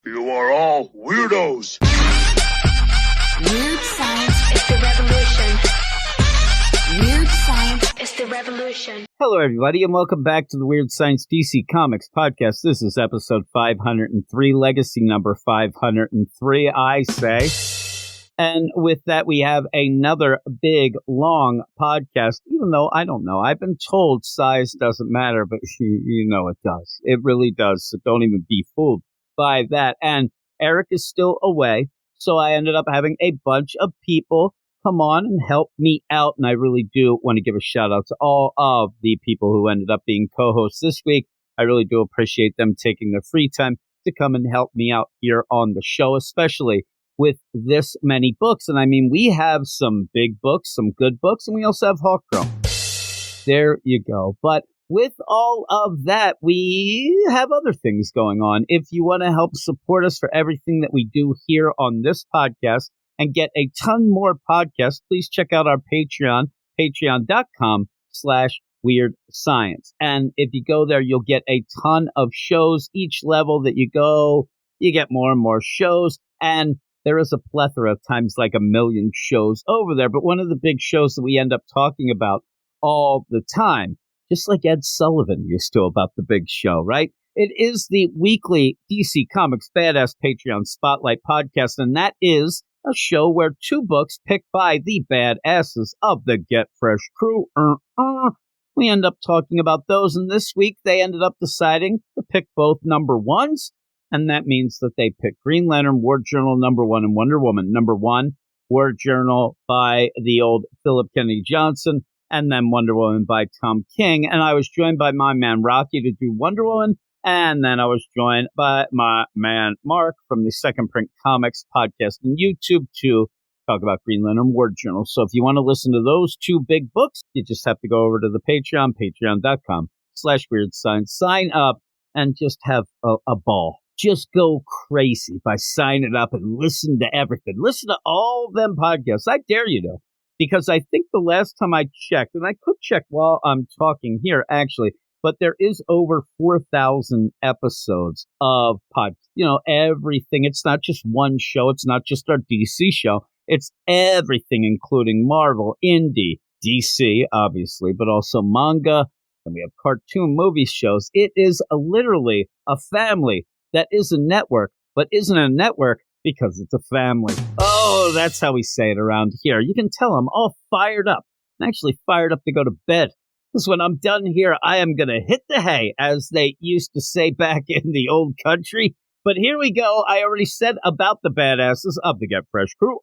You are all weirdos. Weird science is the revolution. Weird science is the revolution. Hello, everybody, and welcome back to the Weird Science DC Comics podcast. This is episode 503, legacy number 503, I say. And with that, we have another big, long podcast, even though I don't know. I've been told size doesn't matter, but you know it does. It really does, so don't even be fooled by that. And Eric is still away, so I ended up having a bunch of people come on and help me out, and I really do want to give a shout out to all of the people who ended up being co-hosts this week. I really do appreciate them taking their free time to come and help me out here on the show, especially with this many books. And I mean, we have some big books, some good books, and we also have Hawkgirl. There you go. But with all of that, we have other things going on. If you want to help support us for everything that we do here on this podcast and get a ton more podcasts, please check out our Patreon, patreon.com/Weird Science. And if you go there, you'll get a ton of shows. Each level that you go, you get more and more shows. And there is a plethora of times, like a million shows over there. But one of the big shows that we end up talking about all the time, just like Ed Sullivan used to about the big show, right? It is the weekly DC Comics Badass Patreon Spotlight podcast, and that is a show where two books picked by the badasses of the Get Fresh crew. We end up talking about those, and this week they ended up deciding to pick both number ones, and that means that they picked Green Lantern War Journal number 1 and Wonder Woman number 1, War Journal by the old Philip Kennedy Johnson, and then Wonder Woman by Tom King. And I was joined by my man Rocky to do Wonder Woman, and then I was joined by my man Mark from the Second Print Comics podcast and YouTube to talk about Green Lantern War Journal. So if you want to listen to those two big books, you just have to go over to the Patreon, patreon.com/Weird Science, sign up, and just have a ball. Just go crazy by signing up and listen to everything. Listen to all them podcasts. I dare you to. Because I think the last time I checked, and I could check while I'm talking here, actually, but there is over 4,000 episodes of podcasts. You know, everything. It's not just one show. It's not just our DC show. It's everything, including Marvel, indie, DC, obviously, but also manga. And we have cartoon movie shows. It is literally a family that is a network, but isn't a network because it's a family. Oh, that's how we say it around here. You can tell I'm all fired up. I'm actually fired up to go to bed. Because when I'm done here, I am going to hit the hay, as they used to say back in the old country. But here we go. I already said about the badasses of the Get Fresh crew.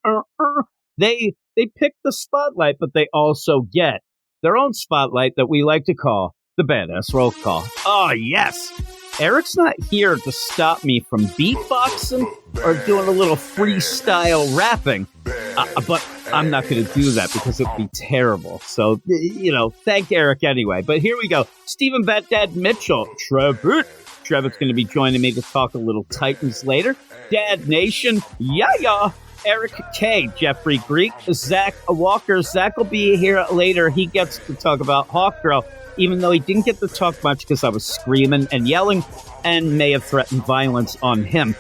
They pick the spotlight, but they also get their own spotlight that we like to call the Badass Roll Call. Oh, yes. Eric's not here to stop me from beatboxing or doing a little freestyle rapping, but I'm not going to do that because it would be terrible. So, you know, thank Eric anyway. But here we go. Stephen Bat-Dad Mitchell, Trevitt. Trevitt's going to be joining me to talk a little Titans later. Dad Nation, yeah. Eric K, Jeffrey Greek, Zach Walker. Zach will be here later. He gets to talk about Hawkgirl, even though he didn't get to talk much because I was screaming and yelling and may have threatened violence on him.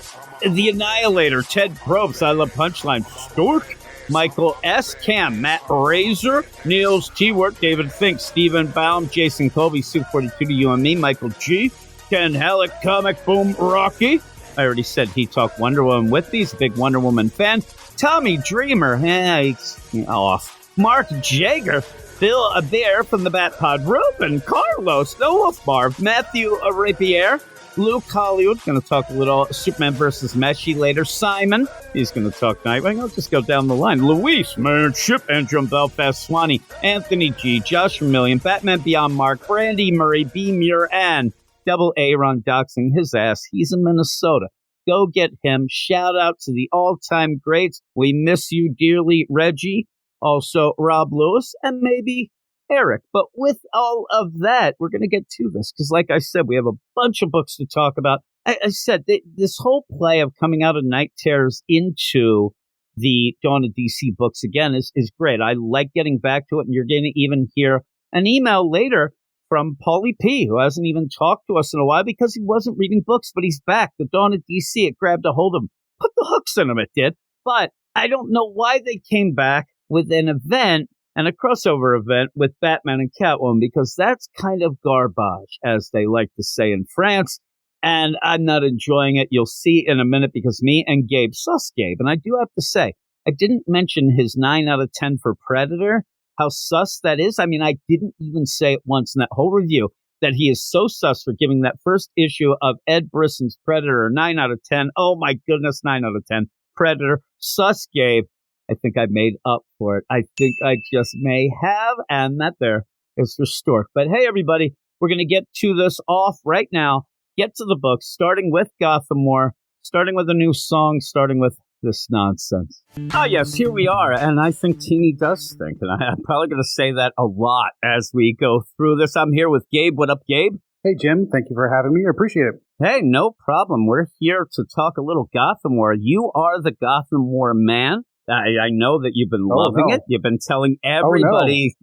The Annihilator, Ted Probst, I Love Punchline, Stork, Michael S. Cam, Matt Razor, Niels T-Work, David Fink, Stephen Baum, Jason Colby, Sue42 to you and me, Michael G., Ken Halleck, Comic Boom Rocky. I already said he talked Wonder Woman with me. He's a big Wonder Woman fan. Tommy Dreamer, he's off. Mark Jager, Bill Adair from the Bat Pod, Ruben, Carlos, No Wolf Marv, Matthew Rapier, Luke Hollywood, going to talk a little Superman versus Meshi later. Simon, he's going to talk Nightwing. I'll just go down the line. Luis, Manship, Andrew Belfast, Swanee, Anthony G, Josh Vermillion, Batman Beyond Mark, Brandy Murray, B. Muir, and Double A Ron doxing his ass. He's in Minnesota. Go get him. Shout out to the all-time greats. We miss you dearly, Reggie. Also, Rob Lewis, and maybe Eric. But with all of that, we're going to get to this because, like I said, we have a bunch of books to talk about. I said, this whole play of coming out of Night Terrors into the Dawn of DC books again is great. I like getting back to it, and you're going to even hear an email later from Paulie P, who hasn't even talked to us in a while because he wasn't reading books, but he's back. The Dawn of DC, it grabbed a hold of him. Put the hooks in him, it did. But I don't know why they came back with an event and a crossover event with Batman and Catwoman, because that's kind of garbage, as they like to say in France. And I'm not enjoying it. You'll see in a minute, because me and Gabe, sus Gabe, and I do have to say, I didn't mention his 9 out of 10 for Predator, how sus that is. I mean, I didn't even say it once in that whole review that he is so sus for giving that first issue of Ed Brisson's Predator a 9 out of 10. Oh my goodness, 9 out of 10. Predator, sus Gabe. I think I made up for it. I think I just may have, and that there is for Stork. But hey, everybody, we're going to get to this off right now. Get to the book, starting with Gotham War, starting with a new song, starting with this nonsense. Ah, yes, here we are, and I think Teeny does think, and I'm probably going to say that a lot as we go through this. I'm here with Gabe. What up, Gabe? Hey, Jim. Thank you for having me. I appreciate it. Hey, no problem. We're here to talk a little Gotham War. You are the Gotham War man. I know that you've been loving it. You've been telling everybody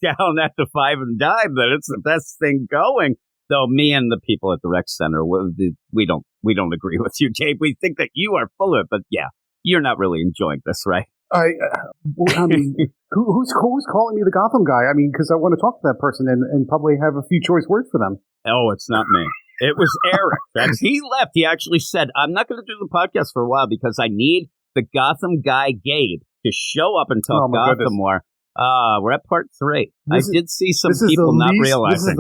down at the Five and Dime that it's the best thing going. Though me and the people at the rec center, we don't agree with you, Gabe. We think that you are full of it, but yeah, you're not really enjoying this, right? I mean, who's calling me the Gotham guy? I mean, because I want to talk to that person and probably have a few choice words for them. Oh, it's not me. It was Eric. He left. He actually said, I'm not going to do the podcast for a while because I need the Gotham guy, Gabe, to show up and talk Gotham War. We're at part 3. I did see some people not realizing. This is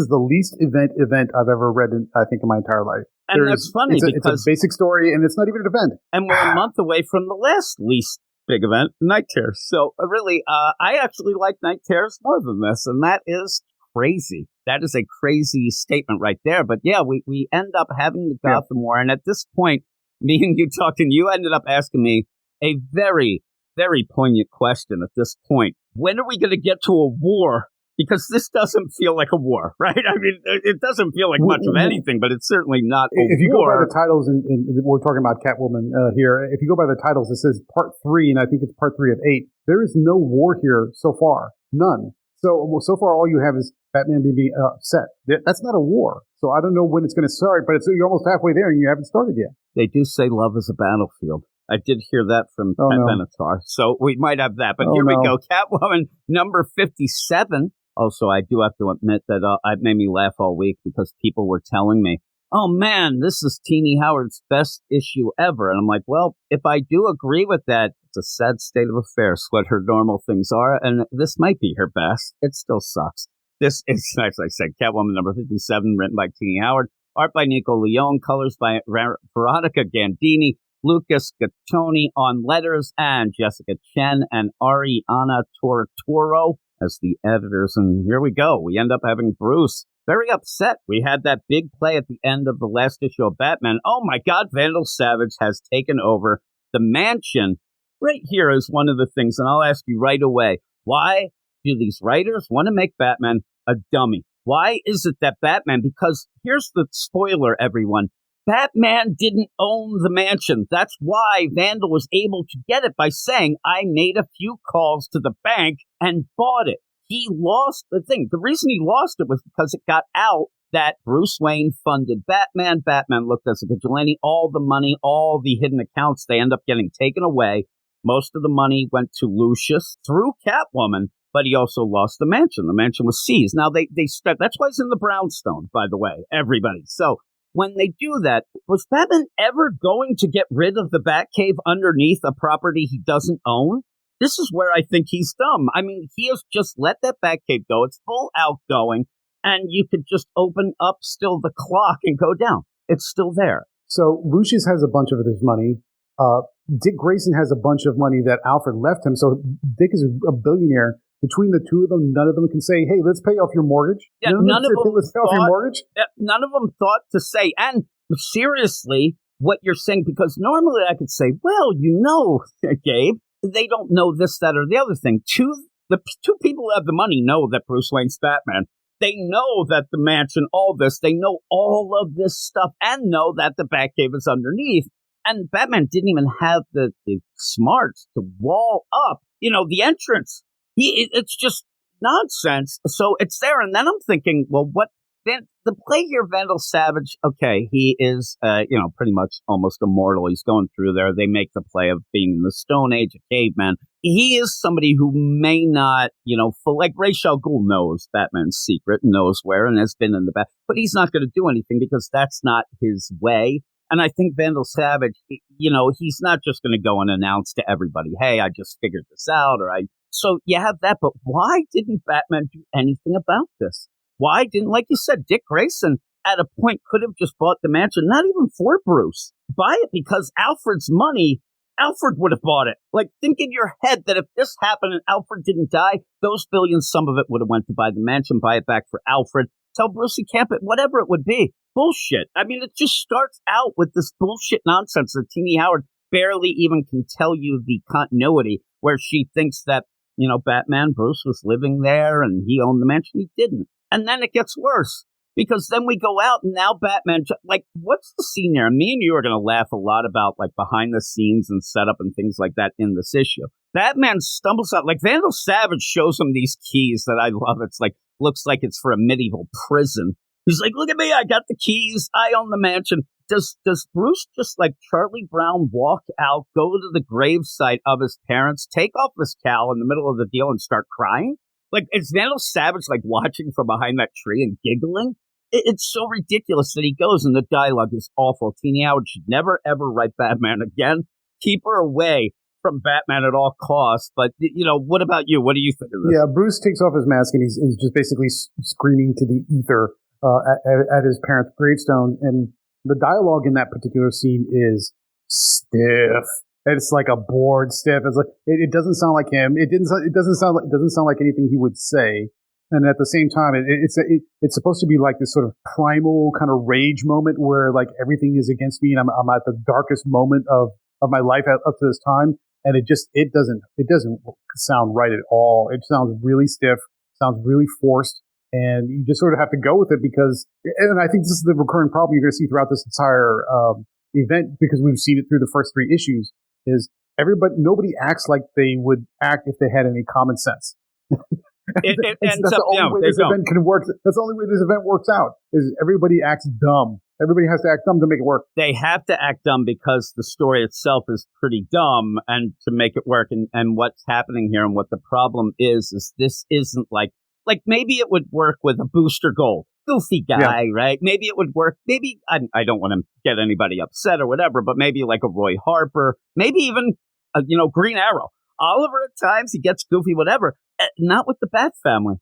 the least event I've ever read in my entire life. And that's funny because it's a basic story and it's not even an event. And we're a month away from the last least big event, Night Terrors. So really, I actually like Night Terrors more than this, and that is crazy. That is a crazy statement right there. But yeah, we end up having the Gotham War, and at this point, me and you talked, and you ended up asking me a very, very poignant question at this point. When are we going to get to a war? Because this doesn't feel like a war, right? I mean, it doesn't feel like much of anything, but it's certainly not a war. If you go by the titles, and we're talking about Catwoman here, if you go by the titles, it says part 3, and I think it's part 3 of 8. There is no war here so far. None. So far, all you have is Batman being upset. That's not a war. So I don't know when it's going to start, but you're almost halfway there, and you haven't started yet. They do say love is a battlefield. I did hear that from Pat Benatar, so we might have that. But here we go. Catwoman number 57. Also, I do have to admit that it made me laugh all week because people were telling me, oh, man, this is Teeny Howard's best issue ever. And I'm like, well, if I do agree with that, it's a sad state of affairs, what her normal things are. And this might be her best. It still sucks. This is, as I said, Catwoman number 57, written by Teeny Howard. Art by Nico Leone. Colors by Veronica Gandini. Lucas Gattoni on letters, and Jessica Chen and Ariana Tortoro as the editors. And here we go. We end up having Bruce very upset. We had that big play at the end of the last issue of Batman. Oh my God, Vandal Savage has taken over the mansion. Right here is one of the things, and I'll ask you right away, why do these writers want to make Batman a dummy? Why is it that Batman, because here's the spoiler, everyone, Batman didn't own the mansion. That's why Vandal was able to get it by saying, I made a few calls to the bank and bought it. He lost the thing. The reason he lost it was because it got out that Bruce Wayne funded Batman. Batman looked as a vigilante. All the money, all the hidden accounts, they end up getting taken away. Most of the money went to Lucius through Catwoman, but he also lost the mansion. The mansion was seized. Now, they that's why it's in the brownstone, by the way, everybody. So, when they do that, was Batman ever going to get rid of the Batcave underneath a property he doesn't own? This is where I think he's dumb. I mean, he has just let that Batcave go. It's full outgoing, and you could just open up still the clock and go down. It's still there. So Lucius has a bunch of this money. Dick Grayson has a bunch of money that Alfred left him. So Dick is a billionaire. Between the two of them, none of them can say, hey, let's pay off your mortgage. Yeah, none of them let's pay off your mortgage. None of them thought to say, and seriously, what you're saying, because normally I could say, well, you know, Gabe, they don't know this, that, or the other thing. The two people who have the money know that Bruce Wayne's Batman. They know that the mansion, all this, they know all of this stuff and know that the Batcave is underneath. And Batman didn't even have the smarts to wall up, the entrance. It's just, nonsense. So it's there. And then I'm thinking, well, what? Then the play here, Vandal Savage, okay, he is, pretty much almost immortal. He's going through there. They make the play of being in the Stone Age, a caveman. He is somebody who may not, like Ra's al Ghul knows Batman's secret, knows where, and has been in the back, but he's not going to do anything because that's not his way. And I think Vandal Savage, he's not just going to go and announce to everybody, hey, I just figured this out, so you have that, but why didn't Batman do anything about this? Why didn't, like you said, Dick Grayson at a point could have just bought the mansion, not even for Bruce. Buy it because Alfred's money, Alfred would have bought it. Like, think in your head that if this happened and Alfred didn't die, those billions, some of it would have went to buy the mansion, buy it back for Alfred, tell Bruce he can't, whatever it would be. Bullshit. I mean, it just starts out with this bullshit nonsense that Teenie Howard barely even can tell you the continuity where she thinks that, Batman, Bruce was living there and he owned the mansion. He didn't. And then it gets worse because then we go out and now Batman, what's the scene there? Me and you are going to laugh a lot about like behind the scenes and setup and things like that in this issue. Batman stumbles out, like Vandal Savage shows him these keys that I love. It's like, looks like it's for a medieval prison. He's like, look at me. I got the keys. I own the mansion. Does Bruce just like Charlie Brown walk out, go to the gravesite of his parents, take off his cowl in the middle of the deal and start crying? Like, is Vandal Savage, like, watching from behind that tree and giggling? It's so ridiculous that he goes, and the dialogue is awful. Teenie Howard should never, ever write Batman again. Keep her away from Batman at all costs. But, what about you? What do you think of this? Yeah, Bruce takes off his mask, and he's just basically screaming to the ether at his parents' gravestone. And the dialogue in that particular scene is stiff. It's like a bored stiff. It's like it doesn't sound like him. It doesn't sound like anything he would say. And at the same time, it's supposed to be like this sort of primal kind of rage moment where like everything is against me and I'm at the darkest moment of my life up to this time. And it doesn't sound right at all. It sounds really stiff, sounds really forced, and you just sort of have to go with it because. And I think this is the recurring problem you're going to see throughout this entire event because we've seen it through the first 3 issues. Is nobody acts like they would act if they had any common sense. That's the only way this event can work. That's the only way this event works out. Is everybody acts dumb. Everybody has to act dumb to make it work. They have to act dumb because the story itself is pretty dumb, and to make it work. And what's happening here, and what the problem is this isn't like maybe it would work with a Booster Gold. Goofy guy, right? Maybe it would work. Maybe, I don't want to get anybody upset or whatever, but maybe like a Roy Harper, maybe even, Green Arrow. Oliver at times, he gets goofy, whatever. Not with the Bat family.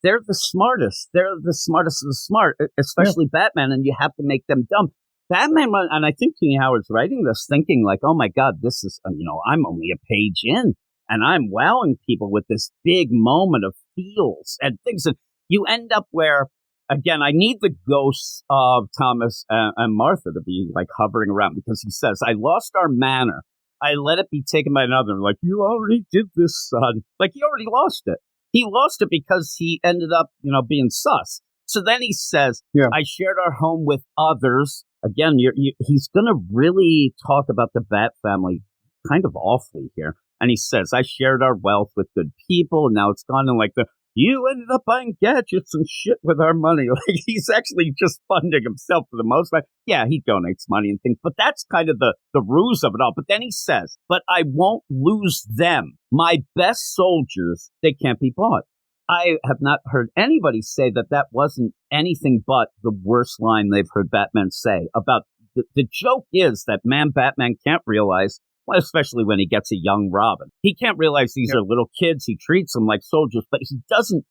They're the smartest. They're the smartest of the smart, especially Batman, and you have to make them dumb. Batman, and I think Teenie Howard's writing this thinking like, oh my God, this is, I'm only a page in, and I'm wowing people with this big moment of feels and things. And you end up where, again, I need the ghosts of Thomas and Martha to be like hovering around because he says, I lost our manor. I let it be taken by another. Like, you already did this, son. Like, he already lost it. He lost it because he ended up, being sus. So then he says, I shared our home with others. Again, he's going to really talk about the Bat family kind of awfully here. And he says, I shared our wealth with good people, and now it's gone. And like you ended up buying gadgets and shit with our money. Like, he's actually just funding himself for the most part. Yeah, he donates money and things, but that's kind of the ruse of it all. But then he says, but I won't lose them. My best soldiers, they can't be bought. I have not heard anybody say that wasn't anything but the worst line they've heard Batman say about the joke is that Batman can't realize, well, especially when he gets a young Robin. He can't realize these are little kids. He treats them like soldiers, but he doesn't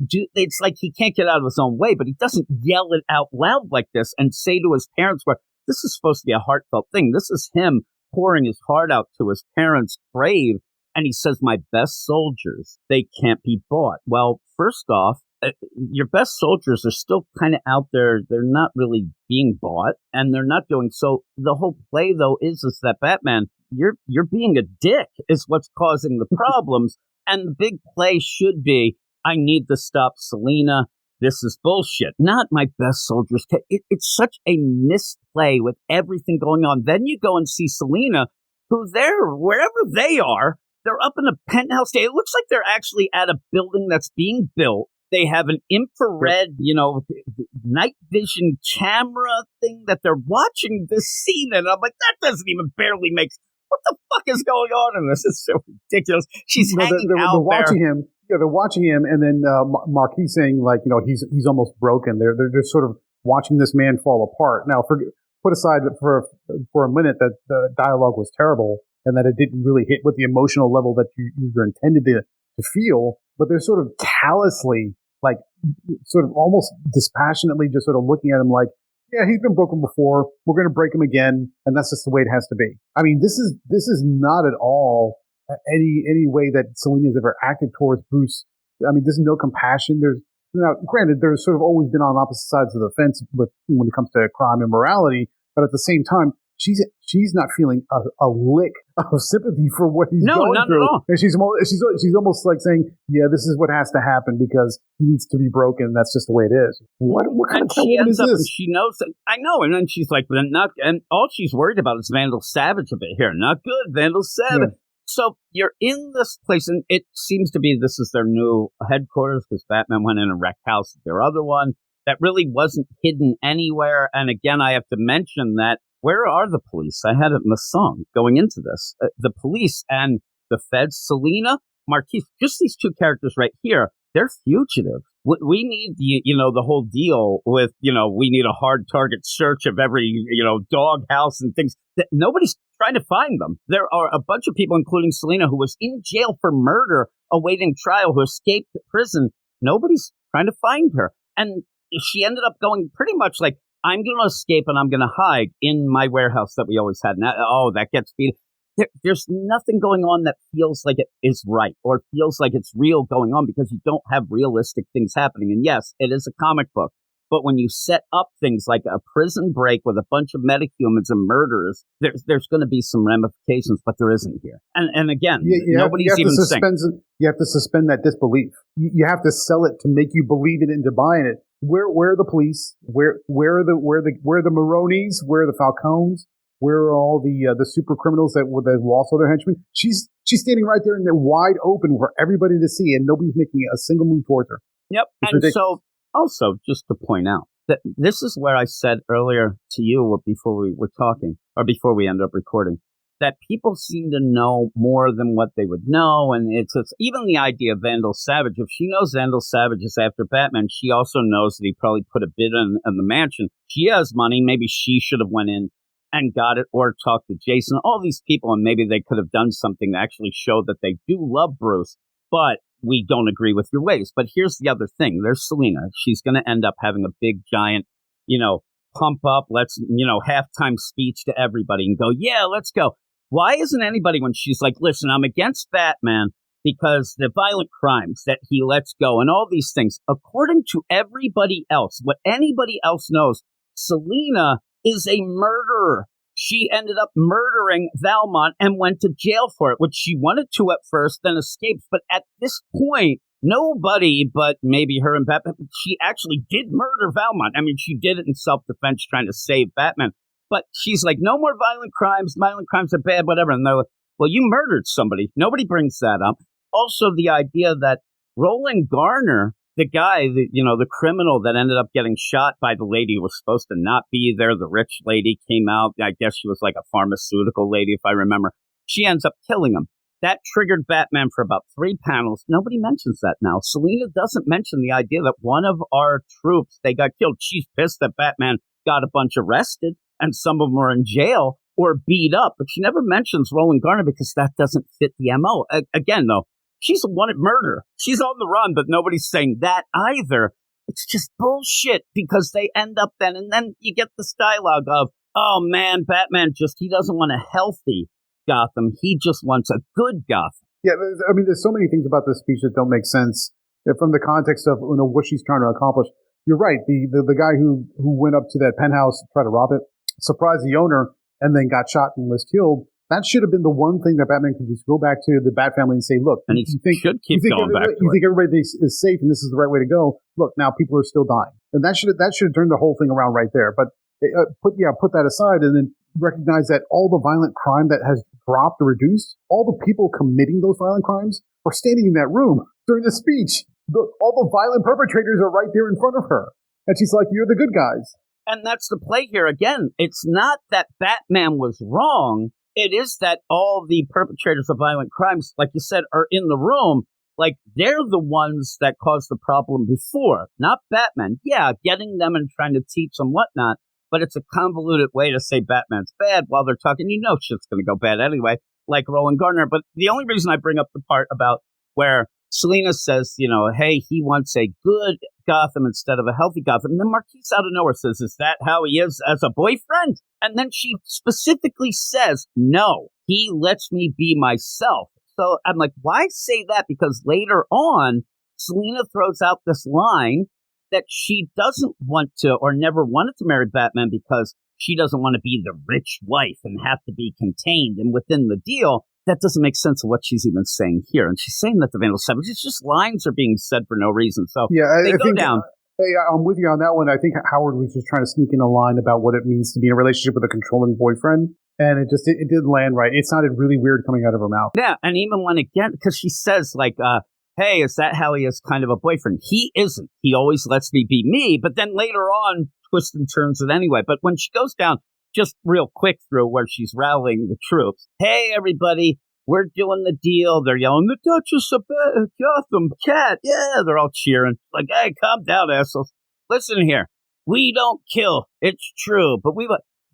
do, it's like he can't get out of his own way, but he doesn't yell it out loud like this and say to his parents, where this is supposed to be a heartfelt thing. This is him pouring his heart out to his parents' grave. And he says, my best soldiers, they can't be bought. Well, first off, your best soldiers are still kind of out there. They're not really being bought, and they're not doing so. The whole play, though, is that Batman, you're being a dick is what's causing the problems. And the big play should be, I need to stop Selina. This is bullshit. Not my best soldiers. It's such a misplay with everything going on. Then you go and see Selina, who wherever they are, They're up in a penthouse. It looks like they're actually at a building that's being built. They have an infrared, night vision camera thing that they're watching this scene. And I'm like, that doesn't even barely make sense. What the fuck is going on in this? It's so ridiculous. She's hanging out they're watching there. him. Yeah, they're watching him. And then Marquis saying, like, he's almost broken. They're just sort of watching this man fall apart. Now, put aside for a minute that the dialogue was terrible and that it didn't really hit with the emotional level that you're intended to feel. But they're sort of callously, like, sort of almost dispassionately just sort of looking at him like, yeah, he's been broken before. We're going to break him again. And that's just the way it has to be. I mean, this is not at all any way that Selina's ever acted towards Bruce. I mean, there's no compassion. Now, granted, there's sort of always been on opposite sides of the fence when it comes to crime and morality. But at the same time, she's not feeling a lick of sympathy for what he's going not through. At all. And she's almost like saying, yeah, this is what has to happen because he needs to be broken. That's just the way it is. What kind of Catwoman is this? She knows that, I know. And then she's like, and all she's worried about is Vandal Savage a bit here. Not good, Vandal Savage. Yeah. So you're in this place, and it seems to be this is their new headquarters because Batman went in and wrecked house at their other one. That really wasn't hidden anywhere. And again, I have to mention that where are the police? I had it in the song going into this. The police and the feds, Selina, Marquis, just these two characters right here, they're fugitives. We need the whole deal with, we need a hard target search of every, dog house and things. Nobody's trying to find them. There are a bunch of people, including Selina, who was in jail for murder, awaiting trial, who escaped prison. Nobody's trying to find her. And she ended up going pretty much like, I'm going to escape and I'm going to hide in my warehouse that we always had. And that gets beat. There's nothing going on that feels like it is right or feels like it's real going on because you don't have realistic things happening. And yes, it is a comic book. But when you set up things like a prison break with a bunch of metahumans and murderers, there's going to be some ramifications, but there isn't here. And again, nobody's even saying. You have to suspend that disbelief. You have to sell it to make you believe it and to buy in it. Where are the police? Where are the Maronis? Where are the Falcones? Where are all the super criminals that lost all their henchmen? She's standing right there and they're wide open for everybody to see, and nobody's making a single move towards her. Yep. It's and ridiculous. So also, just to point out that this is where I said earlier to you before we were talking, or before we ended up recording, that people seem to know more than what they would know. And it's even the idea of Vandal Savage. If she knows Vandal Savage is after Batman, she also knows that he probably put a bid in the mansion. She has money. Maybe she should have went in and got it or talked to Jason, all these people, and maybe they could have done something to actually show that they do love Bruce, but we don't agree with your ways. But here's the other thing. There's Selina. She's going to end up having a big, giant, pump up, let's, halftime speech to everybody and go, yeah, let's go. Why isn't anybody, when she's like, listen, I'm against Batman because the violent crimes that he lets go and all these things, according to everybody else, what anybody else knows, Selina is a murderer. She ended up murdering Valmont and went to jail for it, which she wanted to at first, then escaped. But at this point, nobody but maybe her and Batman, she actually did murder Valmont. I mean, she did it in self-defense trying to save Batman. But she's like, no more violent crimes. Violent crimes are bad, whatever. And they're like, well, you murdered somebody. Nobody brings that up. Also, the idea that Roland Garner, the guy, the criminal that ended up getting shot by the lady who was supposed to not be there, the rich lady came out. I guess she was like a pharmaceutical lady, if I remember. She ends up killing him. That triggered Batman for about 3 panels. Nobody mentions that now. Selina doesn't mention the idea that one of our troops, they got killed. She's pissed that Batman got a bunch arrested and some of them are in jail or beat up. But she never mentions Roland Garner because that doesn't fit the MO. Again, though, she's a wanted murderer. She's on the run, but nobody's saying that either. It's just bullshit because they end up then, and then you get this dialogue of, oh man, Batman he doesn't want a healthy Gotham. He just wants a good Gotham. Yeah, I mean, there's so many things about this speech that don't make sense from the context of what she's trying to accomplish. You're right. The guy who went up to that penthouse to try to rob it, surprised the owner, and then got shot and was killed. That should have been the one thing that Batman could just go back to the Bat family and say, look, and you think everybody is safe and this is the right way to go. Look, now people are still dying. And that should have turned the whole thing around right there. But put that aside and then recognize that all the violent crime that has dropped or reduced, all the people committing those violent crimes are standing in that room during the speech. All the violent perpetrators are right there in front of her. And she's like, you're the good guys. And that's the play here. Again, it's not that Batman was wrong. It is that all the perpetrators of violent crimes, like you said, are in the room. Like, they're the ones that caused the problem before, not Batman. Yeah, getting them and trying to teach them whatnot, but it's a convoluted way to say Batman's bad while they're talking. You know shit's going to go bad anyway, like Roland Gardner. But the only reason I bring up the part about where Selina says, you know, hey, he wants a good Gotham instead of a healthy Gotham. And then Marquise out of nowhere says, is that how he is as a boyfriend? And then she specifically says, no, he lets me be myself. So I'm like, why say that? Because later on, Selina throws out this line that she doesn't want to or never wanted to marry Batman because she doesn't want to be the rich wife and have to be contained and within the deal. That doesn't make sense of what she's even saying here. And she's saying that to Vandal Savage. It's just lines are being said for no reason. So they go down. I'm with you on that one. I think Howard was just trying to sneak in a line about what it means to be in a relationship with a controlling boyfriend. And it did land right. It sounded really weird coming out of her mouth. Yeah, and even when again, because she says like, hey, is that how he is kind of a boyfriend? He isn't. He always lets me be me. But then later on, twists and turns it anyway. But when she goes down, just real quick through where she's rallying the troops. Hey, everybody, we're doing the deal. They're yelling, the Duchess of Gotham, Cat. Yeah, they're all cheering. Like, hey, calm down, assholes. Listen here. We don't kill. It's true.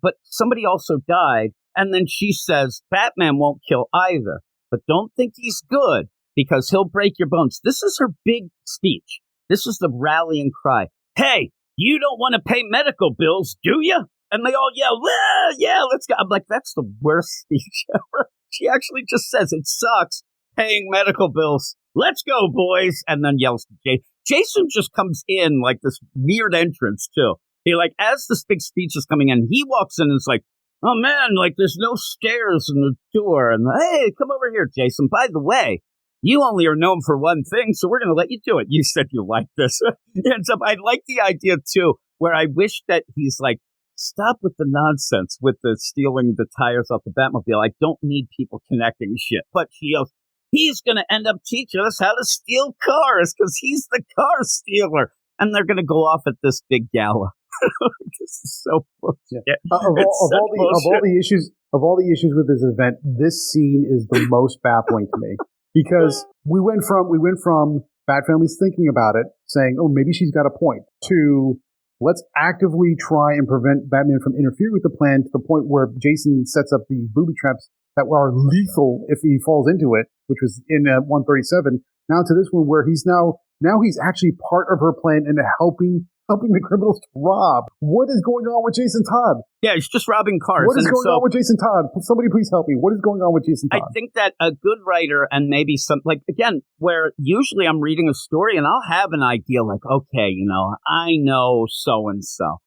But somebody also died. And then she says, Batman won't kill either. But don't think he's good because he'll break your bones. This is her big speech. This is the rallying cry. Hey, you don't want to pay medical bills, do you? And they all yell, well, yeah, let's go. I'm like, that's the worst speech ever. She actually just says, it sucks paying medical bills. Let's go, boys. And then yells to Jason. Jason just comes in like this weird entrance, too. He, like, as this big speech is coming in, he walks in and is like, oh, man, like, there's no stairs in the door. And, hey, come over here, Jason. By the way, you only are known for one thing, so we're going to let you do it. You said you like this. And so I like the idea, too, where I wish that he's like, stop with the nonsense with the stealing the tires off the Batmobile. I don't need people connecting shit. But she goes, he's going to end up teaching us how to steal cars because he's the car stealer. And they're going to go off at this big gala. This is so bullshit. Yeah. Of all the issues with this event, this scene is the most baffling to me because we went from Bat Family's thinking about it, saying, "Oh, maybe she's got a point," to let's actively try and prevent Batman from interfering with the plan to the point where Jason sets up these booby traps that are lethal if he falls into it, which was in 137. Now to this one where he's actually part of her plan and helping the criminals to rob. What is going on with Jason Todd? Yeah, he's just robbing cars. What is going on with Jason Todd? Somebody please help me. What is going on with Jason Todd? I think that a good writer and maybe some, like, again, where usually I'm reading a story and I'll have an idea like, okay, you know, I know so-and-so.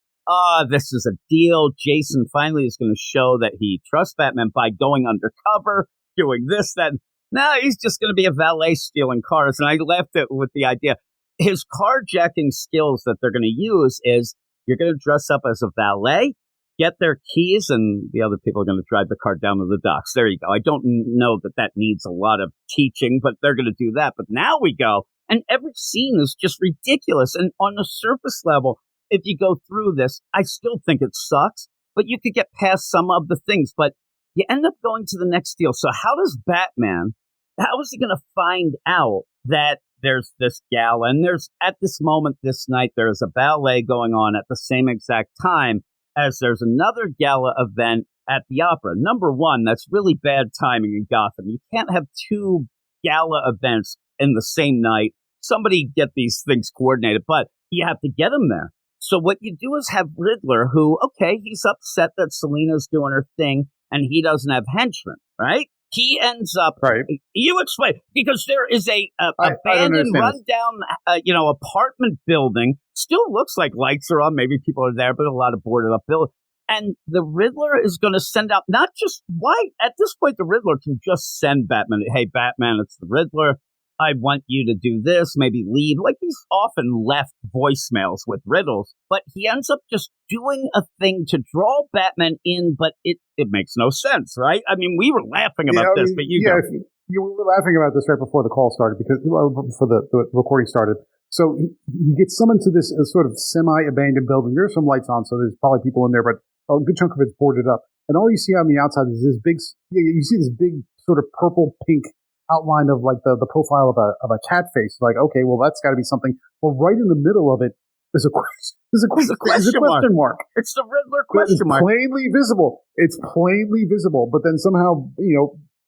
This is a deal. Jason finally is going to show that he trusts Batman by going undercover, doing this, that. No, he's just going to be a valet stealing cars. And I left it with the idea. His carjacking skills that they're going to use is you're going to dress up as a valet, get their keys, and the other people are going to drive the car down to the docks. There you go. I don't know that needs a lot of teaching, but they're going to do that. But now we go, and every scene is just ridiculous. And on the surface level, if you go through this, I still think it sucks, but you could get past some of the things. But you end up going to the next deal. So how is he going to find out that there's this gala, and there's at this moment this night, there's a ballet going on at the same exact time as there's another gala event at the opera. Number one, that's really bad timing in Gotham. You can't have two gala events in the same night. Somebody get these things coordinated, but you have to get them there. So what you do is have Riddler, who, okay, he's upset that Selina's doing her thing and he doesn't have henchmen, right? He ends up, right. You explain, because there is a abandoned, rundown, apartment building. Still looks like lights are on. Maybe people are there, but a lot of boarded up buildings. And the Riddler is going to send out, at this point, the Riddler can just send Batman. Hey, Batman, it's the Riddler. I want you to do this, maybe leave. Like, he's often left voicemails with riddles, but he ends up just doing a thing to draw Batman in, but it makes no sense, right? I mean, we were laughing about this, but you go. We were laughing about this right before the call started, before the recording started. So he gets summoned to this sort of semi-abandoned building. There's some lights on, so there's probably people in there, but a good chunk of it's boarded up. And all you see on the outside is this big, you see this big sort of purple-pink outline of like the profile of a cat face. Like, okay, well, that's got to be something. Well, right in the middle of it is a question. There's a question mark. It's the Riddler question mark. It's plainly visible. It's plainly visible. But then somehow,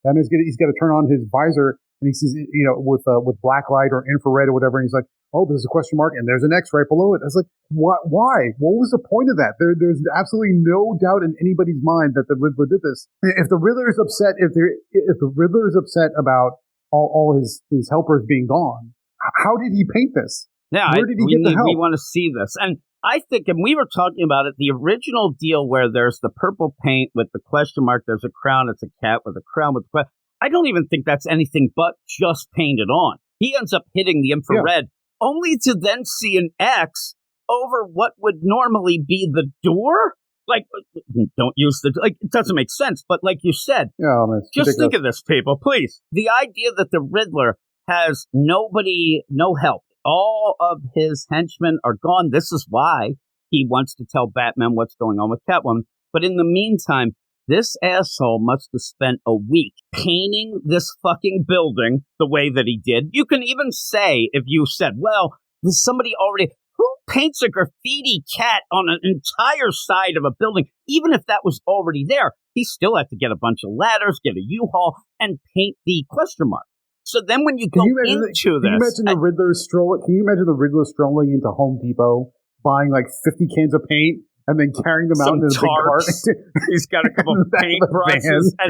Batman's he's got to turn on his visor, and he sees, with black light or infrared or whatever, and he's like, oh, there's a question mark, and there's an X right below it. I was like, what? Why? What was the point of that? There's absolutely no doubt in anybody's mind that the Riddler did this. If the Riddler is upset, if the Riddler is upset about all his helpers being gone, how did he paint this? Yeah, where did he get the help? We want to see this, and I think, and we were talking about it, the original deal where there's the purple paint with the question mark, there's a crown, it's a cat with a crown with the question. I don't even think that's anything but just painted on. He ends up hitting the infrared, only to then see an X over what would normally be the door. Like, don't use it doesn't make sense. But like you said, just think of this, people, please. The idea that the Riddler has no help. All of his henchmen are gone. This is why he wants to tell Batman what's going on with Catwoman. But in the meantime, this asshole must have spent a week painting this fucking building the way that he did. You can even say, if you said, well, there's somebody already... Who paints a graffiti cat on an entire side of a building? Even if that was already there, he still had to get a bunch of ladders, get a U-Haul, and paint the question mark. So then when you go into this... Can you imagine the Riddler strolling into Home Depot, buying like 50 cans of paint, and then carrying them out in a big cart? He's got a couple of paint brushes. He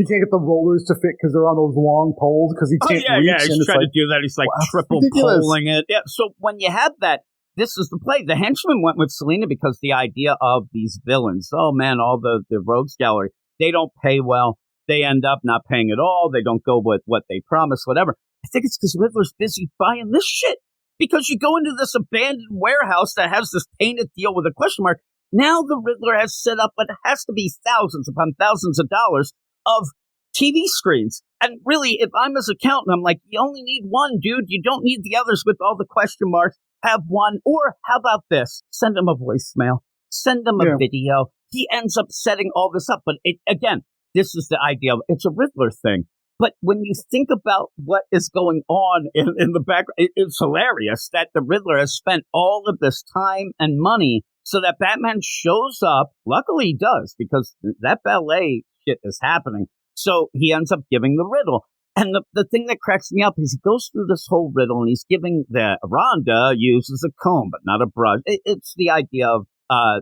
can't get the rollers to fit because they're on those long poles because he can't reach. Yeah, he's trying to do that. He's like triple poling it. Yeah. So when you have that, this is the play. The henchman went with Selina because the idea of these villains, oh man, all the rogues gallery, they don't pay well. They end up not paying at all. They don't go with what they promise, whatever. I think it's because Riddler's busy buying this shit. Because you go into this abandoned warehouse that has this painted deal with a question mark. Now the Riddler has set up what has to be thousands upon thousands of dollars of TV screens. And really, if I'm his accountant, I'm like, you only need one, dude. You don't need the others with all the question marks. Have one. Or how about this? Send him a voicemail. Send him a video. He ends up setting all this up. But again, this is the idea of it's a Riddler thing. But when you think about what is going on in the background, it's hilarious that the Riddler has spent all of this time and money so that Batman shows up. Luckily he does, because that ballet shit is happening. So he ends up giving the riddle. And the thing that cracks me up is he goes through this whole riddle and he's giving the Rhonda uses a comb, but not a brush. It's the idea of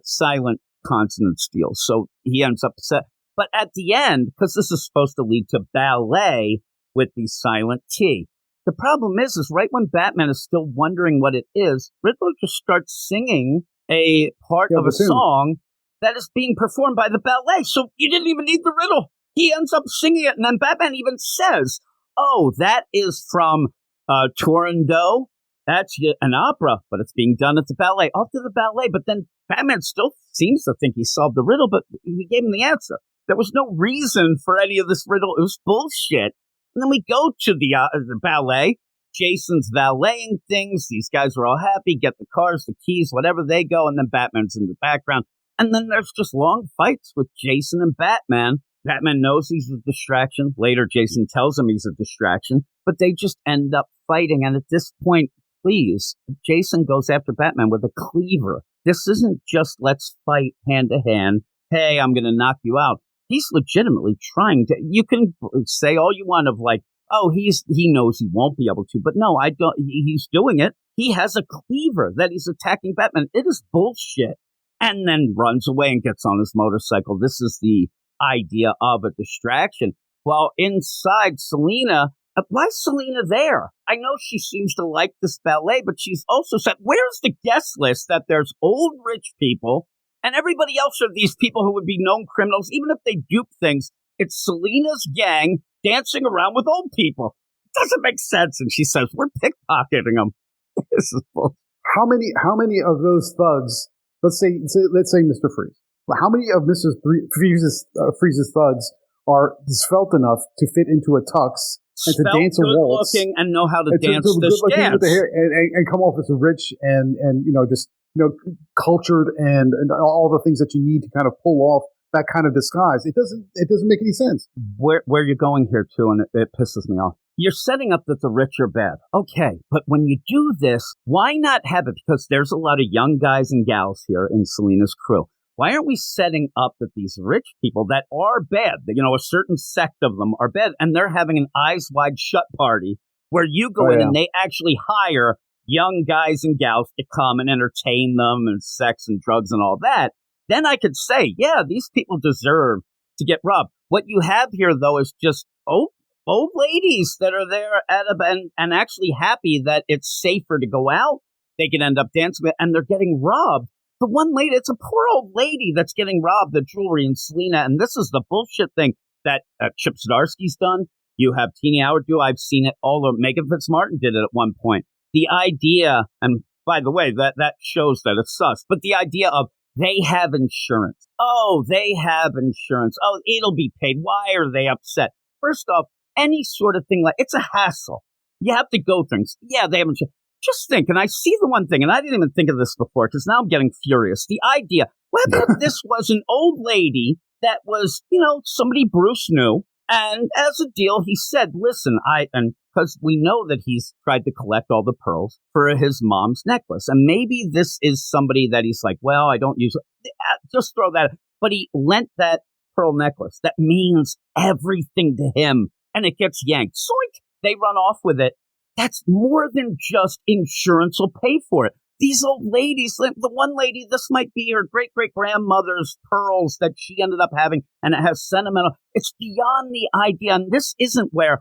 silent consonant steal. So he ends up set. But at the end, because this is supposed to lead to ballet with the silent T, the problem is right when Batman is still wondering what it is, Riddler just starts singing a part of a song that is being performed by the ballet. So you didn't even need the riddle. He ends up singing it, and then Batman even says, oh, that is from Turandot. That's an opera, but it's being done at the ballet. Off to the ballet, but then Batman still seems to think he solved the riddle, but he gave him the answer. There was no reason for any of this riddle. It was bullshit. And then we go to the ballet. Jason's valeting things. These guys are all happy, get the cars, the keys, whatever they go, and then Batman's in the background. And then there's just long fights with Jason and Batman. Batman knows he's a distraction. Later, Jason tells him he's a distraction. But they just end up fighting. And at this point, please, Jason goes after Batman with a cleaver. This isn't just let's fight hand to hand. Hey, I'm going to knock you out. He's legitimately trying to. You can say all you want of like, oh, he knows he won't be able to, but no, I don't. He's doing it. He has a cleaver that he's attacking Batman. It is bullshit. And then runs away and gets on his motorcycle. This is the idea of a distraction. While inside, Selina, why is Selina there? I know she seems to like this ballet, but she's also said, where's the guest list that there's old rich people and everybody else are these people who would be known criminals, even if they dupe things. It's Selina's gang dancing around with old people. doesn't make sense. And she says, we're pickpocketing them. This is bullshit. How many of those thugs, let's say Mr. Freeze, how many of Mr. Freeze's thugs are svelte enough to fit into a tux and to dance a waltz, looking and know how to dance this dance, with the hair and come off as rich and just cultured and all the things that you need to kind of pull off that kind of disguise? It doesn't make any sense. Where you're going here too, and it pisses me off. You're setting up that the rich are bad. Okay, but when you do this, why not have it? Because there's a lot of young guys and gals here in Selena's crew. Why aren't we setting up that these rich people that are bad, a certain sect of them are bad, and they're having an eyes wide shut party where you go in and they actually hire young guys and gals to come and entertain them and sex and drugs and all that? Then I could say, yeah, these people deserve to get robbed. What you have here, though, is just old ladies that are there and actually happy that it's safer to go out. They can end up dancing, and they're getting robbed. The one lady, it's a poor old lady that's getting robbed, the jewelry in Selena. And this is the bullshit thing that Chip Zdarsky's done. You have Teeny Howard do. I've seen it all over. Megan Fitzmartin did it at one point. The idea, and by the way, that shows that it's sus, but the idea of they have insurance. Oh, they have insurance. Oh, it'll be paid. Why are they upset? First off, any sort of thing it's a hassle. You have to go things. Yeah, they have insurance. Just think, and I see the one thing, and I didn't even think of this before because now I'm getting furious. The idea, what if this was an old lady that was, somebody Bruce knew, and as a deal, he said, listen, because we know that he's tried to collect all the pearls for his mom's necklace, and maybe this is somebody that he's like, well, I don't use it. Just throw that. But he lent that pearl necklace. That means everything to him, and it gets yanked. Soink! They run off with it. That's more than just insurance will pay for it. These old ladies, the one lady, this might be her great-great-grandmother's pearls that she ended up having, and it has sentimental. It's beyond the idea, and this isn't where,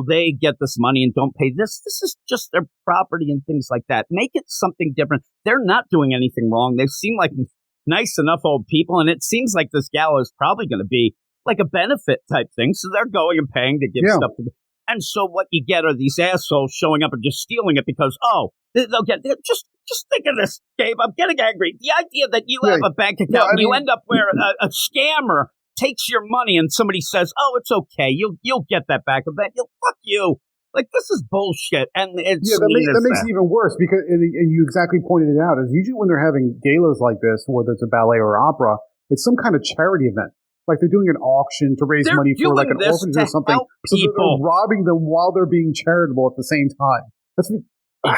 they get this money and don't pay this. This is just their property and things like that. Make it something different. They're not doing anything wrong. They seem like nice enough old people, and it seems like this gala is probably going to be like a benefit type thing, so they're going and paying to give stuff to them. And so what you get are these assholes showing up and just stealing it because, they'll get, just think of this, Gabe. I'm getting angry. The idea that you have a bank account and you end up where a scammer takes your money and somebody says, it's okay. You'll get that back. Fuck you. This is bullshit. And it's that makes it even worse because, and you exactly pointed it out, is usually when they're having galas like this, whether it's a ballet or opera, it's some kind of charity event. Like they're doing an auction to raise money for an orphanage or something. So they're robbing them while they're being charitable at the same time.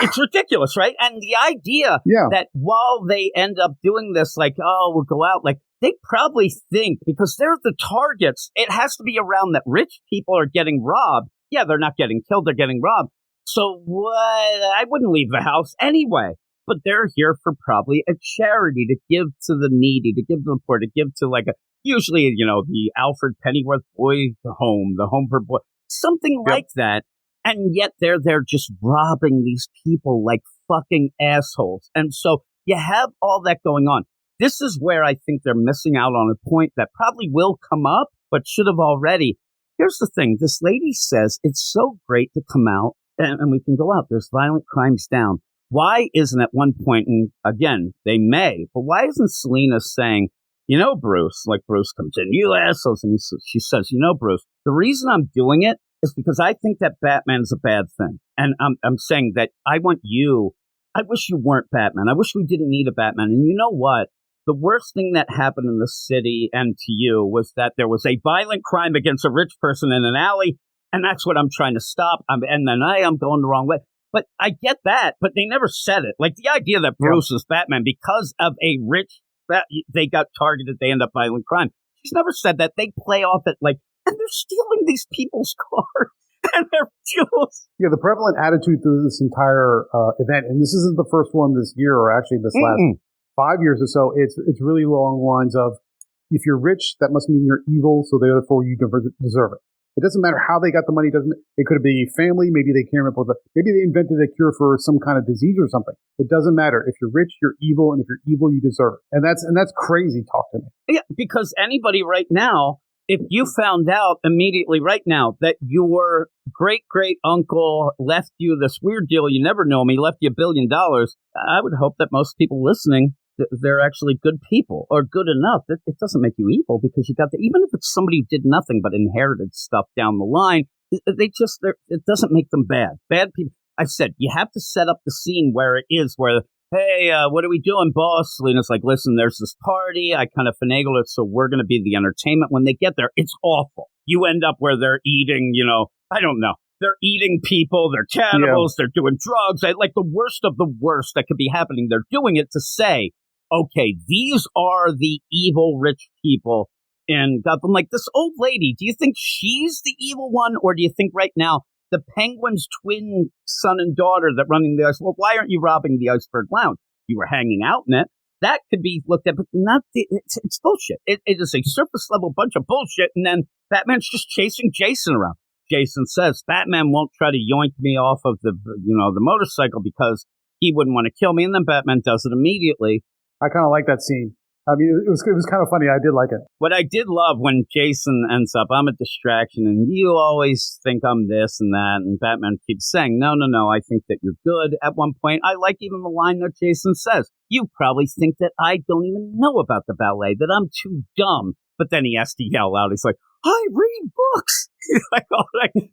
It's ridiculous, right? And the idea that while they end up doing this, we'll go out, they probably think because they're the targets, it has to be around that rich people are getting robbed. Yeah, they're not getting killed, they're getting robbed. So what? I wouldn't leave the house anyway. But they're here for probably a charity to give to the needy, to give to the poor, to give to usually, the Alfred Pennyworth boy home, the home for boy, something like that. And yet they're just robbing these people like fucking assholes. And so you have all that going on. This is where I think they're missing out on a point that probably will come up, but should have already. Here's the thing. This lady says it's so great to come out and we can go out. There's violent crimes down. Why isn't at one point, and again, they may, but why isn't Selena saying, Bruce, Bruce comes in, you assholes, and she says, Bruce, the reason I'm doing it is because I think that Batman's a bad thing. And I'm saying that I wish you weren't Batman. I wish we didn't need a Batman. And you know what? The worst thing that happened in the city and to you was that there was a violent crime against a rich person in an alley, and that's what I'm trying to stop. And then I'm going the wrong way. But I get that, but they never said it. The idea that Bruce is Batman because of a rich, they got targeted, they end up violent crime. She's never said that. They play off it and they're stealing these people's cars and their jewels. Yeah, the prevalent attitude through this entire event, and this isn't the first one this year or actually this last 5 years or so, it's really along the lines of, if you're rich, that must mean you're evil, so therefore you deserve it. It doesn't matter how they got the money. It could be family. Maybe they came up with maybe they invented a cure for some kind of disease or something. It doesn't matter. If you're rich, you're evil, and if you're evil, you deserve it. And that's crazy talk to me. Yeah, because anybody right now if you found out immediately right now that your great-great-uncle left you this weird deal, you never know him, he left you $1 billion, I would hope that most people listening, they're actually good people or good enough. It doesn't make you evil because you got even if it's somebody who did nothing but inherited stuff down the line, it doesn't make them bad. Bad people. I said, you have to set up the scene where it is, where, hey, what are we doing, boss? Selena's like, listen, there's this party. I kind of finagled it, so we're going to be the entertainment. When they get there, it's awful. You end up where they're eating, I don't know. They're eating people. They're cannibals. Yeah. They're doing drugs. Like the worst of the worst that could be happening. They're doing it to say, okay, these are the evil rich people in Gotham. Like this old lady, do you think she's the evil one? Or do you think right now, the Penguin's twin son and daughter that running the ice. Well, why aren't you robbing the Iceberg Lounge? You were hanging out in it. That could be looked at, but not. It's bullshit. It is a surface level bunch of bullshit. And then Batman's just chasing Jason around. Jason says Batman won't try to yoink me off of the motorcycle because he wouldn't want to kill me. And then Batman does it immediately. I kind of like that scene. I mean, it was kind of funny. I did like it. What I did love when Jason ends up, I'm a distraction, and you always think I'm this and that, and Batman keeps saying, no, I think that you're good. At one point, I like even the line that Jason says, you probably think that I don't even know about the ballet, that I'm too dumb. But then he has to yell out. He's like, I read books.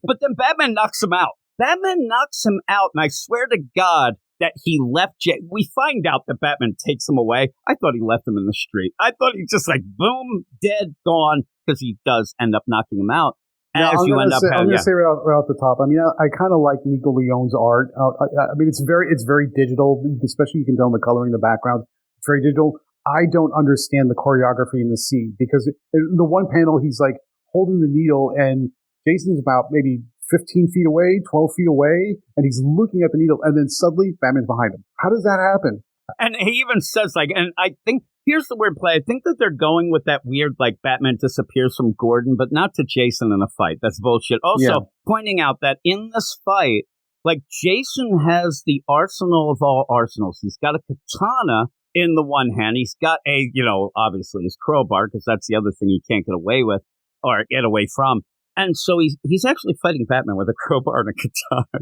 But then Batman knocks him out. And I swear to God, that he left we find out that Batman takes him away. I thought he left him in the street. I thought he just like, boom, dead, gone, because he does end up knocking him out. Now, I'm going to say right off the top, I mean, I kind of like Nico Leone's art. I mean, it's very digital, especially you can tell in the coloring, the background. It's very digital. I don't understand the choreography in the scene because in the one panel, he's like holding the needle and Jason's about maybe 15 feet away, 12 feet away, and he's looking at the needle, and then suddenly Batman's behind him. How does that happen? And he even says, and I think, here's the weird play. I think that they're going with that weird, Batman disappears from Gordon, but not to Jason in a fight. That's bullshit. Also, pointing out that in this fight, Jason has the arsenal of all arsenals. He's got a katana in the one hand. He's got obviously his crowbar, because that's the other thing he can't get away with, or get away from. And so he's actually fighting Batman with a crowbar and a katana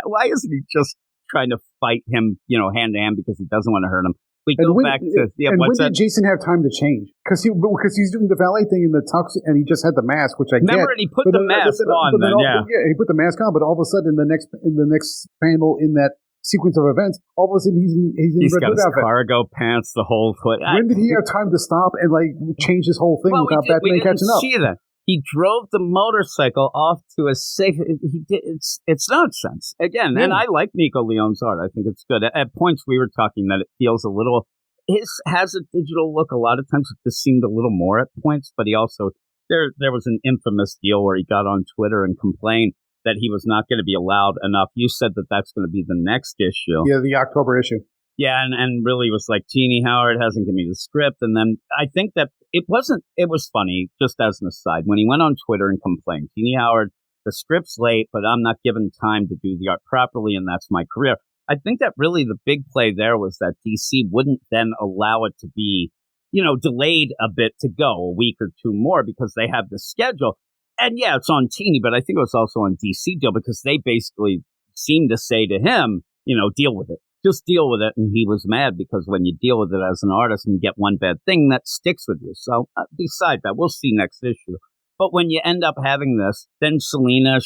why isn't he just trying to fight him, hand to hand because he doesn't want to hurt him? We go back to... when did Jason have time to change? Because he's doing the valet thing in the tux and he just had the mask, which I remember, get. And he put the mask on then, he put the mask on, but all of a sudden in the next panel in that sequence of events, all of a sudden he's in He's red got his outfit. Cargo pants, the whole foot. When did he have time to stop and change his whole thing without Batman catching up? See that. He drove the motorcycle off to a safe. It's nonsense again. Yeah. And I like Nico Leone's art. I think it's good. At points we were talking that it feels a little. His has a digital look. A lot of times it just seemed a little more at points. But he also there was an infamous deal where he got on Twitter and complained that he was not going to be allowed enough. You said that that's going to be the next issue. Yeah, the October issue. Yeah, and really was like, Jeannie Howard hasn't given me the script. And then I think that it was funny, just as an aside, when he went on Twitter and complained, Jeannie Howard, the script's late, but I'm not given time to do the art properly, and that's my career. I think that really the big play there was that DC wouldn't then allow it to be, delayed a bit to go, a week or two more, because they have the schedule. And yeah, it's on Teeny, but I think it was also on DC deal, because they basically seemed to say to him, deal with it. Just deal with it. And he was mad because when you deal with it as an artist and you get one bad thing, that sticks with you. So beside that, we'll see next issue. But when you end up having this, then Selena,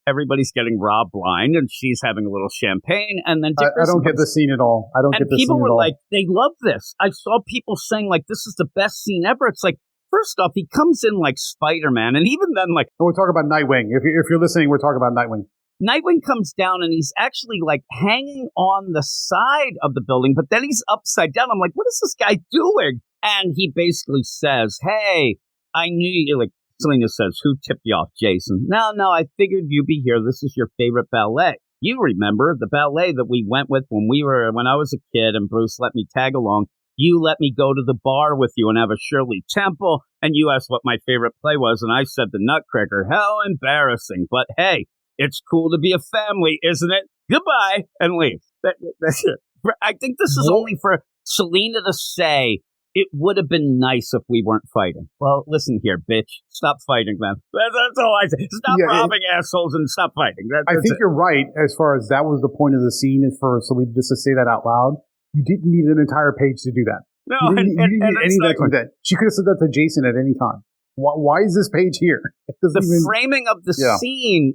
everybody's getting robbed blind and she's having a little champagne. And then I don't get the scene at all. I don't get the scene at all. And people were like, they love this. I saw people saying this is the best scene ever. It's like, first off, he comes in like Spider-Man. And even then, and we're talking about Nightwing. If you're listening, we're talking about Nightwing. Nightwing comes down and he's actually hanging on the side of the building, but then he's upside down. I'm like, what is this guy doing? And he basically says, hey, I knew you. Selena says, who tipped you off, Jason? No, I figured you'd be here. This is your favorite ballet. You remember the ballet that we went with when I was a kid and Bruce let me tag along. You let me go to the bar with you and have a Shirley Temple. And you asked what my favorite play was. And I said the Nutcracker. How embarrassing. But hey, it's cool to be a family, isn't it? Goodbye, and leave. That's it. I think this is only for Selena to say, it would have been nice if we weren't fighting. Well, listen here, bitch. Stop fighting, man. That's all I say. Stop robbing assholes and stop fighting. I think you're right as far as that was the point of the scene, is for Selena just to say that out loud. You didn't need an entire page to do that. No, you didn't need any of that to do that. She could have said that to Jason at any time. Why is this page here? Framing of the scene,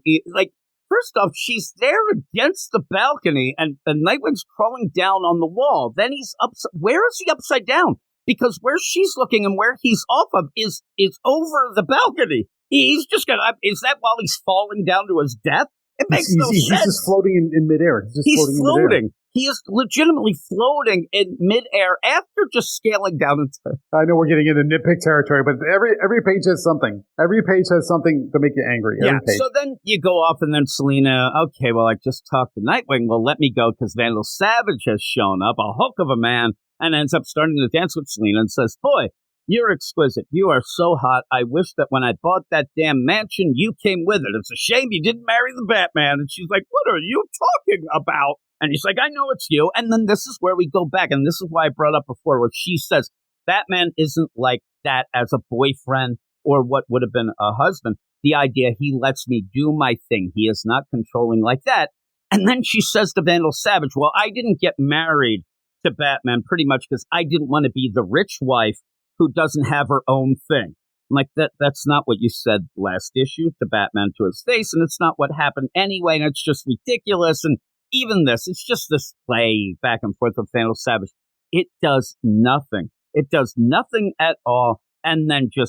first off, she's there against the balcony, and Nightwing's crawling down on the wall. Then he's where is he upside down? Because where she's looking and where he's off of is over the balcony. He's just is that while he's falling down to his death? It makes no sense. He's just floating in midair. He's floating. He is legitimately floating in midair after just scaling down into... I know we're getting into nitpick territory, but every page has something. Every page has something to make you angry. So then you go off and then Selena, okay, well, I just talked to Nightwing. Well, let me go because Vandal Savage has shown up, a hook of a man, and ends up starting to dance with Selena and says, boy, you're exquisite. You are so hot. I wish that when I bought that damn mansion, you came with it. It's a shame you didn't marry the Batman. And she's like, what are you talking about? And he's like, I know it's you. And then this is where we go back. And this is why I brought up before, where she says, Batman isn't like that as a boyfriend or what would have been a husband. The idea he lets me do my thing. He is not controlling like that. And then she says to Vandal Savage, well, I didn't get married to Batman pretty much because I didn't want to be the rich wife who doesn't have her own thing. I'm like, that's not what you said last issue to Batman to his face. And it's not what happened anyway. And it's just ridiculous. And even this, it's just this play back and forth with Vandal Savage. It does nothing. It does nothing at all. And then he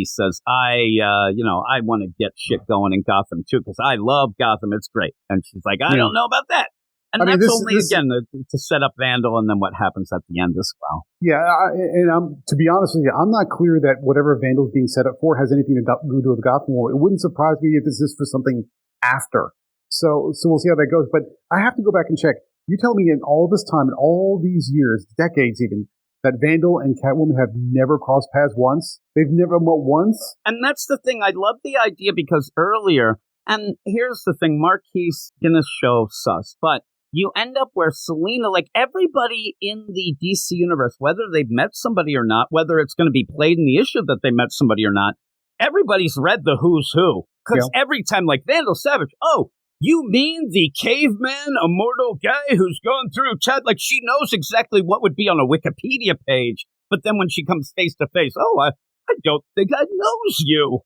says, I want to get shit going in Gotham too, because I love Gotham. It's great. And she's like, I don't know about that. And that's only, again, to set up Vandal and then what happens at the end as well. Yeah, to be honest with you, I'm not clear that whatever Vandal's being set up for has anything to do with Gotham War. It wouldn't surprise me if this is for something after. So we'll see how that goes. But I have to go back and check. You tell me in all this time, in all these years, decades even, that Vandal and Catwoman have never crossed paths once? They've never met once? And that's the thing. I love the idea because earlier, and here's the thing, Marquise gonna show sus, but you end up where Selena, like everybody in the DC universe, whether they've met somebody or not, whether it's going to be played in the issue that they met somebody or not, everybody's read the who's who. Because every time, like Vandal Savage, oh, you mean the caveman, immortal guy who's going through Chad? Like she knows exactly what would be on a Wikipedia page. But then when she comes face to face, oh, I don't think I knows you.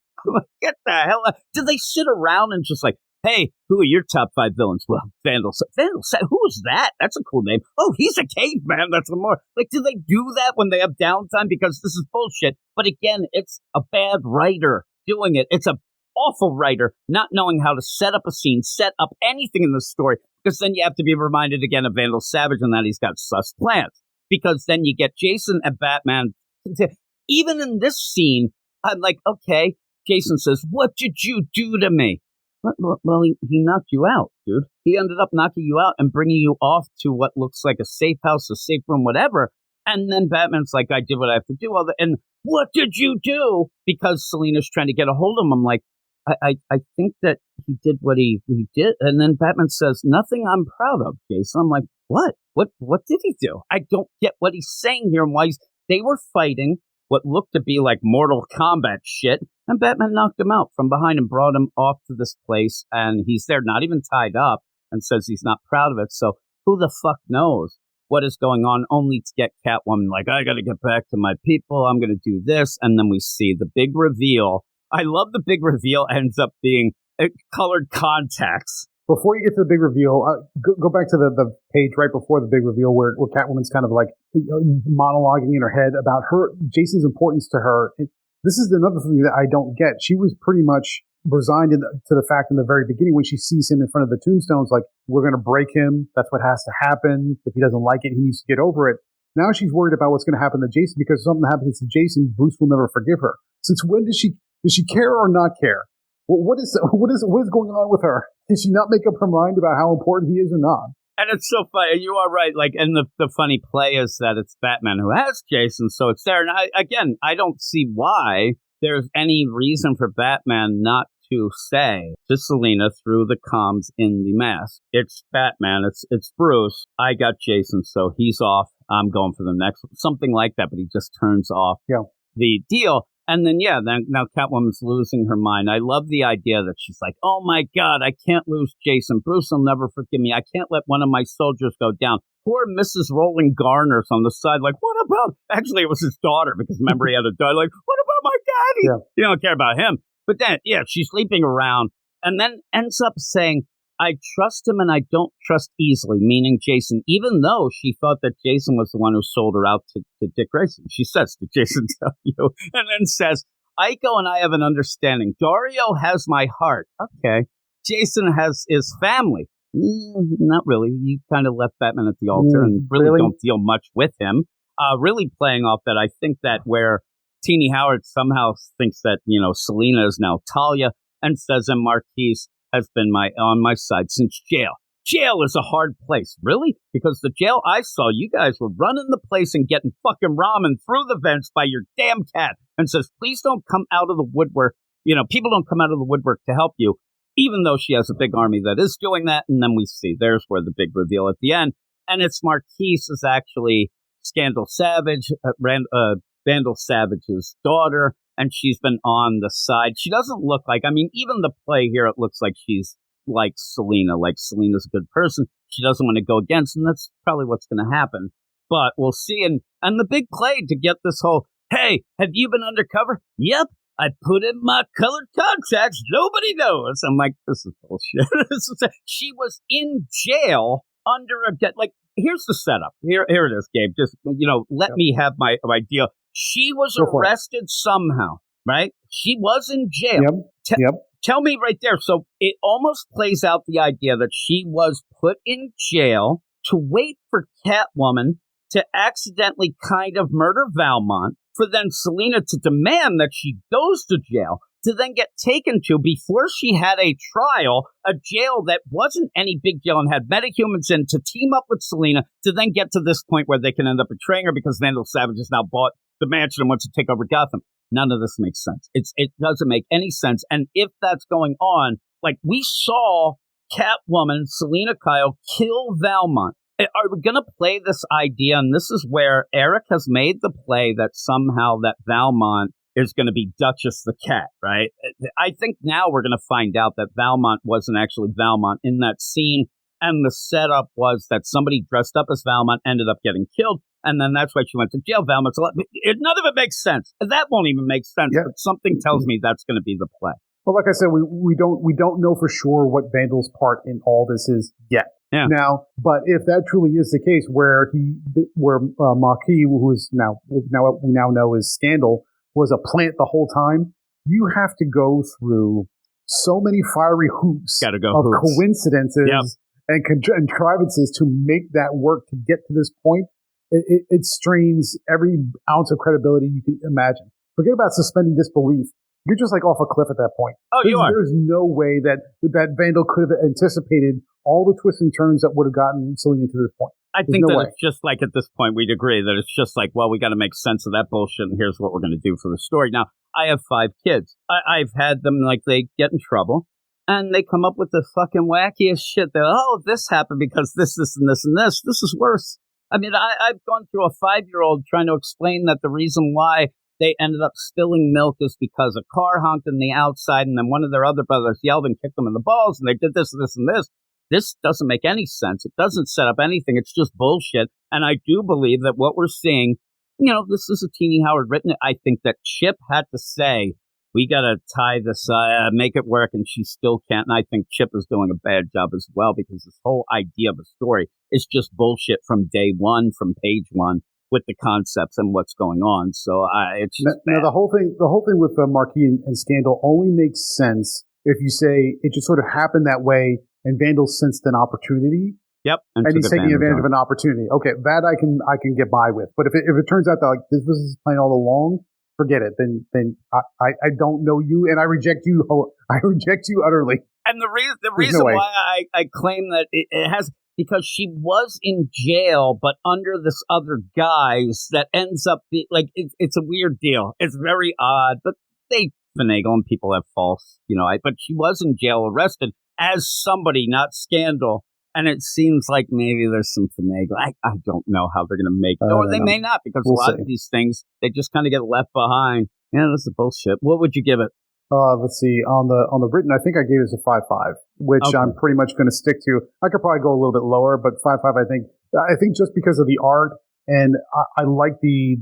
Get the hell out. Did they sit around and just like, hey, who are your top 5 villains? Well, Vandal, who is that? That's a cool name. Oh, he's a caveman. That's a more... Like, do they do that when they have downtime? Because this is bullshit. But again, it's a bad writer doing it. It's a awful writer not knowing how to set up a scene, set up anything in the story. Because then you have to be reminded again of Vandal Savage and that he's got sus plans. Because then you get Jason and Batman. Even in this scene, I'm like, okay, Jason says, what did you do to me? Well, he knocked you out, dude. He ended up knocking you out and bringing you off to what looks like a safe house, a safe room, whatever. And then Batman's like, I did what I have to do. And what did you do? Because Selena's trying to get a hold of him. I'm like, I think that he did what he did. And then Batman says, nothing I'm proud of, Jason. I'm like, what? What did he do? I don't get what he's saying here and why they were fighting what looked to be like Mortal Kombat shit. And Batman knocked him out from behind and brought him off to this place. And he's there, not even tied up, and says he's not proud of it. So who the fuck knows what is going on, only to get Catwoman like, I got to get back to my people. I'm going to do this. And then we see the big reveal. I love the big reveal ends up being colored contacts. Before you get to the big reveal, go back to the page right before the big reveal where Catwoman's kind of like monologuing in her head about Jason's importance to her. This is another thing that I don't get. She was pretty much resigned to the fact in the very beginning when she sees him in front of the tombstones, like, we're going to break him. That's what has to happen. If he doesn't like it, he needs to get over it. Now she's worried about what's going to happen to Jason because if something happens to Jason, Bruce will never forgive her. Since when does she care or not care? What is going on with her? Did she not make up her mind about how important he is or not? And it's so funny. You are right. Like, and the funny play is that it's Batman who has Jason, so it's there. And I don't see why there's any reason for Batman not to say to Selina through the comms in the mask, it's Batman, it's Bruce, I got Jason, so he's off, I'm going for the next one. Something like that, but he just turns off the deal. And then, now Catwoman's losing her mind. I love the idea that she's like, oh my God, I can't lose Jason. Bruce will never forgive me. I can't let one of my soldiers go down. Poor Mrs. Roland Garner's on the side, like, what about, actually it was his daughter, because remember he had a daughter, like, what about my daddy? Yeah. You don't care about him. But then, she's sleeping around and then ends up saying, I trust him and I don't trust easily, meaning Jason, even though she thought that Jason was the one who sold her out to Dick Grayson. She says to Jason, tell you, and then says, Aiko and I have an understanding. Dario has my heart. Okay. Jason has his family. Not really. You kind of left Batman at the altar and really don't deal much with him. Really playing off that, I think that where Teenie Howard somehow thinks that, Selina is now Talia and says, and Marquise has been on my side since jail. Jail is a hard place. Really? Because the jail I saw, you guys were running the place and getting fucking ramen through the vents by your damn cat. And says, please don't come out of the woodwork. People don't come out of the woodwork to help you, even though she has a big army that is doing that. And then we see, there's where the big reveal at the end. And it's Marquise is actually Scandal Savage, Vandal Savage's daughter. And she's been on the side. She doesn't look like, even the play here, it looks like she's like Selina. Like Selina's a good person. She doesn't want to go against, and that's probably what's going to happen. But we'll see. And the big play to get this whole, hey, have you been undercover? Yep. I put in my colored contacts. Nobody knows. I'm like, this is bullshit. She was in jail under here's the setup. Here it is, Gabe. Just, let me have my deal. She was arrested somehow, right? She was in jail. Yep. Tell me right there. So it almost plays out the idea that she was put in jail to wait for Catwoman to accidentally kind of murder Valmont, for then Selina to demand that she goes to jail, to then get taken to, before she had a trial, a jail that wasn't any big jail and had metahumans in, to team up with Selina, to then get to this point where they can end up betraying her because Vandal Savage has now bought the mansion and wants to take over Gotham. None of this makes sense. It doesn't make any sense. And if that's going on, like we saw Catwoman, Selina Kyle, kill Valmont. Are we going to play this idea? And this is where Eric has made the play that somehow that Valmont is going to be Duchess the cat, right? I think now we're going to find out that Valmont wasn't actually Valmont in that scene. And the setup was that somebody dressed up as Valmont ended up getting killed. And then that's why she went to jail. Valmont's none of it makes sense. That won't even make sense. Yeah. But something tells me that's going to be the play. Well, like I said, we don't know for sure what Vandal's part in all this is yet. Yeah. Now, but if that truly is the case, where Marquis, who is now we now know is Scandal, was a plant the whole time, you have to go through so many fiery hoops of coincidences and contrivances to make that work to get to this point. It strains every ounce of credibility you can imagine. Forget about suspending disbelief. You're just like off a cliff at that point. Oh, you are. There's no way that Vandal could have anticipated all the twists and turns that would have gotten Selina to this point. I think it's just like at this point, we'd agree that it's just like, well, we got to make sense of that bullshit, and here's what we're going to do for the story. Now, I have 5 kids. I've had them, they get in trouble, and they come up with the fucking wackiest shit. They're, this happened because this, and this, and this. This is worse. I mean, I've gone through a 5-year-old trying to explain that the reason why they ended up spilling milk is because a car honked in the outside, and then one of their other brothers yelled and kicked them in the balls, and they did this, and this, and this. This doesn't make any sense. It doesn't set up anything. It's just bullshit. And I do believe that what we're seeing, this is a Teenie Howard written it. I think that Chip had to say, we got to tie this, make it work, and she still can't. And I think Chip is doing a bad job as well, because this whole idea of a story is just bullshit from day one, from page one, with the concepts and what's going on. So it's just now the whole thing with Marquis and Scandal only makes sense if you say it just sort of happened that way. And Vandal sensed an opportunity. Yep, and he's taking advantage of an opportunity. Okay, that I can get by with. But if it turns out that this was his plan all along, forget it. Then I don't know you, and I reject you. I reject you utterly. And the reason why I claim that it has, because she was in jail, but under this other guise that ends up it's a weird deal. It's very odd, but they finagling. People have false, but she was in jail, arrested as somebody, not Scandal. And it seems like maybe there's some finagling. I don't know how they're going to make it. Or they may not, because a lot of these things, they just kind of get left behind. Yeah, this is bullshit. What would you give it? Let's see. On the written, I think I gave it a 5.5, which I'm pretty much going to stick to. I could probably go a little bit lower, but 5.5, I think just because of the art, and I like the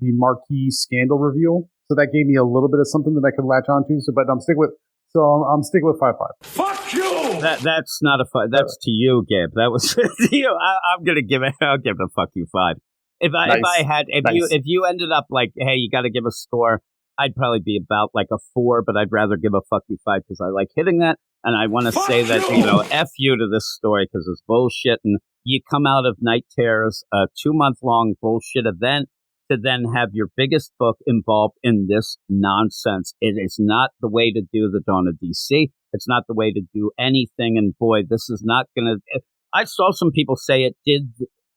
marquee Scandal reveal. So that gave me a little bit of something that I could latch onto. But I'm sticking with 5.5. Fuck you! That's not a 5. That's to you, Gabe. That was to you. I'm gonna give it. I'll give it a fuck you 5. If you ended up like, hey, you got to give a score, I'd probably be about like a 4, but I'd rather give a fuck you 5 because I like hitting that, and I want to say that f you to this story because it's bullshit, and you come out of Night Terrors, a 2-month-long bullshit event, to then have your biggest book involved in this nonsense. It is not the way to do the Dawn of DC. It's not the way to do anything. And boy, this is not going to... I saw some people say it did,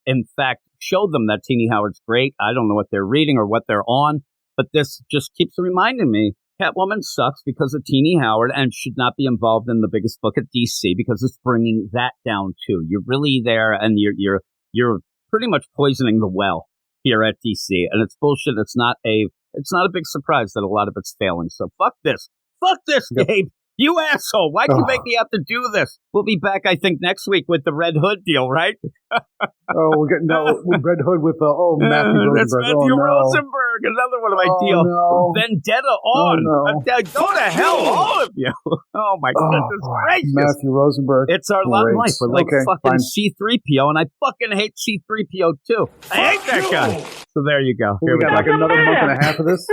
in fact, show them that Teenie Howard's great. I don't know what they're reading or what they're on, but this just keeps reminding me Catwoman sucks because of Teenie Howard and should not be involved in the biggest book at DC because it's bringing that down too. You're really there, and you're pretty much poisoning the well here at DC, and it's bullshit. It's not a big surprise that a lot of it's failing. So fuck this, Gabe. You asshole! Why'd you make me have to do this? We'll be back, I think, next week with the Red Hood deal, right? We're getting Red Hood with Matthew Rosenberg. That's Matthew Rosenberg, another one of my deals. No. Vendetta on. Go to hell, all of you. Oh my goodness gracious! Matthew Rosenberg. It's our lot in life. We're like fucking C-3PO, and I fucking hate C-3PO too. I hate that guy. So there you go. We got like another month and a half of this.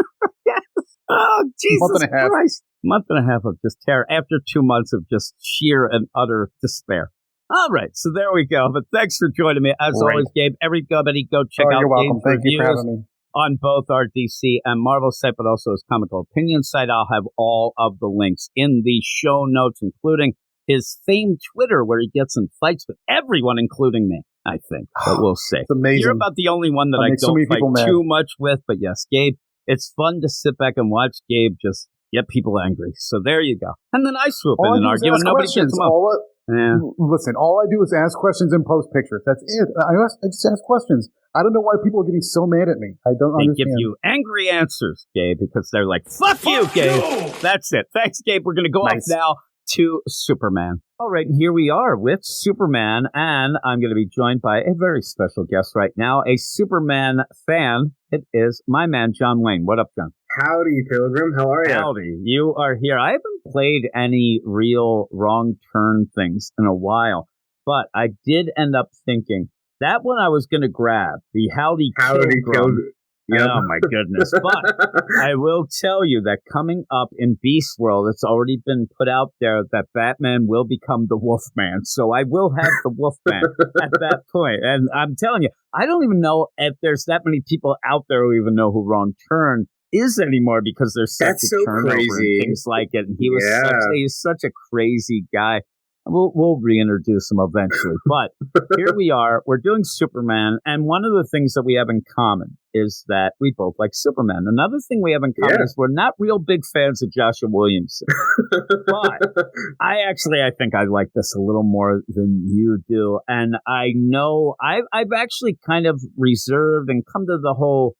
Yes. Oh Jesus Christ! Month and a half of just terror after 2 months of just sheer and utter despair. All right, so there we go. But thanks for joining me. As always, Gabe, everybody go check out you're welcome. Gabe's Thank you for having me. On both our DC and Marvel site, but also his Comical Opinion site. I'll have all of the links in the show notes, including his famed Twitter, where he gets in fights with everyone, including me, I think. But we'll see. It's amazing. You're about the only one that I don't fight too much with, but yes, Gabe, it's fun to sit back and watch Gabe just get people angry. So there you go. And then I swoop in and argue, and nobody gets them up. Listen, all I do is ask questions and post pictures. That's it. I just ask questions. I don't know why people are getting so mad at me. I don't understand. They give you angry answers, Gabe, because they're like, fuck you, Gabe. That's it. Thanks, Gabe. We're going to go off now to Superman. All right, and here we are with Superman, and I'm going to be joined by a very special guest right now, a Superman fan. It is my man, Jon Wayne. What up, John? Howdy, Pilgrim. How are you? Howdy. You are here. I haven't played any real wrong turn things in a while, but I did end up thinking that one I was going to grab, the Howdy Pilgrim. Yep. Oh, my goodness. But I will tell you that coming up in Beast World, it's already been put out there that Batman will become the Wolfman. So I will have the Wolfman at that point. And I'm telling you, I don't even know if there's that many people out there who even know who Wrong Turn is anymore because there's such a turnover and things like it. And he was such a crazy guy. We'll reintroduce him eventually. But here we are. We're doing Superman. And one of the things that we have in common is that we both like Superman. Another thing we have in common is we're not real big fans of Joshua Williamson. But I think I like this a little more than you do. And I know I've actually kind of reserved and come to the whole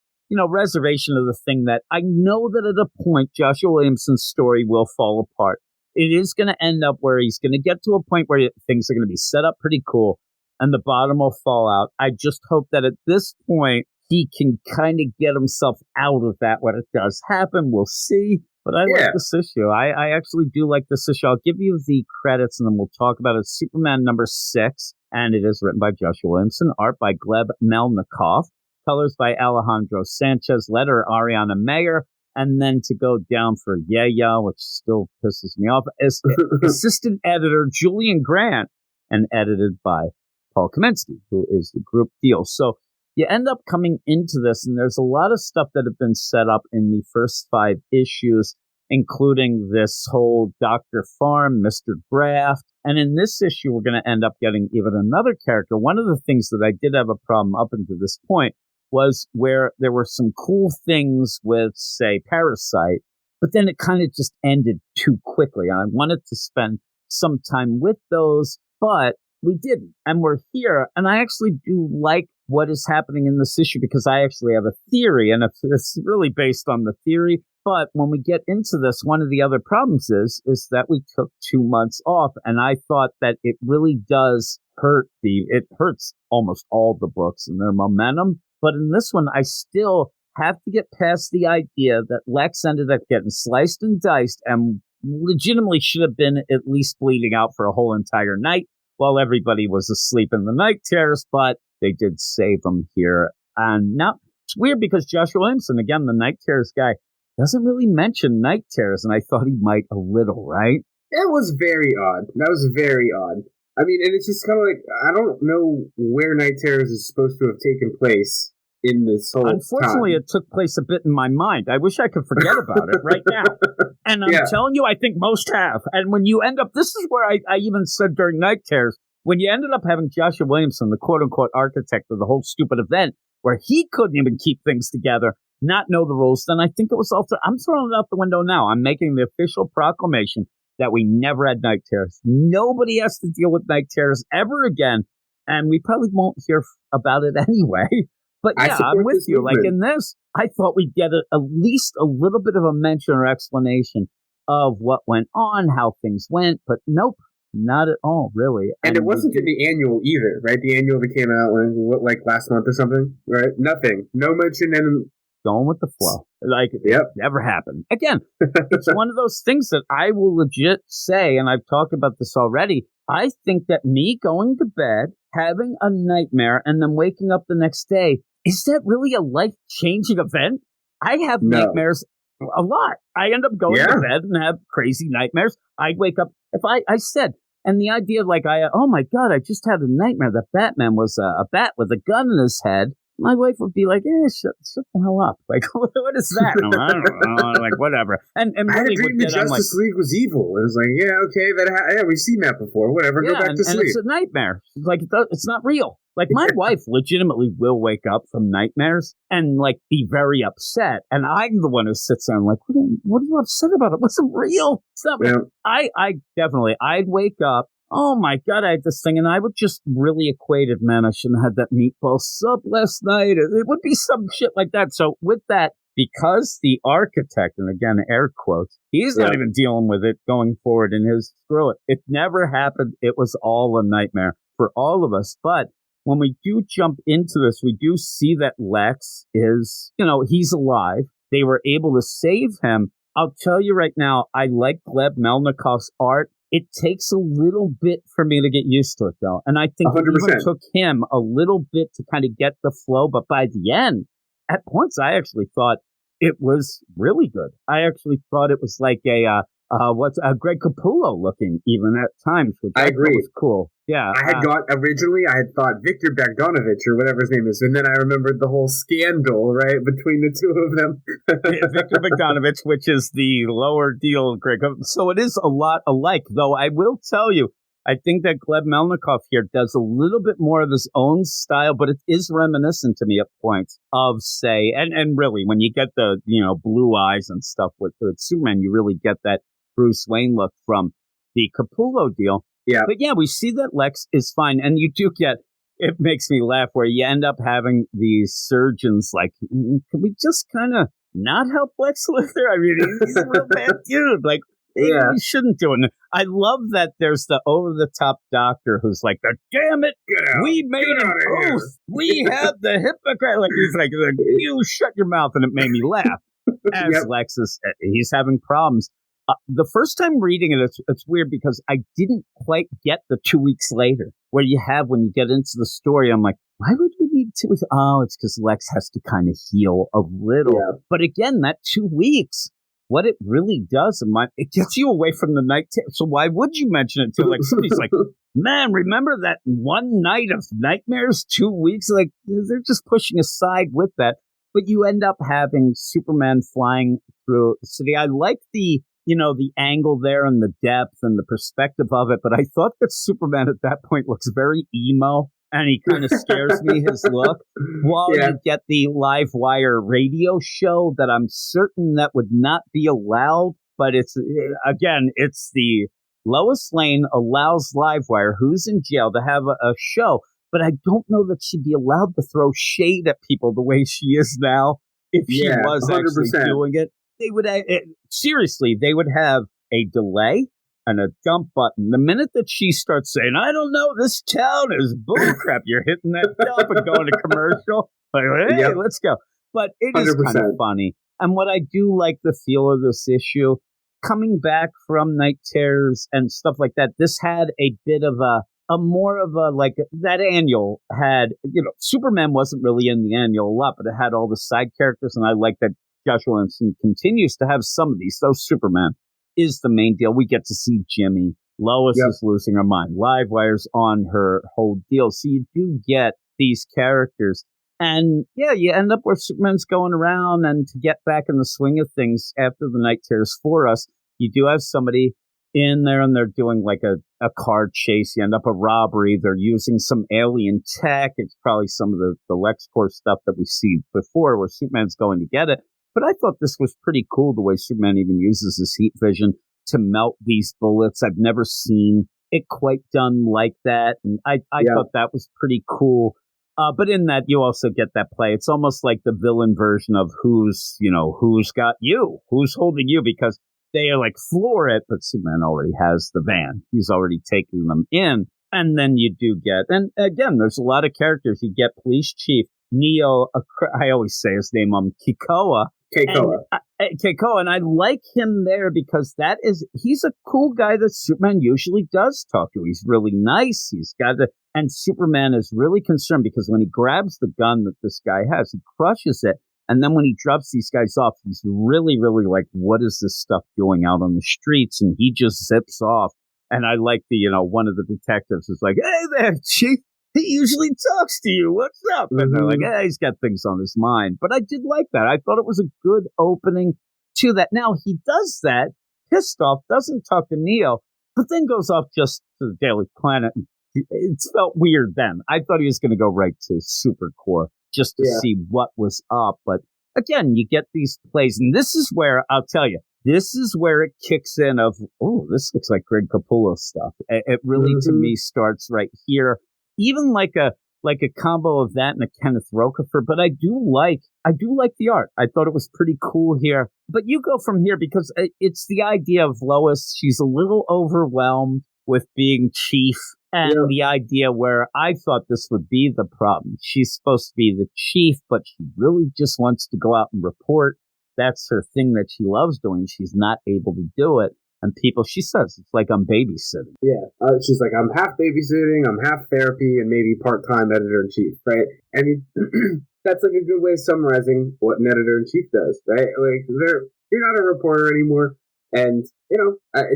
reservation of the thing that I know that at a point Joshua Williamson's story will fall apart. It is going to end up where he's going to get to a point where things are going to be set up pretty cool and the bottom will fall out. I just hope that at this point he can kind of get himself out of that when it does happen. We'll see. But I like this issue. I actually do like this issue. I'll give you the credits and then we'll talk about it. Superman number 6, and it is written by Joshua Williamson, art by Gleb Melnikov, colors by Alejandro Sanchez, letter Ariana Mayer. And then to go down for which still pisses me off, is assistant editor Julian Grant, and edited by Paul Kaminsky, who is the group deal. So you end up coming into this, and there's a lot of stuff that have been set up in the first 5 issues, including this whole Dr. Farm, Mr. Graft. And in this issue, we're going to end up getting even another character. One of the things that I did have a problem up until this point was where there were some cool things with, say, Parasite, But then it kind of just ended too quickly. I wanted to spend some time with those, but we didn't. And we're here. And I actually do like what is happening in this issue because I actually have a theory, and it's really based on the theory. But when we get into this, one of the other problems is that we took 2 months off, and I thought that it really does it hurts almost all the books and their momentum. But in this one, I still have to get past the idea that Lex ended up getting sliced and diced and legitimately should have been at least bleeding out for a whole entire night while everybody was asleep in the night terrors, but they did save him here. And now it's weird because Joshua Williamson, again, the night terrors guy, doesn't really mention night terrors, and I thought he might a little, right? That was very odd. That was very odd. I mean, and it's just kind of like, I don't know where night terrors is supposed to have taken place in this whole Unfortunately, time. it took place a bit in my mind. I wish I could forget about it right now. And I'm telling you, I think most have. And when you end up, this is where I even said during Night Terrors, when you ended up having Joshua Williamson, the quote-unquote architect of the whole stupid event, where he couldn't even keep things together, not know the rules, then I think it was also, I'm throwing it out the window now. I'm making the official proclamation that we never had Night Terrors. Nobody has to deal with Night Terrors ever again, and we probably won't hear about it anyway. But yeah, I'm with you. Movement. Like in this, I thought we'd get at least a little bit of a mention or explanation of what went on, how things went, but nope, not at all, really. And it wasn't in the annual either, right? The annual that came out like last month or something, right? Nothing. No mention and going with the flow. Like, it never happened. Again, it's one of those things that I will legit say, and I've talked about this already, I think that me going to bed, having a nightmare, and then waking up the next day, is that really a life-changing event? I have nightmares a lot. I end up going to bed and have crazy nightmares. I wake up, if I said, and the idea of like, oh my God, I just had a nightmare that Batman was a bat with a gun in his head. My wife would be like, shut the hell up. Like, what is that? I don't know. Like, whatever. And I had a dream that Justice League was evil. It was like, we've seen that before. Whatever, go back to sleep. And it's a nightmare. Like, it's not real. Like, my wife legitimately will wake up from nightmares and, like, be very upset. And I'm the one who sits there and, like, what are you upset about? It wasn't real. It's not real. I definitely, I'd wake up. Oh my God, I had this thing, and I would just really equate it, man. I shouldn't have had that meatball sub last night. It would be some shit like that. So with that, because the architect, and again, air quotes, he's not even dealing with it going forward in his screw it. It never happened. It was all a nightmare for all of us. But when we do jump into this, we do see that Lex is, he's alive. They were able to save him. I'll tell you right now, I like Gleb Melnikov's art. It takes a little bit for me to get used to it, though. And I think 100%. It even took him a little bit to kind of get the flow. But by the end, at points, I actually thought it was really good. I actually thought it was like a Greg Capullo looking even at times, which I agree was cool. Yeah, I had thought Victor Bogdanovich or whatever his name is, and then I remembered the whole scandal right between the two of them. Victor Bogdanovich, which is the lower deal, Greg. So it is a lot alike, though. I will tell you, I think that Gleb Melnikov here does a little bit more of his own style, but it is reminiscent to me at points of, say, and really when you get the blue eyes and stuff with Superman, you really get that Bruce Wayne look from the Capullo deal. Yeah. But yeah, we see that Lex is fine. And you do get, it makes me laugh, where you end up having these surgeons like, can we just kind of not help Lex Luthor? I mean, he's a real bad dude. Like, we shouldn't do it. I love that there's the over-the-top doctor who's like, damn it, we made an oath. We had the hypocrite. Like, he's like, you shut your mouth, and it made me laugh. As Lex is, he's having problems. The first time reading it, it's weird because I didn't quite get the 2 weeks later where you have when you get into the story. I'm like, why would we need 2 weeks? Oh, it's because Lex has to kind of heal a little. Yeah. But again, that 2 weeks, what it really does, it gets you away from the night. So why would you mention it to like somebody's like, man, remember that one night of nightmares, 2 weeks? Like they're just pushing aside with that. But you end up having Superman flying through the city. I like the angle there and the depth and the perspective of it. But I thought that Superman at that point looks very emo. and he kind of scares me, his look. While you get the live wire radio show that I'm certain that would not be allowed, but it's the Lois Lane allows Livewire, who's in jail, to have a show, but I don't know that she'd be allowed to throw shade at people the way she is now. If she was 100%. Actually doing it, they would seriously, they would have a delay and a dump button. The minute that she starts saying, I don't know, this town is bullcrap, you're hitting that dump and going to commercial. Like, hey, let's go. But it is 100%. Kind of funny. And what I do like the feel of this issue, coming back from Night Terrors and stuff like that, this had a bit of a more of a, like, that annual had, Superman wasn't really in the annual a lot, but it had all the side characters, and I like that Joshua Williamson continues to have some of these. So Superman is the main deal. We get to see Jimmy. Lois is losing her mind. Livewire's on her whole deal. So you do get these characters. And, you end up where Superman's going around, and to get back in the swing of things after the Night Terrors for us, you do have somebody in there, and they're doing like a car chase. You end up a robbery. They're using some alien tech. It's probably some of the LexCorp stuff that we see before where Superman's going to get it. But I thought this was pretty cool, the way Superman even uses his heat vision to melt these bullets. I've never seen it quite done like that. And I thought that was pretty cool. But in that, you also get that play. It's almost like the villain version of who's got you, who's holding you, because they are like, floor it, but Superman already has the van. He's already taking them in. And then you do get, and again, there's a lot of characters. You get Police Chief Neo, I always say his name, Keikoa. Keikoa, and I like him there because he's a cool guy that Superman usually does talk to. He's really nice. And Superman is really concerned because when he grabs the gun that this guy has, he crushes it. And then when he drops these guys off, he's really, really like, what is this stuff doing out on the streets? And he just zips off. And I like one of the detectives is like, hey there, Chief. He usually talks to you. What's up? And they're like, he's got things on his mind. But I did like that. I thought it was a good opening to that. Now, he does that, pissed off, doesn't talk to Neo, but then goes off just to the Daily Planet. It felt weird then. I thought he was going to go right to Supercorp just to see what was up. But again, you get these plays. And this is where, I'll tell you, this is where it kicks in of, this looks like Greg Capullo stuff. It really, to me, starts right here. Even like a combo of that and a Kenneth Rocafort, but I do like the art. I thought it was pretty cool here. But you go from here because it's the idea of Lois. She's a little overwhelmed with being chief, and the idea where I thought this would be the problem. She's supposed to be the chief, but she really just wants to go out and report. That's her thing that she loves doing. She's not able to do it. And she says, it's like I'm babysitting. Yeah. She's like, I'm half babysitting, I'm half therapy, and maybe part-time editor-in-chief, right? I mean, that's like a good way of summarizing what an editor-in-chief does, right? Like, you're not a reporter anymore, and,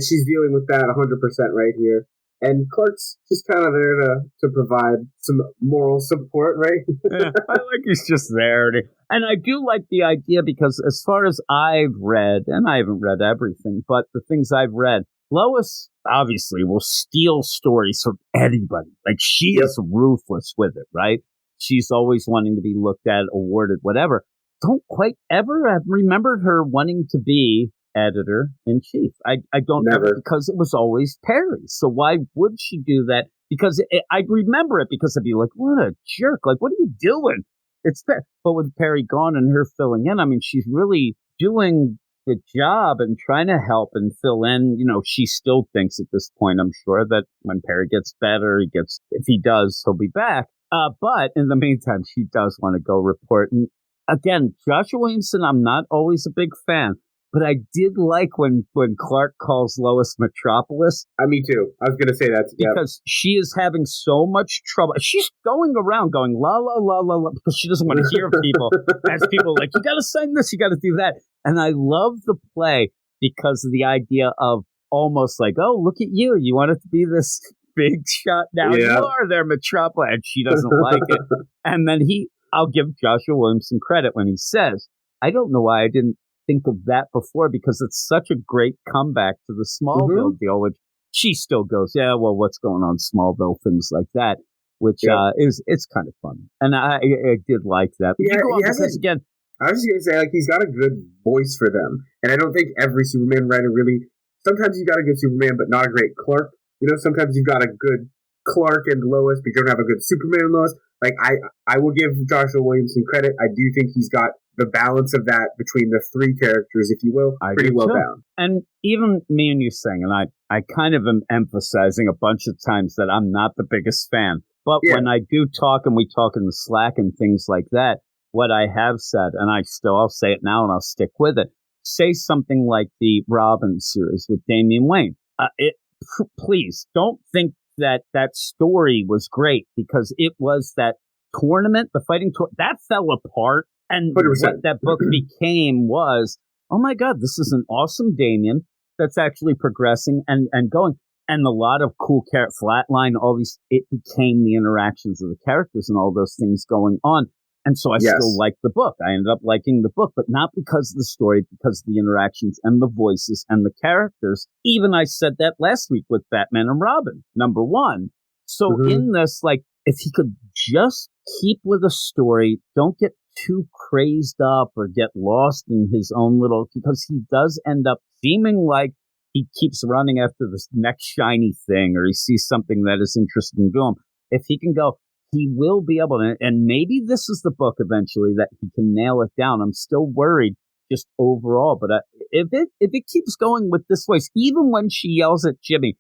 she's dealing with that 100% right here. And Clark's just kind of there to provide some moral support, right? Yeah, I like he's just there. And I do like the idea because as far as I've read, and I haven't read everything, but the things I've read, Lois obviously will steal stories from anybody. Like she is ruthless with it, right? She's always wanting to be looked at, awarded, whatever. Don't quite ever have remembered her wanting to be editor-in-chief. I don't know, because it was always Perry. So why would she do that? Because I remember it because I'd be like, what a jerk. Like, what are you doing? It's Perry. But with Perry gone and her filling in, I mean, she's really doing the job and trying to help and fill in. She still thinks at this point, I'm sure, that when Perry gets better, if he does, he'll be back. But in the meantime, she does want to go report. And again, Joshua Williamson, I'm not always a big fan. But I did like when Clark calls Lois Metropolis. Me too. I was going to say that. Because she is having so much trouble. She's going around going, la, la, la, la, la, because she doesn't want to hear people. As people like, you got to sign this, you got to do that. And I love the play because of the idea of almost like, oh, look at you. You want it to be this big shot now. You are there, Metropolis. And she doesn't like it. And then I'll give Joshua Williamson credit when he says, I don't know why I didn't think of that before, because it's such a great comeback to the Smallville deal, which she still goes, yeah, well, what's going on Smallville, things like that. which it's kind of fun. And I did like that. But you go on because, again, I was just going to say, like, he's got a good voice for them. And I don't think every Superman writer really... Sometimes you got a good Superman, but not a great Clark. You know, sometimes you got a good Clark and Lois, but you don't have a good Superman and Lois. Like, I will give Joshua Williamson credit. I do think he's got the balance of that between the three characters, if you will, pretty well down. And even me and you saying, and I kind of am emphasizing a bunch of times that I'm not the biggest fan. But when I do talk, and we talk in the Slack and things like that, what I have said, and I'll say it now and I'll stick with it, say something like the Robin series with Damian Wayne. Please don't think that story was great, because it was that tournament, the fighting tournament, that fell apart. And 100%. What that book became was, oh my God, this is an awesome Damian that's actually progressing and going. And a lot of cool Flatline, all these, it became the interactions of the characters and all those things going on. And so I still liked the book. I ended up liking the book, but not because of the story, because of the interactions and the voices and the characters. Even I said that last week with Batman and Robin, #1. So in this, like, if he could just keep with a story, don't get too crazed up or get lost in his own little, because he does end up seeming like he keeps running after this next shiny thing, or he sees something that is interesting to him. If he can go, he will be able to, and maybe this is the book eventually that he can nail it down. I'm still worried just overall, but if it keeps going with this voice, even when she yells at Jimmy,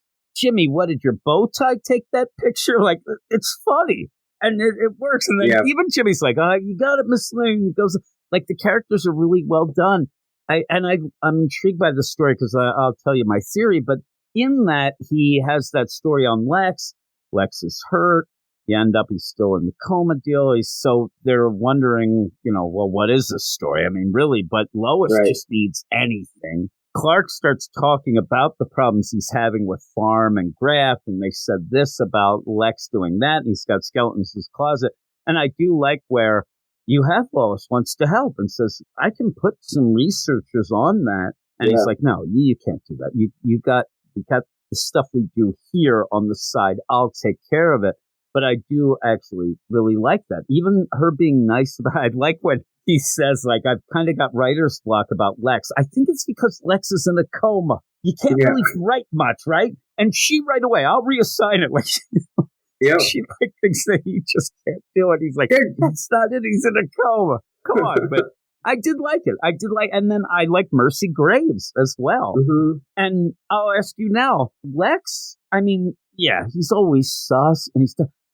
what did your bow tie take that picture? Like, it's funny and it works. And then even Jimmy's like, you got it, Miss Lane. He goes, like, the characters are really well done. I'm intrigued by the story because I'll tell you my theory, but in that he has that story on Lex. Lex is hurt. You end up, he's still in the coma deal. So they're wondering, well, what is this story? I mean, really, but Lois just needs anything. Clark starts talking about the problems he's having with Farm and Graft, and they said this about Lex doing that, and he's got skeletons in his closet. And I do like where you have Lois wants to help and says, I can put some researchers on that. And he's like, no, you can't do that. We got the stuff we do here on the side. I'll take care of it. But I do actually really like that. Even her being nice about it. I like when he says, like, I've kind of got writer's block about Lex. I think it's because Lex is in a coma. You can't really write much, right? And she right away, I'll reassign it. Like, she like thinks that he just can't do it. He's like, that's not it. He's in a coma. Come on. But I did like it. And then I like Mercy Graves as well. And I'll ask you now, Lex, I mean, he's always sus and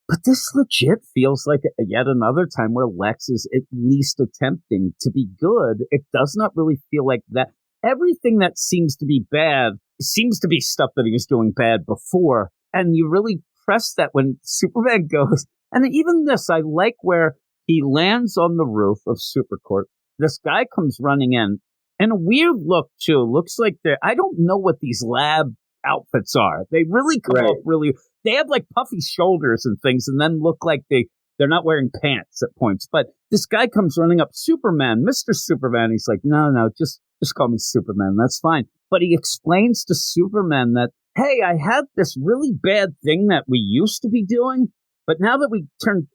but this legit feels like yet another time where Lex is at least attempting to be good. It does not really feel like that. Everything that seems to be bad seems to be stuff that he was doing bad before. And you really press that when Superman goes. And even this, I like where he lands on the roof of Supercorp. This guy comes running in. And a weird look, too. Looks like I don't know what these lab outfits are. They really come off really... They have like puffy shoulders and things, and then look like they're not wearing pants at points. But this guy comes running up, Superman, Mr. Superman. He's like, no, just call me Superman. That's fine. But he explains to Superman that, hey, I have this really bad thing that we used to be doing, but now that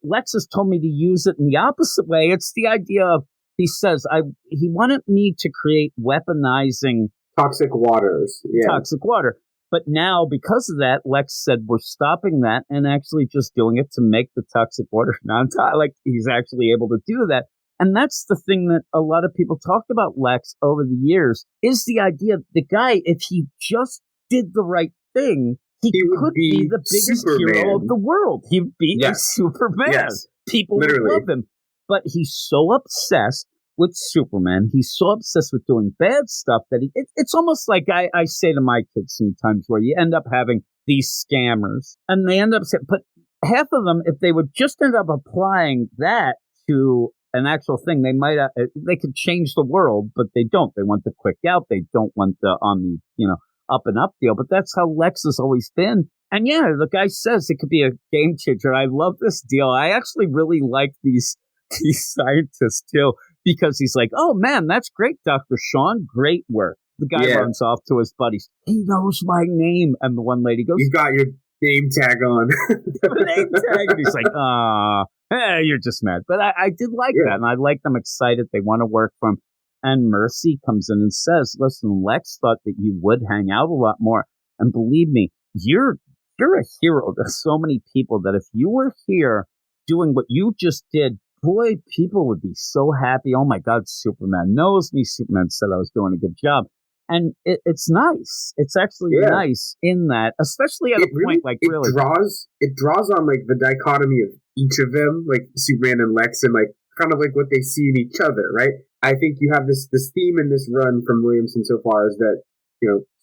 Lex has told me to use it in the opposite way. It's the idea of, he says, he wanted me to create weaponizing toxic waters. Toxic water. But now, because of that, Lex said, we're stopping that and actually just doing it to make the toxic water non-toxic. Like, he's actually able to do that. And that's the thing that a lot of people talked about Lex over the years, is the idea the guy, if he just did the right thing, he could be the biggest hero of the world. He'd be a Superman. Yes. People would love him. But he's so obsessed with Superman, he's so obsessed with doing bad stuff that it's almost like I say to my kids sometimes, where you end up having these scammers, and they end up saying, but half of them, if they would just end up applying that to an actual thing, they could change the world, but they don't. They want the quick out. They don't want the on the up and up deal. But that's how Lex has always been. And the guy says it could be a game changer. I love this deal. I actually really like these scientists too. Because he's like, oh, man, that's great, Dr. Sean. Great work. The guy runs off to his buddies. He knows my name. And the one lady goes, You got your name tag on. Name tag. And he's like, you're just mad. But I did like that, and I like them excited. They want to work for him. And Mercy comes in and says, listen, Lex thought that you would hang out a lot more. And believe me, you're a hero to so many people that if you were here doing what you just did, boy, people would be so happy. Oh my God, Superman knows me. Superman said I was doing a good job. And it's nice. It's actually nice in that, especially at a point like it draws on like the dichotomy of each of them, like Superman and Lex, and like kind of like what they see in each other, right? I think you have this theme in this run from Williamson so far is that,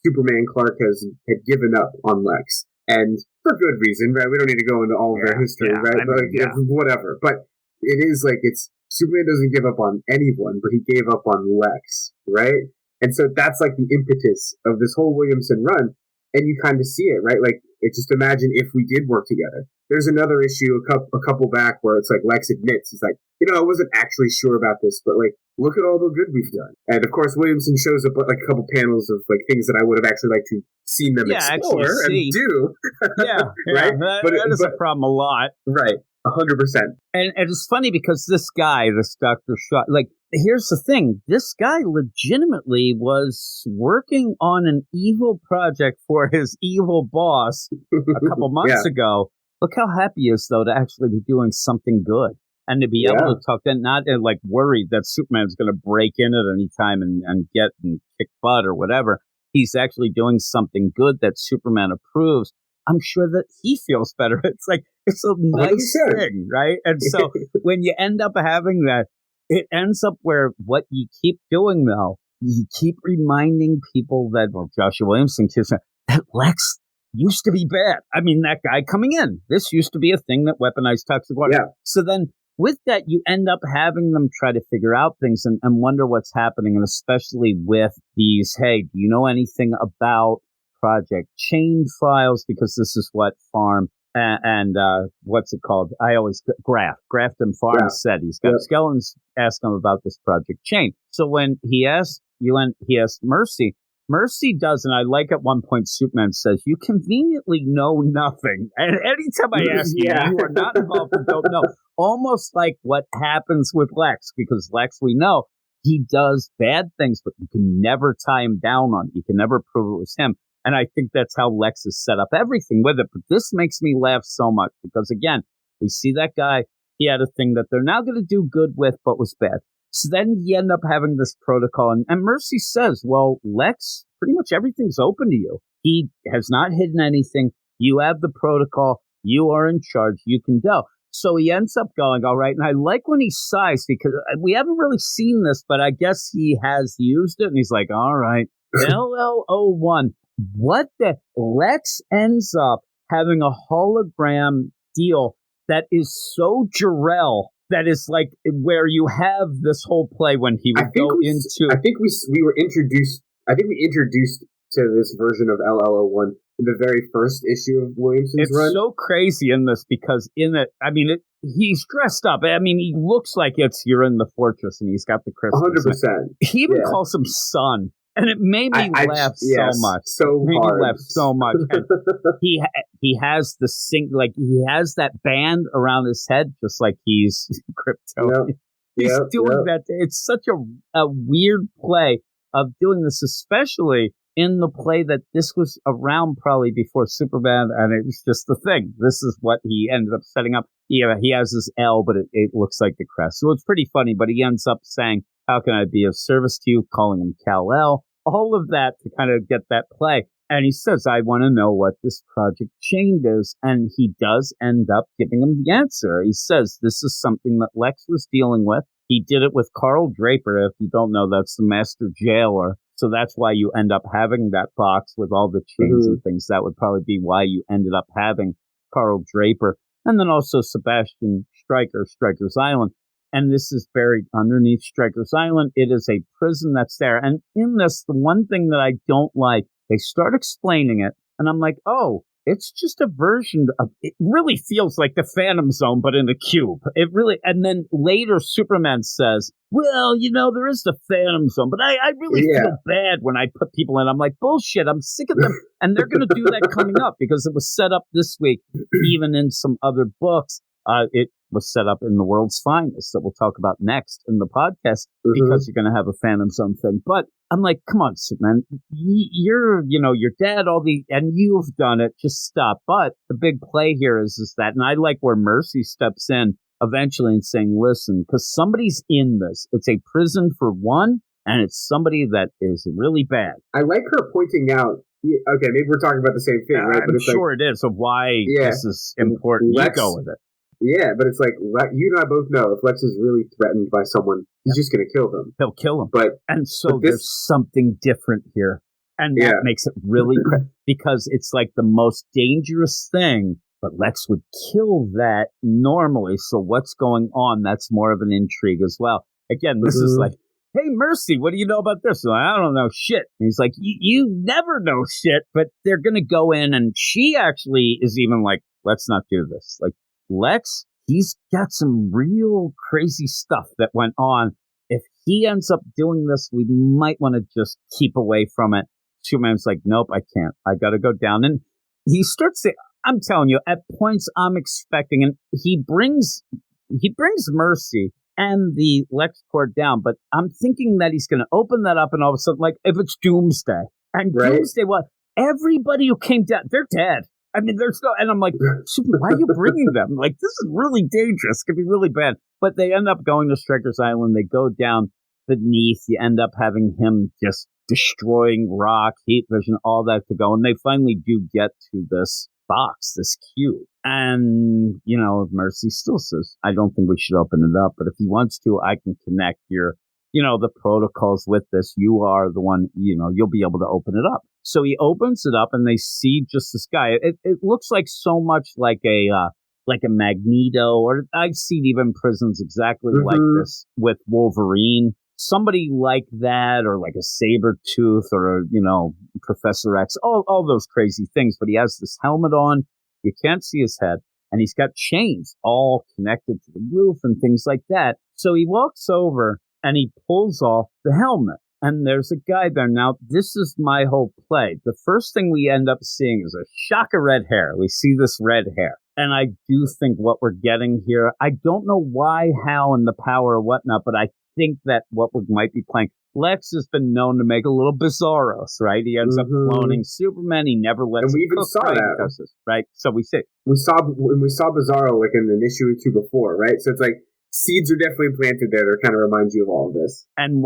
Superman Clark had given up on Lex, and for good reason, right? We don't need to go into all of their history, right? Whatever. But it is like Superman doesn't give up on anyone, but he gave up on Lex, right? And so that's like the impetus of this whole Williamson run, and you kind of see it, right? Like, just imagine if we did work together. There's another issue a couple back where it's like Lex admits, he's like, I wasn't actually sure about this, but like, look at all the good we've done. And of course, Williamson shows up like a couple panels of like things that I would have actually liked to seen them explore and do. Right? That is a problem a lot. Right. 100%. And it's funny because this guy, this Dr. Shaw, like, here's the thing. This guy legitimately was working on an evil project for his evil boss a couple months ago. Look how happy he is, though, to actually be doing something good. And to be able to talk, and not like worried that Superman's going to break in at any time and get and kick butt or whatever. He's actually doing something good that Superman approves. I'm sure that he feels better. It's like, it's a nice thing, right? And so when you end up having that, it ends up where what you keep doing, though, you keep reminding people that, or Joshua Williamson keeps saying, that Lex used to be bad. I mean, that guy coming in, this used to be a thing that weaponized toxic water. Yeah. So then with that, you end up having them try to figure out things and wonder what's happening. And especially with these, hey, do you know anything about Project Chain Files? Because this is what Farm and what's it called? I always, Grafton Farm said. He's got skeletons ask him about this Project Chain. So when he asked Mercy does, and I like at one point Superman says, you conveniently know nothing. And anytime I ask you are not involved and don't know. Almost like what happens with Lex, because Lex, we know, he does bad things, but you can never tie him down on it. You can never prove it was him. And I think that's how Lex has set up everything with it. But this makes me laugh so much because, again, we see that guy. He had a thing that they're now going to do good with, but was bad. So then you end up having this protocol. And Mercy says, well, Lex, pretty much everything's open to you. He has not hidden anything. You have the protocol. You are in charge. You can go. So he ends up going, all right. And I like when he sighs because we haven't really seen this, but I guess he has used it. And he's like, all right, LL01. What the Lex ends up having a hologram deal that is so Jarrell that is like where you have this whole play when he would go into. I think we were introduced. I think we introduced to this version of LL01 in the very first issue of Williamson's run. It's so crazy in this because in it, I mean, he's dressed up. I mean, he looks like you're in the fortress and he's got the Christmas. 100%. He even calls him son. And it made me laugh so much. And he has the he has that band around his head, just like he's Crypto. He's doing that. It's such a weird play of doing this, especially in the play that this was around probably before Superman, and it was just the thing. This is what he ended up setting up. Yeah, he has this L, but it looks like the crest. So it's pretty funny, but he ends up saying, how can I be of service to you? Calling him Kal-El. All of that to kind of get that play. And he says, I want to know what this Project Chain is. And he does end up giving him the answer. He says, this is something that Lex was dealing with. He did it with Carl Draper. If you don't know, that's the master jailer. So that's why you end up having that box with all the chains and things. That would probably be why you ended up having Carl Draper. And then also Sebastian Stryker, Stryker's Island. And this is buried underneath Stryker's Island. It is a prison that's there. And in this, the one thing that I don't like, they start explaining it. And I'm like, oh, it's just a version of, it really feels like the Phantom Zone, but in a cube. It really, and then later Superman says, well, there is the Phantom Zone, but I really feel bad when I put people in. I'm like, bullshit, I'm sick of them. And they're going to do that coming up because it was set up this week, even in some other books. It was set up in The World's Finest that we'll talk about next in the podcast because you're going to have a Phantom Zone thing. But I'm like, come on, Superman, you're your dad, and you've done it. Just stop. But the big play here is that, and I like where Mercy steps in eventually and saying, listen, because somebody's in this. It's a prison for one, and it's somebody that is really bad. I like her pointing out. Okay, maybe we're talking about the same thing, right? I'm sure it is. Of why this is important. You go with it. Yeah, but it's like, you and I both know if Lex is really threatened by someone, he's just going to kill them. He'll kill them. And so but there's something different here. And that makes it really because it's like the most dangerous thing, but Lex would kill that normally. So what's going on? That's more of an intrigue as well. Again, this is like, hey, Mercy, what do you know about this? Like, I don't know shit. And he's like, you never know shit, but they're going to go in. And she actually is even like, let's not do this. Like, Lex, he's got some real crazy stuff that went on. If he ends up doing this, we might want to just keep away from it. Superman's like, nope, I can't. I got to go down. And he starts to, I'm telling you, at points I'm expecting, and he brings Mercy and the LexCorp down, but I'm thinking that he's going to open that up and all of a sudden, like, if it's Doomsday. And Doomsday, what? Everybody who came down, they're dead. I mean, there's no, and I'm like, Superman, why are you bringing them? Like, this is really dangerous. It could be really bad. But they end up going to Stryker's Island. They go down beneath. You end up having him just destroying rock, heat vision, all that to go. And they finally do get to this box, this cube. And, Mercy still says, I don't think we should open it up. But if he wants to, I can connect the protocols with this. You are the one, you'll be able to open it up. So he opens it up and they see just this guy. It looks like so much like a Magneto, or I've seen even prisons exactly like this with Wolverine. Somebody like that, or like a Sabretooth, or, Professor X, all those crazy things. But he has this helmet on. You can't see his head. And he's got chains all connected to the roof and things like that. So he walks over and he pulls off the helmet. And there's a guy there. Now, this is my whole play. The first thing we end up seeing is a shock of red hair. We see this red hair. And I do think what we're getting here, I don't know why, how, and the power or whatnot, but I think that what we might be playing, Lex has been known to make a little bizarros, right? He ends up cloning Superman. He never lets. And we even saw that, right? So we saw Bizarro like in an issue or two before, right? So it's like seeds are definitely planted there to kind of remind you of all of this. And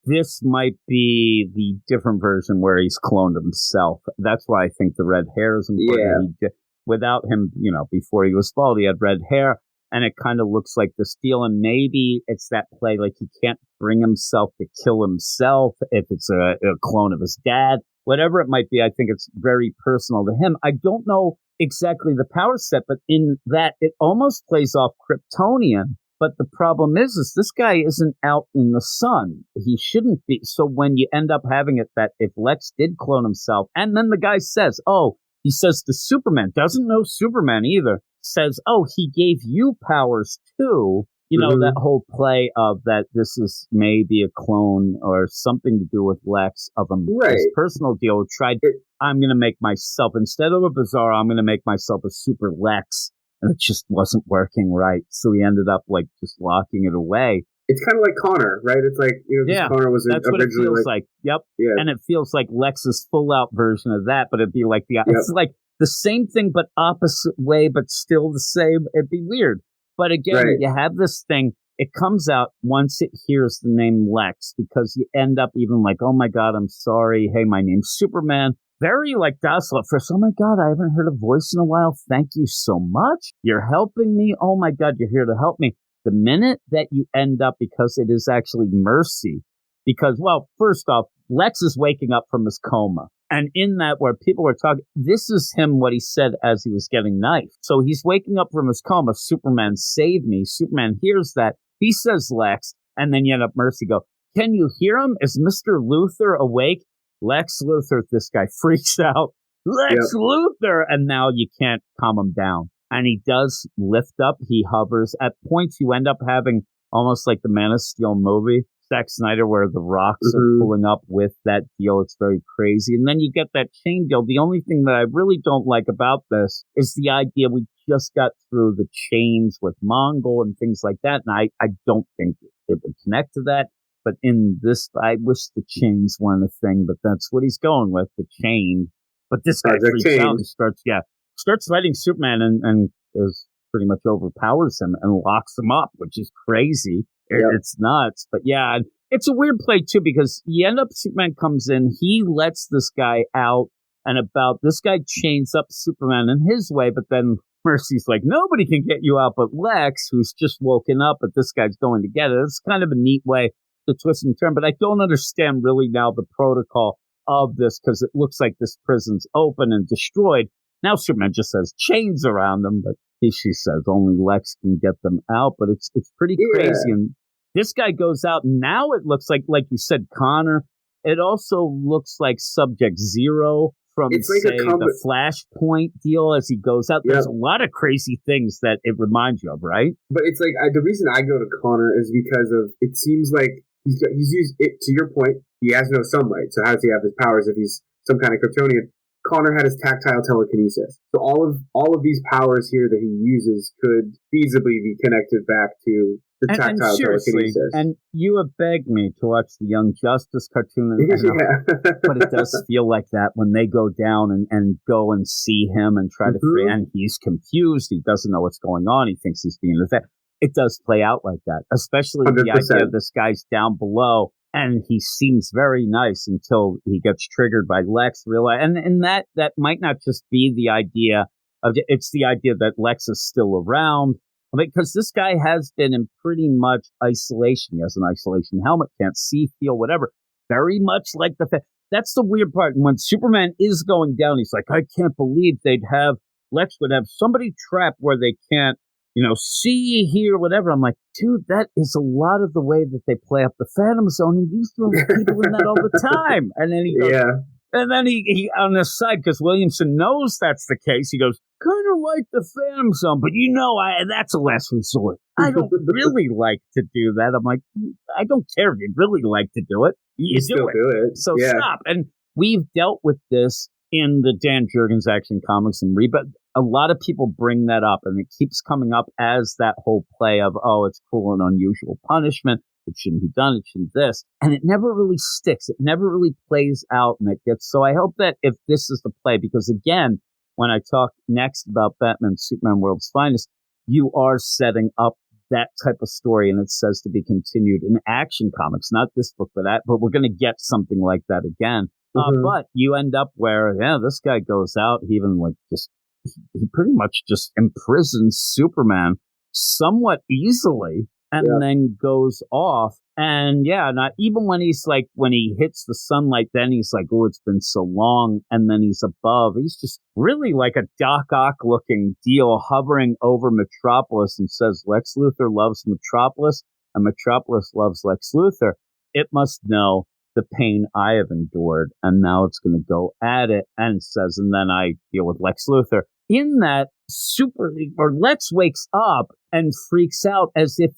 this might be the different version where he's cloned himself. That's why I think the red hair is important. Yeah. Without him, before he was bald, he had red hair, and it kind of looks like this deal. And maybe it's that play, like he can't bring himself to kill himself if it's a clone of his dad. Whatever it might be, I think it's very personal to him. I don't know exactly the power set, but in that it almost plays off Kryptonian. But the problem is this guy isn't out in the sun. He shouldn't be. So when you end up having it that if Lex did clone himself, and then the guy says, he says to Superman, doesn't know Superman either, says, he gave you powers too. That whole play of that this is maybe a clone or something to do with Lex of his personal deal. I'm going to make myself, instead of a Bizarro, I'm going to make myself a super Lex. And it just wasn't working right. So he ended up just locking it away. It's kind of like Connor, right? It's like, Connor was that's what it feels like. Yep. Yeah. And it feels like Lex's full out version of that, but it'd be like it's like the same thing, but opposite way, but still the same. It'd be weird. But again, you have this thing. It comes out once it hears the name Lex, because you end up even like, oh my God, I'm sorry. Hey, my name's Superman. Very docile at first. Oh my God, I haven't heard a voice in a while. Thank you so much. You're helping me. Oh my God, you're here to help me. The minute that you end up, because it is actually Mercy, because, well, first off, Lex is waking up from his coma. And in that, where people were talking, this is him, what he said as he was getting knifed. So he's waking up from his coma. Superman, save me. Superman hears that. He says Lex, and then you end up Mercy go, can you hear him? Is Mr. Luthor awake? Lex Luthor, this guy freaks out. Lex Luthor, and now you can't calm him down. And he does lift up, he hovers. At points, you end up having almost like the Man of Steel movie, Zack Snyder, where the rocks are pulling up with that deal. It's very crazy. And then you get that chain deal. The only thing that I really don't like about this is the idea we just got through the chains with Mongol and things like that. And I don't think it would connect to that. But in this, I wish the chains weren't a thing, but that's what he's going with, the chain. But this guy freaks out and starts fighting Superman and is pretty much overpowers him and locks him up, which is crazy. It's nuts. But yeah, it's a weird play too, because you end up, Superman comes in, he lets this guy out and about, this guy chains up Superman in his way, but then Mercy's like, nobody can get you out but Lex, who's just woken up, but this guy's going to get it. It's kind of a neat way to twist and turn, but I don't understand really now the protocol of this, because it looks like this prison's open and destroyed. Now Superman just has chains around them, but she says only Lex can get them out, but it's pretty crazy. And this guy goes out, and now it looks like you said, Connor, it also looks like Subject Zero from, like, say, the Flashpoint deal as he goes out. There's a lot of crazy things that it reminds you of, right? But it's like, the reason I go to Connor is because of, it seems like he's used it, to your point, he has no sunlight, so how does he have his powers if he's some kind of Kryptonian? Connor had his tactile telekinesis. So all of these powers here that he uses could feasibly be connected back to the tactile telekinesis. And you have begged me to watch the Young Justice cartoon, but it does feel like that when they go down and go and see him and try to free, and he's confused. He doesn't know what's going on. He thinks he's being attacked. It does play out like that, especially 100%. The idea of this guy's down below. And he seems very nice until he gets triggered by Lex. And that might not just be the idea of, it's the idea that Lex is still around. I mean, because this guy has been in pretty much isolation. He has an isolation helmet, can't see, feel, whatever. Very much like that's the weird part. And when Superman is going down, he's like, I can't believe Lex would have somebody trapped where they can't, see, hear, whatever. I'm like, dude, that is a lot of the way that they play up the Phantom Zone, and you throw people in that all the time. And then he goes, and then he on the side, because Williamson knows that's the case, he goes, kind of like the Phantom Zone, but that's a last resort. I don't really like to do that. I'm like, I don't care if you really like to do it. You still do it. So stop. And we've dealt with this in the Dan Jurgens Action Comics and but a lot of people bring that up, and it keeps coming up as that whole play of, it's cruel and unusual punishment. It shouldn't be done. It shouldn't this. And it never really sticks. It never really plays out, and it gets, so I hope that if this is the play, because again, when I talk next about Batman, Superman, World's Finest, you are setting up that type of story, and it says to be continued in Action Comics, not this book, but we're going to get something like that again. But you end up where, this guy goes out, he even he pretty much just imprisons Superman somewhat easily and then goes off. And not even when when he hits the sunlight, then he's like, oh, it's been so long. And then he's above. He's just really like a Doc Ock looking deal hovering over Metropolis and says, Lex Luthor loves Metropolis and Metropolis loves Lex Luthor. It must know the pain I have endured, and now it's going to go at it, and says, and then I deal with Lex Luthor. In that, Lex wakes up and freaks out as if,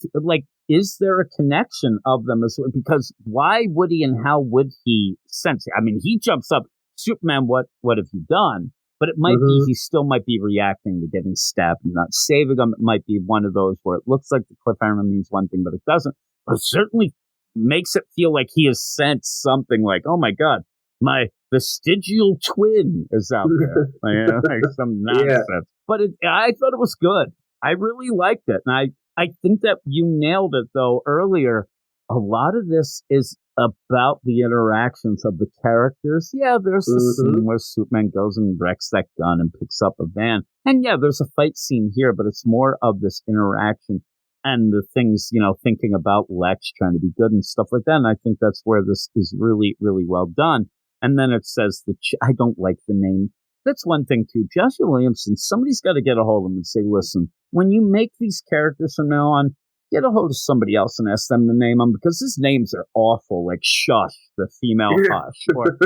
is there a connection of them? Because why would he and how would he sense it? I mean, he jumps up, Superman, what have you done? But it might be, he still might be reacting to getting stabbed and not saving him. It might be one of those where it looks like the cliffhanger means one thing, but it doesn't. But it certainly makes it feel like he has sensed something like, oh my God, my vestigial twin is out there. Like some nonsense. Yeah. But I thought it was good. I really liked it. And I think that you nailed it, though, earlier. A lot of this is about the interactions of the characters. Yeah, there's the scene where Superman goes and wrecks that gun and picks up a van. And there's a fight scene here, but it's more of this interaction and the things, thinking about Lex trying to be good and stuff like that. And I think that's where this is really, really well done. And then it says I don't like the name. That's one thing, too. Joshua Williamson, somebody's got to get a hold of him and say, listen, when you make these characters from now on, get a hold of somebody else and ask them to name them, because his names are awful, like Shush, the female Hush, or,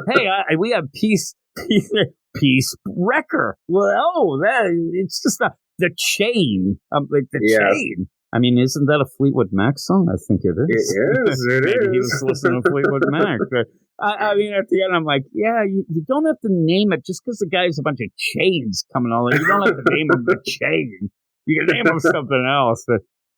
hey, we have Peace Wrecker. Well, it's just the Chain, Chain. I mean, isn't that a Fleetwood Mac song? I think it is. It is. It Maybe is. he was listening to Fleetwood Mac. But, I mean, at the end, I'm like, yeah, you don't have to name it just because the guy has a bunch of chains coming on. You don't have to name him the Chain. You can name him something else.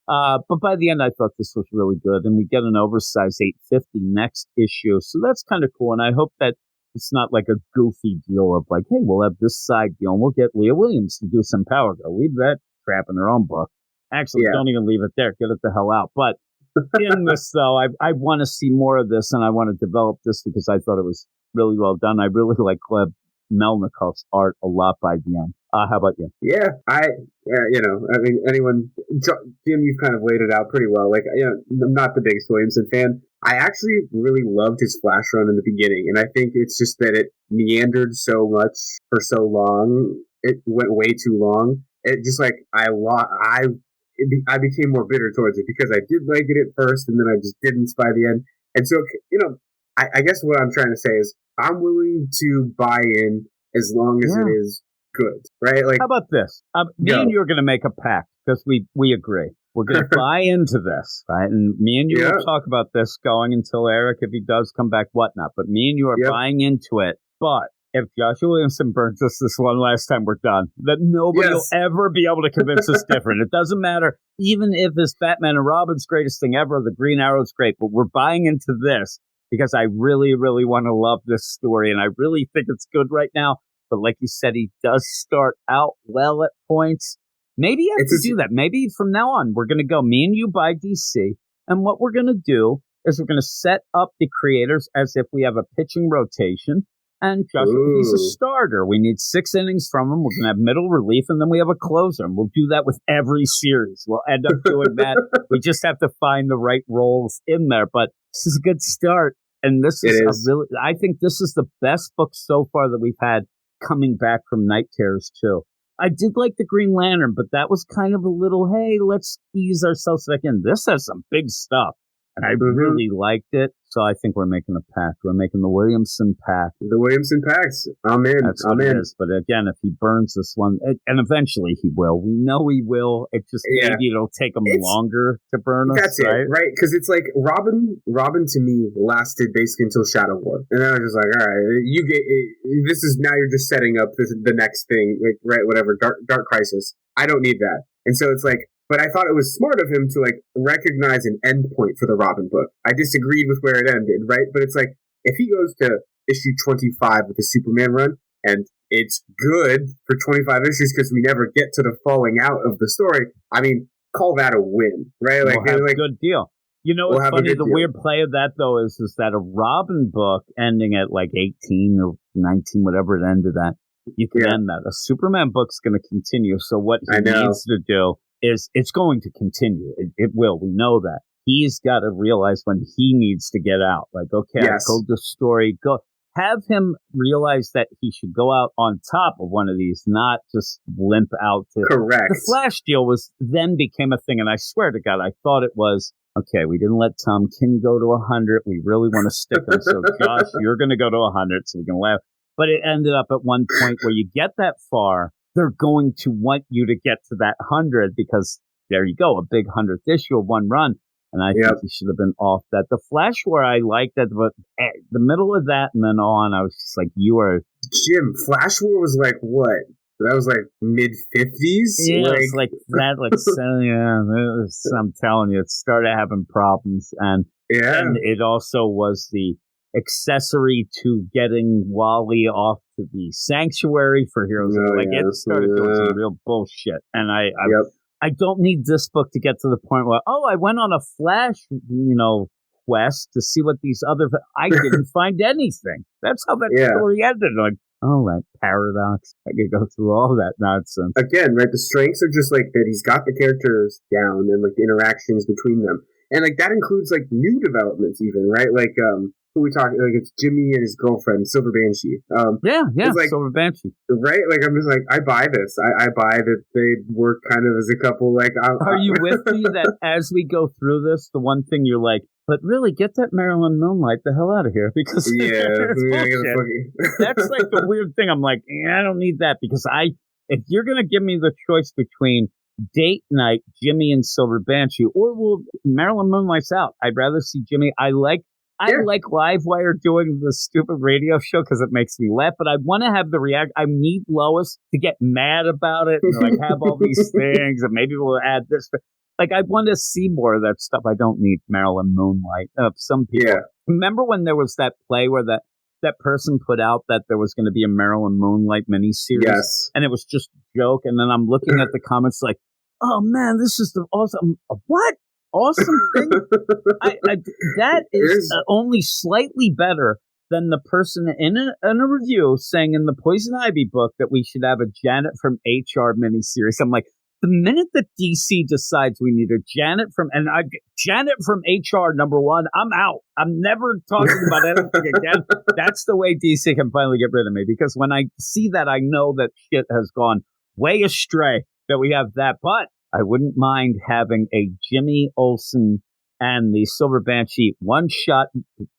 But by the end, I thought this was really good. And we get an oversized 850 next issue. So that's kind of cool. And I hope that it's not like a goofy deal of like, hey, we'll have this side deal and we'll get Leah Williams to do some Power Girl. Leave that crap in her own book. Actually, don't even leave it there. Get it the hell out. But in this, though, I want to see more of this, and I want to develop this because I thought it was really well done. I really like Gleb Melnikov's art a lot by the end. How about you? Yeah, anyone, Jim, you've kind of laid it out pretty well. Like, I'm not the biggest Williamson fan. I actually really loved his Flash run in the beginning, and I think it's just that it meandered so much for so long. It went way too long. It just like I became more bitter towards it because I did like it at first, and then I just didn't by the end. And so, I guess what I'm trying to say is I'm willing to buy in as long as it is good, right? Like, how about this? Me and you are going to make a pact because we agree. We're going to buy into this, right? And me and you will talk about this going until Eric, if he does come back, whatnot. But me and you are buying into it. But if Joshua Williamson burns us this one last time, we're done. That nobody will ever be able to convince us different. It doesn't matter. Even if it's Batman and Robin's greatest thing ever, the Green Arrow's great. But we're buying into this because I really, really want to love this story. And I really think it's good right now. But like you said, he does start out well at points. Maybe you have to do that. Maybe from now on, we're going to go, me and you buy DC. And what we're going to do is we're going to set up the creators as if we have a pitching rotation. And Joshua, he's a starter. We need 6 innings from him. We're going to have middle relief, and then we have a closer. And we'll do that with every series. We'll end up doing that. We just have to find the right roles in there. But this is a good start. And this is I think this is the best book so far that we've had coming back from Night Terrors, too. I did like the Green Lantern, but that was kind of a little, hey, let's ease ourselves back in. This has some big stuff. And I really liked it, so I think we're making a pact. We're making the Williamson pact. The Williamson pacts. I'm in. That's what it is. But again, if he burns this one, and eventually he will. We know he will. It just maybe it'll take him longer to burn us. That's it, right? Because it's like Robin to me lasted basically until Shadow War, and then I was just like, all right, you get this is now you're just setting up the next thing, like, right? Whatever, Dark Crisis. I don't need that, and so it's like. But I thought it was smart of him to like recognize an end point for the Robin book. I disagreed with where it ended, right? But it's like, if he goes to issue 25 with the Superman run, and it's good for 25 issues because we never get to the falling out of the story, I mean, call that a win, right? Like, we'll have a good deal. You know what's funny? The weird play of that, though, is that a Robin book ending at like 18 or 19, whatever it ended at, you can end that. A Superman book's going to continue. So what he needs to do is it's going to continue. It will. We know that. He's got to realize when he needs to get out. Like, okay, I told the story. Go have him realize that he should go out on top of one of these, not just limp out to. Correct. The Flash deal then became a thing, and I swear to God, I thought it was, okay, we didn't let Tom King go to 100. We really want to stick him. So, Josh, you're going to go to 100 so we can laugh. But it ended up at one point where you get that far, they're going to want you to get to that 100 because there you go, a big 100th issue of one run. And I think he should have been off that. The Flash where I liked that, but the middle of that and then on, I was just like, you are... Jim, Flash War was like what? That was like mid-50s? Yeah, it's like that, I'm telling you, it started having problems. And it also was the accessory to getting Wally off to the sanctuary for Heroes. It started doing some real bullshit. And I don't need this book to get to the point where, I went on a Flash, quest to see what these other... I didn't find anything. That's how that story ended. Like, all right, Paradox. I could go through all that nonsense. Again, right, the strengths are just like that he's got the characters down and like the interactions between them. And like that includes like new developments even, right? Like who we talk, like it's Jimmy and his girlfriend, Silver Banshee. Yeah, like, Silver Banshee. Right? Like, I'm just like, I buy this. I buy that they work kind of as a couple. Like, are you with me that as we go through this, the one thing you're like, but really, get that Marilyn Moonlight the hell out of here, because that's like the weird thing. I'm like, I don't need that, because if you're gonna give me the choice between date night, Jimmy and Silver Banshee, or Marilyn Moonlight's out, I'd rather see Jimmy. I like Livewire doing the stupid radio show because it makes me laugh, but I want to have the react. I need Lois to get mad about it and like have all these things, and maybe we'll add this. Like, I want to see more of that stuff. I don't need Marilyn Moonlight. Some people remember when there was that play where that person put out that there was going to be a Marilyn Moonlight miniseries, and it was just a joke. And then I'm looking at the comments like, oh man, this is the awesome thing. That is only slightly better than the person in a review saying in the Poison Ivy book that we should have a Janet from HR miniseries. I'm like, the minute that DC decides we need a Janet from HR #1, I'm out. I'm never talking about anything again. That's the way DC can finally get rid of me, because when I see that, I know that shit has gone way astray, that we have that. But I wouldn't mind having a Jimmy Olsen and the Silver Banshee one-shot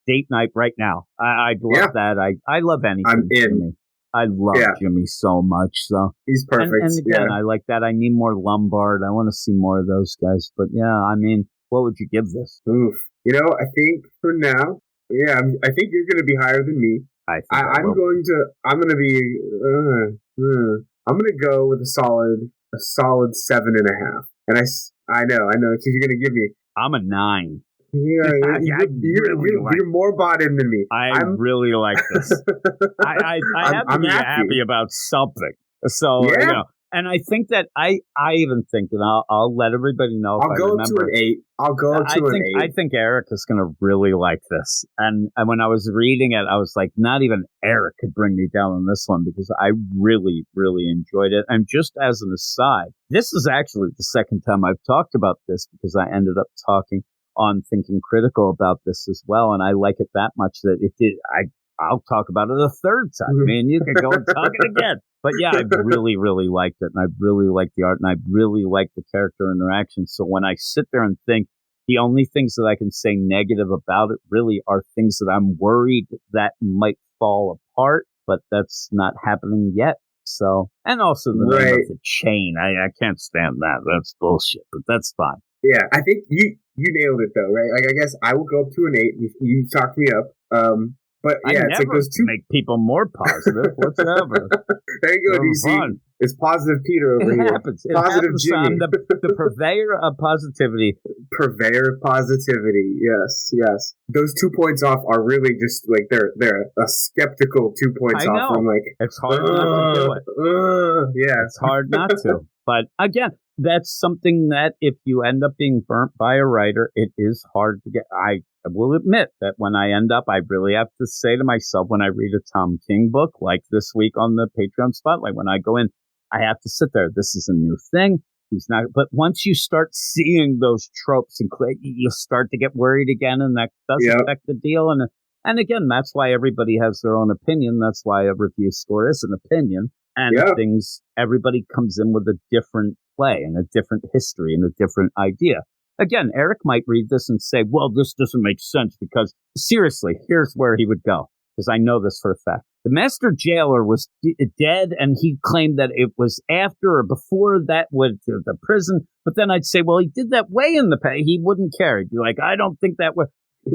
date night right now. I'd love that. I love anything. I'm in. Jimmy. I love Jimmy so much. So he's perfect. And again, I like that. I need more Lombard. I want to see more of those guys. But yeah, I mean, what would you give this? Oof. You know, I think for now, I think you're going to be higher than me. I'm going to go with a solid 7.5. And I know, because you're going to give me. I'm a 9. Yeah, you're more bought in than me. I really like this. I have to be happy about something. So, and I think that I even think, and I'll let everybody know. I'll go up to an 8. I'll go up to an 8. I think Eric is going to really like this. And when I was reading it, I was like, not even Eric could bring me down on this one, because I really, really enjoyed it. And just as an aside, this is actually the second time I've talked about this, because I ended up talking on Thinking Critical about this as well, and I like it that much that it did. I'll talk about it a third time. I mean, you can go and talk it again. But yeah, I really, really liked it, and I really liked the art, and I really liked the character interaction. So when I sit there and think, the only things that I can say negative about it really are things that I'm worried that might fall apart, but that's not happening yet. So, and also the name of the chain. I can't stand that. That's bullshit, but that's fine. Yeah, I think you nailed it though, right? Like, I guess I will go up to an 8. You talked me up. But yeah, it's like those two make people more positive whatsoever. There you go, DC. It's positive Peter over here. Happens. Positive Jimmy. I'm the purveyor of positivity. Purveyor of positivity. Yes. Those 2 points off are really just like they're a skeptical 2 points off. I'm like, it's hard not to do it. Yeah, it's hard not to. But again, that's something that if you end up being burnt by a writer, it is hard to get. I will admit that when I end up, I really have to say to myself, when I read a Tom King book, like this week on the Patreon Spotlight, when I go in, I have to sit there. This is a new thing. He's not. But once you start seeing those tropes and you start to get worried again, and that does affect the deal. And again, that's why everybody has their own opinion. That's why a review score is an opinion. And everybody comes in with a different play and a different history and a different idea. Again, Eric might read this and say, well, this doesn't make sense because, seriously, here's where he would go, because I know this for a fact. The Master Jailer was dead, and he claimed that it was after or before that with the prison. But then I'd say, well, he did that way in the past. He wouldn't care. He'd be like, I don't think that way.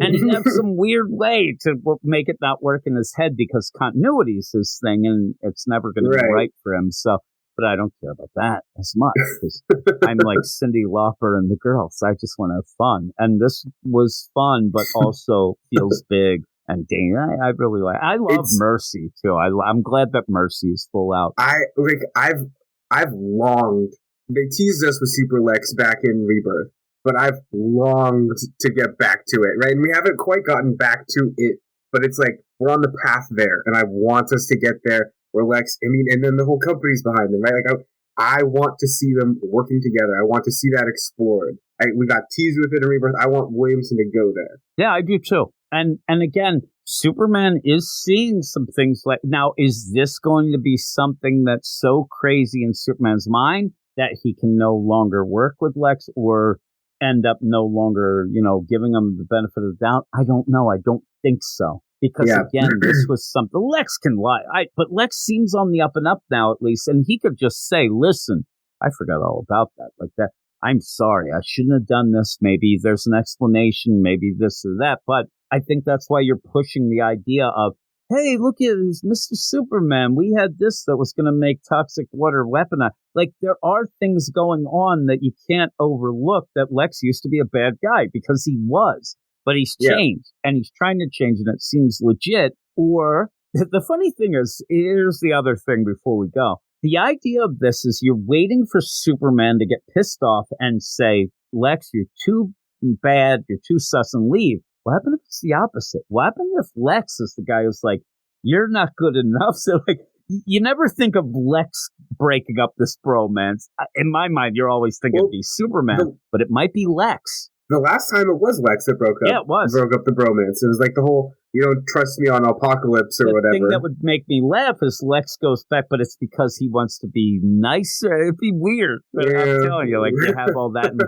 And he'd have some weird way to make it not work in his head, because continuity is his thing, and it's never going to be right for him. So, but I don't care about that as much, because I'm like Cyndi Lauper and the girls. I just want to have fun. And this was fun, but also feels big. And Dane, I really like. I love Mercy too. I'm glad that Mercy is full out. I've longed. They teased us with Super Lex back in Rebirth, but I've longed to get back to it. Right, and we haven't quite gotten back to it, but it's like we're on the path there, and I want us to get there. Where Lex, and then the whole company's behind them, right? Like I want to see them working together. I want to see that explored. We got teased with it in Rebirth. I want Williamson to go there. Yeah, I do too. And again, Superman is seeing some things like, now, is this going to be something that's so crazy in Superman's mind that he can no longer work with Lex or end up no longer, giving him the benefit of the doubt? I don't know. I don't think so. Because again, this was something Lex can lie. But Lex seems on the up and up now, at least. And he could just say, listen, I forgot all about that. Like that. I'm sorry. I shouldn't have done this. Maybe there's an explanation, maybe this or that. But I think that's why you're pushing the idea of, hey, look at this, Mr. Superman. We had this that was going to make toxic water weaponized. Like, there are things going on that you can't overlook, that Lex used to be a bad guy because he was. But he's changed, and he's trying to change, and it seems legit. Or the funny thing is, here's the other thing before we go. The idea of this is you're waiting for Superman to get pissed off and say, Lex, you're too bad, you're too sus, and leave. What happened if it's the opposite? What happened if Lex is the guy who's like, you're not good enough? So, like, you never think of Lex breaking up this bromance. In my mind, you're always thinking it'd be Superman, but it might be Lex. The last time it was Lex that broke up. Yeah, it was. Broke up the bromance. It was like the whole, you don't trust me on Apocalypse or whatever. The thing that would make me laugh is Lex goes back, but it's because he wants to be nicer. It'd be weird. But I'm telling you, like, you have all that. And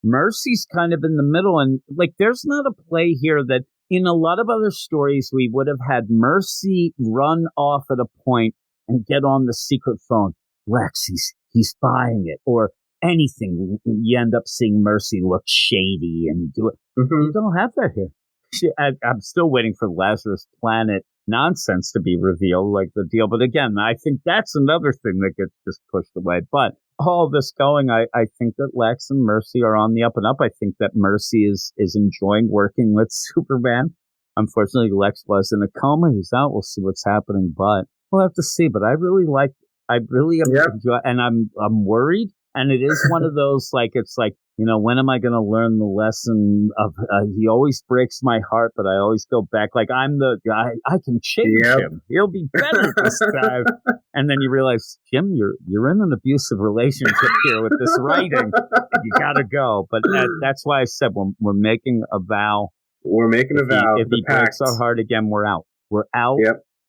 Mercy's kind of in the middle. And, like, there's not a play here that in a lot of other stories we would have had Mercy run off at a point and get on the secret phone. Lex, he's buying it. Or anything, you end up seeing Mercy look shady and do it. You don't have that here. I'm still waiting for Lazarus Planet nonsense to be revealed, like the deal. But again, I think that's another thing that gets just pushed away. But all this going, I think that Lex and Mercy are on the up and up. I think that Mercy is enjoying working with Superman. Unfortunately, Lex was in a coma. He's out. We'll see what's happening, but we'll have to see. But I really enjoy, and I'm worried. And it is one of those, like, it's like, when am I going to learn the lesson of, he always breaks my heart, but I always go back. Like, I'm the guy, I can change him. He'll be better this time. And then you realize, Jim, you're in an abusive relationship here with this writing. You got to go. But that's why I said we're making a vow. We're making a vow. If he breaks our heart again, we're out. We're out.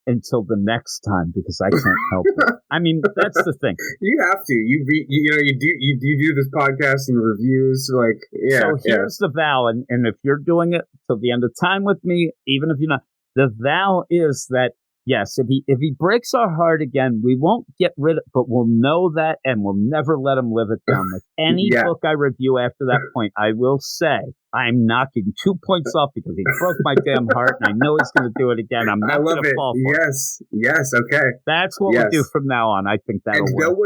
Until the next time, because I can't help it. I mean, that's the thing. You have to. You do this podcast and reviews, like, So here's the vow, and if you're doing it till the end of time with me, even if you're not, the vow is that yes, if he breaks our heart again, we won't get rid of, but we'll know that, and we'll never let him live it down. Like any book I review after that point, I will say I'm knocking 2 points off because he broke my damn heart, and I know he's going to do it again. I'm not going to fall for it. Yes, okay. That's what we'll do from now on. I think that'll work.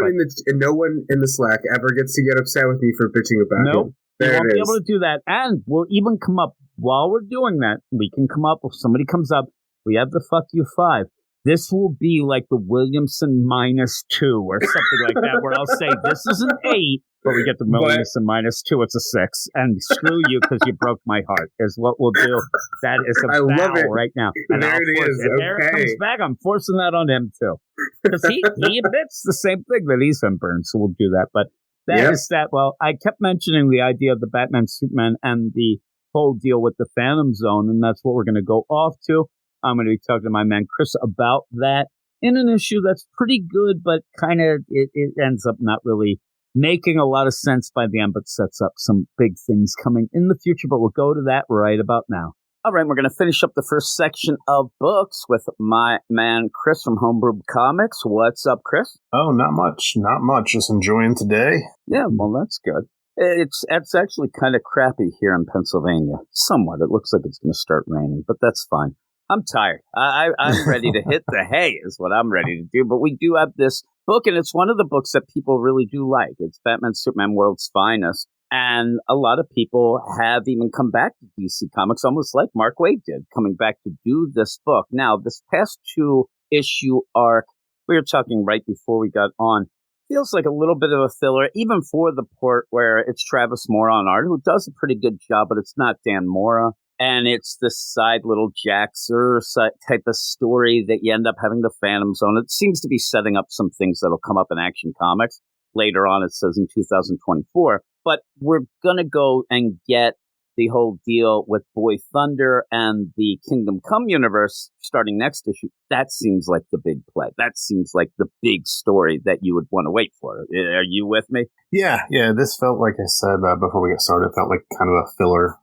No one in the Slack ever gets to get upset with me for bitching about Nope. him. You won't be able to do that. And we'll even come up, while we're doing that, we can come up, if somebody comes up, we have the fuck you 5. This will be like the Williamson -2 or something like that, where I'll say, this is an 8, but we get the Williamson -2, it's a 6. And screw you because you broke my heart, is what we'll do. That is a vow right now. And there it is. If Eric comes back, I'm forcing that on him too. Because he admits the same thing, that he's been burned, so we'll do that. But that is that. Well, I kept mentioning the idea of the Batman, Superman, and the whole deal with the Phantom Zone, and that's what we're going to go off to. I'm going to be talking to my man Chris about that in an issue that's pretty good, but kind of it ends up not really making a lot of sense by the end, but sets up some big things coming in the future. But we'll go to that right about now. All right, we're going to finish up the first section of books with my man Chris from Homebrewed Comics. What's up, Chris? Oh, not much. Just enjoying today. Yeah, well, that's good. It's actually kind of crappy here in Pennsylvania. Somewhat. It looks like it's going to start raining, but that's fine. I'm tired. I'm ready to hit the hay is what I'm ready to do. But we do have this book, and it's one of the books that people really do like. It's Batman, Superman, World's Finest. And a lot of people have even come back to DC Comics, almost like Mark Waid did, coming back to do this book. Now, this past 2-issue arc, we were talking right before we got on, feels like a little bit of a filler, even for the port where it's Travis Moore on art, who does a pretty good job, but it's not Dan Mora. And it's this side little Jaxer type of story that you end up having the Phantom Zone. It seems to be setting up some things that'll come up in Action Comics. Later on, it says in 2024. But we're going to go and get the whole deal with Boy Thunder and the Kingdom Come universe starting next issue, that seems like the big play. That seems like the big story that you would want to wait for. Are you with me? Yeah. This felt, like I said before we get started, it felt like kind of a filler,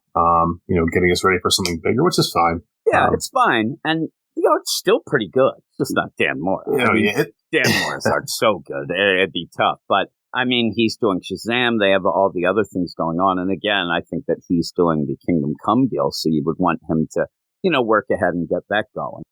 getting us ready for something bigger, which is fine. Yeah, it's fine. And the art's still pretty good. It's just not Dan Morris. Dan Morris' art's so good. It'd be tough. But, I mean, he's doing Shazam. They have all the other things going on. And again, I think that he's doing the Kingdom Come deal. So you would want him to, work ahead and get that going.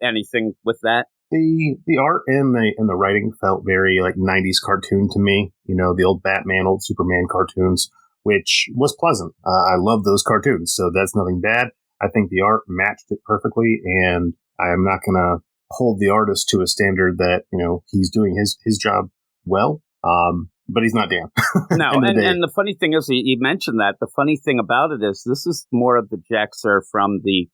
Anything with that? The art and the writing felt very like 90s cartoon to me. The old Batman, old Superman cartoons, which was pleasant. I love those cartoons. So that's nothing bad. I think the art matched it perfectly. And I am not going to hold the artist to a standard that, he's doing his job well. But he's not Dan. No, and the funny thing is, you mentioned that. The funny thing about it is this is more of the Jaxer from the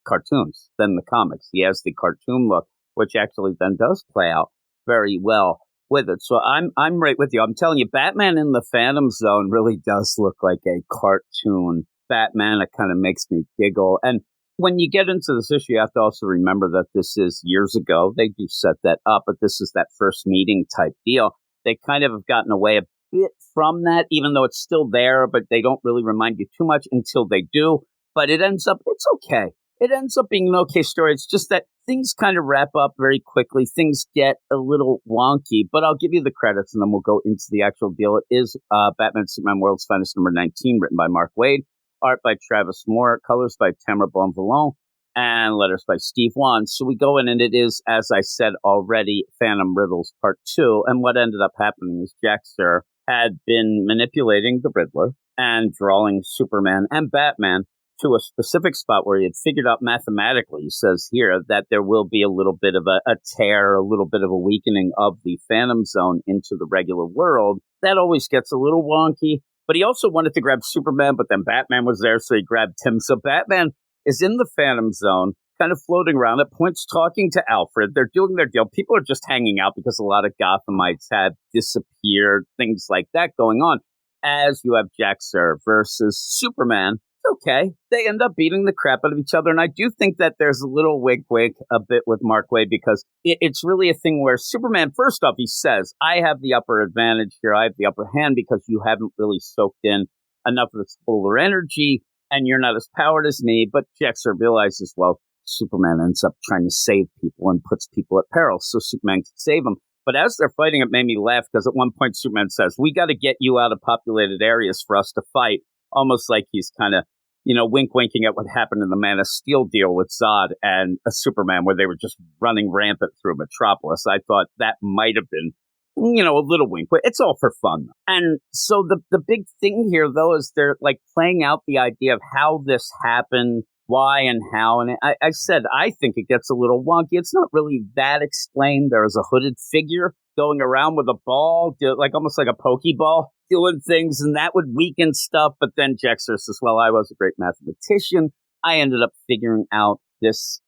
cartoons than the comics. He has the cartoon look, which actually then does play out very well with it. So I'm right with you. I'm telling you, Batman in the Phantom Zone really does look like a cartoon Batman. It kind of makes me giggle. And when you get into this issue, you have to also remember that this is years ago. They do set that up, but this is that first meeting type deal. They kind of have gotten away a bit from that, even though it's still there, but they don't really remind you too much until they do. But it ends up, it's okay. It ends up being an okay story. It's just that things kind of wrap up very quickly. Things get a little wonky, but I'll give you the credits and then we'll go into the actual deal. It is Batman Superman World's Finest number 19, written by Mark Waid, art by Travis Moore, colors by Tamara Bonvillain, and letters by Steve Wan. So we go in and it is, as I said already, Phantom Riddles Part 2. And what ended up happening is Jaxer had been manipulating the Riddler and drawing Superman and Batman to a specific spot where he had figured out mathematically, he says here, that there will be a little bit of a tear, a little bit of a weakening of the Phantom Zone into the regular world. That always gets a little wonky. But he also wanted to grab Superman, but then Batman was there, so he grabbed him. So Batman is in the Phantom Zone, kind of floating around at points, talking to Alfred. They're doing their deal. People are just hanging out because a lot of Gothamites have disappeared, things like that going on. As you have Jaxer versus Superman, okay, they end up beating the crap out of each other. And I do think that there's a little wink a bit with Mark Waid, because it's really a thing where Superman, first off, he says, I have the upper advantage here. I have the upper hand because you haven't really soaked in enough of the solar energy and you're not as powered as me. But Jaxer realizes, well, Superman ends up trying to save people and puts people at peril, so Superman can save them. But as they're fighting, it made me laugh because at one point Superman says, we got to get you out of populated areas for us to fight. Almost like he's kind of, winking at what happened in the Man of Steel deal with Zod and a Superman, where they were just running rampant through Metropolis. I thought that might have been, a little wink, but it's all for fun. And so the big thing here, though, is they're like playing out the idea of how this happened, why and how. And I said, I think it gets a little wonky. It's not really that explained. There is a hooded figure going around with a ball, like almost like a Pokeball, doing things, and that would weaken stuff. But then Jaxer says, well, I was a great mathematician. I ended up figuring out this,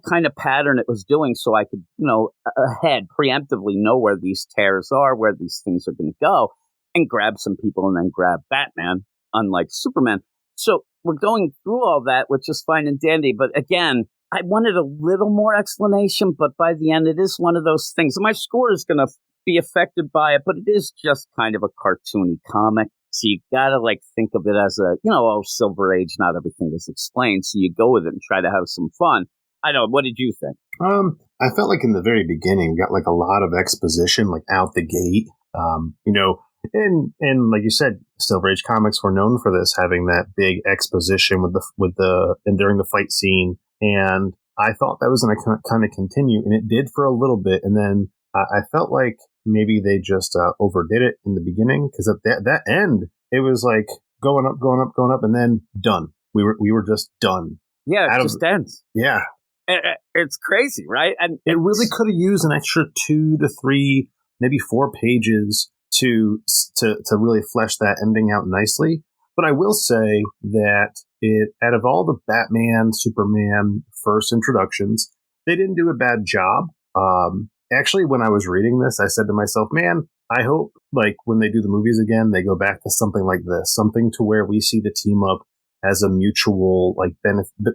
kind of pattern it was doing so I could, ahead preemptively know where these tears are, where these things are going to go, and grab some people and then grab Batman, unlike Superman. So we're going through all that, which is fine and dandy. But again, I wanted a little more explanation, but by the end, it is one of those things. My score is going to be affected by it, but it is just kind of a cartoony comic. So you got to think of it as a, Silver Age, not everything is explained. So you go with it and try to have some fun. I know. What did you think? I felt like in the very beginning, we got a lot of exposition, out the gate, and like you said, Silver Age comics were known for this, having that big exposition and during the fight scene. And I thought that was going to kind of continue, and it did for a little bit. And then I felt like maybe they just overdid it in the beginning, because at that end, it was going up, and then done. We were just done. Yeah, it just ends. Yeah. It's crazy, right? And it really could have used an extra 2 to 3, maybe 4 pages to really flesh that ending out nicely. But I will say that out of all the Batman, Superman first introductions, they didn't do a bad job. Actually, when I was reading this, I said to myself, man, I hope when they do the movies again, they go back to something like this, something to where we see the team up as a mutual,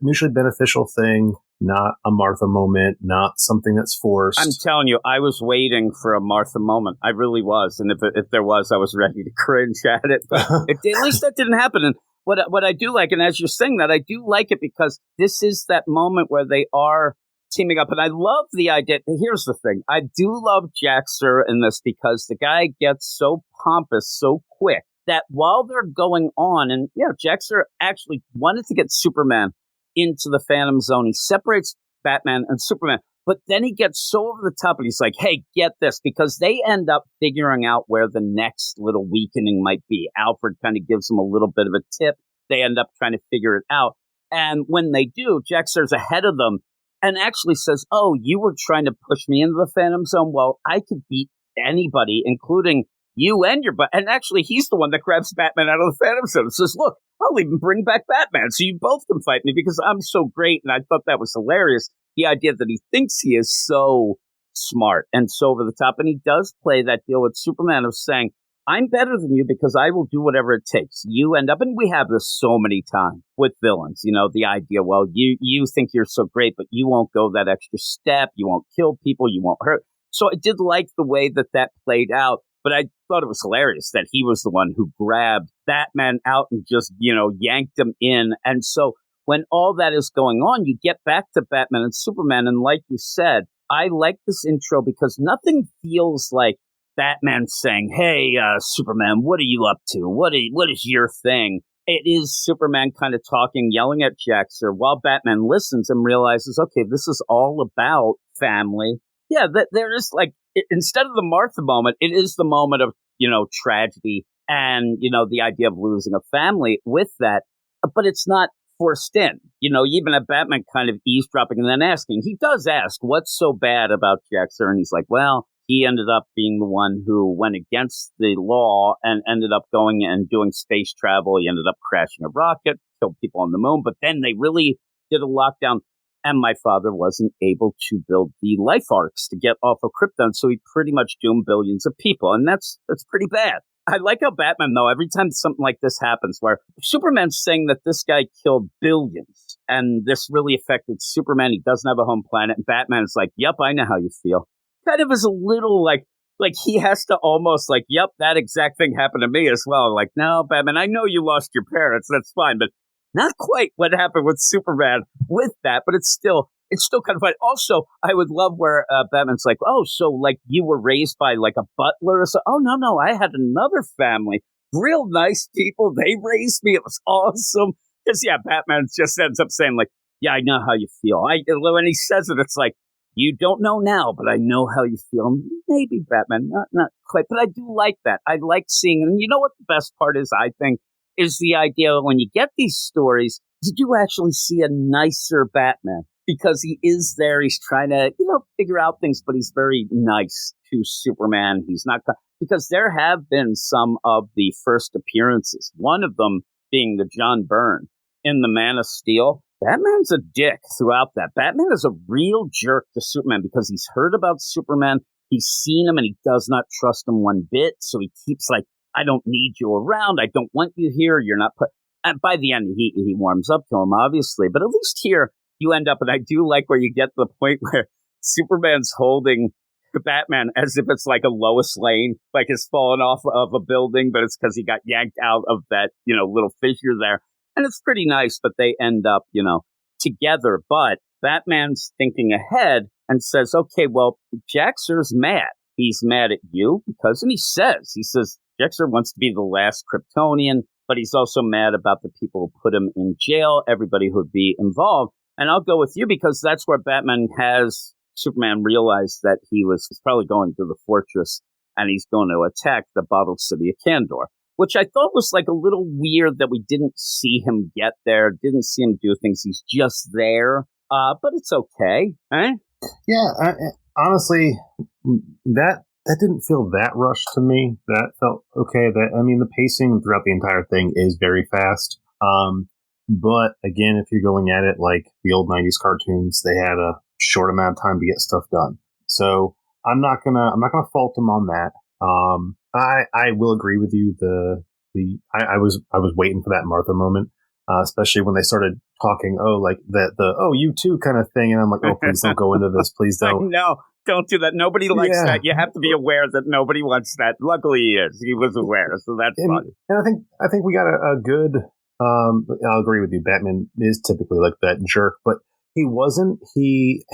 mutually beneficial thing, not a Martha moment, not something that's forced. I'm telling you, I was waiting for a Martha moment. I really was. And if there was, I was ready to cringe at it. But at least that didn't happen. And what I do like, and as you're saying that, I do like it because this is that moment where they are teaming up. And I love the idea. Here's the thing. I do love Jaxer in this because the guy gets so pompous so quick that while they're going on, and Jaxer actually wanted to get Superman into the Phantom Zone. He separates Batman and Superman, but then he gets so over the top and he's like, hey, get this, because they end up figuring out where the next little weakening might be. Alfred kind of gives them a little bit of a tip. They end up trying to figure it out. And when they do, Jaxer's ahead of them and actually says, oh, you were trying to push me into the Phantom Zone? Well, I could beat anybody, including you and your butt. And actually, he's the one that grabs Batman out of the Phantom Zone and says, look, I'll even bring back Batman so you both can fight me because I'm so great. And I thought that was hilarious. The idea that he thinks he is so smart and so over the top. And he does play that deal with Superman of saying, I'm better than you because I will do whatever it takes. You end up, and we have this so many times with villains, the idea, well, you think you're so great, but you won't go that extra step. You won't kill people. You won't hurt. So I did like the way that played out. But I thought it was hilarious that he was the one who grabbed Batman out and just, yanked him in. And so when all that is going on, you get back to Batman and Superman. And like you said, I like this intro because nothing feels like Batman saying, hey, Superman, what are you up to? What is your thing? It is Superman kind of talking, yelling at Jaxer while Batman listens and realizes, okay, this is all about family. Yeah, there is instead of the Martha moment, it is the moment of, tragedy and, the idea of losing a family with that. But it's not forced in, even a Batman kind of eavesdropping and then asking. He does ask, what's so bad about Jaxer? And he's like, well, he ended up being the one who went against the law and ended up going and doing space travel. He ended up crashing a rocket, killed people on the moon. But then they really did a lockdown. And my father wasn't able to build the life arcs to get off of Krypton, so he pretty much doomed billions of people, and that's pretty bad. I like how Batman, though, every time something like this happens, where Superman's saying that this guy killed billions, and this really affected Superman, he doesn't have a home planet, and Batman's like, yep, I know how you feel. Kind of is a little like he has to almost yep, that exact thing happened to me as well. Like, no, Batman, I know you lost your parents, that's fine, but not quite what happened with Superman with that, but it's still kind of fun. Also, I would love where Batman's like, oh, so you were raised by a butler or so. Oh, no, I had another family. Real nice people. They raised me. It was awesome. Because, Batman just ends up saying yeah, I know how you feel. When he says it, it's like, you don't know now, but I know how you feel. Maybe Batman, not quite, but I do like that. I like seeing, and you know what the best part is, I think, is the idea when you get these stories, you do actually see a nicer Batman because he is there. He's trying to, figure out things, but he's very nice to Superman. He's not, because there have been some of the first appearances, one of them being the John Byrne in the Man of Steel. Batman's a dick throughout that. Batman is a real jerk to Superman because he's heard about Superman. He's seen him and he does not trust him one bit. So he keeps I don't need you around. I don't want you here. You're not put. And by the end, he warms up to him, obviously. But at least here, you end up, and I do like where you get to the point where Superman's holding the Batman as if it's like a Lois Lane, has fallen off of a building, but it's because he got yanked out of that, little fissure there. And it's pretty nice, but they end up, together. But Batman's thinking ahead and says, okay, well, Jaxer's mad. He's mad at you because, and he says, Jaxer wants to be the last Kryptonian, but he's also mad about the people who put him in jail, everybody who'd be involved. And I'll go with you because that's where Batman has Superman realize that he's probably going to the fortress and he's going to attack the bottled city of Kandor, which I thought was a little weird that we didn't see him get there, didn't see him do things. He's just there. But it's okay. Eh? Yeah, honestly, that didn't feel that rushed to me. That felt okay. The pacing throughout the entire thing is very fast. But again, if you're going at it like the old 90s cartoons, they had a short amount of time to get stuff done. So I'm not gonna fault them on that. I will agree with you. I was waiting for that Martha moment. especially when they started talking, you too kind of thing. And I'm like, oh, please don't go into this. Please don't. No, don't do that. Nobody likes Yeah. that. You have to be aware that nobody wants that. Luckily, he is. He was aware, so that's funny. And I think we got a good. I'll agree with you. Batman is typically like that jerk, but he wasn't. He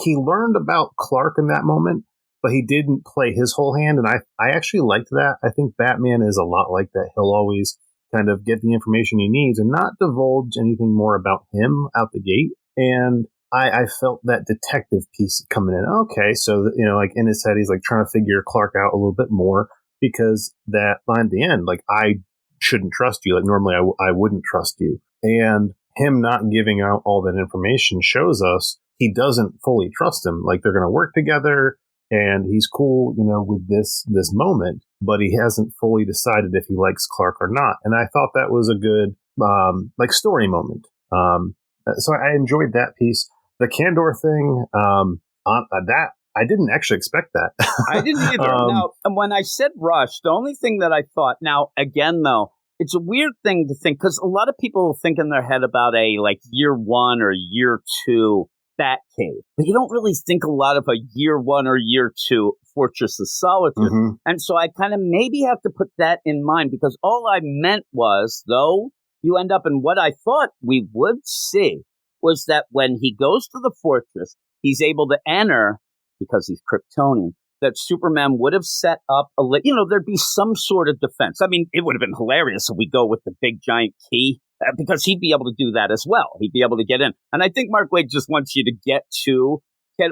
learned about Clark in that moment, but he didn't play his whole hand, and I actually liked that. I think Batman is a lot like that. He'll always kind of get the information he needs and not divulge anything more about him out the gate. And I felt that detective piece coming in. Okay, so, like in his head, he's like trying to figure Clark out a little bit more, because that line at the end, like, I shouldn't trust you. Like, normally I wouldn't trust you. And him not giving out all that information shows us he doesn't fully trust him. Like, they're going to work together and he's cool, with this moment, but he hasn't fully decided if he likes Clark or not. And I thought that was a good, story moment. So I enjoyed that piece. The Kandor thing, that I didn't actually expect that. I didn't either. Now, when I said rush, the only thing that I thought, now, again, though, it's a weird thing to think, because a lot of people think in their head about a, year 1 or year 2 Batcave. But you don't really think a lot of a year 1 or year 2 Fortress of Solitude. Mm-hmm. And so I kind of maybe have to put that in mind, because all I meant was, though, you end up in what I thought we would see was that when he goes to the fortress, he's able to enter, because he's Kryptonian, that Superman would have set up there'd be some sort of defense. I mean, it would have been hilarious if we go with the big giant key, because he'd be able to do that as well. He'd be able to get in. And I think Mark Waid just wants you to get to,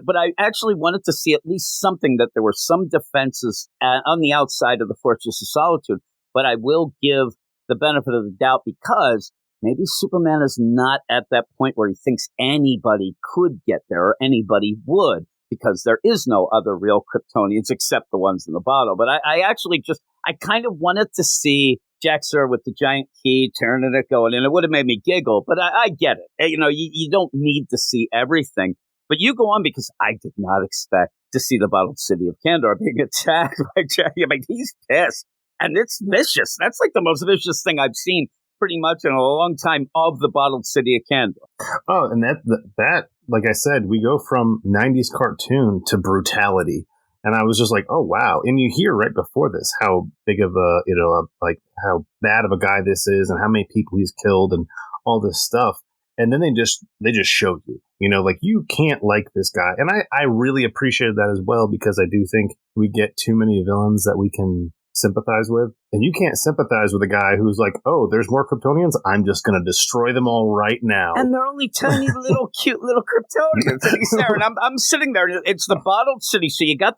but I actually wanted to see at least something, that there were some defenses on the outside of the Fortress of Solitude. But I will give the benefit of the doubt, because maybe Superman is not at that point where he thinks anybody could get there or anybody would, because there is no other real Kryptonians except the ones in the bottle. But I actually I kind of wanted to see Jack Sir with the giant key turning it, going in. It would have made me giggle, but I get it. You don't need to see everything. But you go on, because I did not expect to see the bottled city of Kandor being attacked by Jack. I mean, he's pissed. And it's vicious. That's like the most vicious thing I've seen pretty much in a long time of the bottled city of Kandor. Oh, and that, like I said, we go from 90s cartoon to brutality. And I was just like, oh, wow. And you hear right before this how big of how bad of a guy this is and how many people he's killed and all this stuff. And then they just show you, you can't like this guy. And I really appreciated that as well, because I do think we get too many villains that we can sympathize with, and you can't sympathize with a guy who's like, oh, there's more Kryptonians, I'm just gonna destroy them all right now, and they're only tiny little cute little Kryptonians. And he's there, and I'm sitting there, and it's the bottled city, so you got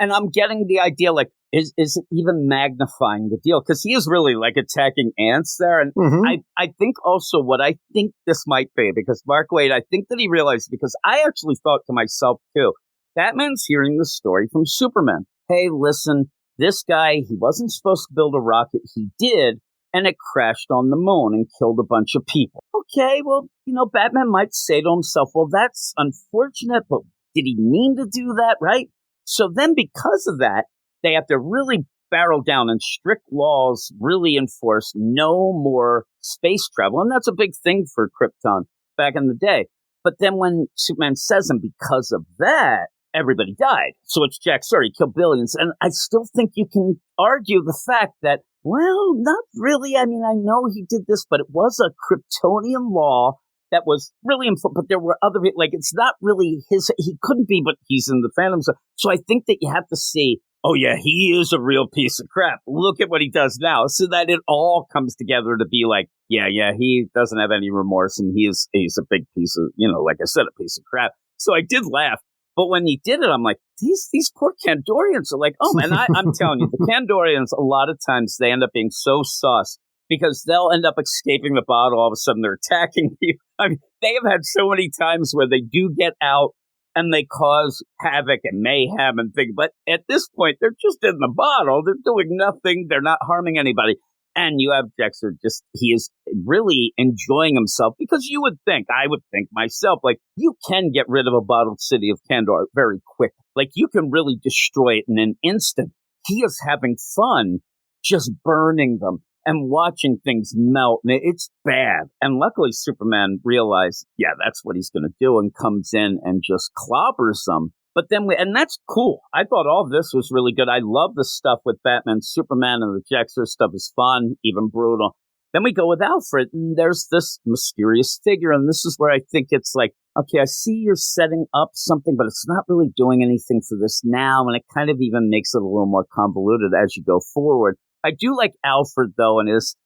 and I'm getting the idea, like, is it even magnifying the deal, because he is really like attacking ants there. And mm-hmm. I think also what I think this might be, because Mark Waid, I think that he realized, because I actually thought to myself too, Batman's hearing the story from Superman. Hey, listen, this guy, he wasn't supposed to build a rocket. He did, and it crashed on the moon and killed a bunch of people. Okay, well, Batman might say to himself, well, that's unfortunate, but did he mean to do that, right? So then, because of that, they have to really barrel down, and strict laws really enforce no more space travel. And that's a big thing for Krypton back in the day. But then when Superman says, and because of that, everybody died. So it's Jack Sir, he killed billions. And I still think you can argue the fact that, well, not really. I mean, I know he did this, but it was a Kryptonian law that was really important. But there were other, it's not really he couldn't be, but he's in the Phantom Zone. So I think that you have to see, oh yeah, he is a real piece of crap. Look at what he does now. So that it all comes together to be like, yeah, he doesn't have any remorse, and he's a big piece of, like I said, a piece of crap. So I did laugh. But when he did it, I'm like, these poor Kandorians are like, oh, and I'm telling you, the Kandorians, a lot of times they end up being so sus, because they'll end up escaping the bottle. All of a sudden, they're attacking people. I mean, they have had so many times where they do get out and they cause havoc and mayhem and things. But at this point, they're just in the bottle. They're doing nothing. They're not harming anybody. And you have Dexter, he is really enjoying himself, because I would think myself, like, you can get rid of a bottled city of Kandor very quick. Like, you can really destroy it in an instant. He is having fun just burning them. and watching things melt. And it's bad. And luckily, Superman realized, yeah, that's what he's going to do, and comes in and just clobbers them. But then and that's cool. I thought all of this was really good. I love the stuff with Batman, Superman, and the Jexer stuff is fun, even brutal. Then we go with Alfred, and there's this mysterious figure, and this is where I think it's like, okay, I see you're setting up something, but it's not really doing anything for this now, and it kind of even makes it a little more convoluted as you go forward. I do like Alfred, though, and his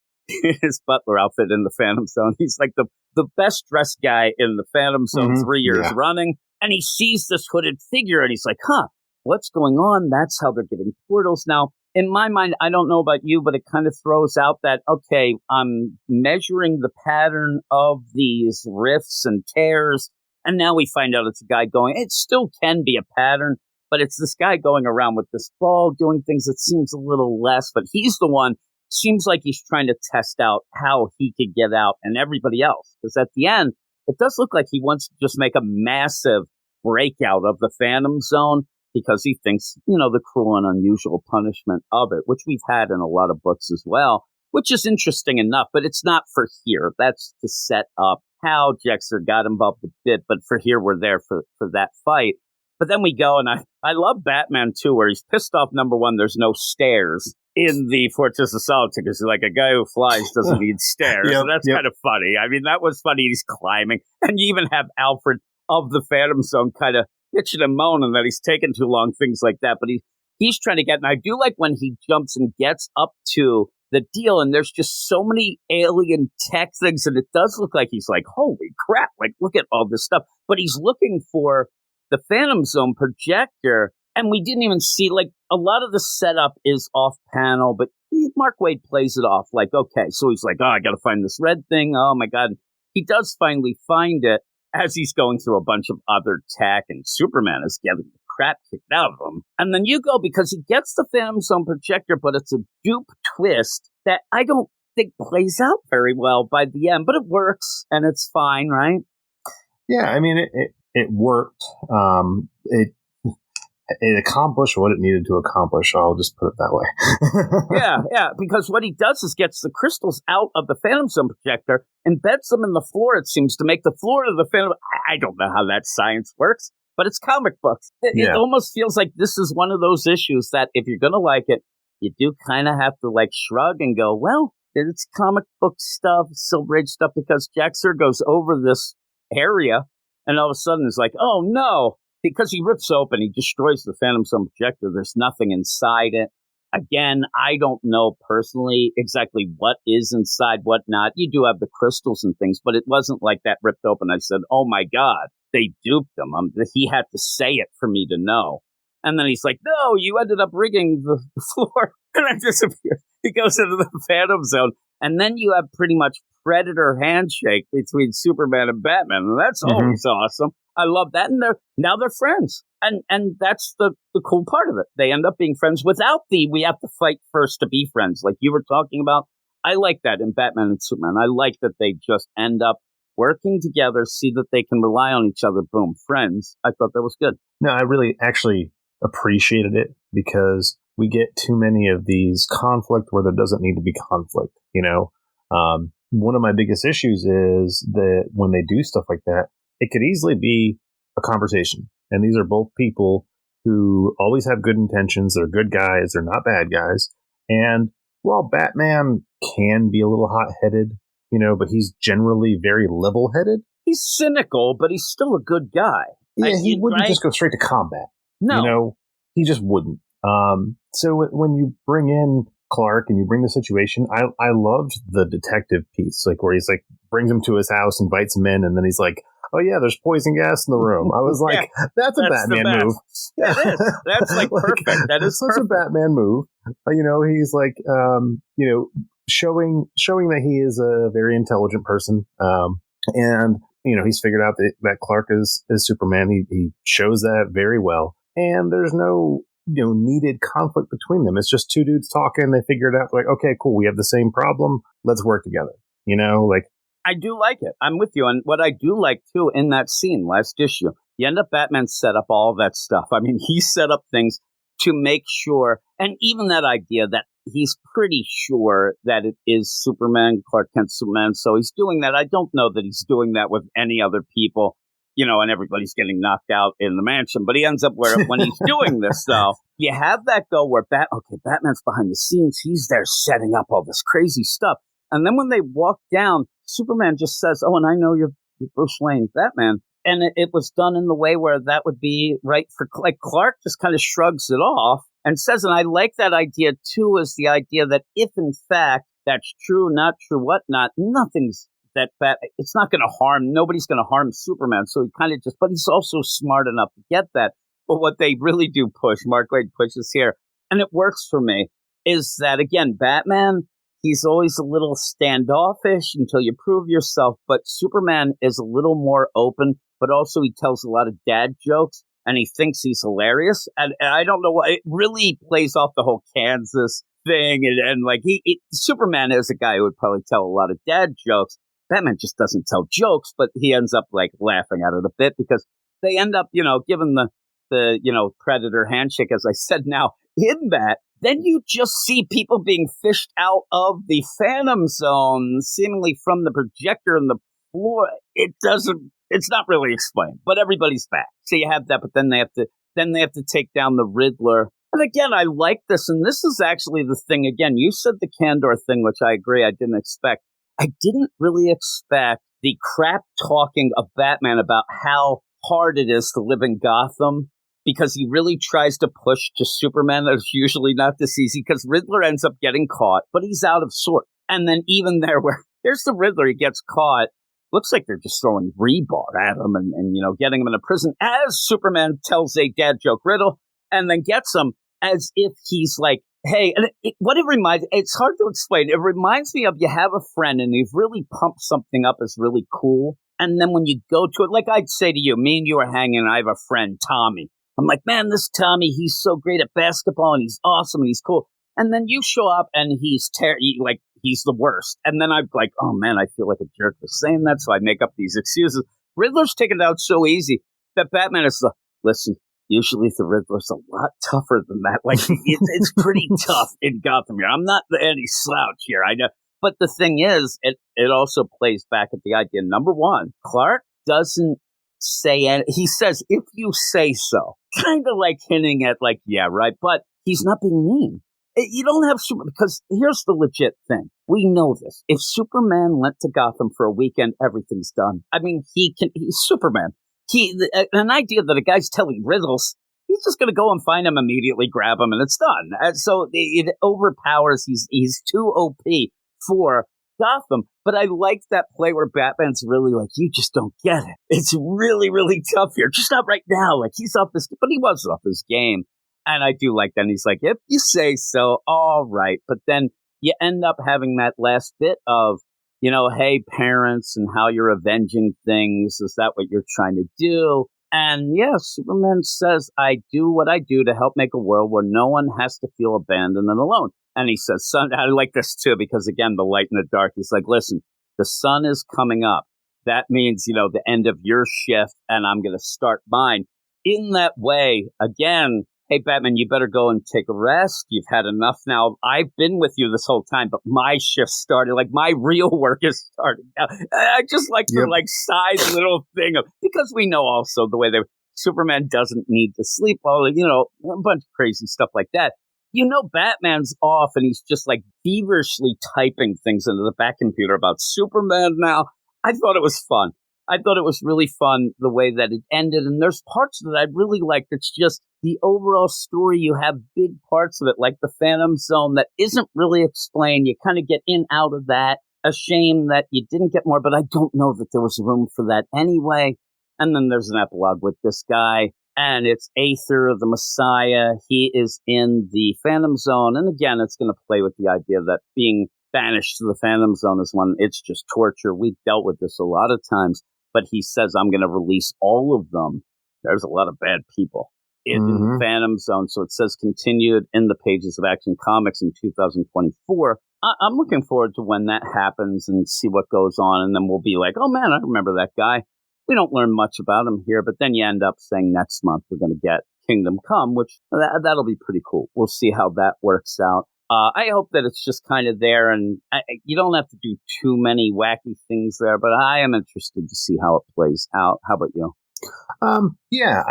butler outfit in the Phantom Zone. He's like the best dressed guy in the Phantom Zone 3 years running, and he sees this hooded figure, and he's like, what's going on? That's how they're getting portals now. In my mind, I don't know about you, but it kind of throws out that, okay, I'm measuring the pattern of these rifts and tears, and now we find out it's a guy going, it still can be a pattern, but it's this guy going around with this ball doing things that seems a little less, but he's the one, seems like he's trying to test out how he could get out and everybody else. Because at the end, it does look like he wants to just make a massive breakout of the Phantom Zone, because he thinks, the cruel and unusual punishment of it, which we've had in a lot of books as well, which is interesting enough, but it's not for here. That's to set up how Jexer got involved a bit, but for here, we're there for that fight. But then we go, and I love Batman, too, where he's pissed off, number one, there's no stairs in the Fortress of Solitude, because like a guy who flies doesn't need stairs. So that's kind of funny. I mean, that was funny. He's climbing, and you even have Alfred of the Phantom Zone kind of bitching and moaning that he's taking too long, things like that. But he's trying to get, and I do like when he jumps and gets up to the deal, and there's just so many alien tech things, and it does look like he's like, holy crap, like, look at all this stuff. But he's looking for the Phantom Zone projector, and we didn't even see, like, a lot of the setup is off panel, but Mark Waid plays it off like, okay, so he's like, I gotta find this red thing, oh my god. He does finally find it, as he's going through a bunch of other tech, and Superman is getting the crap kicked out of him. And then you go, because he gets the Phantom Zone projector, but it's a dupe twist that I don't think plays out very well by the end, but it works, and it's fine, right? Yeah, I mean, it worked. It accomplished what it needed to accomplish. I'll just put it that way. yeah, because what he does is gets the crystals out of the Phantom Zone projector, embeds them in the floor, it seems, to make the floor of the Phantom. I don't know how that science works, but it's comic books. It almost feels like this is one of those issues that if you're going to like it, you do kind of have to like shrug and go, well, it's comic book stuff, Silver Age stuff, because Jexer goes over this area, and all of a sudden it's like, oh no. Because he rips open, he destroys the Phantom Zone projector. There's nothing inside it. Again, I don't know personally exactly what is inside, what not. You do have the crystals and things, but it wasn't like that ripped open. I said, oh my God, they duped him. He had to say it for me to know. And then he's like, no, you ended up rigging the floor. And I disappear. He goes into the Phantom Zone. And then you have pretty much Predator handshake between Superman and Batman. And that's always awesome. I love that. And now they're friends. And that's the cool part of it. They end up being friends without we have to fight first to be friends, like you were talking about. I like that in Batman and Superman. I like that they just end up working together, see that they can rely on each other. Boom, friends. I thought that was good. No, I really actually appreciated it, because we get too many of these conflict where there doesn't need to be conflict. One of my biggest issues is that when they do stuff like that, it could easily be a conversation. And these are both people who always have good intentions. They're good guys. They're not bad guys. And while Batman can be a little hot-headed, but he's generally very level-headed. He's cynical, but he's still a good guy. Yeah, he wouldn't just go straight to combat. No. He just wouldn't. So when you bring in Clark and you bring the situation, I loved the detective piece, like where he's like, brings him to his house, invites him in, and then he's like, oh yeah, there's poison gas in the room. I was like, that's a Batman move. Yeah, it is. That's like perfect. That is such a Batman move. He's like, showing that he is a very intelligent person. And he's figured out that Clark is Superman. He shows that very well. And there's no needed conflict between them. It's just two dudes talking. They figure it out. Like, okay, cool. We have the same problem. Let's work together. I do like it. I'm with you. And what I do like, too, in that scene, last issue, you end up Batman set up all that stuff. I mean, he set up things to make sure, and even that idea that he's pretty sure that it is Superman, Clark Kent Superman, so he's doing that. I don't know that he's doing that with any other people, and everybody's getting knocked out in the mansion, but he ends up when he's doing this, though, you have that go where Batman's behind the scenes, he's there setting up all this crazy stuff, and then when they walk down, Superman just says, "Oh, and I know you're Bruce Wayne, Batman." And it was done in the way where that would be right for, like, Clark just kind of shrugs it off and says, and I like that idea too, is the idea that if in fact that's true, not true, whatnot, nothing's that bad. It's not going to harm, nobody's going to harm Superman. So he kind of but he's also smart enough to get that. But what they really do push, Mark Waid pushes here, and it works for me, is that, again, Batman, he's always a little standoffish until you prove yourself, but Superman is a little more open. But also he tells a lot of dad jokes, and he thinks he's hilarious. And I don't know why. It really plays off the whole Kansas thing. And like, Superman is a guy who would probably tell a lot of dad jokes. Batman just doesn't tell jokes, but he ends up, like, laughing at it a bit because they end up, given the Predator handshake, as I said. Now, in that, then you just see people being fished out of the Phantom Zone, seemingly from the projector in the floor. It's not really explained, but everybody's back. So you have that, but then they have to take down the Riddler. And again, I like this, and this is actually the thing. Again, you said the Kandor thing, which I agree I didn't expect. I didn't really expect the crap talking of Batman about how hard it is to live in Gotham, because he really tries to push to Superman that it's usually not this easy, because Riddler ends up getting caught, but he's out of sorts. And then even there, where there's the Riddler, he gets caught. Looks like they're just throwing rebar at him and getting him in a prison as Superman tells a dad joke riddle and then gets him as if he's like, hey, and it's hard to explain. It reminds me of, you have a friend and you've really pumped something up as really cool. And then when you go to it, like I'd say to you, me and you are hanging, and I have a friend, Tommy. I'm like, man, this Tommy, he's so great at basketball and he's awesome and he's cool. And then you show up and he's he's the worst. And then I'm like, oh man, I feel like a jerk for saying that. So I make up these excuses. Riddler's taken it out so easy that Batman is listen, usually the Riddler's a lot tougher than that. Like, it's pretty tough in Gotham here. I'm not any slouch here. I know. But the thing is, it also plays back at the idea. Number one, Clark doesn't say anything. He says, if you say so. Kind of like hinting at, like, yeah, right. But he's not being mean. You don't have Superman, because here's the legit thing. We know this. If Superman went to Gotham for a weekend, everything's done. I mean, he's Superman. An idea that a guy's telling riddles, he's just going to go and find him immediately, grab him, and it's done. And so it overpowers. He's too OP for Gotham. But I like that play where Batman's really like, you just don't get it. It's really, really tough here. Just not right now. Like, he's off his, but he was off his game. And I do like that. And he's like, if you say so, all right. But then you end up having that last bit of, hey, parents, and how you're avenging things. Is that what you're trying to do? And yeah, Superman says, I do what I do to help make a world where no one has to feel abandoned and alone. And he says, son, I like this too, because again, the light in the dark, he's like, listen, the sun is coming up. That means, the end of your shift, and I'm going to start mine. In that way, again, hey, Batman, you better go and take a rest. You've had enough now. I've been with you this whole time, but my shift started. Like, my real work is starting now. I just like the side little thing of, because we know also the way that Superman doesn't need to sleep, a bunch of crazy stuff like that. Batman's off and he's just like feverishly typing things into the back computer about Superman now. I thought it was fun. I thought it was really fun the way that it ended. And there's parts that I really liked. It's just the overall story. You have big parts of it, like the Phantom Zone, that isn't really explained. You kind of get in out of that. A shame that you didn't get more, but I don't know that there was room for that anyway. And then there's an epilogue with this guy, and it's Aether, the Messiah. He is in the Phantom Zone. And again, it's going to play with the idea that being banished to the Phantom Zone is one, it's just torture. We've dealt with this a lot of times. But he says, I'm going to release all of them. There's a lot of bad people in the Phantom Zone. So it says continued in the pages of Action Comics in 2024. I'm looking forward to when that happens and see what goes on. And then we'll be like, oh, man, I remember that guy. We don't learn much about him here. But then you end up saying next month we're going to get Kingdom Come, which that'll be pretty cool. We'll see how that works out. I hope that it's just kind of there, and you don't have to do too many wacky things there, but I am interested to see how it plays out. How about you? Yeah,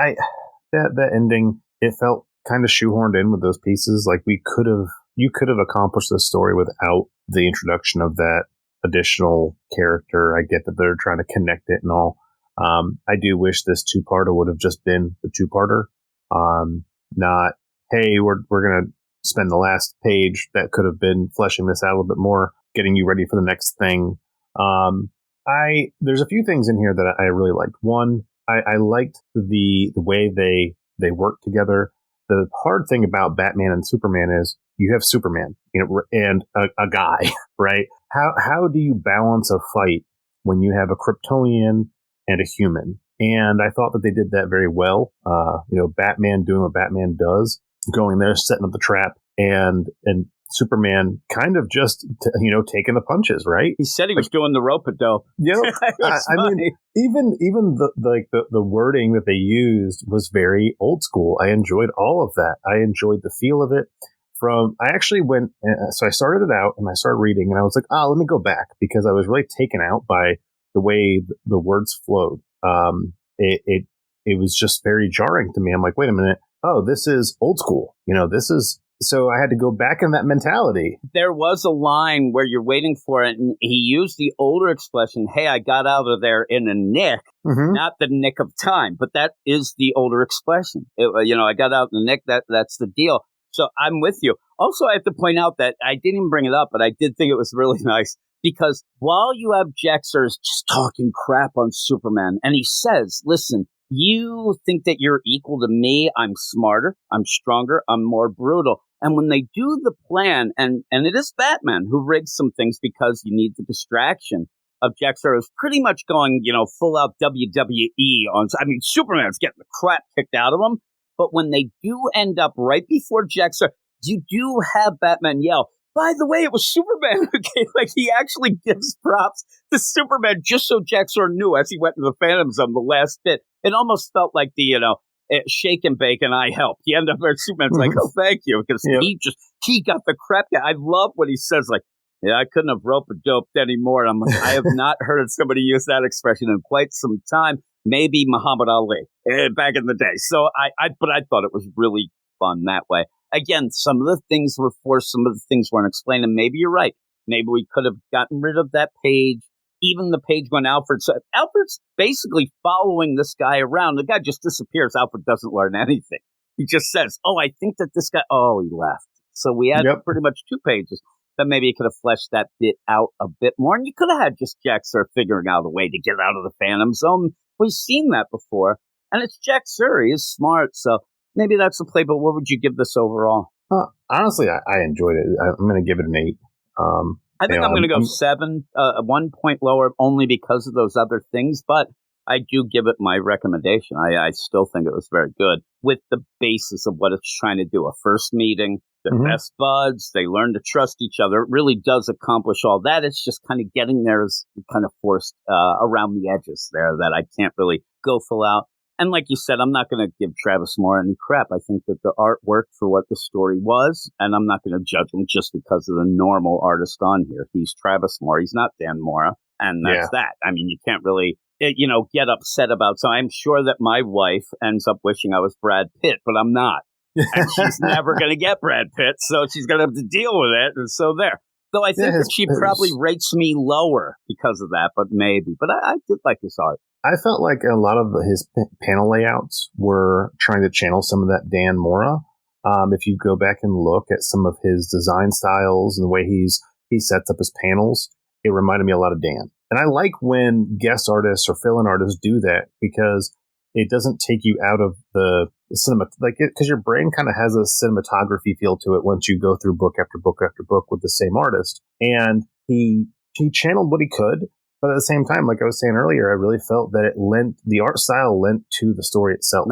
that ending, it felt kind of shoehorned in with those pieces. Like you could have accomplished this story without the introduction of that additional character. I get that they're trying to connect it and all. I do wish this two-parter would have just been the two-parter. Not, hey, we're going to spend the last page that could have been fleshing this out a little bit more, getting you ready for the next thing. There's a few things in here that I really liked. One, I liked the way they work together. The hard thing about Batman and Superman is you have Superman, and a guy, right? How do you balance a fight when you have a Kryptonian and a human? And I thought that they did that very well. Batman doing what Batman does, going there, setting up the trap, and Superman kind of just, taking the punches, right? He said he was doing the rope-a-dope. I mean, even the wording that they used was very old school. I enjoyed all of that. I enjoyed the feel of it. I actually went, so I started it out and I started reading, and I was like, let me go back, because I was really taken out by the way the words flowed. It was just very jarring to me. I'm like, wait a minute. Oh, this is old school. So I had to go back in that mentality. There was a line where you're waiting for it, and he used the older expression, hey, I got out of there in a nick, not the nick of time. But that is the older expression. I got out in the nick, that's the deal. So I'm with you. Also, I have to point out that I didn't even bring it up, but I did think it was really nice, because while you have Jexers just talking crap on Superman, and he says, listen, you think that you're equal to me, I'm smarter, I'm stronger, I'm more brutal. And when they do the plan, and it is Batman who rigs some things because you need the distraction of Jexer is pretty much going, full out WWE on. I mean, Superman's getting the crap kicked out of him. But when they do end up right before Jexer, you do have Batman yell, by the way, it was Superman. Okay, like he actually gives props to Superman just so Jexer knew as he went into the Phantom Zone the last bit. It almost felt like the, shake and bake and I helped. He ended up where Superman's like, oh, thank you. Because he got the crap. I love what he says. Like, yeah, I couldn't have rope-a-doped anymore. And I'm like, I have not heard somebody use that expression in quite some time. Maybe Muhammad Ali back in the day. So but I thought it was really fun that way. Again, some of the things were forced, some of the things weren't explained, and maybe you're right. Maybe we could have gotten rid of that page, even the page when Alfred's basically following this guy around. The guy just disappears. Alfred doesn't learn anything. He just says, I think that this guy, he left. So we had pretty much 2 pages. But maybe you could have fleshed that bit out a bit more, and you could have had just Jexer figuring out a way to get out of the Phantom Zone. We've seen that before, and it's Jexer. He is smart, so maybe that's the play. But what would you give this overall? Honestly, I enjoyed it. I'm going to give it an 8. I think I'm going to go 7, 1 point lower, only because of those other things. But I do give it my recommendation. I still think it was very good with the basis of what it's trying to do. A first meeting, they're best buds, they learn to trust each other. It really does accomplish all that. It's just kind of getting there is kind of forced around the edges there that I can't really go full out. And like you said, I'm not going to give Travis Moore any crap. I think that the art worked for what the story was, and I'm not going to judge him just because of the normal artist on here. He's Travis Moore. He's not Dan Mora, and that's that. I mean, you can't really, get upset about. So I'm sure that my wife ends up wishing I was Brad Pitt, but I'm not. And she's never going to get Brad Pitt, so she's going to have to deal with it, and so there. So I think that she probably rates me lower because of that, but maybe. But I did like his art. I felt like a lot of his panel layouts were trying to channel some of that Dan Mora. If you go back and look at some of his design styles and the way he sets up his panels, it reminded me a lot of Dan. And I like when guest artists or fill-in artists do that, because it doesn't take you out of the cinema, because your brain kind of has a cinematography feel to it once you go through book after book after book with the same artist. And he channeled what he could. But at the same time, like I was saying earlier, I really felt that the art style lent to the story itself.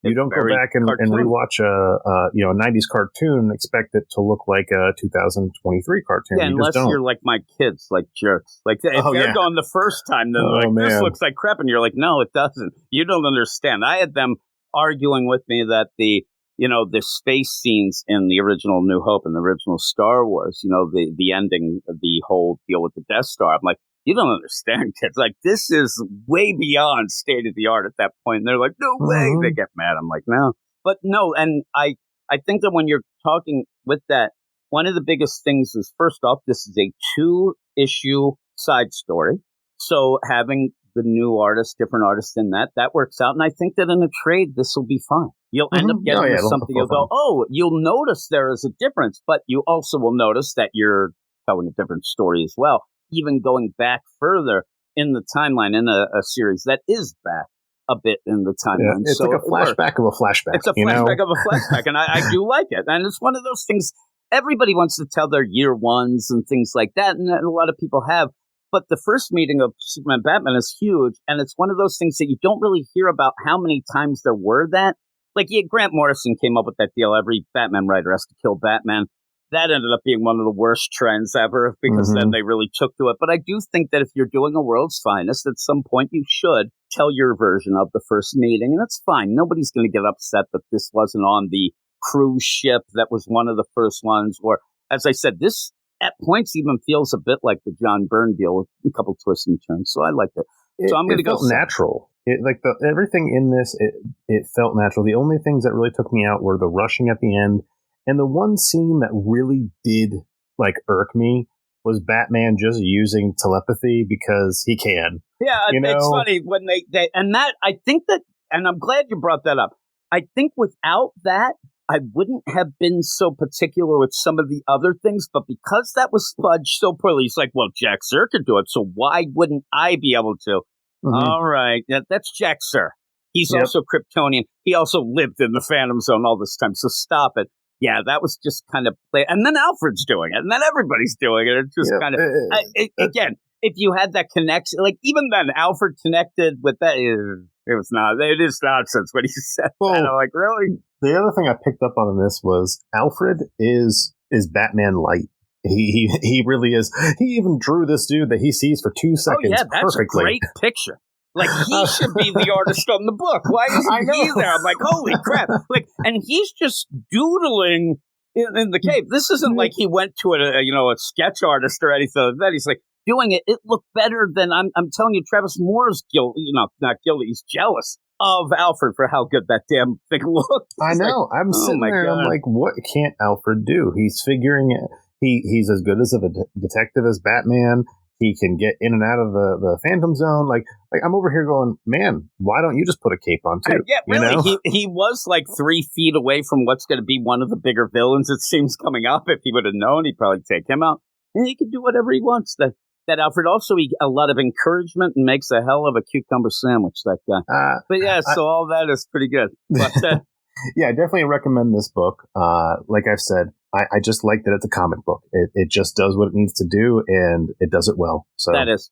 You don't go back and rewatch a 90s cartoon and expect it to look like a 2023 cartoon. Yeah, unless you're like my kids, like jerks. Like if they're going the first time, then this looks like crap, and you're like, no, it doesn't. You don't understand. I had them arguing with me that the space scenes in the original New Hope and the original Star Wars, the ending, the whole deal with the Death Star, I'm like, you don't understand, kids. Like, this is way beyond state of the art at that point. And they're like, no way. They get mad. I'm like, no. But no, and I think that when you're talking with that, one of the biggest things is, first off, this is a 2-issue side story. So having the new artist, different artists in that works out. And I think that in a trade, this will be fine. You'll end up getting something. You'll go, you'll notice there is a difference, but you also will notice that you're telling a different story as well. Even going back further in the timeline in a series that is back a bit in the timeline. It's like a flashback of a flashback. It's a flashback of a flashback, and I do like it. And it's one of those things, everybody wants to tell their year ones and things like that, and a lot of people have. But the first meeting of Superman Batman is huge, and it's one of those things that you don't really hear about how many times there were that. Like, Grant Morrison came up with that deal, every Batman writer has to kill Batman. That ended up being one of the worst trends ever, because then they really took to it. But I do think that if you're doing a World's Finest, at some point you should tell your version of the first meeting, and that's fine. Nobody's going to get upset that this wasn't on the cruise ship that was one of the first ones. Or, as I said, this at points even feels a bit like the John Byrne deal with a couple twists and turns. So I liked it. So I'm going to go natural. Everything in this, it felt natural. The only things that really took me out were the rushing at the end. And the one scene that really did irk me was Batman just using telepathy because he can. Yeah, it's funny when they and that, I think that, and I'm glad you brought that up. I think without that, I wouldn't have been so particular with some of the other things, but because that was fudged so poorly, he's like, well, Jack Sir could do it, so why wouldn't I be able to? All right, that's Jack Sir. He's also Kryptonian. He also lived in the Phantom Zone all this time, so stop it. Yeah, that was just kind of play. And then Alfred's doing it, and then everybody's doing it. It's just kind of, again, if you had that connection, like even then, Alfred connected with that. It is nonsense what he said. Well, and I'm like, really? The other thing I picked up on in this was Alfred is Batman light. He really is. He even drew this dude that he sees for 2 seconds that's perfectly. A great picture. Like, he should be the artist on the book. Why isn't he there? I'm like, holy crap. And he's just doodling in the cave. This isn't like he went to a sketch artist or anything like that. He's like doing it. It looked better than, I'm telling you, Travis Moore's guilty, not guilty. He's jealous of Alfred for how good that damn thing looked. I know. I'm sitting there. God. I'm like, what can't Alfred do? He's figuring it. He's as good as a detective as Batman. He can get in and out of the Phantom Zone. Like I'm over here going, man, why don't you just put a cape on too? Yeah, really. He was 3 feet away from what's going to be one of the bigger villains, it seems, coming up. If he would have known, he'd probably take him out. And he can do whatever he wants. That Alfred also, a lot of encouragement and makes a hell of a cucumber sandwich, that guy. But yeah, so all that is pretty good. But, yeah, I definitely recommend this book. Like I've said, I just like that it's a comic book. It just does what it needs to do, and it does it well. So that's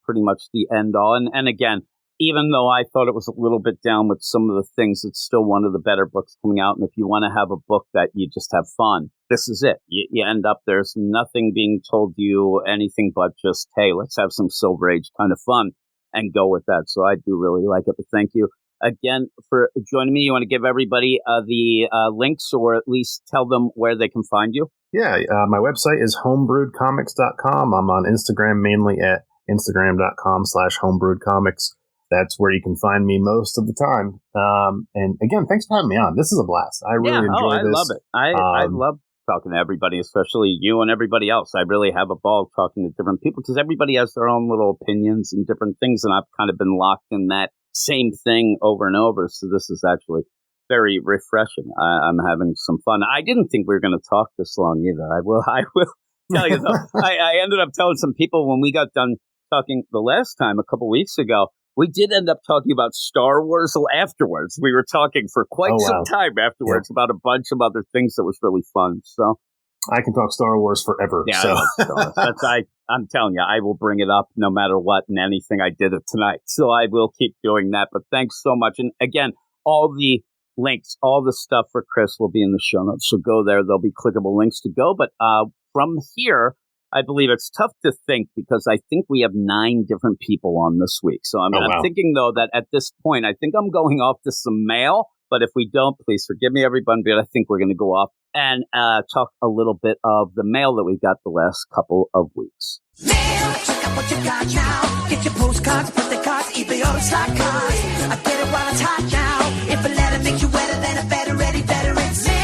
pretty much the end all. And again, even though I thought it was a little bit down with some of the things, it's still one of the better books coming out. And if you want to have a book that you just have fun, this is it. You end up, there's nothing being told you, anything but just, hey, let's have some Silver Age kind of fun and go with that. So I do really like it. But thank you again for joining me. You want to give everybody the links, or at least tell them where they can find you? Yeah, my website is homebrewedcomics.com. I'm on Instagram mainly at instagram.com/homebrewedcomics. That's where you can find me most of the time. And again, thanks for having me on. This is a blast. I really enjoy this. I love it. I love talking to everybody, especially you and everybody else. I really have a ball talking to different people because everybody has their own little opinions and different things. And I've kind of been locked in that same thing over and over. So this is actually very refreshing. I'm having some fun. I didn't think we were going to talk this long either. I will tell you though. I ended up telling some people when we got done talking the last time a couple weeks ago, we did end up talking about Star Wars afterwards. We were talking for quite some time afterwards about a bunch of other things that was really fun. So I can talk Star Wars forever. Yeah, so. I love Star Wars. I'm telling you, I will bring it up no matter what and anything I did it tonight. So I will keep doing that. But thanks so much. And again, all the links, all the stuff for Chris will be in the show notes. So go there. There'll be clickable links to go. But from here, I believe it's tough to think because I think we have 9 different people on this week. So I'm thinking, though, that at this point, I think I'm going off to some mail. But if we don't, please forgive me, everyone. But I think we're going to go off and talk a little bit of the mail that we got the last couple of weeks. Mail, check out what you got now. Get your postcards, birthday cards, eBay or slot cards. I get it while it's hot now. If a letter makes you wetter, then a better ready, better it's mail.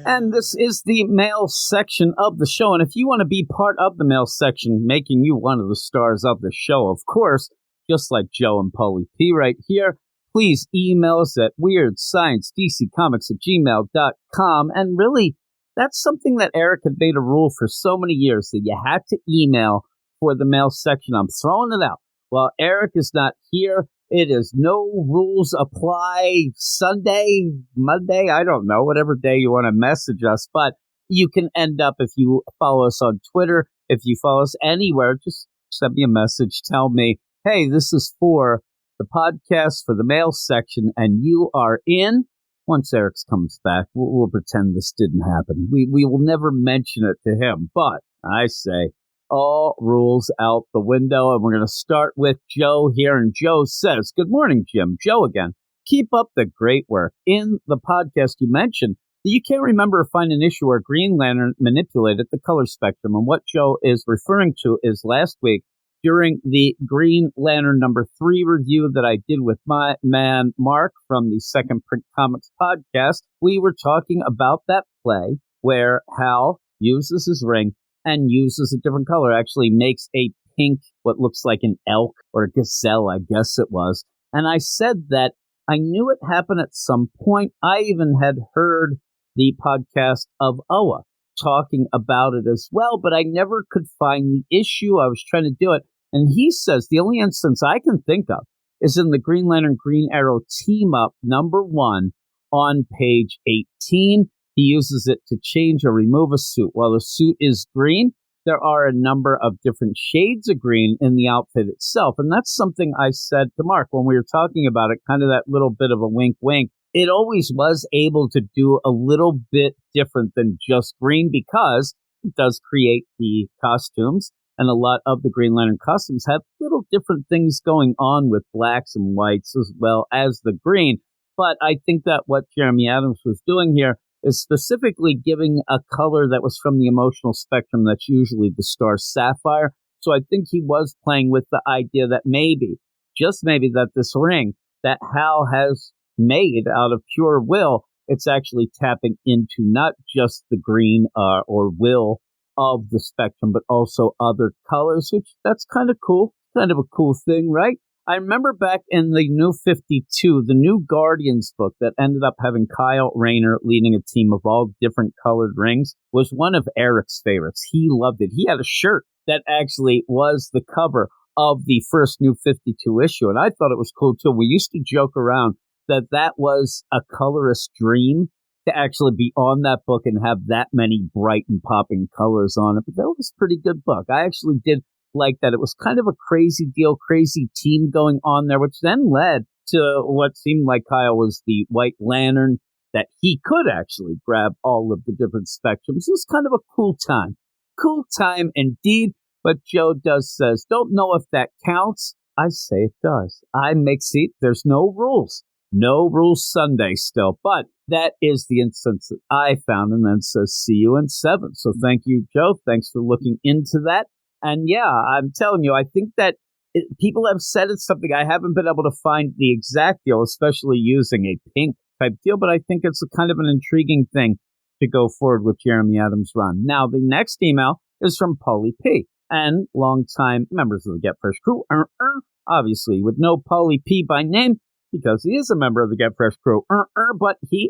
And this is the mail section of the show. And if you want to be part of the mail section, making you one of the stars of the show, of course, just like Joe and Paulie P right here, please email us at weirdsciencedccomics@gmail.com. And really, that's something that Eric had made a rule for so many years, that you had to email for the mail section. I'm throwing it out. While Eric is not here, it is no rules apply. Sunday, Monday, I don't know, whatever day you want to message us. But you can end up, if you follow us on Twitter, if you follow us anywhere, just send me a message. Tell me, hey, this is for the podcast, for the mail section, and you are in. Once Eric comes back, we'll pretend this didn't happen. We will never mention it to him. But I say, all rules out the window, and we're going to start with Joe here. And Joe says, good morning, Jim. Joe again. Keep up the great work. In the podcast, you mentioned that you can't remember or find an issue where Green Lantern manipulated the color spectrum. And what Joe is referring to is last week, during the Green Lantern number 3 review that I did with my man Mark from the Second Print Comics podcast, we were talking about that play where Hal uses his ring and uses a different color, actually makes a pink, what looks like an elk or a gazelle, I guess it was. And I said that I knew it happened at some point. I even had heard the podcast of Oa talking about it as well, but I never could find the issue. I was trying to do it. And he says the only instance I can think of is in the Green Lantern Green Arrow team up number 1 on page 18. He uses it to change or remove a suit. While the suit is green, there are a number of different shades of green in the outfit itself. And that's something I said to Mark when we were talking about it, kind of that little bit of a wink, wink. It always was able to do a little bit different than just green because it does create the costumes. And a lot of the Green Lantern costumes have little different things going on with blacks and whites as well as the green. But I think that what Jeremy Adams was doing here is specifically giving a color that was from the emotional spectrum that's usually the star sapphire. So I think he was playing with the idea that maybe, just maybe, that this ring that Hal has made out of pure will, it's actually tapping into not just the green or will of the spectrum, but also other colors, which that's kind of cool. Kind of a cool thing, right? I remember back in the New 52, the New Guardians book that ended up having Kyle Rayner leading a team of all different colored rings was one of Eric's favorites. He loved it. He had a shirt that actually was the cover of the first New 52 issue, and I thought it was cool too. We used to joke around that was a colorist's dream to actually be on that book and have that many bright and popping colors on it. But that was a pretty good book. I actually did like that. It was kind of a crazy deal, crazy team going on there, which then led to what seemed like Kyle was the White Lantern, that he could actually grab all of the different spectrums. It was kind of a cool time. Cool time indeed. But Joe says, don't know if that counts. I say it does. There's no rules. No rules Sunday still, but that is the instance that I found, and then says, see you in 7. So thank you, Joe. Thanks for looking into that. And yeah, I'm telling you, I think that people have said it's something I haven't been able to find the exact deal, especially using a pink type deal, but I think it's a kind of an intriguing thing to go forward with Jeremy Adams' run. Now, the next email is from Paulie P. And longtime members of the Get Fresh crew, obviously would know Paulie P by name, because he is a member of the Get Fresh crew, but he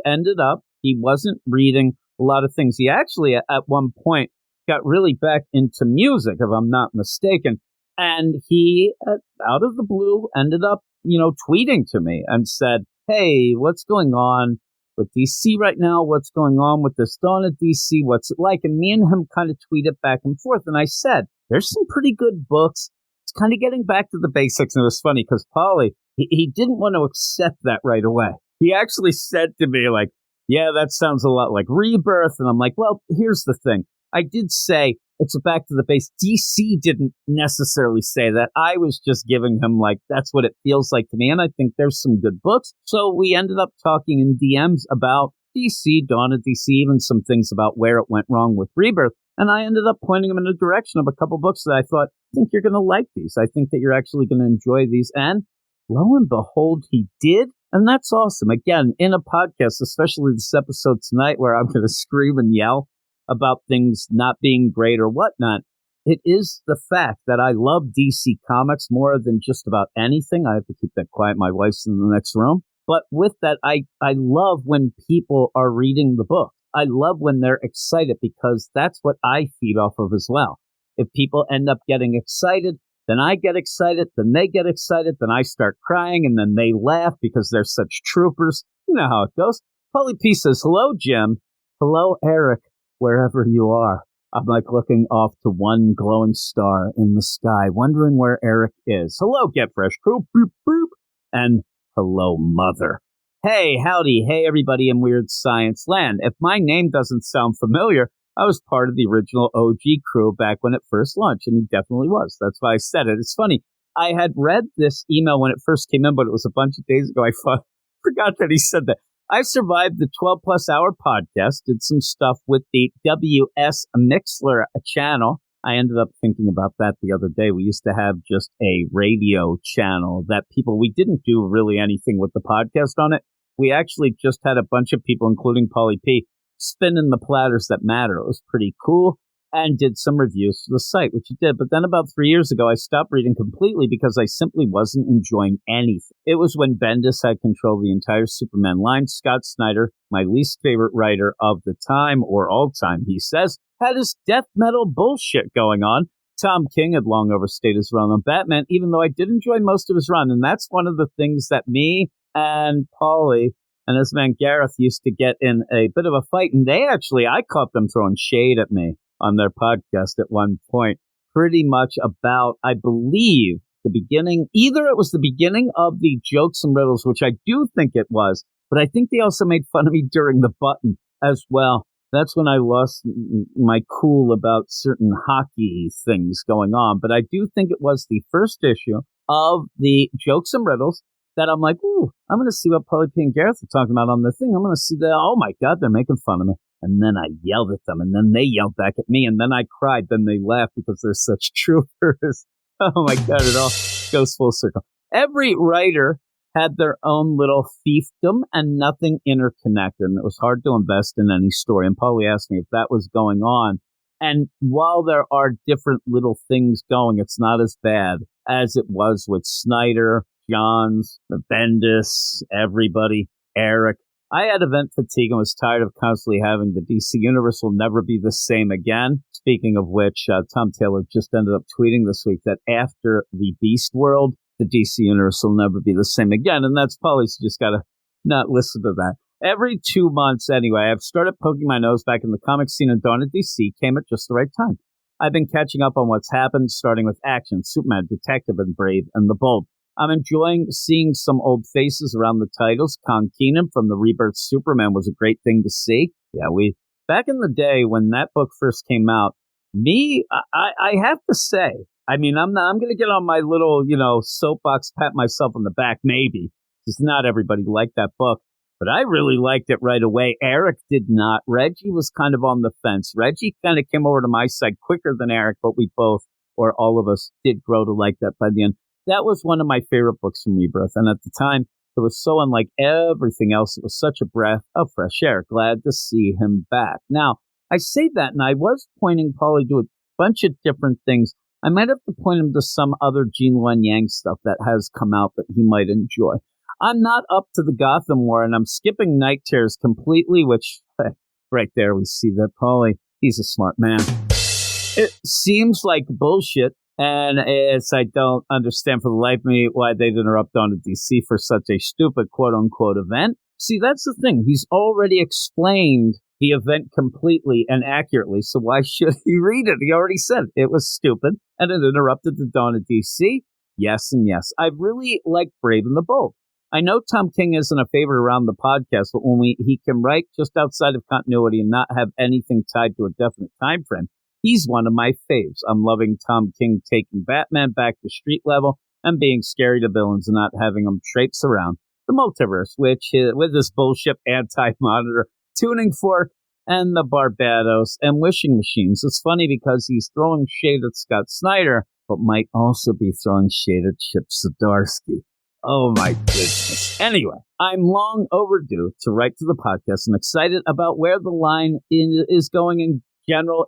wasn't reading a lot of things. He actually, at one point, got really back into music, if I'm not mistaken, and he, out of the blue, ended up, tweeting to me and said, hey, what's going on with DC right now? What's going on with this dawn of DC? What's it like? And me and him kind of tweeted back and forth, and I said, there's some pretty good books. It's kind of getting back to the basics, and it was funny, because Paulie, he didn't want to accept that right away. He actually said to me, like, yeah, that sounds a lot like Rebirth. And I'm like, well, here's the thing. I did say it's a back to the base. DC didn't necessarily say that. I was just giving him like, that's what it feels like to me. And I think there's some good books. So we ended up talking in DMs about DC, Dawn of DC, even some things about where it went wrong with Rebirth. And I ended up pointing him in the direction of a couple books that I thought, I think you're going to like these. I think that you're actually going to enjoy these. And lo and behold, he did. And that's awesome. Again, in a podcast, especially this episode tonight where I'm going to scream and yell about things not being great or whatnot, it is the fact that I love DC Comics more than just about anything. I have to keep that quiet. My wife's in the next room. But with that, I love when people are reading the book. I love when they're excited because that's what I feed off of as well. If people end up getting excited, then I get excited, then they get excited, then I start crying, and then they laugh because they're such troopers. You know how it goes. Polly P says, hello, Jim. Hello, Eric, wherever you are. I'm like looking off to one glowing star in the sky, wondering where Eric is. Hello, Get Fresh Crew. Boop, boop. And hello, Mother. Hey, howdy. Hey, everybody in Weird Science Land. If my name doesn't sound familiar, I was part of the original OG crew back when it first launched, and he definitely was. That's why I said it. It's funny. I had read this email when it first came in, but it was a bunch of days ago. I forgot that he said that. I survived the 12-plus hour podcast, did some stuff with the WS Mixler channel. I ended up thinking about that the other day. We used to have just a radio channel that we didn't do really anything with the podcast on it. We actually just had a bunch of people, including Polly P, spinning the platters that matter. It was pretty cool, and did some reviews for the site, which he did. But then about 3 years ago, I stopped reading completely because I simply wasn't enjoying anything. It was when Bendis had control of the entire Superman line. Scott Snyder, my least favorite writer of the time, or all time, he says, had his death metal bullshit going on. Tom King had long overstayed his run on Batman, even though I did enjoy most of his run. And that's one of the things that me and Paulie and his man Gareth used to get in a bit of a fight. And I caught them throwing shade at me on their podcast at one point, pretty much about, I believe, the beginning. Either it was the beginning of the Jokes and Riddles, which I do think it was, but I think they also made fun of me during the button as well. That's when I lost my cool about certain hockey things going on. But I do think it was the first issue of the Jokes and Riddles that I'm like, ooh, I'm going to see what Polly P and Gareth are talking about on the thing. I'm going to see that. Oh, my God, they're making fun of me. And then I yelled at them, and then they yelled back at me, and then I cried. Then they laughed because they're such troopers. Oh, my God, it all goes full circle. Every writer had their own little fiefdom and nothing interconnected. And it was hard to invest in any story. And Paulie asked me if that was going on. And while there are different little things going, it's not as bad as it was with Snyder, Johns, Bendis, everybody, Eric. I had event fatigue and was tired of constantly having the DC universe will never be the same again. Speaking of which, Tom Taylor just ended up tweeting this week that after the Beast World, the DC universe will never be the same again. And that's Paulie's just got to not listen to that. Every 2 months, anyway, I've started poking my nose back in the comic scene, and Dawn of DC came at just the right time. I've been catching up on what's happened, starting with Action, Superman, Detective, and Brave and the Bold. I'm enjoying seeing some old faces around the titles. Con Keenan from the Rebirth Superman was a great thing to see. Yeah, back in the day when that book first came out, I have to say, I mean, I'm going to get on my little, soapbox, pat myself on the back, maybe, because not everybody liked that book, but I really liked it right away. Eric did not. Reggie was kind of on the fence. Reggie kind of came over to my side quicker than Eric, but we both, or all of us, did grow to like that by the end. That was one of my favorite books from Rebirth, and at the time, it was so unlike everything else. It was such a breath of fresh air. Glad to see him back. Now, I say that, and I was pointing Paulie to a bunch of different things. I might have to point him to some other Gene Luen Yang stuff that has come out that he might enjoy. I'm not up to the Gotham War, and I'm skipping Night Terrors completely, which, right there, we see that Paulie, he's a smart man. It seems like bullshit, and I don't understand for the life of me why they'd interrupt on to DC for such a stupid quote-unquote event. See, that's the thing. He's already explained the event completely and accurately, so why should he read it? He already said it was stupid, and it interrupted the dawn of DC. Yes and yes. I really like Brave and the Bold. I know Tom King isn't a favorite around the podcast, but when he can write just outside of continuity and not have anything tied to a definite time frame, he's one of my faves. I'm loving Tom King taking Batman back to street level and being scary to villains and not having them traipse around the multiverse, which with this bullshit anti-monitor tuning fork and the Barbados and wishing machines. It's funny because he's throwing shade at Scott Snyder, but might also be throwing shade at Chip Zdarsky. Oh my goodness. Anyway, I'm long overdue to write to the podcast and excited about where the line is going in general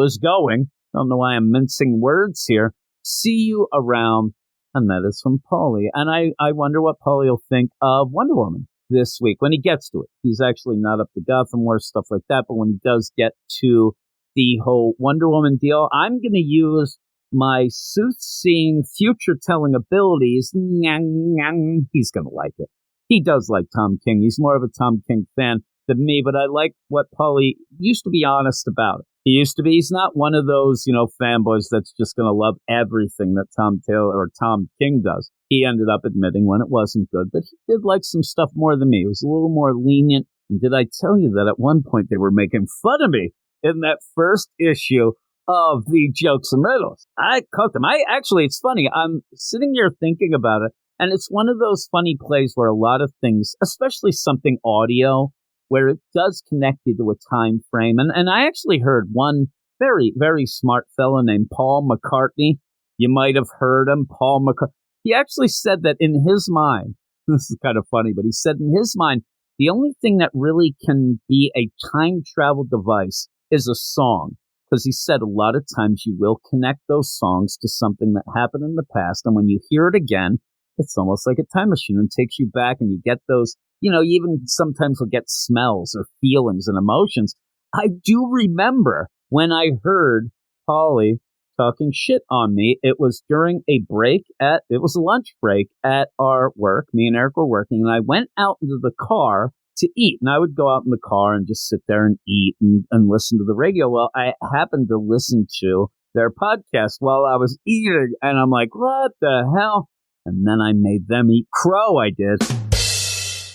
is going. Don't know why I'm mincing words here. See you around. And that is from Paulie. And I wonder what Paulie will think of Wonder Woman this week when he gets to it. He's actually not up to Gotham War, stuff like that. But when he does get to the whole Wonder Woman deal, I'm going to use my soothsaying, future-telling abilities. He's going to like it. He does like Tom King. He's more of a Tom King fan than me, but I like what Paulie used to be honest about it. He's not one of those, fanboys that's just going to love everything that Tom Taylor or Tom King does. He ended up admitting when it wasn't good, but he did like some stuff more than me. He was a little more lenient. And did I tell you that at one point they were making fun of me in that first issue of the Jokes and Riddles? I cooked them. It's funny. I'm sitting here thinking about it, and it's one of those funny plays where a lot of things, especially something audio, where it does connect you to a time frame. And I actually heard one very, very smart fellow named Paul McCartney. You might have heard him, Paul McCartney. He actually said that in his mind, this is kind of funny, but he said in his mind, the only thing that really can be a time travel device is a song. Because he said a lot of times you will connect those songs to something that happened in the past. And when you hear it again, it's almost like a time machine and takes you back and you get those, you even sometimes will get smells or feelings and emotions. I do remember when I heard Paulie talking shit on me. It was during a lunch break at our work. Me and Eric were working, and I went out into the car to eat. And I would go out in the car and just sit there and eat and listen to the radio. Well, I happened to listen to their podcast while I was eating, and I'm like, what the hell? And then I made them eat crow, I did.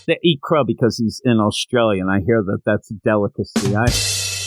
They eat crow because he's in Australia, and I hear that that's a delicacy. I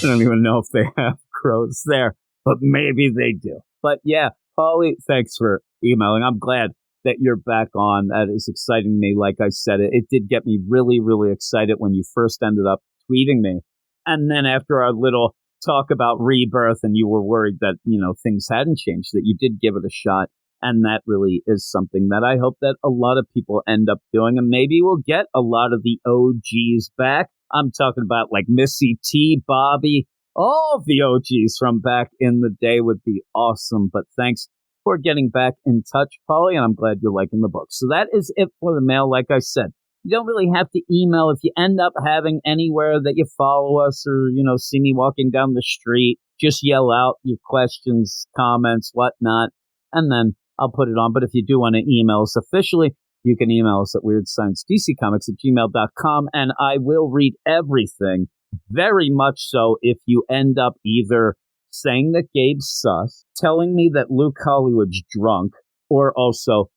don't even know if they have crows there, but maybe they do. But yeah, Paulie, thanks for emailing. I'm glad that you're back on. That is exciting to me. Like I said, it did get me really, really excited when you first ended up tweeting me. And then after our little talk about rebirth and you were worried that, things hadn't changed, that you did give it a shot. And that really is something that I hope that a lot of people end up doing. And maybe we'll get a lot of the OGs back. I'm talking about like Missy T, Bobby, all of the OGs from back in the day would be awesome. But thanks for getting back in touch, Paulie, and I'm glad you're liking the book. So that is it for the mail. Like I said, you don't really have to email if you end up having anywhere that you follow us or, see me walking down the street. Just yell out your questions, comments, whatnot, and then I'll put it on. But if you do want to email us officially, you can email us at weirdsciencedccomics@gmail.com, and I will read everything, very much so, if you end up either saying that Gabe's sus, telling me that Luke Hollywood's drunk, or also,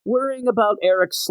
worrying about Eric /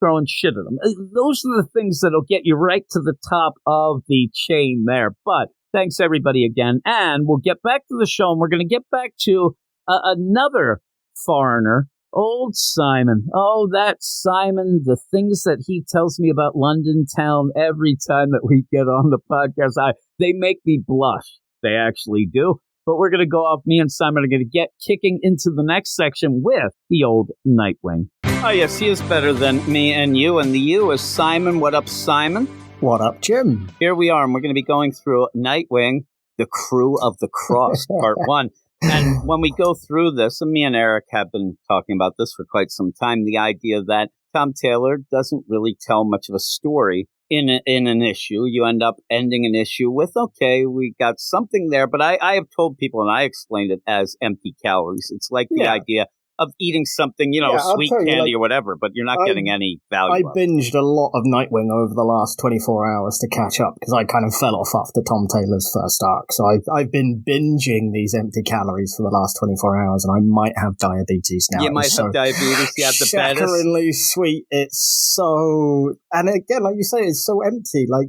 throwing shit at him. Those are the things that'll get you right to the top of the chain there. But thanks, everybody, again. And we'll get back to the show, and we're going to get back to another foreigner, old Simon. Oh, that Simon, the things that he tells me about London town every time that we get on the podcast, they make me blush. They actually do. But we're going to go off. Me and Simon are going to get kicking into the next section with the old Nightwing. Oh, yes, he is better than me and you. And the you is Simon. What up, Simon? What up, Jim? Here we are, and we're going to be going through Nightwing, The Crew of the Cross, Part 1. And when we go through this, and me and Eric have been talking about this for quite some time, the idea that Tom Taylor doesn't really tell much of a story in an issue. You end up ending an issue with, okay, we got something there, but I have told people, and I explained it as empty calories. It's like the idea of eating something, I'll sweet tell you, candy or whatever, but you're not getting any value. I out of it. binged a lot of Nightwing over the last 24 hours to catch up because I kind of fell off after Tom Taylor's first arc. So I've been binging these empty calories for the last 24 hours, and I might have diabetes now. You might have diabetes. You have the baddest. Shackeringly sweet. It's so, and again, like you say, it's so empty. Like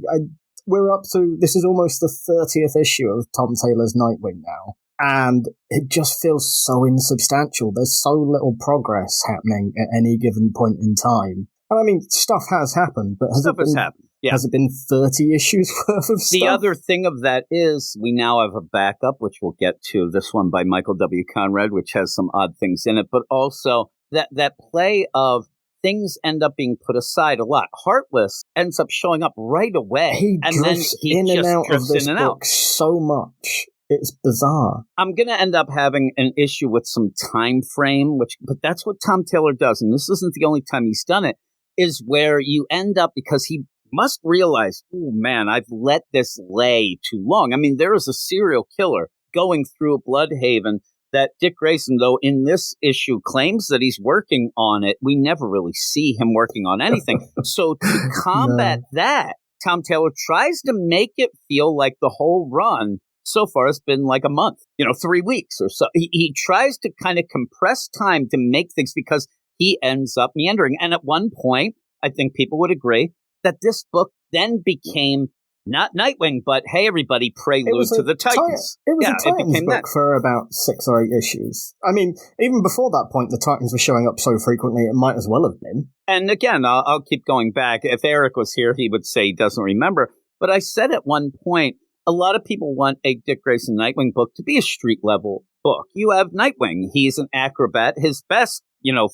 we're up to, this is almost the 30th issue of Tom Taylor's Nightwing now. And it just feels so insubstantial. There's so little progress happening at any given point in time. And I mean, stuff has happened, but has it been 30 issues worth of stuff? The other thing of that is we now have a backup, which we'll get to, this one by Michael W. Conrad, which has some odd things in it, but also that play of things end up being put aside a lot. Heartless ends up showing up right away. He drifts in and out of this book so much. It's bizarre. I'm going to end up having an issue with some time frame, but that's what Tom Taylor does, and this isn't the only time he's done it, is where you end up, because he must realize, oh man, I've let this lay too long. I mean, there is a serial killer going through Bloodhaven that Dick Grayson, though, in this issue claims that he's working on it. We never really see him working on anything. So to combat that, Tom Taylor tries to make it feel like the whole run so far has been like a month, 3 weeks or so. He tries to kind of compress time to make things, because he ends up meandering. And at one point, I think people would agree that this book then became not Nightwing, but hey, everybody, prelude to the Titans. It was a Titans book for about 6 or 8 issues. I mean, even before that point, the Titans were showing up so frequently, it might as well have been. And again, I'll keep going back. If Eric was here, he would say he doesn't remember. But I said at one point, a lot of people want a Dick Grayson Nightwing book to be a street-level book. You have Nightwing. He's an acrobat. His best,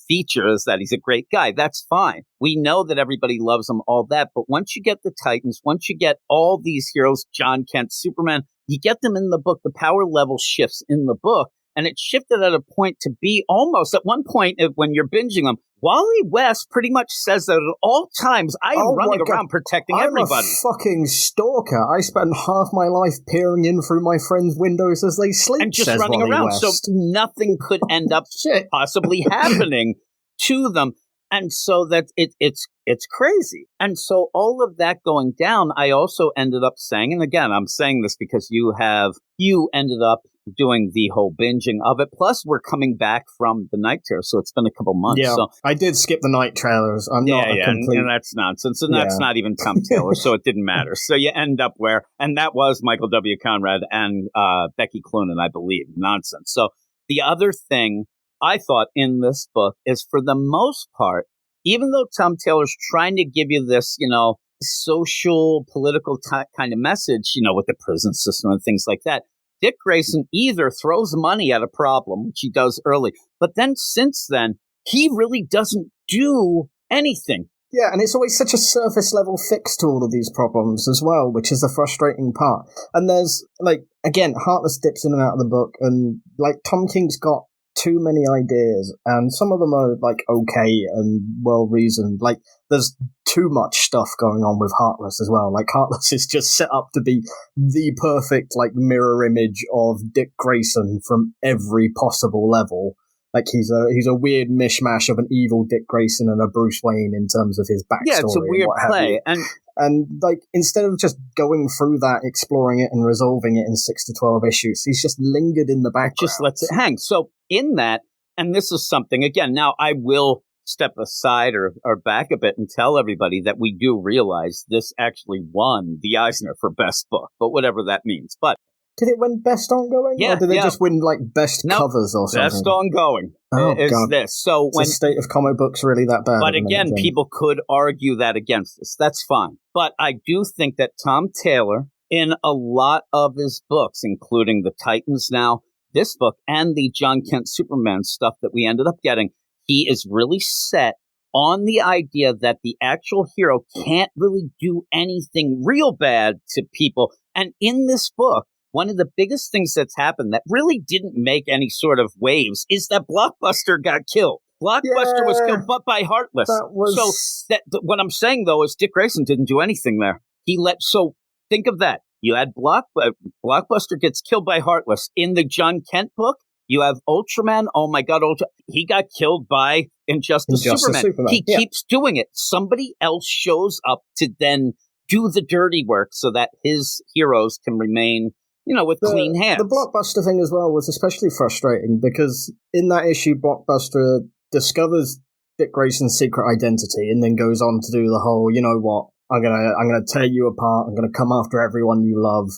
feature is that he's a great guy. That's fine. We know that everybody loves him, all that. But once you get the Titans, once you get all these heroes, John Kent, Superman, you get them in the book, the power level shifts in the book. And it shifted at a point to be almost, at one point, when you're binging them, Wally West pretty much says that at all times, I am running around protecting everybody. I'm a fucking stalker. I spend half my life peering in through my friends' windows as they sleep, and just running Wally around. West. So nothing could end up possibly happening to them. And so that it's crazy. And so all of that going down, I also ended up saying, and again, I'm saying this because you ended up doing the whole binging of it. Plus, we're coming back from the Night Terror, so it's been a couple months. Yeah, so I did skip the Night trailers. I'm not a complete... and that's nonsense, and that's not even Tom Taylor, so it didn't matter. So you end up and that was Michael W. Conrad and Becky Cloonan, I believe. Nonsense. So the other thing I thought in this book is, for the most part, even though Tom Taylor's trying to give you this, social, political kind of message, with the prison system and things like that, Dick Grayson either throws money at a problem, which he does early, but then since then, he really doesn't do anything. Yeah, and it's always such a surface level fix to all of these problems as well, which is the frustrating part. And there's, again, Heartless dips in and out of the book, and, Tom King's got too many ideas, and some of them are okay and well reasoned. There's too much stuff going on with Heartless as well. Heartless is just set up to be the perfect mirror image of Dick Grayson from every possible level. He's a weird mishmash of an evil Dick Grayson and a Bruce Wayne in terms of his backstory. Yeah, it's a weird play. And instead of just going through that, exploring it and resolving it in 6 to 12 issues, he's just lingered in the background. Just lets it hang. So in that, and this is something, again, now I will step aside or back a bit and tell everybody that we do realize this actually won the Eisner for Best Book, but whatever that means. But did it win Best Ongoing? Yeah. Or did they just win Best Covers or something? Best Ongoing is God. this. So when the state of comic books really that bad? But again, people could argue that against us. That's fine. But I do think that Tom Taylor, in a lot of his books, including the Titans now, this book, and the John Kent Superman stuff that we ended up getting, he is really set on the idea that the actual hero can't really do anything real bad to people. And in this book, one of the biggest things that's happened that really didn't make any sort of waves is that Blockbuster got killed. Blockbuster was killed, but by Heartless. So what I'm saying, though, is Dick Grayson didn't do anything there. So think of that. You had Blockbuster gets killed by Heartless. In the John Kent book, You have Ultraman. Oh my God, he got killed by Injustice Superman. He keeps doing it. Somebody else shows up to then do the dirty work so that his heroes can remain, with clean hands. The Blockbuster thing as well was especially frustrating because in that issue, Blockbuster discovers Dick Grayson's secret identity and then goes on to do the whole, you know what, I'm gonna tear you apart. I'm gonna come after everyone you love.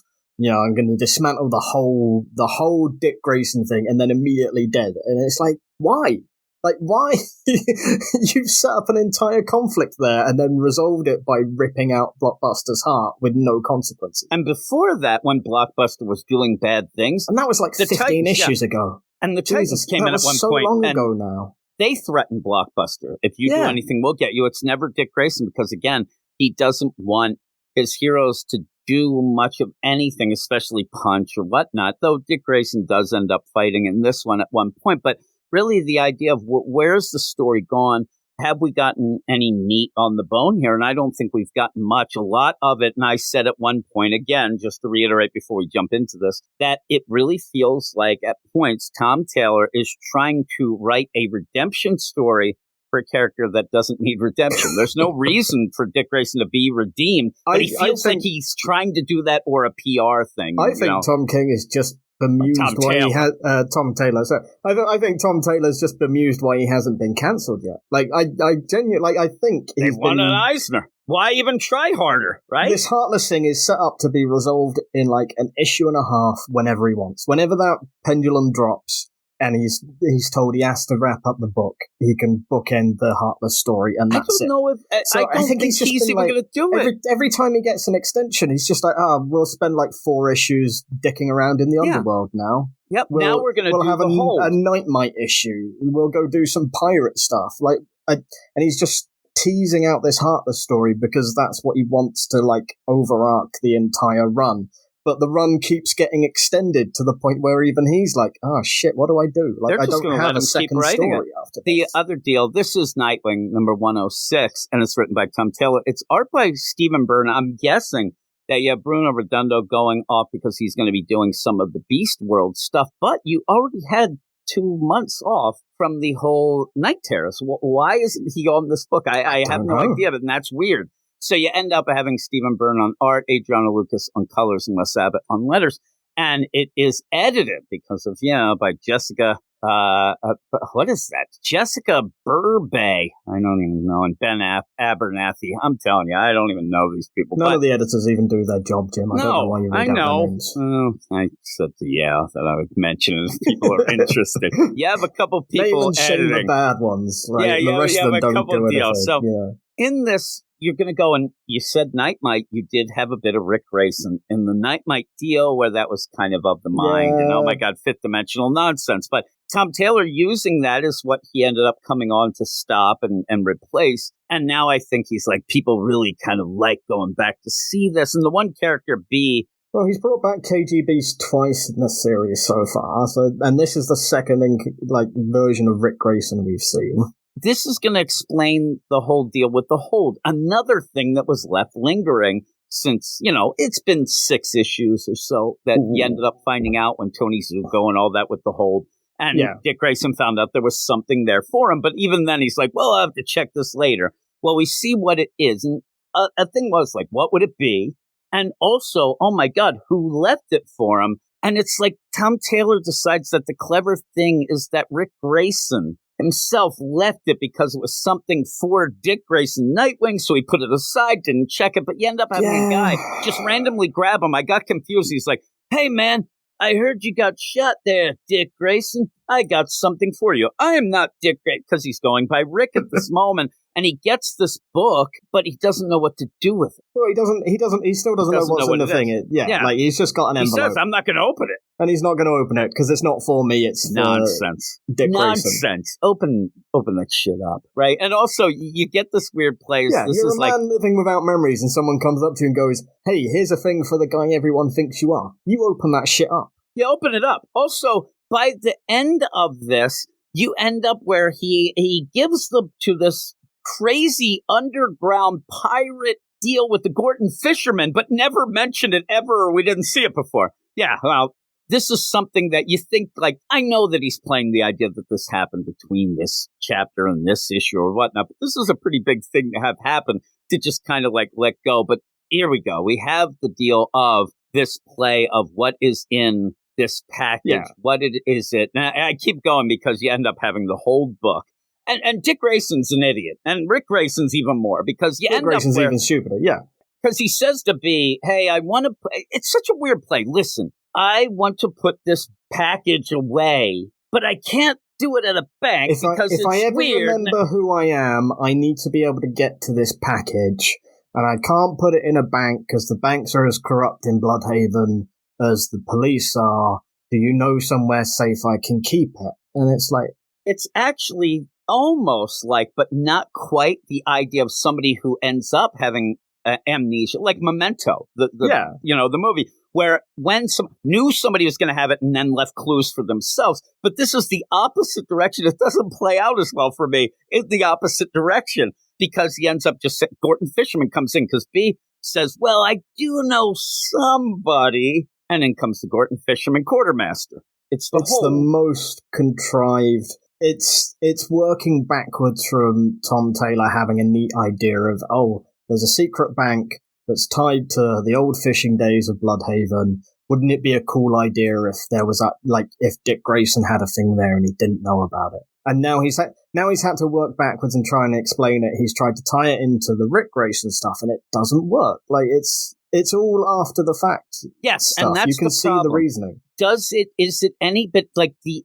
I'm going to dismantle the whole Dick Grayson thing, and then immediately dead. And it's like, why? Like, why? You've set up an entire conflict there and then resolved it by ripping out Blockbuster's heart with no consequences. And before that, when Blockbuster was doing bad things... And that was like 15 issues ago. And the Titans came in at one so point. Long ago now. They threatened Blockbuster. If you do anything, we'll get you. It's never Dick Grayson because, again, he doesn't want his heroes to do much of anything, especially punch or whatnot, though Dick Grayson does end up fighting in this one at one point. But really the idea of where's the story gone? Have we gotten any meat on the bone here? And I don't think we've gotten much. A lot of it, and I said at one point, again, just to reiterate before we jump into this, that it really feels like at points Tom Taylor is trying to write a redemption story for a character that doesn't need redemption. There's no reason for Dick Grayson to be redeemed, but he feels like he's trying to do that or a PR thing. I think Tom King is just bemused why he has Tom Taylor. So I think Tom Taylor's just bemused why he hasn't been cancelled yet. Like I genuinely, I think they won an Eisner. Why even try harder, right? This Heartless thing is set up to be resolved in like an issue and a half whenever he wants. Whenever that pendulum drops, and he's told he has to wrap up the book, he can bookend the Heartless story, and that's it. I don't think he's even going to do it. Every time he gets an extension, he's just like, we'll spend like 4 issues dicking around in the underworld now. Yep, now we're going to have the whole. a Nightmite issue. We'll go do some pirate stuff. And he's just teasing out this Heartless story because that's what he wants to like overarch the entire run. But the run keeps getting extended to the point where even he's like, oh shit, what do I do? Like, I don't have a second story after this. The other deal, this is Nightwing number 106, and it's written by Tom Taylor. It's art by Stephen Byrne. I'm guessing that you have Bruno Redondo going off because he's going to be doing some of the Beast World stuff, but you already had 2 months off from the whole Night Terrors. Why isn't he on this book? I have no idea, and that's weird. So you end up having Stephen Byrne on art, Adriana Lucas on colors, and Wes Abbott on letters. And it is edited because of, by Jessica, what is that? Jessica Burbay. I don't even know. And Ben Abernathy. I'm telling you, I don't even know these people. None of the editors even do their job, Jim. I don't know why you read out their names. I said, that I would mention it if people are interested. You have a couple people editing. The bad ones. Right? The rest of them don't do anything. So in this, you're going to go, and you said Nightmite, you did have a bit of Rick Grayson in the Nightmite deal where that was kind of the mind, and oh my God, fifth dimensional nonsense. But Tom Taylor using that is what he ended up coming on to stop and replace. And now I think he's like, people really kind of like going back to see this. And the one character, B. Well, he's brought back KGBs twice in this series so far. And this is the second version of Rick Grayson we've seen. This is going to explain the whole deal with the Hold. Another thing that was left lingering since, it's been 6 issues or so that you ended up finding out when Tony Zuko and all that with the Hold. And Dick Grayson found out there was something there for him. But even then, he's like, well, I'll have to check this later. Well, we see what it is. And a thing was like, what would it be? And also, oh my God, who left it for him? And it's like Tom Taylor decides that the clever thing is that Rick Grayson himself left it because it was something for Dick Grayson Nightwing, so he put it aside, didn't check it, but you end up having a guy just randomly grab him. I got confused. He's like, hey, man, I heard you got shot there, Dick Grayson. I got something for you. I am not Dick Grayson, because he's going by Rick at this moment. And he gets this book, but he doesn't know what to do with it. Well, he still doesn't know what's in the thing. Like he's just got an envelope. He says, I'm not going to open it. And he's not going to open it because it's not for me, it's for Nonsense. Dick Grayson. Nonsense. Open that shit up, right? And also, you get this weird place. Yeah, this you're is a man living without memories and someone comes up to you and goes, hey, here's a thing for the guy everyone thinks you are. You open that shit up. You open it up. Also, by the end of this, you end up where he gives them to this crazy underground pirate deal with the Gorton fishermen, but never mentioned it ever, or we didn't see it before. Yeah, well, this is something that you think, like, I know that he's playing the idea that this happened between this chapter and this issue or whatnot, but this is a pretty big thing to have happen to just kind of like let go. But here we go. We have the deal of this play of what is in this package. Yeah. What is it? And I keep going because you end up having the whole book. And Dick Grayson's an idiot. And Rick Grayson's even more because you Dick end Grayson's up where, even stupider, yeah. because he says to B, hey, I want to, it's such a weird play. Listen, I want to put this package away, but I can't do it at a bank because if I it's ever weird. remember who I am, I need to be able to get to this package, and I can't put it in a bank because the banks are as corrupt in Bloodhaven as the police are. Do you know somewhere safe I can keep it? And it's like, It's actually almost like, but not quite, the idea of somebody who ends up having amnesia, like Memento, the movie, where when knew somebody was going to have it and then left clues for themselves. But this is the opposite direction. It doesn't play out as well for me. It's the opposite direction because he ends up just Gordon Fisherman comes in because B says, well, I do know somebody. And then comes the Gordon Fisherman quartermaster. It's the most contrived. It's working backwards from Tom Taylor having a neat idea of, oh, there's a secret bank that's tied to the old fishing days of Bloodhaven. Wouldn't it be a cool idea if there was if Dick Grayson had a thing there and he didn't know about it? And now he's had to work backwards and try and explain it. He's tried to tie it into the Rick Grayson stuff, and it doesn't work. Like it's all after the fact. Yes, stuff. and that's you can the see problem. the reasoning. Is it any bit like the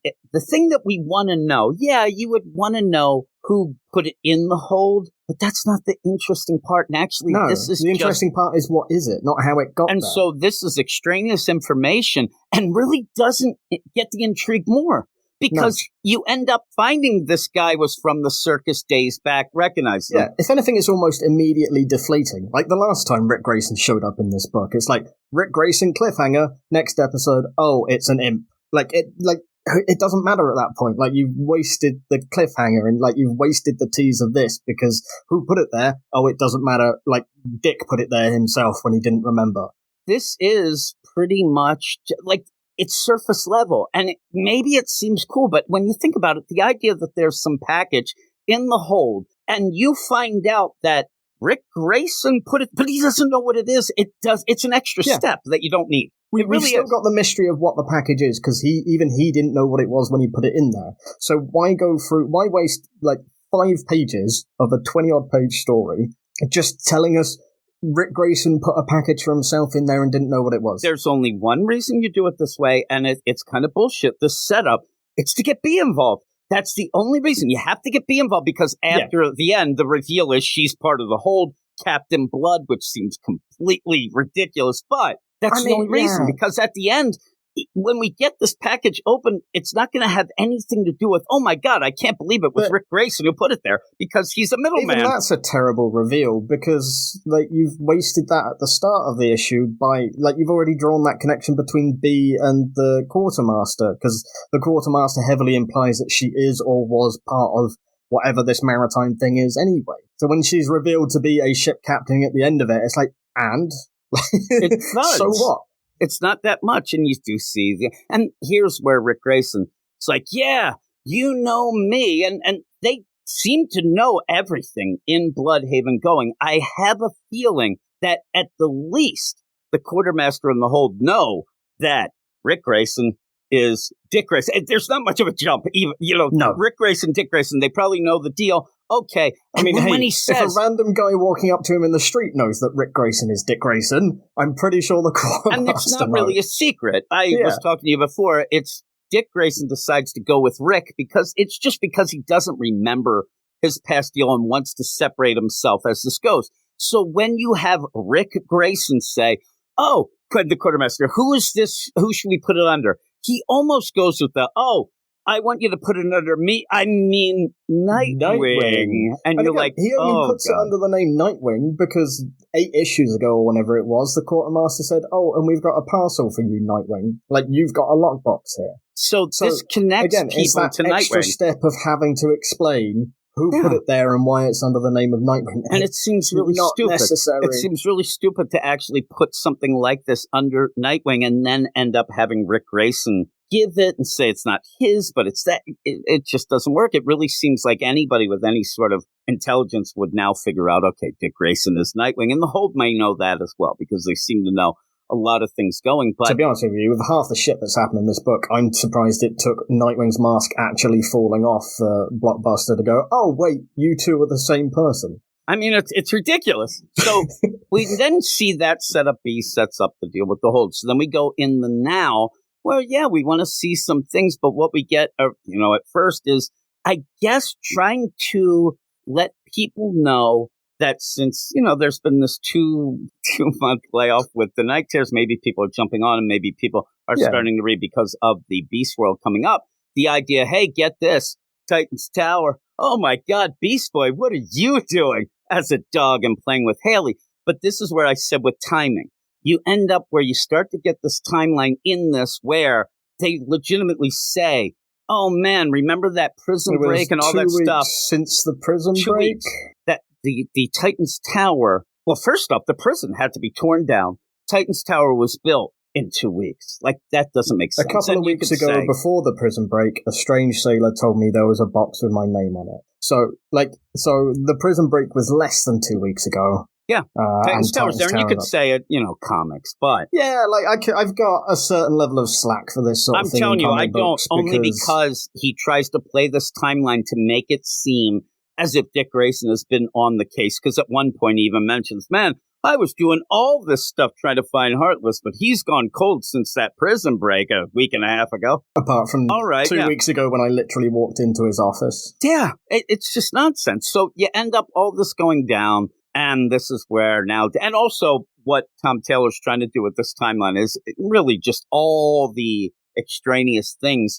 thing that we want to know? Yeah, you would want to know who put it in the hold, but that's not the interesting part. And actually, no, this is the interesting part is what is it, not how it got and there. so this is extraneous information and really doesn't get the intrigue more. Because you end up finding this guy was from the circus days back, recognize them. Yeah, if anything, it's almost immediately deflating. Like the last time Rick Grayson showed up in this book, it's like, Rick Grayson cliffhanger, next episode, oh, it's an imp. It doesn't matter at that point. Like, you've wasted the cliffhanger and, like, you've wasted the tease of this because who put it there? Oh, it doesn't matter. Like, Dick put it there himself when he didn't remember. This is pretty much, like, it's surface level, and maybe it seems cool, but when you think about it, the idea that there's some package in the hold, and you find out that Rick Grayson put it, but he doesn't know what it is. It's an extra step that you don't need. We've still got the mystery of what the package is, because he didn't know what it was when he put it in there. So why waste, 5 pages of a 20-odd page story just telling us Rick Grayson put a package for himself in there and didn't know what it was? There's only one reason you do it this way, and it's kind of bullshit. The setup, it's to get B involved. That's the only reason. You have to get B involved because after the end, the reveal is she's part of the hold, Captain Blood, which seems completely ridiculous, but that's the only reason. Because at the end, when we get this package open, it's not going to have anything to do with, oh my God, I can't believe it was Rick Grayson who put it there, because he's a middleman. Even that's a terrible reveal, because you've wasted that at the start of the issue by, you've already drawn that connection between B and the quartermaster, because the quartermaster heavily implies that she is or was part of whatever this maritime thing is anyway. So when she's revealed to be a ship captain at the end of it, it's like, and? It does. So what? It's not that much, and you do see and here's where Rick Grayson, it's like, yeah, you know me, and they seem to know everything in Bloodhaven going. I have a feeling that at the least the quartermaster and the hold know that Rick Grayson is Dick Grayson. There's not much of a jump, even No. Rick Grayson, Dick Grayson. They probably know the deal. Okay, I mean, when he says, if a random guy walking up to him in the street knows that Rick Grayson is Dick Grayson, I'm pretty sure the quartermaster and it's not really a secret. I was talking to you before. It's Dick Grayson decides to go with Rick because he doesn't remember his past deal and wants to separate himself as this goes. So when you have Rick Grayson say, "Oh, the quartermaster, who is this? Who should we put it under?" He almost goes with I want you to put it under me. I mean, Nightwing. And you're like, he only puts it under the name Nightwing because 8 issues ago or whenever it was, the quartermaster said, "Oh, and we've got a parcel for you, Nightwing. You've got a lockbox here." So this connects again, people it's that to extra Nightwing. step of having to explain who put it there and why it's under the name of Nightwing. And it seems really not stupid. necessary. It seems really stupid to actually put something like this under Nightwing and then end up having Rick Grayson give it and say it's not his, but it's that. It just doesn't work. It really seems like anybody with any sort of intelligence would now figure out, okay, Dick Grayson is Nightwing. And the Hold may know that as well, because they seem to know a lot of things going. But to be honest with you, with half the shit that's happened in this book, I'm surprised it took Nightwing's mask actually falling off Blockbuster to go, oh, wait, you two are the same person. I mean, it's ridiculous. So we then see that setup B sets up the deal with the Hold. So then we go in the now. Well, yeah, we want to see some things, but what we get, at first is, I guess, trying to let people know that since, there's been this two-month layoff with the Night Terrors, maybe people are jumping on and maybe people are starting to read because of the Beast World coming up. The idea, hey, get this, Titan's Tower. Oh, my God, Beast Boy, what are you doing as a dog and playing with Haley? But this is where I said with timing. You end up where you start to get this timeline in this where they legitimately say, oh, man, remember that prison break and all that stuff? Since the prison break? That the Titan's Tower, well, first off, the prison had to be torn down. Titan's Tower was built in 2 weeks. Like, that doesn't make sense. A couple of weeks ago, before the prison break, a strange sailor told me there was a box with my name on it. So the prison break was less than 2 weeks ago. Yeah, Titan's Tower's there, and you could say it, comics, but... Yeah, I've got a certain level of slack for this sort of thing. I'm telling you, I don't, only because he tries to play this timeline to make it seem as if Dick Grayson has been on the case, because at one point he even mentions, man, I was doing all this stuff trying to find Heartless, but he's gone cold since that prison break a week and a half ago. Apart from 2 weeks ago when I literally walked into his office. Yeah, it's just nonsense. So you end up all this going down. And this is where now, and also what Tom Taylor's trying to do with this timeline is really just all the extraneous things.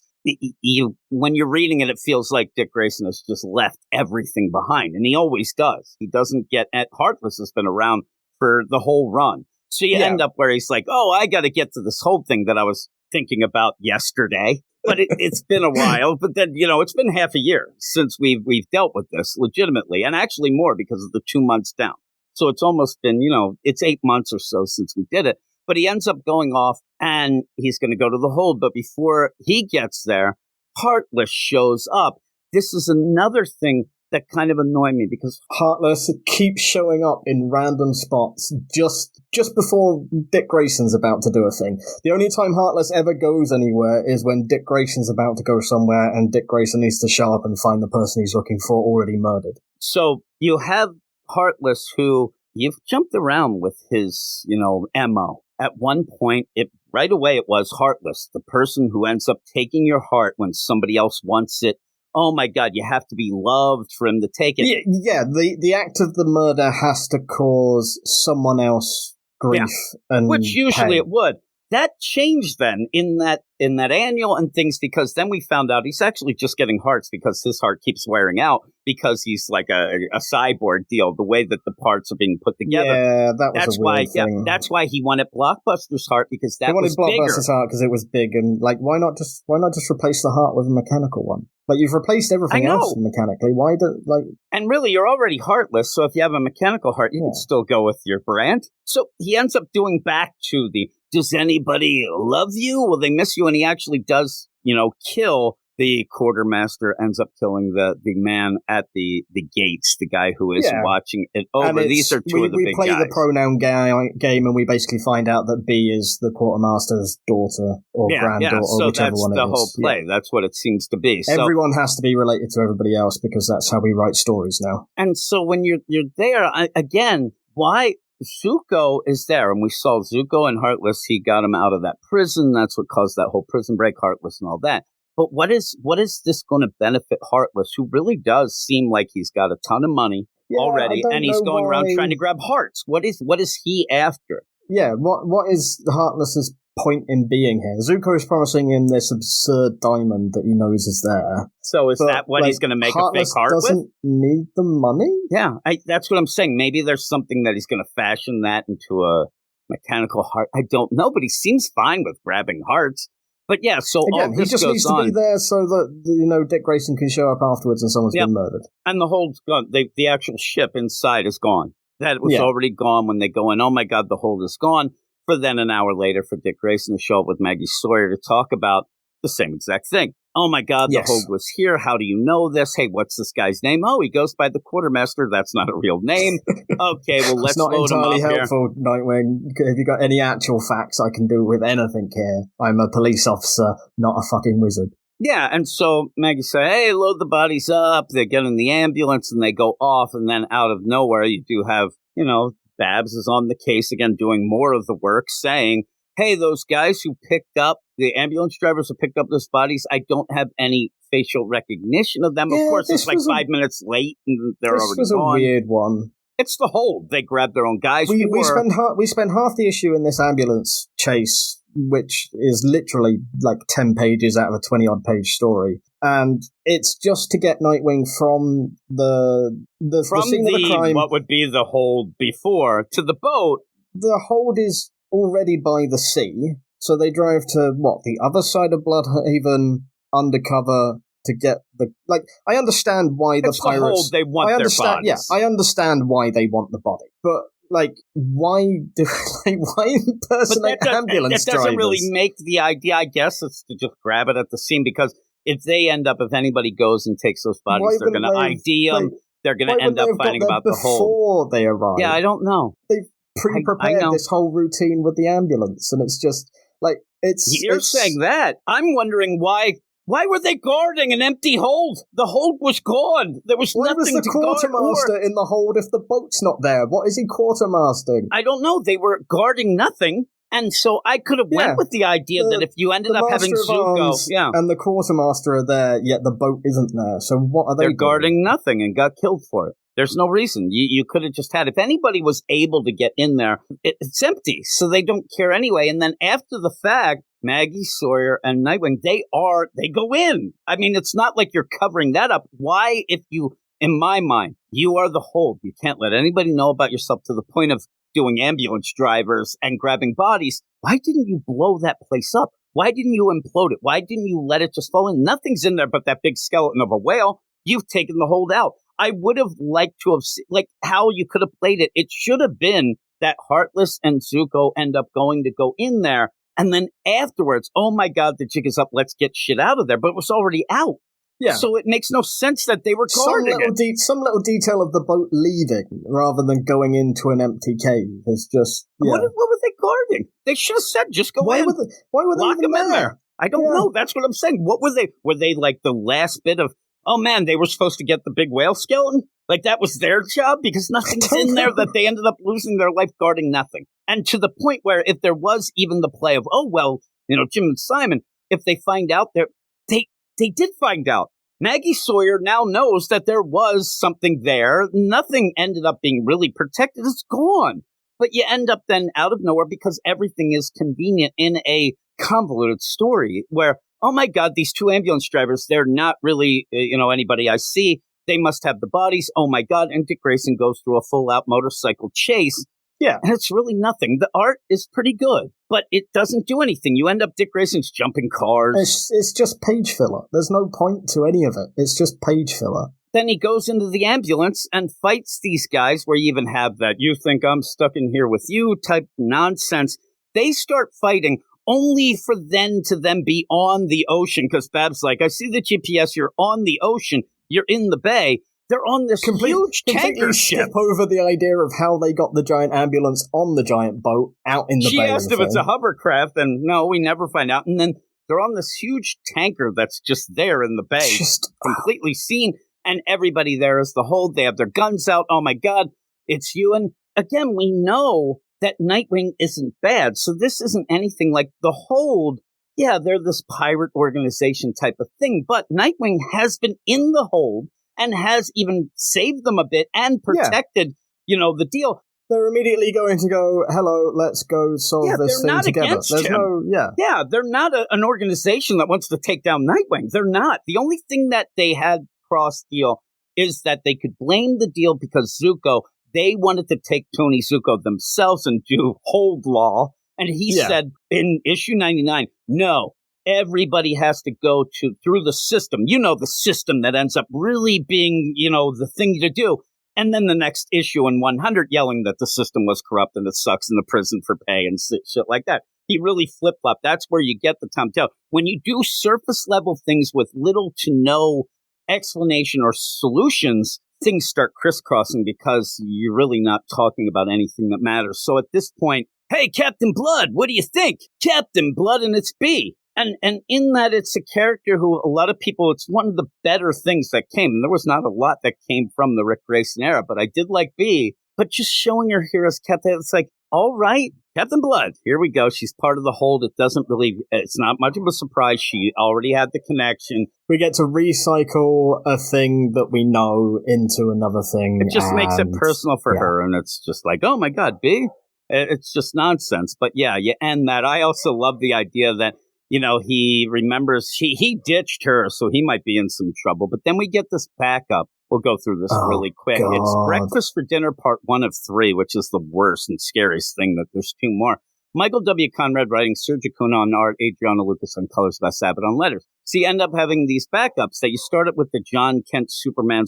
When you're reading it, it feels like Dick Grayson has just left everything behind. And he always does. He doesn't get at Heartless has been around for the whole run. So you end up where he's like, oh, I got to get to this whole thing that I was thinking about yesterday. But it's been a while. But then, it's been half a year since we've dealt with this legitimately. And actually more because of the 2 months down. So it's almost been, it's 8 months or so since we did it. But he ends up going off and he's going to go to the Hold. But before he gets there, Heartless shows up. This is another thing that kind of annoyed me because Heartless keeps showing up in random spots just before Dick Grayson's about to do a thing. The only time Heartless ever goes anywhere is when Dick Grayson's about to go somewhere and Dick Grayson needs to show up and find the person he's looking for already murdered. So you have Heartless who you've jumped around with his, MO. At one point, right away it was Heartless, the person who ends up taking your heart when somebody else wants it. Oh my God, you have to be loved for him to take it. Yeah, the act of the murder has to cause someone else grief and which usually pain. It would. That changed then in that annual and things because then we found out he's actually just getting hearts because his heart keeps wearing out because he's like a cyborg deal, the way that the parts are being put together. Yeah, that's a weird thing. Yeah, that's why he wanted Blockbuster's heart because that was bigger. He wanted Blockbuster's heart because it was big and why not just replace the heart with a mechanical one? You've replaced everything else mechanically. Why And really, you're already heartless, so if you have a mechanical heart, you can still go with your brand. So he ends up doing back to the, does anybody love you? Will they miss you? And he actually does, kill the quartermaster, ends up killing the man at the gates, the guy who is watching it over. These are two of the big guys. We play the pronoun game, and we basically find out that B is the quartermaster's daughter or granddaughter, or whichever one it is. So that's the whole play. Yeah. That's what it seems to be. So, everyone has to be related to everybody else because that's how we write stories now. And so when you're there, again, why... Zuko is there, and we saw Zuko and Heartless. He got him out of that prison. That's what caused that whole prison break, Heartless and all that. But what is this going to benefit Heartless, who really does seem like he's got a ton of money already, and he's going around trying to grab hearts? What is he after? Yeah, what is Heartless's point in being here? Zuko is promising him this absurd diamond that he knows is there. So is that what he's going to make a fake heart with? Doesn't need the money? Yeah, that's what I'm saying. Maybe there's something that he's going to fashion that into a mechanical heart. I don't know, but he seems fine with grabbing hearts. But yeah, so Again, all he this just goes needs to on. be there so that, Dick Grayson can show up afterwards and someone's been murdered. And the hold's gone. The actual ship inside is gone. That was already gone when they go in. Oh my God, the hold is gone. For then an hour later for Dick Grayson to show up with Maggie Sawyer to talk about the same exact thing. Oh my God, the hold was here. How do you know this? Hey, what's this guy's name? Oh, he goes by the quartermaster. That's not a real name. Okay, well, let's load him up It's not entirely helpful, Nightwing. Have you got any actual facts I can do with anything here? I'm a police officer, not a fucking wizard. Yeah, and so Maggie said, hey, load the bodies up. They get in the ambulance and they go off. And then out of nowhere, you do have, Babs is on the case again, doing more of the work, saying, hey, those guys who picked up, the ambulance drivers who picked up those bodies, I don't have any facial recognition of them. Yeah, of course, it's like 5 minutes late and they're already gone. This was a weird one. It's the hold. They grab their own guys. We spend half the issue in this ambulance chase, which is literally like 10 pages out of a 20-odd page story. And it's just to get Nightwing from the scene of the crime. What would be the hold before to the boat. The hold is already by the sea, so they drive to the other side of Bloodhaven undercover to get the I understand why the pirates. The hold, they want their bodies. Yeah, I understand why they want the body, but why impersonate ambulance drivers? That doesn't really make the idea. I guess it's to just grab it at the scene because if anybody goes and takes those bodies, they're going to ID them. They're going to end up finding about the hold before they arrive. Yeah, I don't know. They've pre-prepared this whole routine with the ambulance, and it's just You're saying that. I'm wondering why. Why were they guarding an empty hold? The hold was gone. There was nothing to guard. Why was the quartermaster in the hold if the boat's not there? What is he quartermastering? I don't know. They were guarding nothing. And so I could have went with the idea that if you ended up having Zuko, and the quartermaster are there, yet the boat isn't there. So what are they They're guarding nothing and got killed for it. There's no reason. You could have just had, if anybody was able to get in there, it's empty. So they don't care anyway. And then after the fact, Maggie Sawyer and Nightwing, they go in. I mean, it's not like you're covering that up. Why, if you, in my mind, you are the hold, you can't let anybody know about yourself to the point of doing ambulance drivers and grabbing bodies. Why didn't you blow that place up? Why didn't you implode it? Why didn't you let it just fall in? Nothing's in there but that big skeleton of a whale. You've taken the hold out. I would have liked to have seen, how you could have played it. It should have been that Heartless and Zuko end up going to go in there. And then afterwards, oh my God, the jig is up. Let's get shit out of there. But it was already out. Yeah. So it makes no sense that they were guarding some little detail of the boat leaving rather than going into an empty cave is just. Yeah. What were they guarding? They should have said, just go in. Why were they lock even them in there? I don't know. That's what I'm saying. What were they? Were they like the last bit of, oh man, they were supposed to get the big whale skeleton? Like that was their job? Because nothing's in there that they ended up losing their life guarding nothing. And to the point where if there was even the play of, oh, well, Jim and Simon, if they find out they did find out. Maggie Sawyer now knows that there was something there. Nothing ended up being really protected. It's gone. But you end up then out of nowhere because everything is convenient in a convoluted story where, oh my God, these two ambulance drivers, they're not really, anybody I see. They must have the bodies. Oh my God. And Dick Grayson goes through a full out motorcycle chase. Yeah. And it's really nothing. The art is pretty good, but it doesn't do anything. You end up Dick Grayson's jumping cars. It's just page filler. There's no point to any of it. It's just page filler. Then he goes into the ambulance and fights these guys where you even have that you think I'm stuck in here with you type nonsense. They start fighting only for them to then be on the ocean because Bab's like, I see the GPS. You're on the ocean. You're in the bay. They're on this huge tanker ship. Skip over the idea of how they got the giant ambulance on the giant boat out in the bay. She asked if it's a hovercraft, and no, we never find out. And then they're on this huge tanker that's just there in the bay, completely seen, and everybody there is the hold. They have their guns out. Oh my God, it's you. And again, we know that Nightwing isn't bad, so this isn't anything like the hold. Yeah, they're this pirate organization type of thing, but Nightwing has been in the hold and has even saved them a bit and protected, the deal. They're immediately going to go, hello, let's go solve this thing together. There's him. Yeah, they're not an organization that wants to take down Nightwing. They're not. The only thing that they had cross deal is that they could blame the deal because Zuko, they wanted to take Tony Zuko themselves and do hold law. And he said in issue 99, no, everybody has to go through the system. The system that ends up really being, the thing to do. And then the next issue in 100 yelling that the system was corrupt and it sucks in the prison for pay and shit like that. He really flip-flopped. That's where you get the Tom Tell. When you do surface-level things with little to no explanation or solutions, things start crisscrossing because you're really not talking about anything that matters. So at this point, hey, Captain Blood, what do you think? Captain Blood and it's B. And in that, it's a character who a lot of people, it's one of the better things that came. And there was not a lot that came from the Rick Grayson era, but I did like B. But just showing her here as Captain, it's like, all right, Captain Blood, here we go. She's part of the hold. It's not much of a surprise. She already had the connection. We get to recycle a thing that we know into another thing. It just makes it personal for her. And it's just like, oh my God, B. It's just nonsense. But yeah, you end that. I also love the idea that, he remembers he ditched her, so he might be in some trouble. But then we get this backup. We'll go through this really quick. God. It's Breakfast for Dinner Part 1 of 3, which is the worst and scariest thing that there's 2 more. Michael W. Conrad writing, Sergio Acuna on art, Adriana Lucas on colors, Wes Abbott on letters. So you end up having these backups that you started with the John Kent Superman.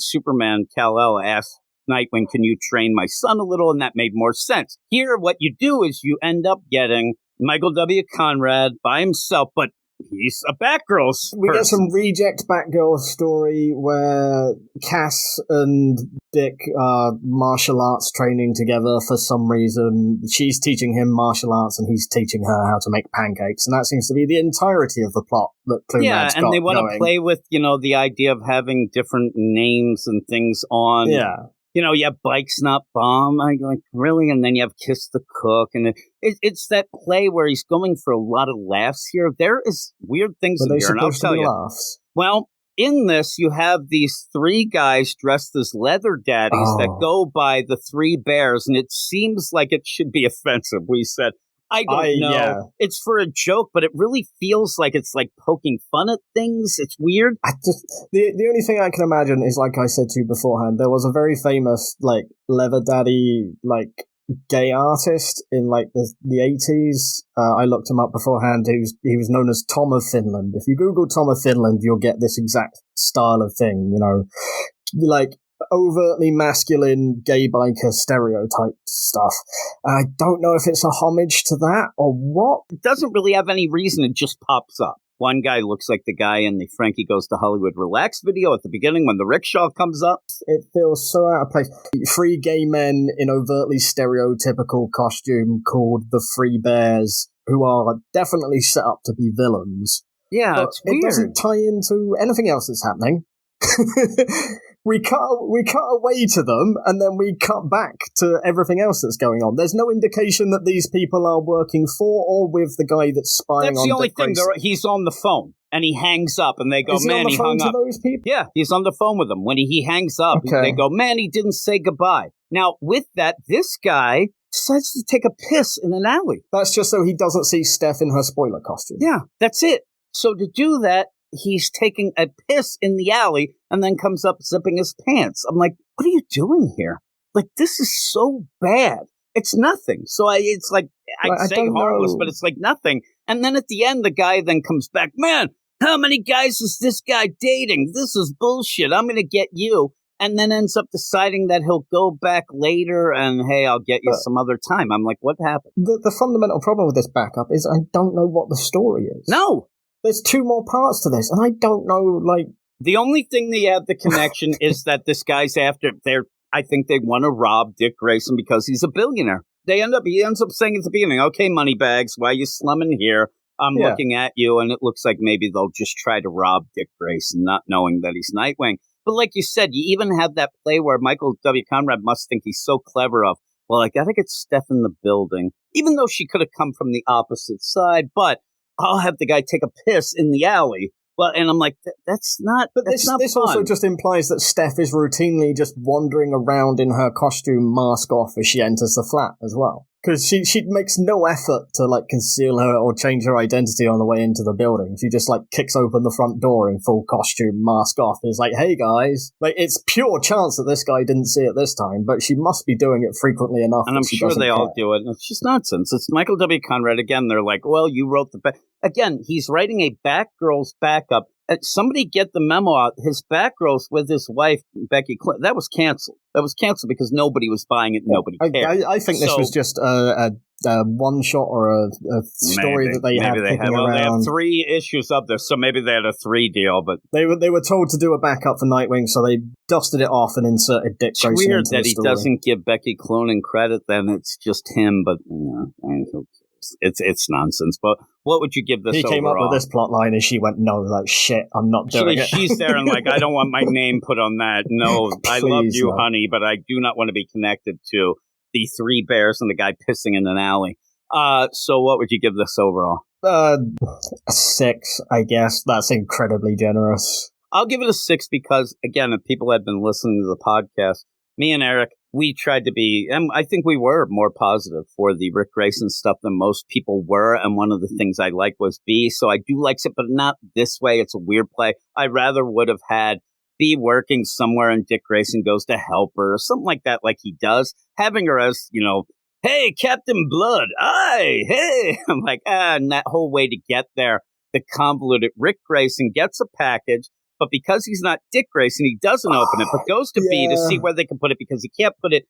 Kal-El asks Nightwing, can you train my son a little? And that made more sense. Here, what you do is you end up getting Michael W. Conrad by himself, but he's a Batgirl. We get some reject Batgirl story where Cass and Dick are martial arts training together for some reason. She's teaching him martial arts and he's teaching her how to make pancakes. And that seems to be the entirety of the plot that Clumad's got and they want going. to play with, the idea of having different names and things on. Yeah. You have Bike's Not Bomb. I'm like, really? And then you have Kiss the Cook. And it's that play where he's going for a lot of laughs here. There is weird things in here, and I'll tell you. Laughs? Well, in this, you have these 3 guys dressed as leather daddies that go by the 3 bears, and it seems like it should be offensive. We said, I don't know. Yeah. It's for a joke, but it really feels like it's like poking fun at things. It's weird. The only thing I can imagine is, like I said to you beforehand, there was a very famous leather daddy gay artist in the 80s. I looked him up beforehand. He was known as Tom of Finland. If you Google Tom of Finland, you'll get this exact style of thing. Overtly masculine gay biker stereotype stuff. I don't know if it's a homage to that or what. It doesn't really have any reason. It just pops up. One guy looks like the guy in the Frankie Goes to Hollywood Relax video at the beginning when the rickshaw comes up. It feels so out of place. 3 gay men in overtly stereotypical costume called the Three Bears, who are definitely set up to be villains. Yeah, but it's weird. It doesn't tie into anything else that's happening. We cut away to them, and then we cut back to everything else that's going on. There's no indication that these people are working for or with the guy that's spying on. That's the only thing. He's on the phone, and he hangs up, and they go, Is "Man, he hung up." Those people? Yeah, he's on the phone with them. When he hangs up, they go, "Man, he didn't say goodbye." Now, with that, this guy decides to take a piss in an alley. That's just so he doesn't see Steph in her spoiler costume. Yeah, that's it. So to do that, he's taking a piss in the alley and then comes up zipping his pants. I'm like, what are you doing here? This is so bad. It's nothing. So it's like, I'd say harmless, but it's like nothing. And then at the end, the guy then comes back, man, how many guys is this guy dating? This is bullshit. I'm going to get you. And then ends up deciding that he'll go back later and, hey, I'll get you some other time. I'm like, what happened? The fundamental problem with this backup is I don't know what the story is. No. There's 2 more parts to this, and I don't know, The only thing they have the connection is that this guy's after, I think they want to rob Dick Grayson because he's a billionaire. He ends up saying at the beginning, okay, moneybags, why are you slumming here? I'm looking at you, and it looks like maybe they'll just try to rob Dick Grayson, not knowing that he's Nightwing. But like you said, you even have that play where Michael W. Conrad must think he's so clever of, well, I got to get Steph in the building, even though she could have come from the opposite side, but I'll have the guy take a piss in the alley. Well, and I'm like, that's not. But this also just implies that Steph is routinely just wandering around in her costume, mask off, as she enters the flat as well. Because she makes no effort to, like, conceal her or change her identity on the way into the building. She just, like, kicks open the front door in full costume, mask off, and is like, hey, guys. Like, it's pure chance that this guy didn't see it this time, but she must be doing it frequently enough. And I'm sure they all do it. It's just nonsense. It's Michael W. Conrad. Again, they're like, well, you wrote the... Again, he's writing a Batgirl's backup. Somebody get the memo out. His Batgirl's with his wife, Becky Clinton. That was canceled. That was canceled because nobody was buying it. Nobody cared. I think this was just a one shot or a story that they have kicking around. Well, they have 3 issues up there, so maybe they had a 3 deal. But they were told to do a backup for Nightwing, so they dusted it off and inserted Dick Grayson into the story. It's weird that he doesn't give Becky Clonan credit. Then it's just him. But it's nonsense. But what would you give this? He came overall? up with this plot line, and she went, "No, like shit, I'm not doing it." She's there and like, I don't want my name put on that. No, I love you, no. honey, but I do not want to be connected to the 3 bears and the guy pissing in an alley. So what would you give this overall? A 6, I guess. That's incredibly generous. I'll give it a 6 because, again, if people had been listening to the podcast, me and Eric, we tried to be, and I think we were more positive for the Rick Grayson stuff than most people were. And one of the things I liked was B. So I do like it, but not this way. It's a weird play. I rather would have had B working somewhere and Dick Grayson goes to help her or something like that, like he does. Having her as, hey, Captain Blood, aye, hey. I'm like, and that whole way to get there, the convoluted Rick Grayson gets a package. But because he's not Dick Grayson, he doesn't open it, but goes to B to see where they can put it because he can't put it.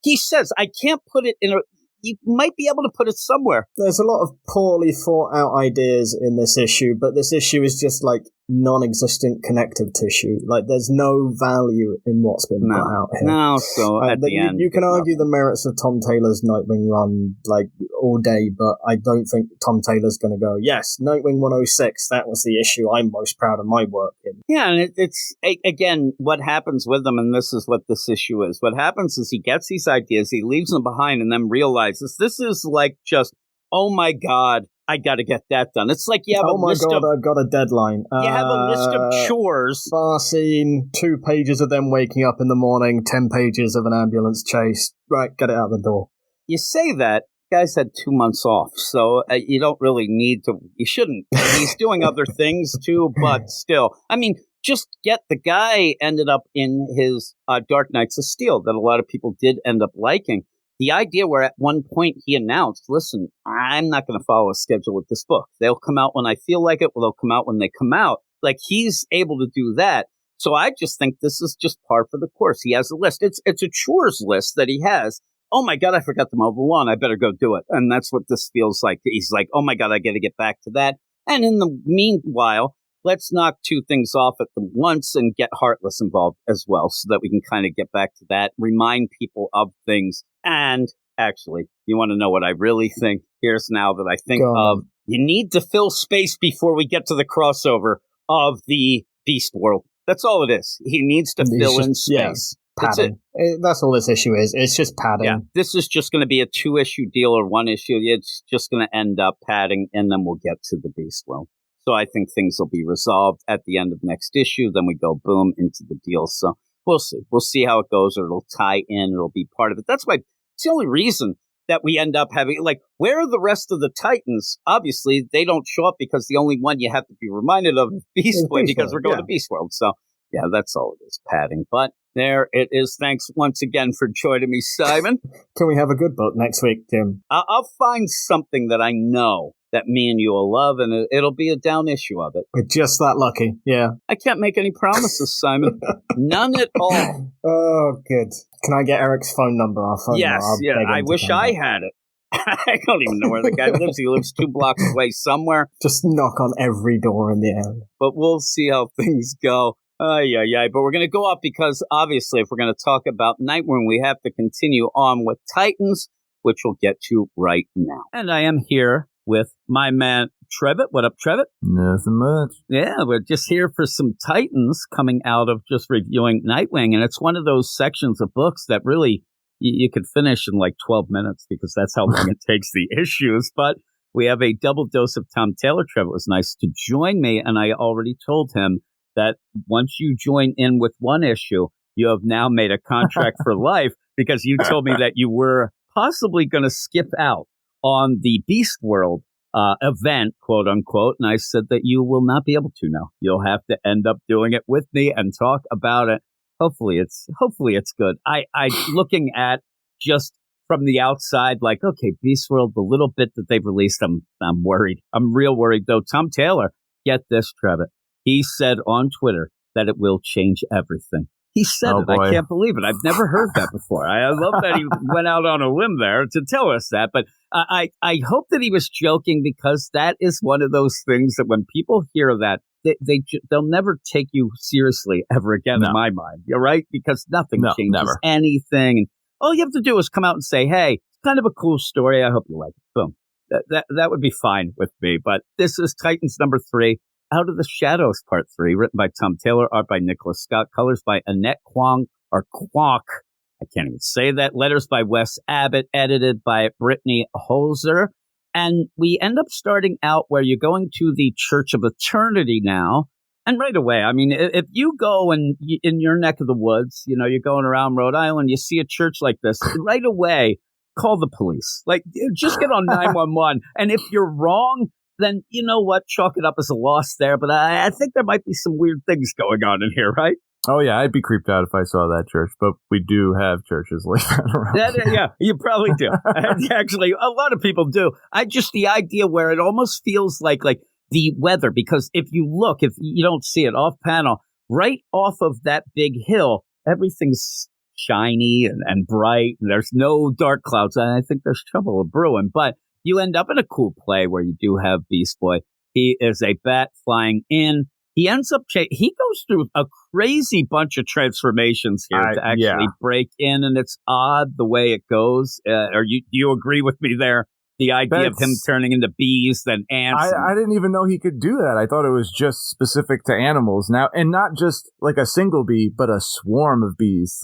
He says, I can't put it in a... You might be able to put it somewhere. There's a lot of poorly thought out ideas in this issue, but this issue is just like non-existent connective tissue. Like there's no value in what's been put out here. No, so at the end. You can argue the merits of Tom Taylor's Nightwing run like all day, but I don't think Tom Taylor's going to go, yes, Nightwing 106, that was the issue I'm most proud of my work in. Yeah, and it's, again, what happens with them, and this is what this issue is, what happens is he gets these ideas, he leaves them behind, and then realizes this is like just, oh my God, I got to get that done. It's like you have I've got a deadline. You have a list of chores. Bar scene, 2 pages of them waking up in the morning, 10 pages of an ambulance chase. Right, get it out the door. You say that, guys had 2 months off, so you don't really need to, you shouldn't. He's doing other things too, but still. I mean, just get, the guy ended up in his Dark Knights of Steel that a lot of people did end up liking. The idea where at one point he announced, listen, I'm not going to follow a schedule with this book. They'll come out when I feel like it, or they'll come out when they come out. Like, he's able to do that. So I just think this is just par for the course. He has a list. It's a chores list that he has. Oh, my God, I forgot to mow the lawn. I better go do it. And that's what this feels like. He's like, oh, my God, I got to get back to that. And in the meanwhile, let's knock 2 things off at the once and get Heartless involved as well so that we can kind of get back to that, remind people of things. And actually, you want to know what I really think? Here's now that I think of, you need to fill space before we get to the crossover of the Beast World. That's all it is. He needs to fill in space. Yeah, padding. That's all this issue is. It's just padding. Yeah, this is just going to be a 2-issue deal or 1 issue. It's just going to end up padding, and then we'll get to the Beast World. So I think things will be resolved at the end of next issue. Then we go boom into the deal. So we'll see. We'll see how it goes, or it'll tie in. It'll be part of it. That's why it's the only reason that we end up having, like, where are the rest of the Titans? Obviously, they don't show up because the only one you have to be reminded of is Beast World, because we're going to Beast World. So, yeah, that's all it is, padding. But there it is. Thanks once again for joining me, Simon. Can we have a good book next week, Tim? I'll find something that I know that me and you will love, and it'll be a down issue of it. We're just that lucky, yeah. I can't make any promises, Simon. None at all. Oh, good. Can I get Eric's phone number? I'll phone yes, yeah. I wish I had it. I don't even know where the guy lives. He lives 2 blocks away somewhere. Just knock on every door in the area. But we'll see how things go. But we're going to go up because, obviously, if we're going to talk about Nightwing, we have to continue on with Titans, which we'll get to right now. And I am here with my man, Trevitt. What up, Trevitt? Nothing much. Yeah, we're just here for some Titans coming out of just reviewing Nightwing. And it's one of those sections of books that really you could finish in like 12 minutes because that's how long it takes the issues. But we have a double dose of Tom Taylor. Trevitt was nice to join me. And I already told him that once you join in with 1 issue, you have now made a contract for life because you told me that you were possibly going to skip out on the Beast World event, quote unquote. And I said that you will not be able to now. You'll have to end up doing it with me and talk about it. Hopefully it's good. I looking at just from the outside, like, okay, Beast World, the little bit that they've released, I'm worried. I'm real worried, though. Tom Taylor, get this, Trevitt. He said on Twitter that it will change everything. He said it. Boy. I can't believe it. I've never heard that before. I love that he went out on a limb there to tell us that. But I hope that he was joking, because that is one of those things that when people hear that, they'll never take you seriously ever again, in my mind. You're right? Because nothing changes anything. And all you have to do is come out and say, hey, it's kind of a cool story. I hope you like it. Boom. That would be fine with me. But this is Titans number 3. Out of the Shadows, Part 3, written by Tom Taylor, art by Nicholas Scott, colors by Annette Kwok. I can't even say that. Letters by Wes Abbott, edited by Brittany Holzer. And we end up starting out where you're going to the Church of Eternity now. And right away, I mean, if you go in your neck of the woods, you know, you're going around Rhode Island, you see a church like this, right away, call the police. Like, just get on 911. And if you're wrong, then you know what? Chalk it up as a loss there. But I think there might be some weird things going on in here, right? Oh, yeah. I'd be creeped out if I saw that church. But we do have churches like that around. Yeah, you probably do. Actually, a lot of people do. The idea where it almost feels like the weather, because if you look, if you don't see it off panel, right off of that big hill, everything's shiny and bright, and there's no dark clouds. I think there's trouble brewing, but you end up in a cool play where you do have Beast Boy. He is a bat flying in. He ends up, he goes through a crazy bunch of transformations here to actually break in, and it's odd the way it goes. Do you agree with me there? The idea of him turning into bees, then ants. I didn't even know he could do that. I thought it was just specific to animals now, and not just like a single bee, but a swarm of bees.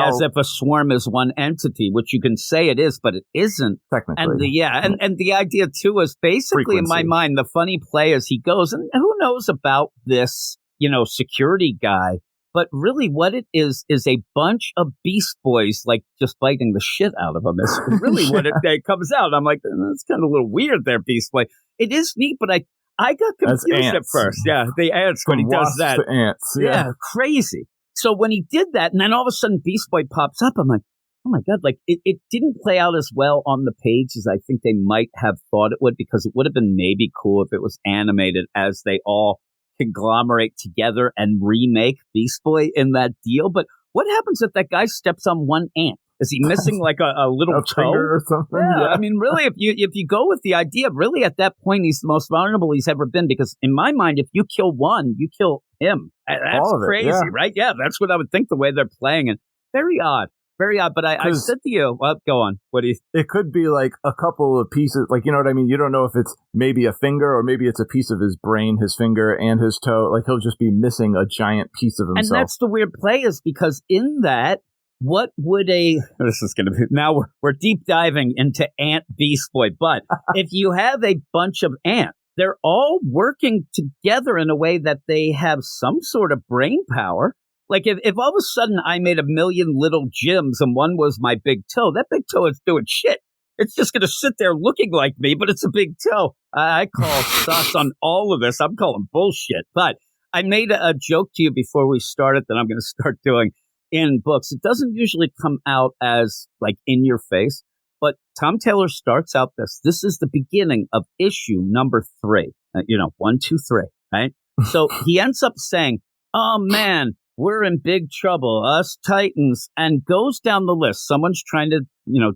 As if a swarm is one entity, which you can say it is, but it isn't. Technically. And the idea too is basically in my mind, the funny play as he goes, and who knows about this, security guy. But really what it is a bunch of Beast Boys, like, just biting the shit out of them. It's really what it comes out. I'm like, that's kind of a little weird there, Beast Boy. It is neat, but I got confused at first. Yeah, the ants when he does that. Ants, yeah, crazy. So when he did that, and then all of a sudden Beast Boy pops up, I'm like, oh my God, like, it didn't play out as well on the page as I think they might have thought it would, because it would have been maybe cool if it was animated as they all conglomerate together and remake Beast Boy in that deal. But what happens if that guy steps on one ant? Is he missing like a little toe or something? Yeah, I mean, really, if you go with the idea, really at that point he's the most vulnerable he's ever been, because in my mind, if you kill one, you kill him. That's crazy, right? Yeah, that's what I would think the way they're playing it. Very odd. Very odd, but I said to you, well, go on. What do you? It could be like a couple of pieces, like, you know what I mean? You don't know if it's maybe a finger or maybe it's a piece of his brain, his finger, and his toe. Like, he'll just be missing a giant piece of himself. And that's the weird play, is because in that, what would this is going to be, now we're deep diving into Ant Beast Boy, but if you have a bunch of ants, they're all working together in a way that they have some sort of brain power. Like, if all of a sudden I made a million little Jims and one was my big toe, that big toe is doing shit. It's just going to sit there looking like me, but it's a big toe. I call sus on all of this. I'm calling bullshit. But I made a joke to you before we started that I'm going to start doing in books. It doesn't usually come out as, like, in your face, but Tom Taylor starts out this is the beginning of issue number 3. 1, 2, 3, right? So he ends up saying, oh, man, we're in big trouble, us Titans, and goes down the list. Someone's trying to,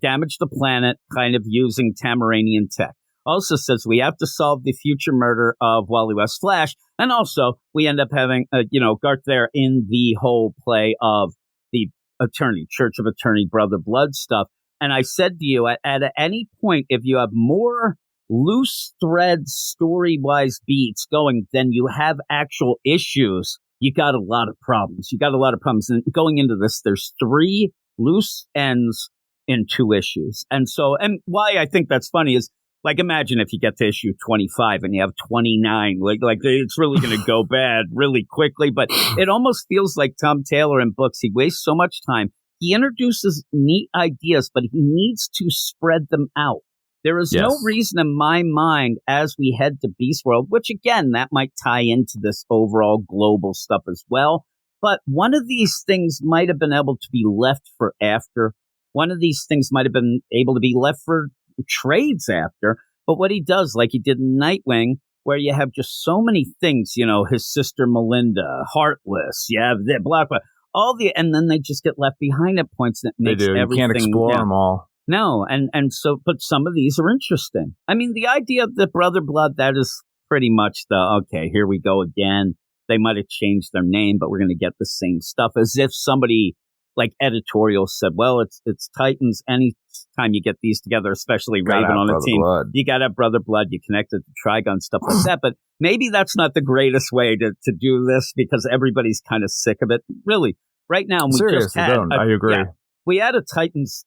damage the planet, kind of using Tamaranian tech. Also says we have to solve the future murder of Wally West Flash. And also, we end up having, Garth there in the whole play of the Church of Eternity, Brother Blood stuff. And I said to you, at any point, if you have more loose threads, story-wise beats going than you have actual issues, you got a lot of problems. And going into this, there's 3 loose ends in 2 issues. And why I think that's funny is, like, imagine if you get to issue 25 and you have 29, like it's really going to go bad really quickly. But it almost feels like Tom Taylor in books, he wastes so much time. he introduces neat ideas, but he needs to spread them out. There is no reason in my mind as we head to Beast World, which again, that might tie into this overall global stuff as well. But one of these things might have been able to be left for after. One of these things might have been able to be left for trades after. But what he does, like he did in Nightwing, where you have just so many things, you know, his sister Melinda, Heartless, you have the Black, and then they just get left behind at points that makes everything. You can't explore them all. No, and so, but some of these are interesting. I mean, the idea of the Brother Blood, that is pretty much okay, here we go again. They might have changed their name, but we're going to get the same stuff, as if somebody like editorial said, well, it's Titans. Anytime you get these together, especially Raven on a team, you got to have Brother Blood. You connect it to Trigon, stuff like that. But maybe that's not the greatest way to do this, because everybody's kind of sick of it. Really, right now, I agree. Yeah, we had a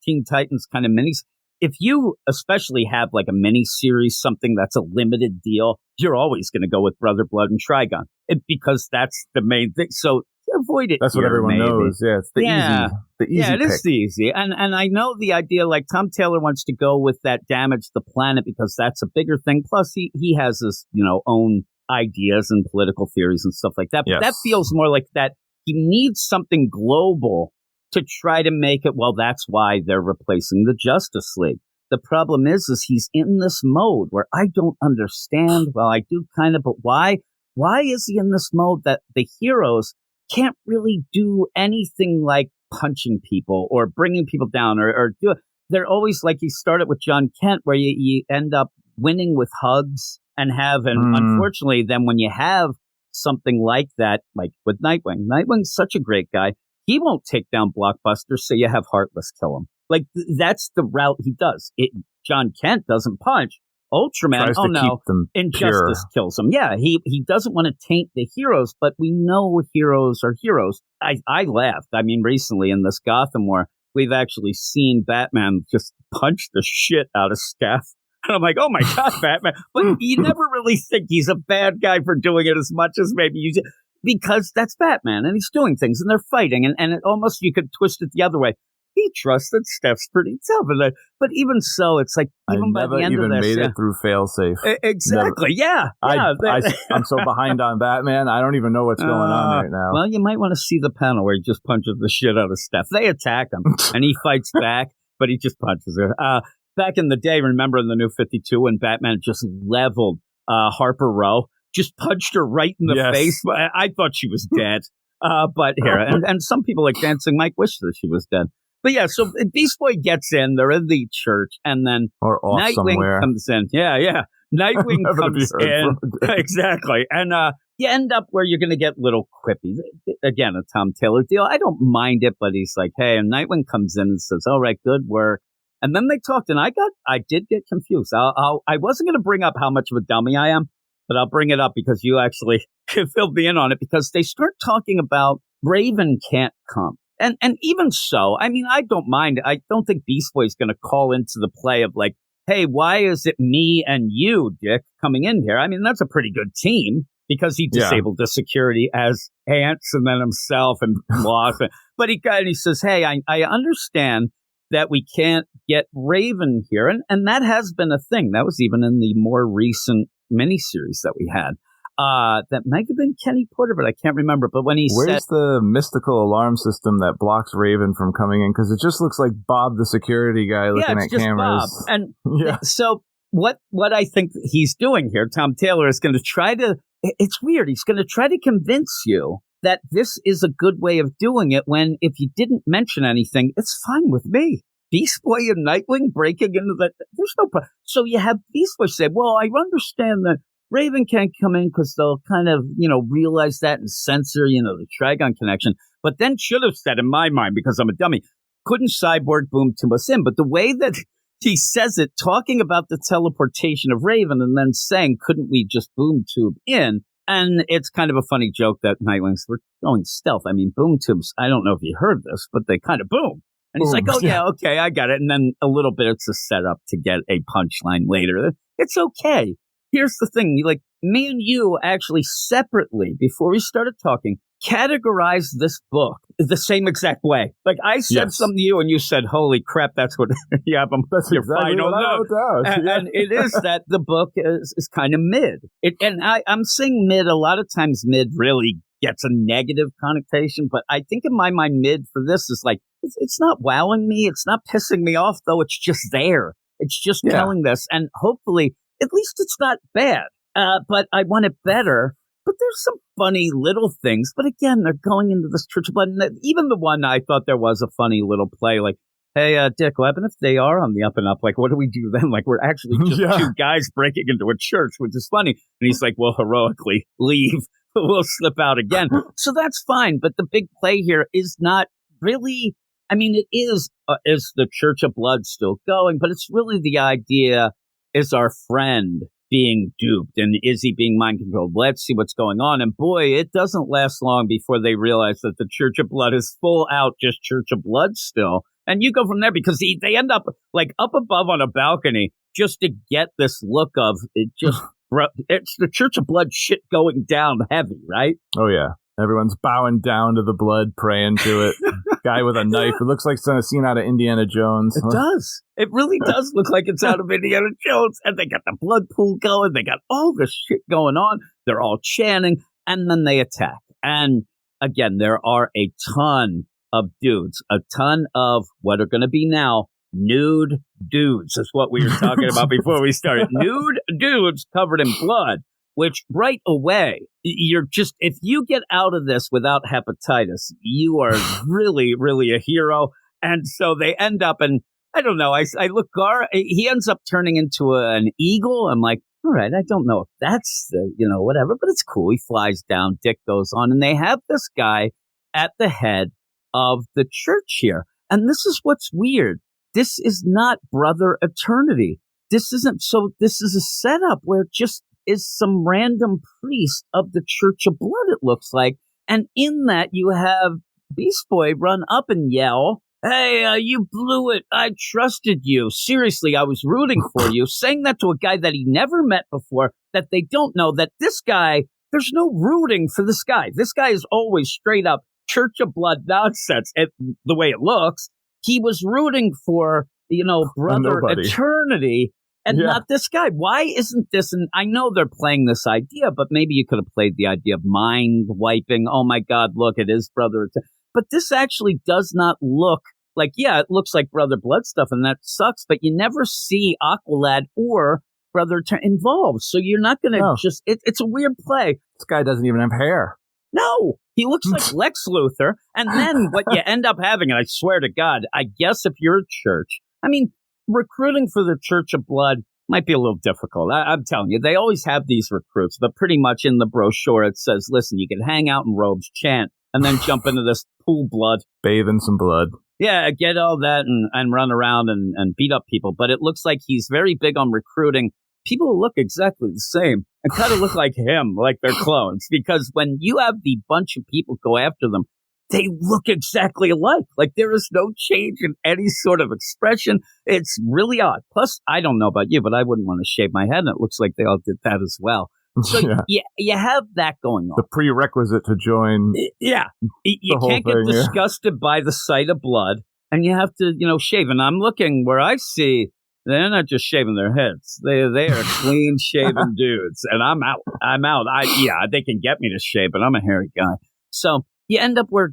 Teen Titans kind of minis. If you especially have like a mini series, something that's a limited deal, you're always going to go with Brother Blood and Trigon, because that's the main thing. So avoid it. That's what everyone knows. Yeah, it's the easy. Yeah, it pick. is the easy. And I know the idea, like Tom Taylor wants to go with that damage the planet because that's a bigger thing. Plus, he has his own ideas and political theories and stuff like that. But that feels more like that he needs something global to try to make it. Well, that's why they're replacing the Justice League. The problem is he's in this mode where I don't understand. Well, I do kind of, but why? Why is he in this mode that the heroes can't really do anything like punching people or bringing people down or do it? They're always like, he started with John Kent, where you end up winning with hugs and unfortunately, then when you have something like that, like with Nightwing's such a great guy. He won't take down Blockbuster, so you have Heartless kill him. Like, that's the route he does. John Kent doesn't punch. Ultraman, Injustice kills him. Yeah, he doesn't want to taint the heroes, but we know heroes are heroes. I laughed. I mean, recently in this Gotham War, we've actually seen Batman just punch the shit out of Steph. And I'm like, oh my God, Batman. But you never really think he's a bad guy for doing it as much as maybe you do. Because that's Batman, and he's doing things, and they're fighting, and it almost, you could twist it the other way. He trusts that Steph's pretty tough, but even so, it's like, even by the end of this, made it through failsafe. Exactly, yeah. I'm so behind on Batman, I don't even know what's going on right now. Well, you might want to see the panel where he just punches the shit out of Steph. They attack him, and he fights back, but he just punches her. Back in the day, remember in the New 52, when Batman just leveled Harper Row? Just punched her right in the face. I thought she was dead. But here, and some people like Dancing Mike wish that she was dead. But yeah, so Beast Boy gets in, they're in the church, and then Nightwing comes in. Yeah. Nightwing comes in. Exactly. And you end up where you're going to get little quippy. Again, a Tom Taylor deal. I don't mind it, but he's like, hey, and Nightwing comes in and says, all right, good work. And then they talked, and I did get confused. I wasn't going to bring up how much of a dummy I am, but I'll bring it up because you actually filled me in on it, because they start talking about Raven can't come. And even so, I mean, I don't mind. I don't think Beast Boy's going to call into the play of like, hey, why is it me and you, Dick, coming in here? I mean, that's a pretty good team, because he disabled the security as Ants and then himself and lost. But he says, hey, I understand that we can't get Raven here. And that has been a thing. That was even in the more recent miniseries that we had. That might have been Kenny Porter, but I can't remember. But when where's the mystical alarm system that blocks Raven from coming in? Because it just looks like Bob, the security guy, looking at cameras. Bob. And so what I think he's doing here, Tom Taylor, is going to try to. It's weird. He's going to try to convince you that this is a good way of doing it. When if you didn't mention anything, it's fine with me. Beast Boy and Nightwing breaking into that. There's no problem. So you have Beast Boy say, well, I understand that Raven can't come in because they'll kind of, realize that and censor, the Trigon connection. But then should have said, in my mind, because I'm a dummy, couldn't Cyborg boom tube us in? But the way that he says it, talking about the teleportation of Raven and then saying, couldn't we just boom tube in? And it's kind of a funny joke that Nightwings were going stealth. I mean, boom tubes, I don't know if you heard this, but they kind of boom. And he's like, oh, yeah, okay, I got it. And then a little bit, it's a setup to get a punchline later. It's okay. Here's the thing. Me and you actually separately, before we started talking, categorize this book the same exact way. Like I said something to you and you said, holy crap, that's what you have that's your exactly final note. And it is that the book is kind of mid. I'm saying mid, a lot of times mid really gets a negative connotation, but I think in my mind mid for this is like, it's not wowing me, it's not pissing me off, though it's just there. It's just telling this, and hopefully, at least it's not bad, but I want it better. But there's some funny little things. But again, they're going into this Church of Blood. And even the one I thought there was a funny little play, like, hey, Dick, what happens if they are on the up and up? Like, what do we do then? Like, we're actually just two guys breaking into a church, which is funny. And he's like, well, heroically leave. We'll slip out again. So that's fine. But the big play here is not really, I mean, it is the Church of Blood still going? But it's really the idea, is our friend being duped, and is he being mind controlled? Let's see what's going on. And boy, it doesn't last long before they realize that the Church of Blood is full out just Church of Blood still. And you go from there because they end up like up above on a balcony just to get this look of it. Just it's the Church of Blood shit going down heavy, right? Oh yeah, everyone's bowing down to the blood, praying to it. Guy with a knife. It looks like a scene out of Indiana Jones. It does. It really does look like it's out of Indiana Jones. And they got the blood pool going. They got all this shit going on. They're all chanting. And then they attack. And again, there are a ton of dudes. A ton of what are going to be now nude dudes. Is what we were talking about before we started. Nude dudes covered in blood. Which right away, you're just, if you get out of this without hepatitis, you are really, really a hero. And so they end up, and I don't know, I look, he ends up turning into an eagle. I'm like, all right, I don't know if that's the, whatever, but it's cool. He flies down, Dick goes on, and they have this guy at the head of the church here. And this is what's weird. This is not Brother Eternity. This is a setup where just is some random priest of the Church of Blood, it looks like. And in that, you have Beast Boy run up and yell, hey, you blew it. I trusted you. Seriously, I was rooting for you. Saying that to a guy that he never met before, that they don't know, that this guy, there's no rooting for this guy. This guy is always straight up Church of Blood nonsense. The way it looks, he was rooting for, Brother Eternity. And not this guy. Why isn't this? And I know they're playing this idea, but maybe you could have played the idea of mind wiping. Oh my God, look, it is Brother. But this actually does not look like, it looks like Brother Blood stuff, and that sucks. But you never see Aqualad or Brother involved. So you're not going to it's a weird play. This guy doesn't even have hair. No, he looks like Lex Luthor. And then what you end up having, and I swear to God, I guess if you're a church, I mean, recruiting for the Church of Blood might be a little difficult. I'm telling you, they always have these recruits, but pretty much in the brochure it says, listen, you can hang out in robes, chant, and then jump into this pool blood. Bathe in some blood. Yeah, get all that and run around and beat up people. But it looks like he's very big on recruiting people who look exactly the same and kind of look like him, like they're clones. Because when you have the bunch of people go after them, they look exactly alike. Like there is no change in any sort of expression. It's really odd. Plus, I don't know about you, but I wouldn't want to shave my head, and it looks like they all did that as well. So you have that going on. The prerequisite to join. Yeah. You can't get disgusted by the sight of blood, and you have to, shave. And I'm looking where I see they're not just shaving their heads. They are clean shaven dudes, and I'm out. They can get me to shave, but I'm a hairy guy. So you end up where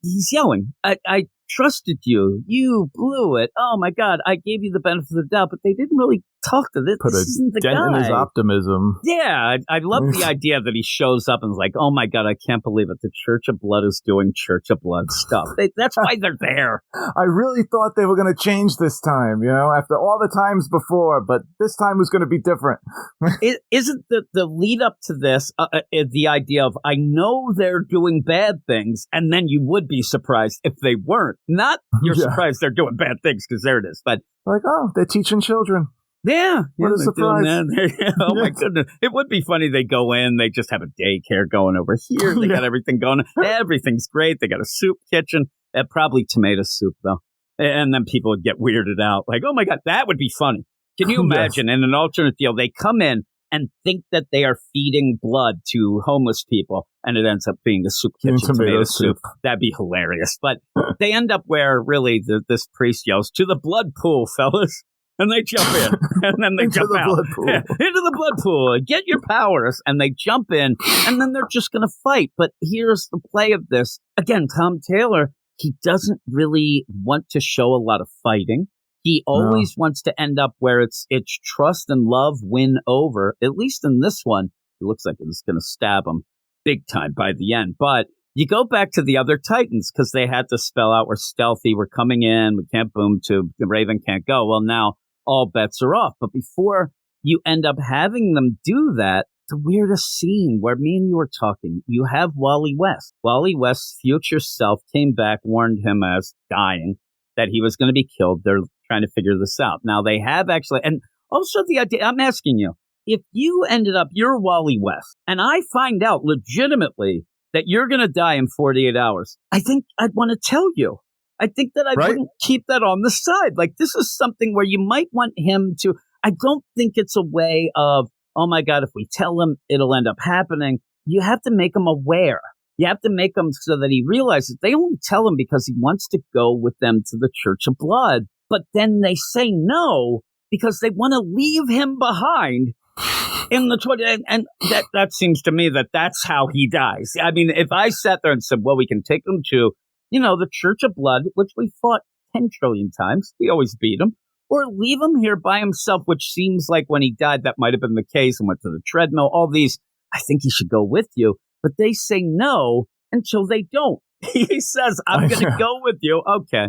he's yelling, I trusted you. You blew it. Oh, my God. I gave you the benefit of the doubt, but they didn't really talk to this. Put this isn't the dent guy. in his optimism. Yeah, I love the idea that he shows up and is like, oh, my God, I can't believe it. The Church of Blood is doing Church of Blood stuff. That's why they're there. I really thought they were going to change this time, after all the times before, but this time was going to be different. Isn't the lead up to this the idea of, I know they're doing bad things, and then you would be surprised if they weren't. Not you're surprised they're doing bad things, because there it is. But like, oh, they're teaching children. Yeah. What a surprise. Oh, my goodness. It would be funny. They go in, they just have a daycare going over here. They got everything going. Everything's great. They got a soup kitchen. Probably tomato soup, though. And then people would get weirded out. Like, oh, my God, that would be funny. Can you imagine in an alternate deal, they come in and think that they are feeding blood to homeless people, and it ends up being a soup kitchen, tomato soup. That'd be hilarious. But they end up where really this priest yells, "To the blood pool, fellas." And they jump in, and then they jump out. Yeah, into the blood pool, get your powers. And they jump in, and then they're just going to fight. But here's the play of this. Again, Tom Taylor, he doesn't really want to show a lot of fighting. He always wants to end up where it's trust and love win over. At least in this one, it looks like it's going to stab him big time by the end. But you go back to the other Titans because they had to spell out we're stealthy, we're coming in, we can't boom to, the Raven can't go. Well, now all bets are off. But before you end up having them do that, the weirdest scene where me and you were talking, you have Wally West. Wally West's future self came back, warned him as dying that he was going to be killed. They're trying to figure this out. Now they have actually, and also the idea, I'm asking you, if you ended up, you're Wally West, and I find out legitimately that you're going to die in 48 hours, I think I'd want to tell you. I think that I wouldn't keep that on the side. Like, this is something where you might want him to, I don't think it's a way of, oh my God, if we tell him, it'll end up happening. You have to make him aware. You have to make him so that he realizes they only tell him because he wants to go with them to the Church of Blood. But then they say no because they want to leave him behind in the 20. And that seems to me that that's how he dies. I mean, if I sat there and said, well, we can take him to, the Church of Blood, which we fought 10 trillion times. We always beat him. Or leave him here by himself, which seems like when he died, that might have been the case, and went to the treadmill. All these, I think he should go with you. But they say no until they don't. He says, I'm going to go with you. Okay.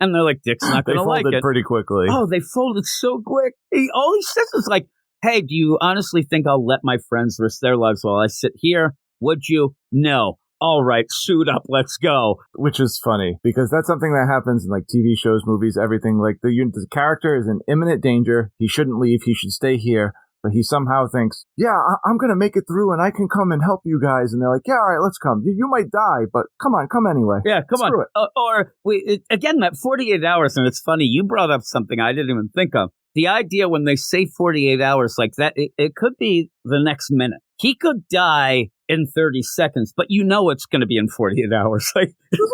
And they're like, Dick's not going to like it. They folded pretty quickly. Oh, they folded so quick. All he says is like, hey, do you honestly think I'll let my friends risk their lives while I sit here? Would you? No. All right, suit up, let's go. Which is funny, because that's something that happens in like TV shows, movies, everything. Like the character is in imminent danger. He shouldn't leave. He should stay here. But he somehow thinks, yeah, I'm going to make it through and I can come and help you guys. And they're like, yeah, all right, let's come. You might die, but come anyway. Yeah, come Screw on. It. Again, that 48 hours, and it's funny, you brought up something I didn't even think of. The idea when they say 48 hours like that, it could be the next minute. He could die in 30 seconds, but it's going to be in 48 hours. Like,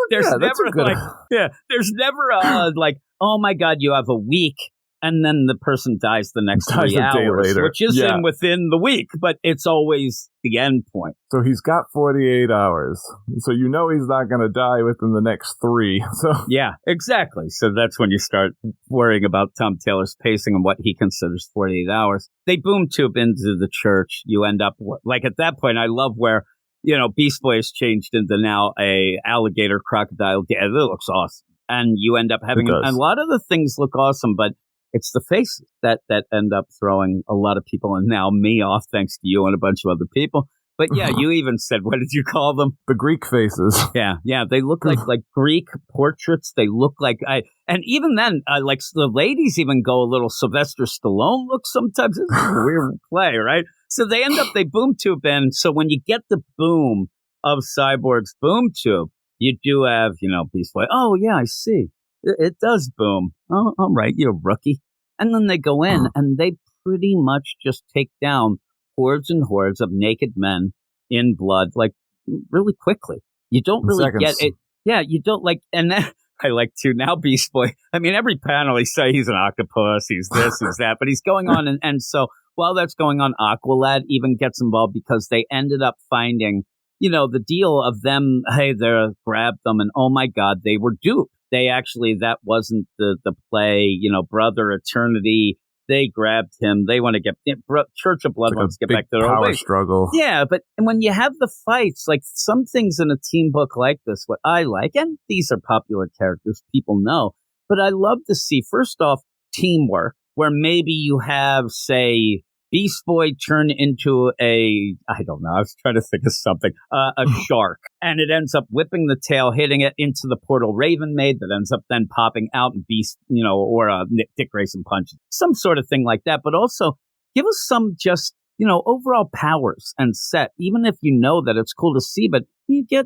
there's there's never like, oh my God, you have a week. And then the person dies the next 3 hours, which isn't within the week, but it's always the end point. So he's got 48 hours. So he's not going to die within the next 3. So yeah, exactly. So that's when you start worrying about Tom Taylor's pacing and what he considers 48 hours. They boom tube into the church. You end up, like at that point, I love where, Beast Boy is changed into now a alligator crocodile. Yeah, it looks awesome. And you end up having, a lot of the things look awesome, but it's the faces that end up throwing a lot of people, and now me off, thanks to you and a bunch of other people. But yeah, you even said, what did you call them? The Greek faces. Yeah, they look like Greek portraits. They look like and even then, like the ladies even go a little Sylvester Stallone look sometimes. It's a weird play, right? So they end up, they boom tube in. So when you get the boom of Cyborg's boom tube, you do have, Beast Boy. Oh yeah, I see. It does boom. Oh, all right, you rookie. And then they go in and they pretty much just take down hordes and hordes of naked men in blood, like really quickly. You don't really get it. Yeah, you don't like, and then I like to now Beast Boy. I mean, every panel he say he's an octopus, he's this, he's that, but he's going on. And so while that's going on, Aqualad even gets involved because they ended up finding, the deal of them, hey, they grabbed them and oh my God, they were duped. They actually, that wasn't the play, Brother Eternity. They grabbed him. They want to get Church of Blood wants to get back to their own way. Struggle. Yeah, but when you have the fights, like some things in a team book like this, what I like, and these are popular characters, people know, but I love to see, first off, teamwork, where maybe you have, say, Beast Boy turn into I don't know, I was trying to think of something, a shark. And it ends up whipping the tail, hitting it into the portal Raven made that ends up then popping out and Beast, or Dick Grayson punch. Some sort of thing like that. But also give us some just, overall powers and set, even if you know that it's cool to see. But you get,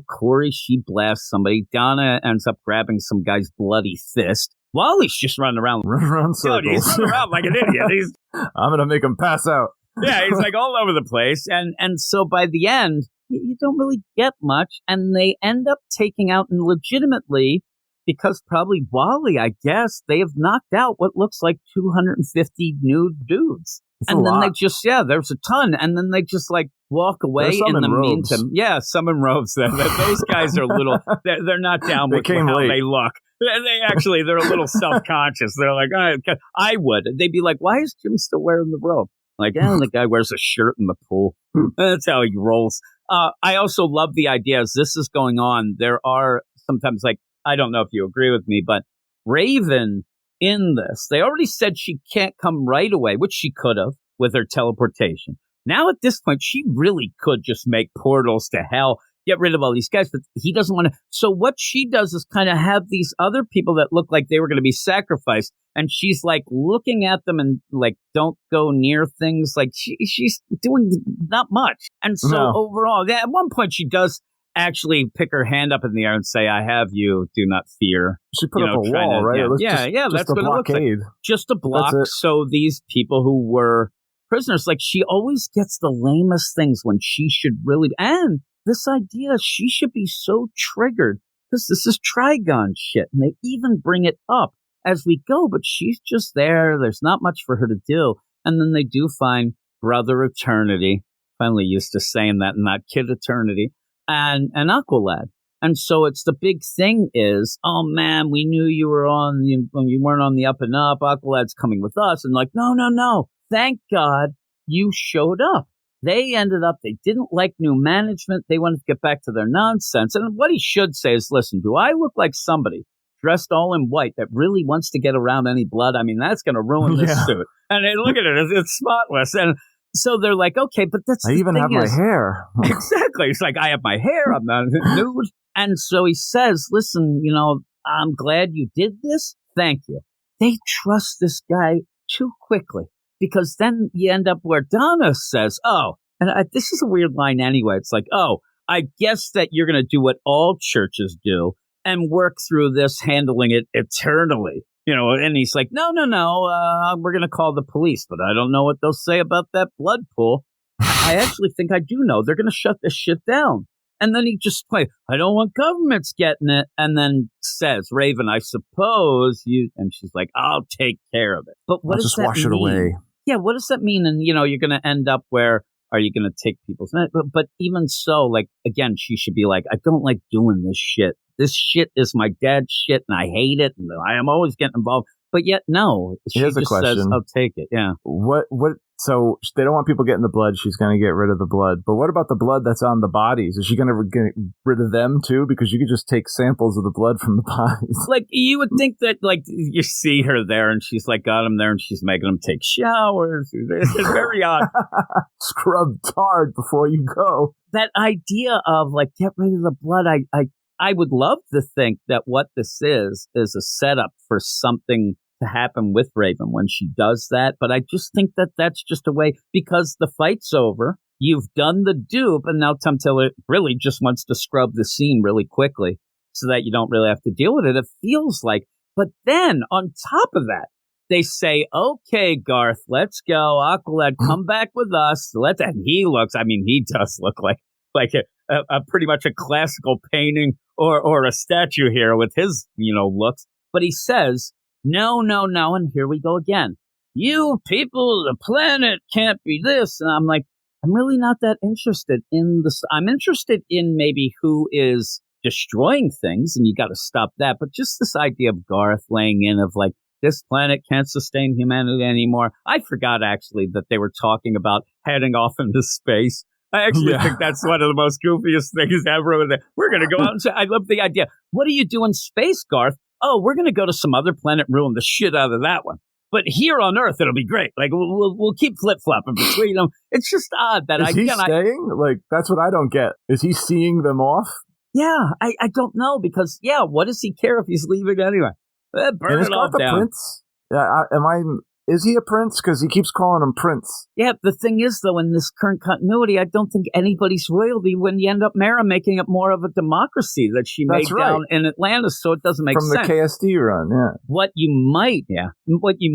Corey, she blasts somebody. Donna ends up grabbing some guy's bloody fist. Wally's just running around. Running around circles. Dude, he's running around like an idiot. I'm going to make him pass out. Yeah, he's like all over the place. And so by the end, you don't really get much. And they end up taking out, and legitimately, because probably Wally, I guess, they have knocked out what looks like 250 nude dudes. It's and a then lot. they just, there's a ton. And then they just like walk away There's some in the in robes. meantime. Yeah, some in robes. Those guys are little, they're not down They with came how late. they look. They're a little self-conscious. They're like, I would. They'd be like, why is Jim still wearing the robe? Like, the guy wears a shirt in the pool. That's how he rolls. I also love the idea as this is going on. There are sometimes, like, I don't know if you agree with me, but Raven in this, they already said she can't come right away, which she could have with her teleportation. Now at this point, she really could just make portals to hell, get rid of all these guys, but he doesn't want to. So what she does is kind of have these other people that look like they were going to be sacrificed, and she's like looking at them and like, don't go near things. Like she's doing not much. And so overall, at one point she does actually pick her hand up in the air and say, I have you, do not fear. She put up a wall, right? That's a what it looks like. blockade. Just a block. So these people who were prisoners, like she always gets the lamest things when she should really, and this idea, she should be so triggered because this is Trigon shit. And they even bring it up as we go, but she's just there. There's not much for her to do. And then they do find Brother Eternity. Finally used to saying that and not Kid Eternity. And Aqualad. And so it's the big thing is, oh man, we knew you were you weren't on the up and up. Aqualad's coming with us. And like, no. Thank God you showed up. They ended up, they didn't like new management. They wanted to get back to their nonsense. And what he should say is, listen, do I look like somebody dressed all in white that really wants to get around any blood? I mean, that's going to ruin this suit. And look at it, it's spotless. And so they're like, okay, but I even have my hair. Exactly. It's like, I have my hair. I'm not nude. And so he says, listen, I'm glad you did this. Thank you. They trust this guy too quickly because then you end up where Donna says, this is a weird line anyway. It's like, I guess that you're going to do what all churches do and work through this, handling it eternally. And he's like, no, we're going to call the police, but I don't know what they'll say about that blood pool. I actually think I do know. They're going to shut this shit down. And then he just I don't want governments getting it. And then says, Raven, I suppose you, and she's like, I'll take care of it. But what does that mean? Just wash it away. Yeah, what does that mean? And, you're going to end up where, are you going to take people's, but even so, like, again, she should be like, I don't like doing this shit. This shit is my dad's shit, and I hate it, and I am always getting involved. But yet, no. She Here's just a question. says, I'll take it, yeah. What? So they don't want people getting the blood. She's going to get rid of the blood. But what about the blood that's on the bodies? Is she going to get rid of them, too? Because you could just take samples of the blood from the bodies. Like, you would think that, like, you see her there, and she's, like, got him there, and she's making him take showers. It's very odd. Scrubbed hard before you go. That idea of, like, get rid of the blood, I would love to think that what this is a setup for something to happen with Raven when she does that. But I just think that that's just a way, because the fight's over. You've done the dupe, and now Tom Tiller really just wants to scrub the scene really quickly so that you don't really have to deal with it. It feels like. But then on top of that, they say, okay, Garth, let's go. Aqualad, come back with us. And he does look like a pretty much a classical painting or a statue here with his, looks. But he says, no, and here we go again. You people, the planet can't be this. And I'm like, I'm really not that interested in this. I'm interested in maybe who is destroying things, and you got to stop that. But just this idea of Garth laying in of like, this planet can't sustain humanity anymore. I forgot actually that they were talking about heading off into space. I actually think that's one of the most goofiest things ever. We're going to go out and say, I love the idea. What do you do in space, Garth? Oh, we're going to go to some other planet, ruin the shit out of that one. But here on Earth, it'll be great. Like, we'll keep flip-flopping between them. It's just odd that Is he staying? Like, that's what I don't get. Is he seeing them off? Yeah, I don't know, because, what does he care if he's leaving anyway? Burn it all down. Prince? Yeah, is he a prince? Because he keeps calling him Prince. Yeah, the thing is, though, in this current continuity, I don't think anybody's royalty when you end up Mara making it more of a democracy that she made down in Atlantis, so it doesn't make sense. From the KSD run, yeah. What you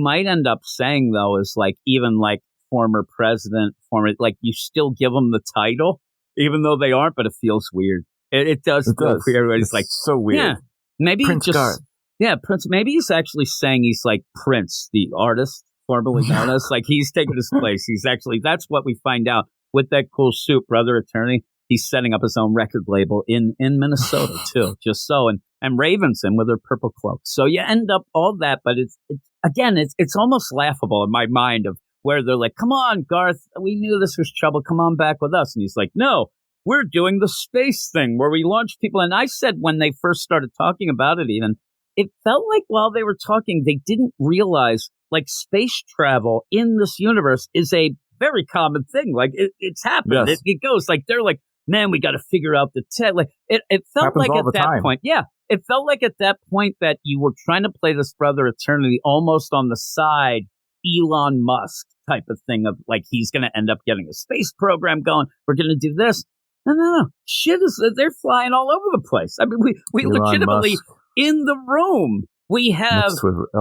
might end up saying, though, is like, even like former president, like you still give them the title, even though they aren't, but it feels weird. It does feel weird. It's like so weird. Yeah, maybe Prince Garth. Yeah, Prince. Maybe he's actually saying he's like Prince, the artist, formerly known as. Like he's taking his place. He's actually, that's what we find out with that cool suit, Brother Attorney. He's setting up his own record label in Minnesota too, just so. And Raven's in with her purple cloak. So you end up all that, but it's almost laughable in my mind of where they're like, come on, Garth, we knew this was trouble. Come on back with us. And he's like, no, we're doing the space thing where we launch people. And I said when they first started talking about it, even, it felt like while they were talking, they didn't realize like space travel in this universe is a very common thing. Like it's happened. Yes. It goes like, they're like, man, we got to figure out the tech. Like it felt Happens like all at the that time. point. Yeah. It felt like at that point that you were trying to play this Brother Eternity almost on the side, Elon Musk type of thing of like, he's going to end up getting a space program going. We're going to do this. No. Shit they're flying all over the place. I mean, we Elon legitimately Musk. In the room, we have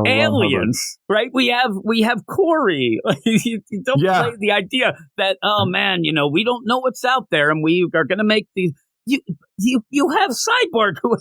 aliens, right? We have Corey. you don't play the idea that, oh man, we don't know what's out there and we are going to make these. You have Cyborg who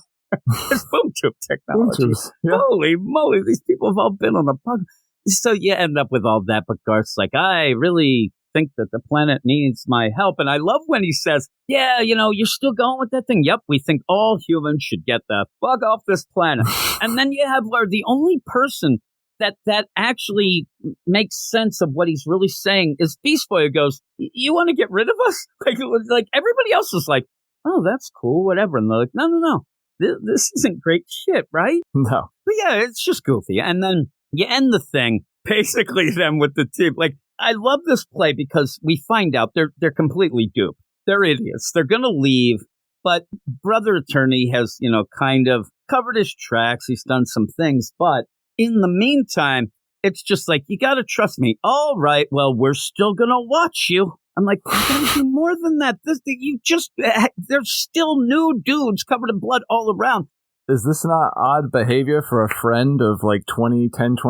has boom tube technology. Yeah. Holy moly, these people have all been on the bug. So you end up with all that, but Garth's like, I really think that the planet needs my help. And I love when he says, yeah, you're still going with that thing. Yep, we think all humans should get the fuck off this planet. And then you have the only person that actually makes sense of what he's really saying is Beast Boy, who goes, you want to get rid of us? Like everybody else is like, oh, that's cool, whatever. And they're like, no. This isn't great shit, right? No. But yeah, it's just goofy. And then you end the thing, basically then with the team. Like, I love this play because we find out they're completely duped. They're idiots. They're going to leave. But Brother Attorney has, kind of covered his tracks. He's done some things. But in the meantime, it's just like, you got to trust me. All right, well, we're still going to watch you. I'm like, you got to do more than that. There's still new dudes covered in blood all around. Is this not odd behavior for a friend of like 20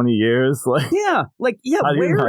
years? Where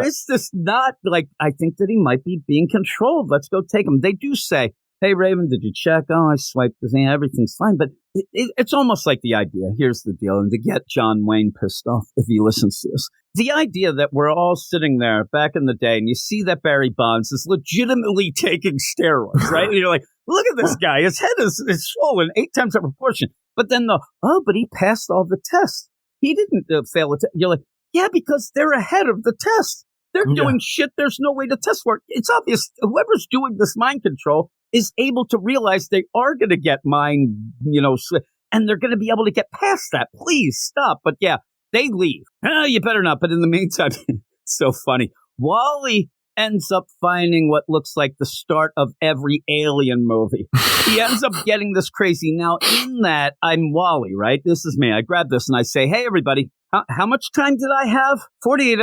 is this not? Like, I think that he might be being controlled. Let's go take him. They do say, hey, Raven, did you check? Oh, I swiped this thing. Everything's fine. But it's almost like the idea. Here's the deal. And to get Jon Wayne pissed off if he listens to this. The idea that we're all sitting there back in the day and you see that Barry Bonds is legitimately taking steroids, right? And you're like, look at this guy. His head is swollen 8 times that proportion. But then but he passed all the tests. He didn't fail a test. You're like, yeah, because they're ahead of the test. They're doing shit there's no way to test for. It's obvious whoever's doing this mind control is able to realize they are going to get mind, and they're going to be able to get past that. Please stop. But yeah, they leave. You better not. But in the meantime, so funny. Wally ends up finding what looks like the start of every Alien movie. He ends up getting this crazy. Now, in that, I'm Wally, right? This is me. I grab this and I say, hey, everybody, how much time did I have? 48.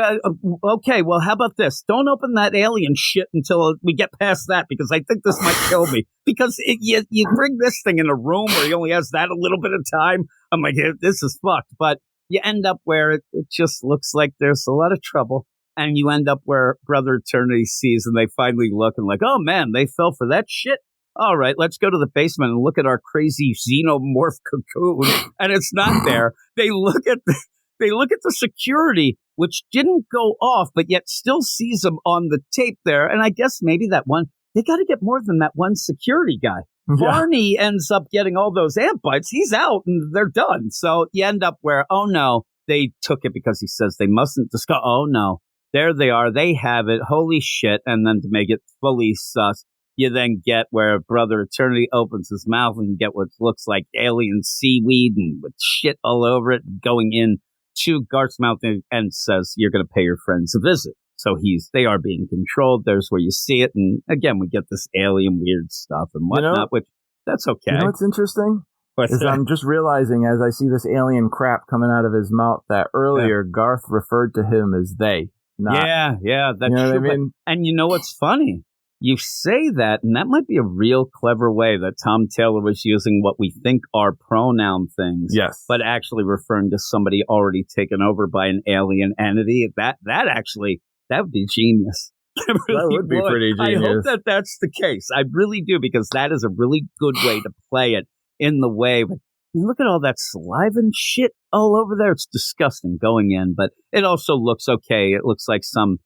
Okay, well, how about this? Don't open that alien shit until we get past that, because I think this might kill me. Because you bring this thing in a room where he only has that a little bit of time. I'm like, this is fucked. But you end up where it just looks like there's a lot of trouble. And you end up where Brother Eternity sees, and they finally look and like, oh man, they fell for that shit. All right, let's go to the basement and look at our crazy xenomorph cocoon. And it's not there. They look at the security, which didn't go off, but yet still sees them on the tape there. And I guess maybe that one, they got to get more than that one security guy. Yeah. Barney ends up getting all those amp bites. He's out and they're done. So you end up where, oh no, they took it because he says they mustn't discuss. Oh no. There they are. They have it. Holy shit. And then to make it fully sus, you then get where Brother Eternity opens his mouth and you get what looks like alien seaweed and with shit all over it going in to Garth's mouth and says, you're going to pay your friends a visit. So they are being controlled. There's where you see it. And again, we get this alien weird stuff and whatnot, which that's okay. You know what's interesting? I'm just realizing as I see this alien crap coming out of his mouth that earlier Garth referred to him as they. Yeah, that's true. What I mean? And you know what's funny? You say that, and that might be a real clever way that Tom Taylor was using what we think are pronoun things, yes, but actually referring to somebody already taken over by an alien entity. That would be genius. Really that would be pretty genius. I hope that that's the case. I really do, because that is a really good way to play it in the way. But look at all that saliva and shit all over there. It's disgusting going in, but it also looks okay. It looks like some,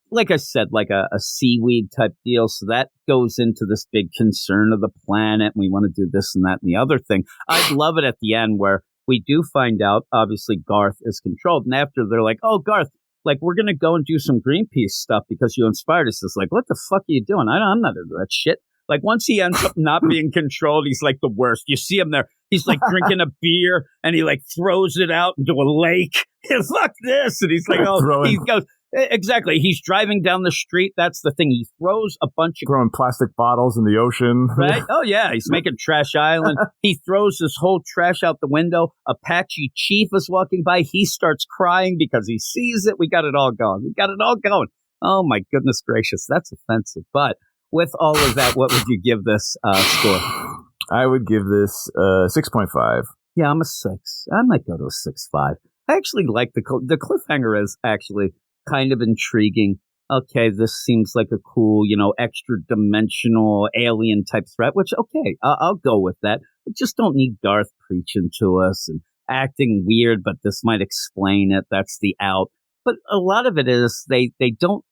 like I said, like a seaweed type deal. So that goes into this big concern of the planet. And we want to do this and that and the other thing. I'd love it at the end where we do find out, obviously, Garth is controlled. And after they're like, oh, Garth, like, we're going to go and do some Greenpeace stuff because you inspired us. It's like, what the fuck are you doing? I'm not into that shit. Like, once he ends up not being controlled, he's like the worst. You see him there. He's like drinking a beer and he like throws it out into a lake. Fuck this. And he's like, oh, he goes, exactly. He's driving down the street. That's the thing. He throws a bunch of throwing plastic bottles in the ocean. Right? Oh, yeah. He's making Trash Island. He throws his whole trash out the window. Apache Chief is walking by. He starts crying because he sees it. We got it all going. Oh, my goodness gracious. That's offensive. But with all of that, what would you give this score? I would give this 6.5. Yeah, I'm a 6. I might go to a 6.5. I actually like the cliffhanger is actually kind of intriguing. Okay, this seems like a cool, extra dimensional alien type threat, which, okay, I'll go with that. We just don't need Darth preaching to us and acting weird, but this might explain it. That's the out. But a lot of it is they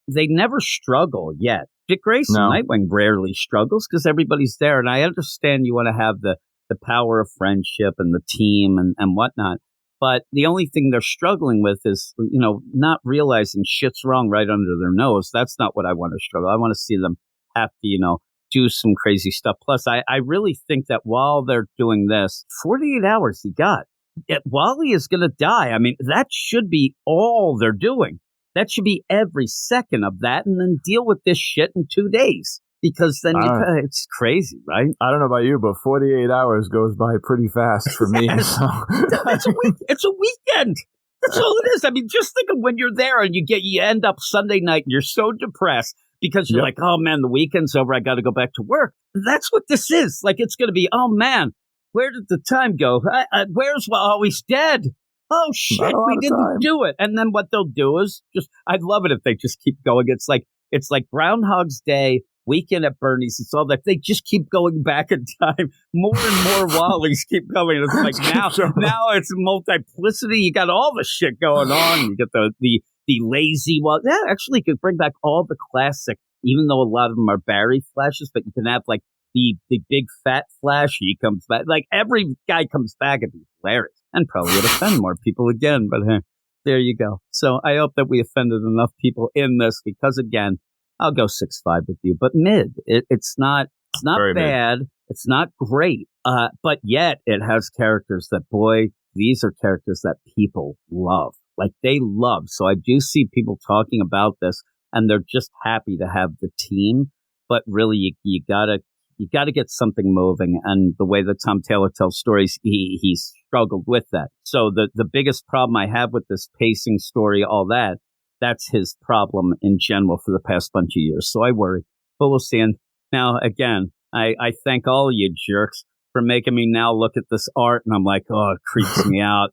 never struggle yet. Dick Grayson, Nightwing rarely struggles because everybody's there. And I understand you want to have the power of friendship and the team and whatnot. But the only thing they're struggling with is, not realizing shit's wrong right under their nose. That's not what I want to struggle. I want to see them have to, do some crazy stuff. Plus, I really think that while they're doing this, 48 hours he got. Wally is going to die. I mean, that should be all they're doing. That should be every second of that, and then deal with this shit in 2 days. Because then it's crazy, right? I don't know about you, but 48 hours goes by pretty fast for me. So. It's a weekend. That's all it is. I mean, just think of when you're there and you end up Sunday night and you're so depressed because you're like, oh man, the weekend's over. I got to go back to work. That's what this is. Like, it's going to be, oh man, where did the time go? Where's he's dead? Oh shit, we didn't do it. And then what they'll do is I'd love it if they just keep going. It's like Groundhog's Day, Weekend at Bernie's. It's all that. They just keep going back in time. More and more Wallies keep coming. It's like now it's multiplicity. You got all the shit going on. You get the lazy Wally. Yeah, actually, you could bring back all the classic, even though a lot of them are Barry flashes, but you can have like the big fat Flash. He comes back. Like every guy comes back. It'd be hilarious. And probably would offend more people again, but there you go. So I hope that we offended enough people in this because, again, I'll go 6.5 with you, but mid. It's not bad. Mid. It's not great, but yet it has characters that, boy, these are characters that people love. Like they love. So I do see people talking about this, and they're just happy to have the team. But really, you gotta get something moving. And the way that Tom Taylor tells stories, he's struggled with that. So the biggest problem I have with this pacing story, all that's his problem in general for the past bunch of years. So I worry, but we'll see. And now, again, I thank all of you jerks for making me now look at this art. And I'm like, oh, it creeps me out.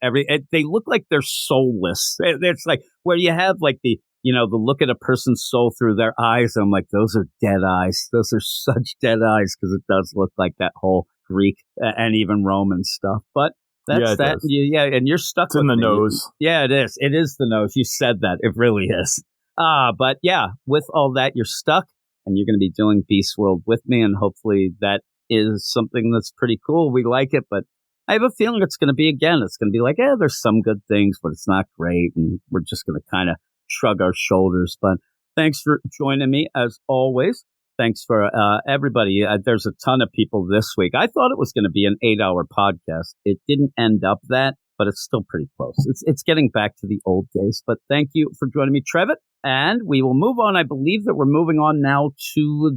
They look like they're soulless. It's like where you have like the look at a person's soul through their eyes. I'm like, those are dead eyes. Those are such dead eyes because it does look like that whole Greek and even Roman stuff. But that's that. And you're stuck with in the nose. Yeah, it is. It is the nose. You said that. It really is. But yeah, with all that, you're stuck and you're going to be doing Beast World with me. And hopefully that is something that's pretty cool. We like it, but I have a feeling it's going to be like, there's some good things, but it's not great. And we're just going to kind of shrug our shoulders. But thanks for joining me as always. Thanks for everybody. There's a ton of people this week. I thought it was going to be an 8-hour podcast. It didn't end up that, but it's still pretty close. It's getting back to the old days. But thank you for joining me, Trevitt. And we will move on. I believe that we're moving on now to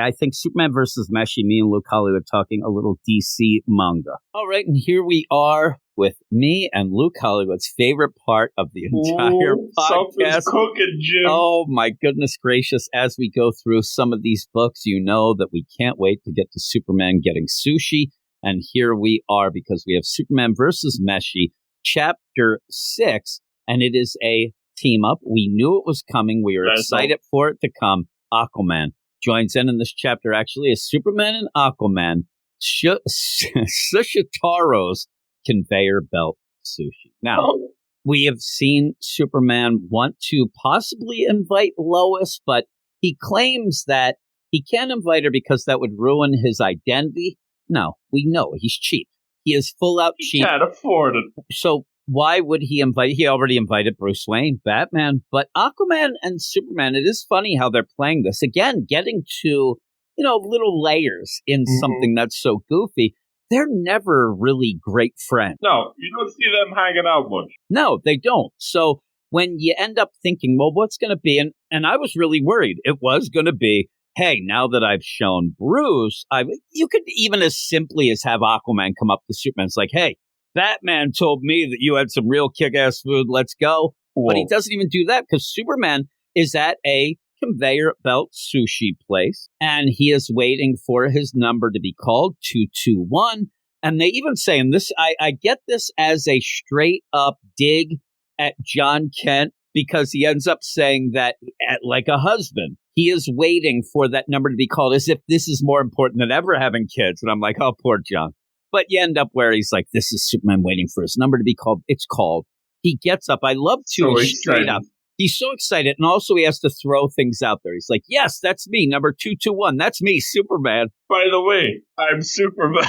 I think Superman versus Meshi. Me and Luke Hollywood talking a little DC manga. All right, and here we are with me and Luke Hollywood's favorite part of the entire podcast. Something's cooking, Jim. Oh, my goodness gracious. As we go through some of these books, you know that we can't wait to get to Superman getting sushi. And here we are because we have Superman versus Meshi, Chapter 6, and it is a team up. We knew it was coming. We were excited for it to come. Aquaman joins in this chapter, actually, as Superman and Aquaman, Sushitaro's conveyor belt sushi. Now, we have seen Superman want to possibly invite Lois, but he claims that he can't invite her because that would ruin his identity. No, we know he's cheap. He is full out cheap. He can't afford it. So why would he invite? He already invited Bruce Wayne, Batman, but Aquaman and Superman. It is funny how they're playing this again, getting to little layers in something that's so goofy. They're never really great friends. No, you don't see them hanging out much. No, they don't. So when you end up thinking, well, what's going to be? And I was really worried. It was going to be, hey, now that I've shown Bruce, you could even as simply as have Aquaman come up to Superman. It's like, hey, Batman told me that you had some real kick-ass food. Let's go. Whoa. But he doesn't even do that because Superman is at a conveyor belt sushi place, and he is waiting for his number to be called, 221. And they even say, and this, I get this as a straight up dig at John Kent, because he ends up saying that, like a husband, he is waiting for that number to be called as if this is more important than ever having kids. And I'm like, oh, poor John. But you end up where he's like, this is Superman waiting for his number to be called. It's called. He gets up. I love to straight up. He's so excited. And also he has to throw things out there. He's like, yes, that's me. Number 221. That's me, Superman. By the way, I'm Superman.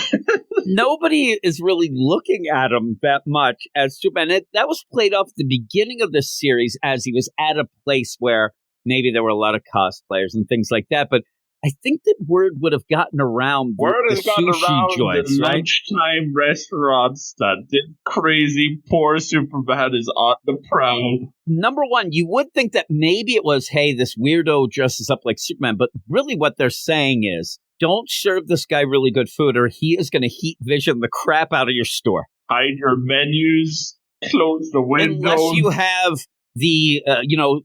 Nobody is really looking at him that much as Superman. That was played off at the beginning of this series as he was at a place where maybe there were a lot of cosplayers and things like that. But I think that word would have gotten around the sushi joints, the right? Lunchtime restaurants that did crazy. Poor Superman is on the prowl. Number one, you would think that maybe it was, hey, this weirdo dresses up like Superman. But really what they're saying is, don't serve this guy really good food or he is going to heat vision the crap out of your store. Hide your menus, close the windows. Unless you have the,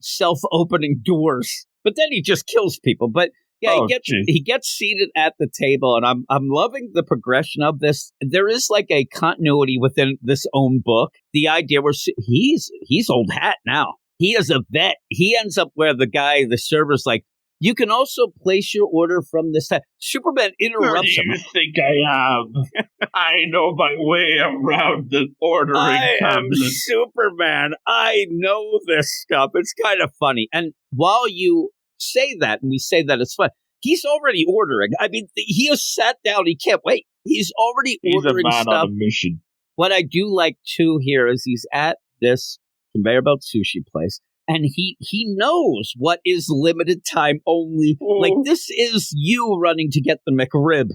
self-opening doors. But then he just kills people. But yeah, he gets seated at the table, and I'm loving the progression of this. There is like a continuity within this own book. The idea where he's old hat now. He is a vet. He ends up where the server's like, you can also place your order from this time. Superman interrupts him. Who do you think I am? I know my way around the ordering I tablet. am Superman. I know this stuff. It's kind of funny. And while you say that, and we say that it's fun, he's already ordering. I mean, he has sat down. He can't wait. He's already ordering stuff. He's a man on a mission. What I do like, too, here is he's at this conveyor belt sushi place, and he knows what is limited time only. Oh. Like, this is you running to get the McRib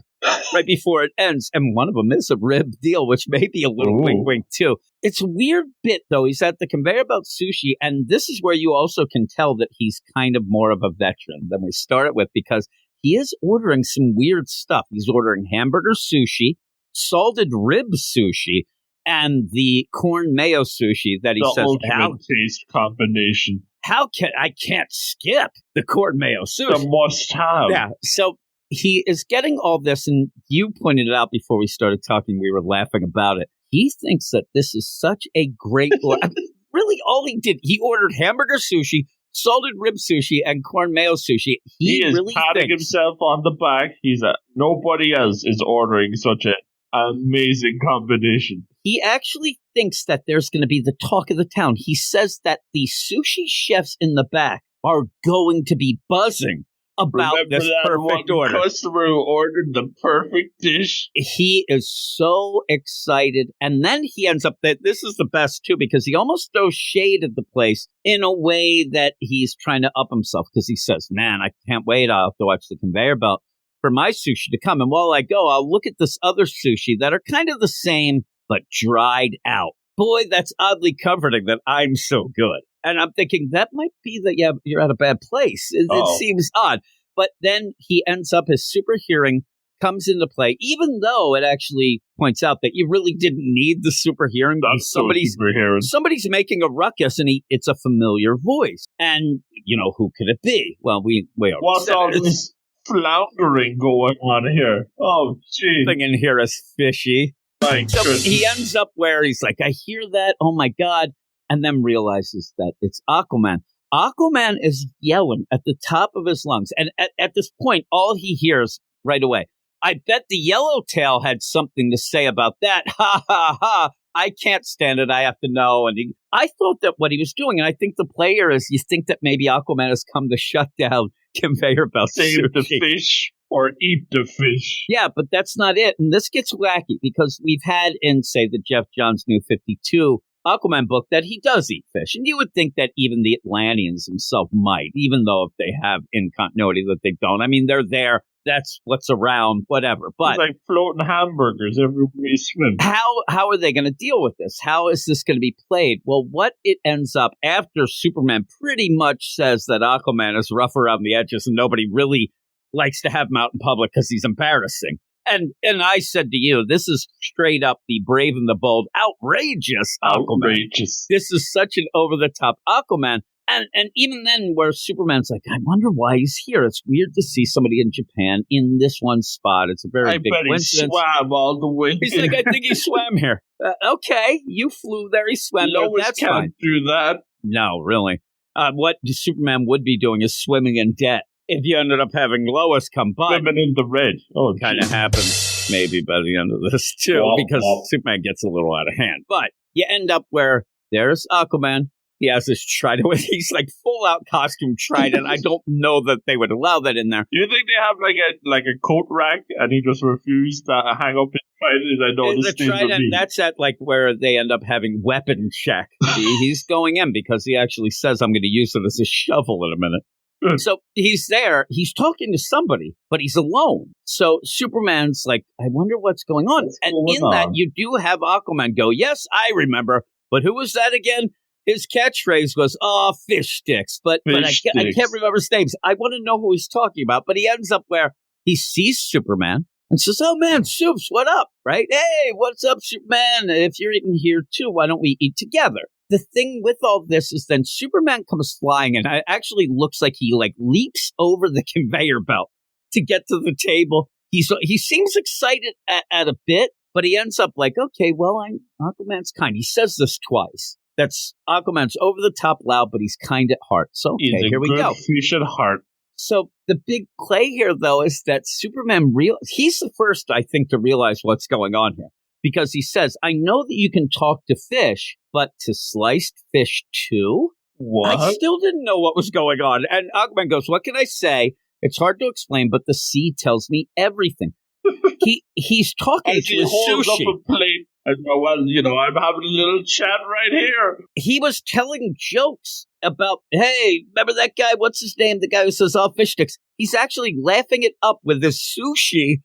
right before it ends. And one of them is a rib deal, which may be a little wink, too. It's a weird bit, though. He's at the conveyor belt sushi, and this is where you also can tell that he's kind of more of a veteran than we started with, because he is ordering some weird stuff. He's ordering hamburger sushi, salted rib sushi, and the corn mayo sushi that he says, ultimate taste combination. I can't skip the corn mayo sushi. The must have. Yeah. So he is getting all this, and you pointed it out before we started talking. We were laughing about it. He thinks that this is such a great order. I mean, really, all he did, he ordered hamburger sushi, salted rib sushi, and corn mayo sushi. He is really patting himself on the back. Nobody else is ordering such an amazing combination. He actually thinks that there's going to be the talk of the town. He says that the sushi chefs in the back are going to be buzzing about this perfect order. Customer who ordered the perfect dish. He is so excited. And then he ends up that this is the best, too, because he almost throws shade at the place in a way that he's trying to up himself, because he says, man, I can't wait. I'll have to watch the conveyor belt for my sushi to come. And while I go, I'll look at this other sushi that are kind of the same, but dried out. Boy, that's oddly comforting that I'm so good. And I'm thinking that might be that you're at a bad place. It seems odd. But then he ends up, his super hearing comes into play, even though it actually points out that you really didn't need the super hearing. Somebody's making a ruckus, and it's a familiar voice. And, who could it be? Well, we what's all this floundering going on here? Oh, geez. Thing in here is fishy. So he ends up where he's like, I hear that. Oh, my God. and then realizes that it's Aquaman. Aquaman is yelling at the top of his lungs. And at this point, all he hears right away, I bet the Yellowtail had something to say about that. Ha, ha, ha. I can't stand it. I have to know. And I thought that what he was doing, and I think the player is, you think that maybe Aquaman has come to shut down conveyor belts. Save the fish or eat the fish. Yeah, but that's not it. And this gets wacky because we've had in, say, the Jeff Johns' New 52 Aquaman book that he does eat fish. And you would think that even the Atlanteans themselves might, even though if they have in continuity that they don't. I mean, they're there. That's what's around, whatever. But it's like floating hamburgers everywhere you swim. How are they going to deal with this? How is this going to be played? Well, what it ends up after Superman pretty much says that Aquaman is rough around the edges and nobody really likes to have him out in public because he's embarrassing. And I said to you, this is straight up the Brave and the Bold, outrageous Aquaman. Outrageous. This is such an over-the-top Aquaman. And even then, where Superman's like, I wonder why he's here. It's weird to see somebody in Japan in this one spot. It's a very big coincidence. He swam all the way. He's like, I think he swam here. Okay, you flew there. He swam there. That's can't fine. do that. No, really. What Superman would be doing is swimming in debt. If you ended up having Lois come by. Swimming in the red. Oh, kind of happens maybe by the end of this, too, because Superman gets a little out of hand. But you end up where there's Aquaman. He has this trident. He's like full out costume trident. I don't know that they would allow that in there. Do you think they have like a coat rack and he just refused to hang up his trident? I know the trident. That's at like where they end up having weapon check. He's going in because he actually says, "I'm going to use it as a shovel in a minute." So he's there. He's talking to somebody, but he's alone. So Superman's like, "I wonder what's going on." That, you do have Aquaman go, "Yes, I remember, but who was that again?" His catchphrase was, fish sticks. But I can't remember his names. I want to know who he's talking about. But he ends up where he sees Superman and says, oh, man, Supes, what up? Right? Hey, what's up, Superman? If you're eating here, too, why don't we eat together? The thing with all this is then Superman comes flying, and it actually looks like he, like, leaps over the conveyor belt to get to the table. He seems excited at a bit, but he ends up like, okay, well, Aquaman's kind. He says this twice. That's Aquaman's over the top loud, but he's kind at heart. So, okay, here we go. Fish at heart. So the big play here, though, is that Superman he's the first, I think, to realize what's going on here. Because he says, I know that you can talk to fish, but to sliced fish too? What? I still didn't know what was going on. And Aquaman goes, what can I say? It's hard to explain, but the sea tells me everything. He's talking to his holds sushi. Up a plate. And well, I'm having a little chat right here. He was telling jokes about, hey, remember that guy? What's his name? The guy who says, oh, fish sticks. He's actually laughing it up with this sushi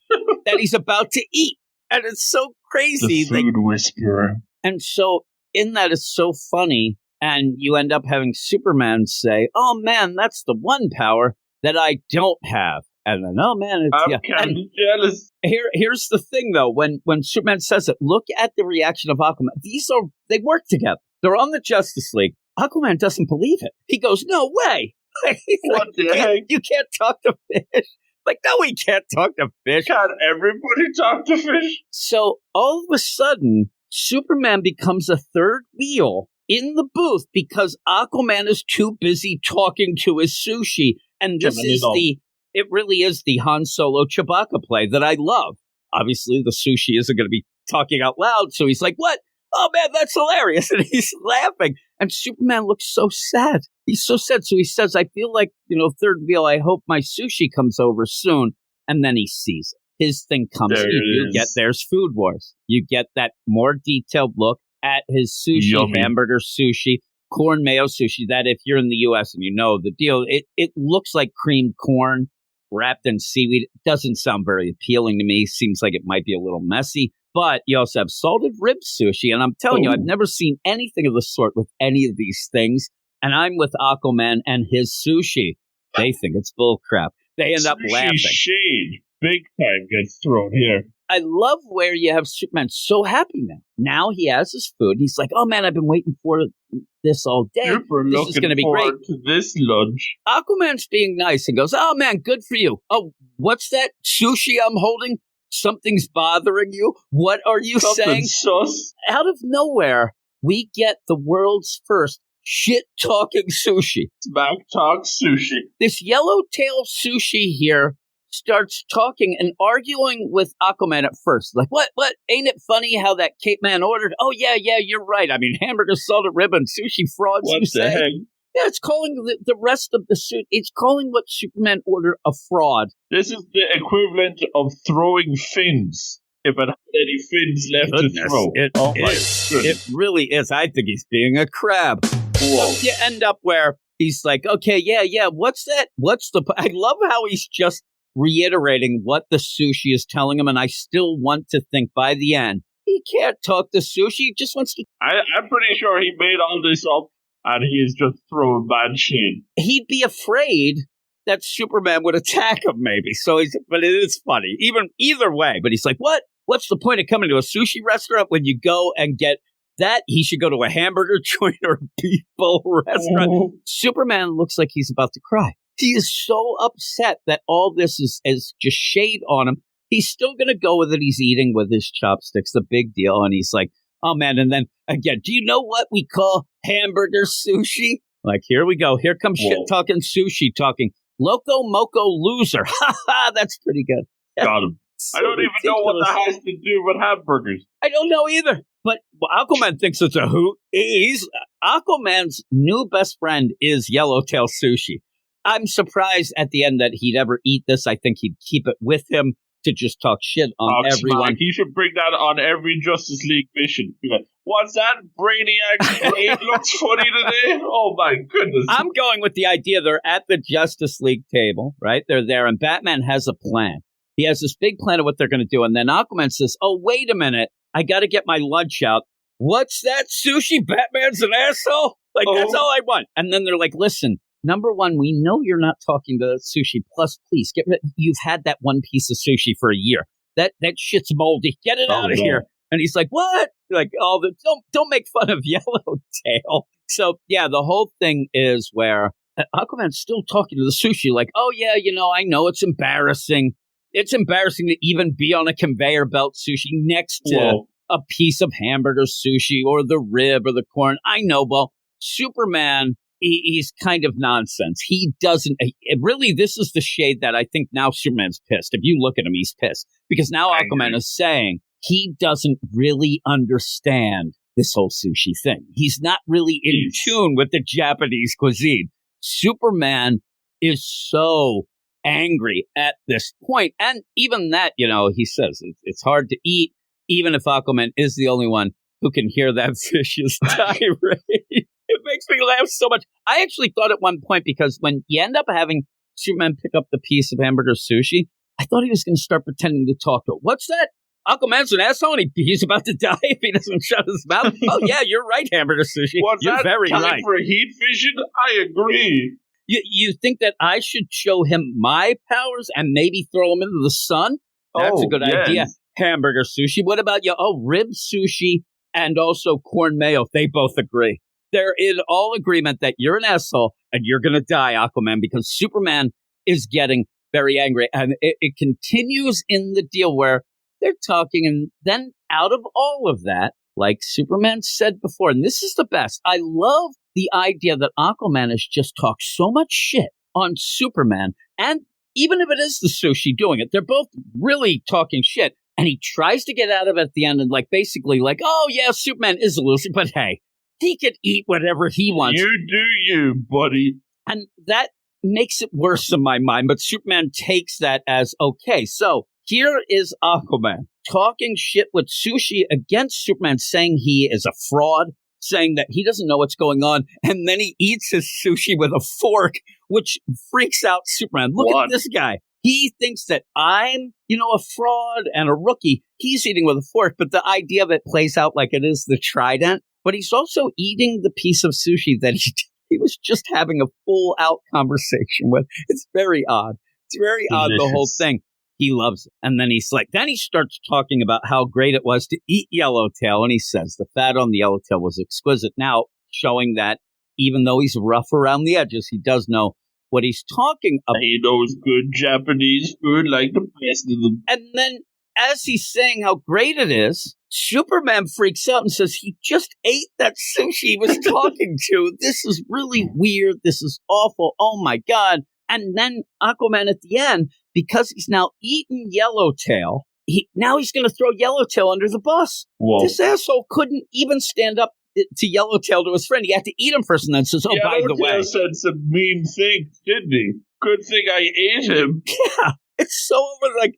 that he's about to eat. And it's so crazy. The food whisperer. And so in that, it's so funny. And you end up having Superman say, oh, man, that's the one power that I don't have. And then, oh, man, I'm kind of jealous. Here's the thing, though. When Superman says it, look at the reaction of Aquaman. They work together. They're on the Justice League. Aquaman doesn't believe it. He goes, no way. What the heck? You can't talk to fish. Like, no, we can't talk to fish. Can't everybody talk to fish? So all of a sudden, Superman becomes a third wheel in the booth because Aquaman is too busy talking to his sushi. And this it really is the Han Solo Chewbacca play that I love. Obviously, the sushi isn't going to be talking out loud, so he's like, what? Oh, man, that's hilarious. And he's laughing. And Superman looks so sad. He's so sad. So he says, I feel like, third wheel, I hope my sushi comes over soon. And then he sees it. His thing comes. There's Food Wars. You get that more detailed look at his sushi, Yummy. Hamburger sushi, corn mayo sushi, that if you're in the U.S. and you know the deal, it looks like creamed corn wrapped in seaweed. It doesn't sound very appealing to me. Seems like it might be a little messy. But you also have salted rib sushi. And I'm telling you, I've never seen anything of the sort with any of these things. And I'm with Aquaman and his sushi. They think it's bullcrap. They end up laughing. Shade. Big time gets thrown here. I love where you have Superman so happy now. Now he has his food. He's like, oh, man, I've been waiting for this all day. This is going to be great. To this lunch. Aquaman's being nice and goes, oh, man, good for you. Oh, what's that sushi I'm holding? Something's bothering you? What are you saying? Sus. Out of nowhere, we get the world's first shit-talking sushi. Smack talk sushi. This yellowtail sushi here starts talking and arguing with Aquaman at first. Like, what? Ain't it funny how that Cape Man ordered? Oh, yeah, you're right. I mean, hamburger, salted ribbon, sushi frauds, What you the say? heck? Yeah, it's calling the rest of the suit. It's calling what Superman ordered a fraud. This is the equivalent of throwing fins. If it had any fins left to throw. It really is. I think he's being a crab. Whoa. So you end up where he's like, okay, yeah, what's that? I love how he's just reiterating what the sushi is telling him, and I still want to think by the end, he can't talk to sushi, he just wants to... I'm pretty sure he made all this up, and he is just throwing bad shit. He'd be afraid that Superman would attack him, maybe. But it is funny, either way. But he's like, what? What's the point of coming to a sushi restaurant when you go and get that? He should go to a hamburger joint or a beef bowl restaurant. Oh. Superman looks like he's about to cry. He is so upset that all this is just shade on him. He's still going to go with it. He's eating with his chopsticks, the big deal. And he's like, oh, man. And then again, do you know what we call hamburger sushi? Like, here we go. Here comes shit-talking sushi talking. Loco Moco Loser. Ha ha, that's pretty good. Got him. So I don't even know what that has to do with hamburgers. I don't know either. But Aquaman thinks it's a hoot. Aquaman's new best friend is Yellowtail Sushi. I'm surprised at the end that he'd ever eat this. I think he'd keep it with him to just talk shit on everyone. Smack. He should bring that on every Justice League mission. Be like, what's that? Brainiac Gabe looks funny today? Oh my goodness. I'm going with the idea they're at the Justice League table, right? They're there, and Batman has a plan. He has this big plan of what they're going to do, and then Aquaman says, oh, wait a minute. I got to get my lunch out. What's that, sushi? Batman's an asshole? Like, that's all I want. And then they're like, listen, number one, we know you're not talking to sushi. Plus, please, get rid. You've had that one piece of sushi for a year. That shit's moldy. Get it out of here. And he's like, what? Like, don't make fun of Yellowtail. So, yeah, the whole thing is where Aquaman's still talking to the sushi like, oh, yeah, I know it's embarrassing. It's embarrassing to even be on a conveyor belt sushi next to a piece of hamburger sushi or the rib or the corn. I know, well, Superman, he's kind of nonsense. He doesn't really. This is the shade that I think now Superman's pissed. If you look at him, he's pissed because now Aquaman is saying he doesn't really understand this whole sushi thing. He's not really in tune with the Japanese cuisine. Superman is so angry at this point. And even that, he says it's hard to eat, even if Aquaman is the only one who can hear that vicious tirade. It makes me laugh so much. I actually thought at one point, because when you end up having Superman pick up the piece of hamburger sushi, I thought he was going to start pretending to talk to it. What's that? Aquaman's an asshole and he's about to die if he doesn't shut his mouth. Oh, yeah, you're right, hamburger sushi. You're very right. For heat vision? I agree. You think that I should show him my powers and maybe throw him into the sun? That's a good idea. Hamburger sushi. What about you? Oh, rib sushi and also corn mayo. They both agree. They're in all agreement that you're an asshole and you're going to die, Aquaman, because Superman is getting very angry. And it continues in the deal where they're talking, and then out of all of that, like Superman said before, and this is the best, I love the idea that Aquaman has just talked so much shit on Superman, and even if it is the sushi doing it, they're both really talking shit, and he tries to get out of it at the end and basically oh yeah, Superman is a loser, but hey, he could eat whatever he wants. You do you, buddy. And that makes it worse in my mind, but Superman takes that as okay. So here is Aquaman talking shit with sushi against Superman, saying he is a fraud, saying that he doesn't know what's going on, and then he eats his sushi with a fork, which freaks out Superman. Look at this guy. He thinks that I'm, a fraud and a rookie. He's eating with a fork, but the idea of it plays out like it is the trident. But he's also eating the piece of sushi that he was just having a full-out conversation with. It's very odd. It's very odd, the whole thing. He loves it. And then then he starts talking about how great it was to eat Yellowtail. And he says the fat on the Yellowtail was exquisite. Now, showing that even though he's rough around the edges, he does know what he's talking about. He knows good Japanese food like the best of them. And then as he's saying how great it is, Superman freaks out and says he just ate that sushi he was talking to. This is really weird. This is awful. Oh, my God. And then Aquaman at the end, because he's now eaten Yellowtail, he's going to throw Yellowtail under the bus. Whoa. This asshole couldn't even stand up to Yellowtail to his friend. He had to eat him first and then says, oh, by the way. Yellowtail said some mean things, didn't he? Good thing I ate him. Yeah. It's so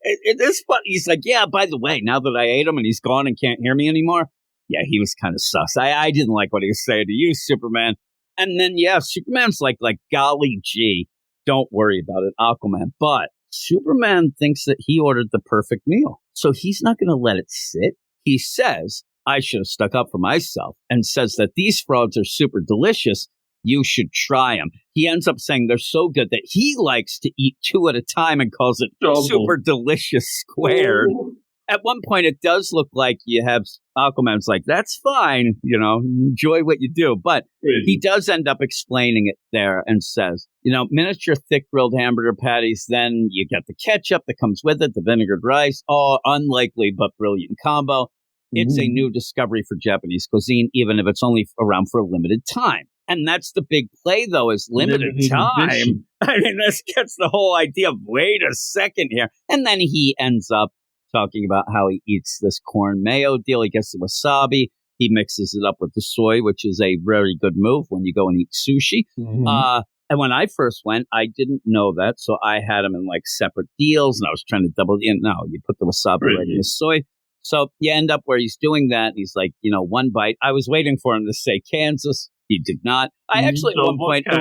it is funny. He's like, yeah, by the way, now that I ate him and he's gone and can't hear me anymore. Yeah, he was kind of sus. I didn't like what he was saying to you, Superman. And then, yeah, Superman's like, golly gee, don't worry about it, Aquaman. But Superman thinks that he ordered the perfect meal. So he's not going to let it sit. He says, I should have stuck up for myself, and says that these frauds are super delicious. You should try them. He ends up saying they're so good that he likes to eat 2 at a time and calls it super delicious squared. Ooh. At one point, it does look like you have Aquaman's like, that's fine, enjoy what you do. But he does end up explaining it there and says, miniature thick grilled hamburger patties, then you get the ketchup that comes with it, the vinegared rice, all unlikely but brilliant combo. It's a new discovery for Japanese cuisine, even if it's only around for a limited time. And that's the big play, though, is limited time. I mean, this gets the whole idea of, wait a second here. And then he ends up talking about how he eats this corn mayo deal. He gets the wasabi. He mixes it up with the soy, which is a very good move when you go and eat sushi. Mm-hmm. And when I first went, I didn't know that. So I had them in separate deals, and I was trying to double in. No, you put the wasabi right in the soy. So you end up where he's doing that. And he's like, one bite. I was waiting for him to say Kansas. He did not. I actually, at one point, it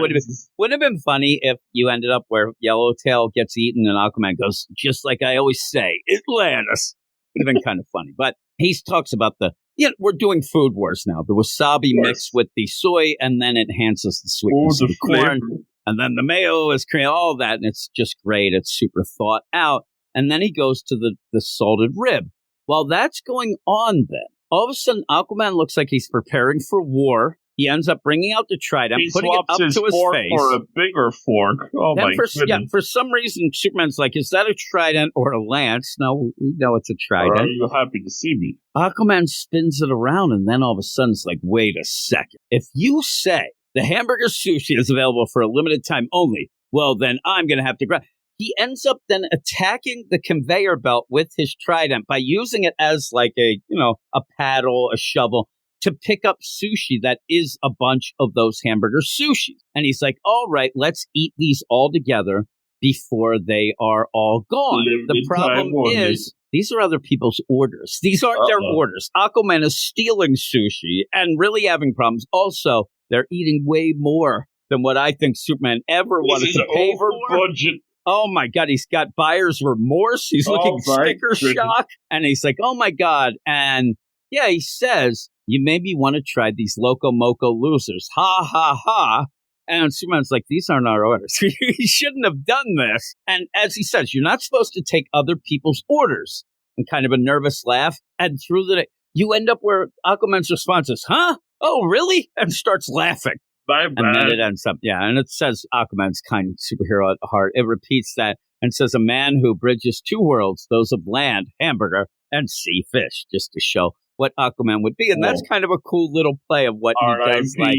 would have been funny if you ended up where Yellowtail gets eaten and Aquaman goes, just like I always say, Atlantis. Would have been kind of funny. But he talks about we're doing food wars now. The wasabi mixed with the soy, and then it enhances the sweetness of the corn. And then the mayo is creating all that, and it's just great. It's super thought out. And then he goes to the salted rib. While that's going on then, all of a sudden, Aquaman looks like he's preparing for war. He ends up bringing out the trident, putting it up to his face. For a bigger fork. Oh, my goodness. Yeah, for some reason, Superman's like, is that a trident or a lance? No, we know it's a trident. Are you happy to see me? Aquaman spins it around, and then all of a sudden, it's like, wait a second. If you say the hamburger sushi is available for a limited time only, well, then I'm going to have to grab. He ends up then attacking the conveyor belt with his trident by using it as a paddle, a shovel, to pick up sushi that is a bunch of those hamburger sushis. And he's like, all right, let's eat these all together before they are all gone. The problem is, these are other people's orders. These aren't their orders. Aquaman is stealing sushi and really having problems. Also, they're eating way more than what I think Superman ever wanted to pay for. Budget. Oh, my God. He's got buyer's remorse. He's looking sticker shock. And he's like, oh, my God. And yeah, he says, you maybe want to try these Loco Moco losers. Ha, ha, ha. And Superman's like, these aren't our orders. You shouldn't have done this. And as he says, you're not supposed to take other people's orders. And kind of a nervous laugh. And through the day, you end up where Aquaman's response is, huh? Oh, really? And starts laughing. Bye-bye. And then it ends up, and it says Aquaman's kind superhero at heart. It repeats that and says a man who bridges 2 worlds, those of land, hamburger, and sea fish, just to show what Aquaman would be. And that's kind of a cool little play of what he does, like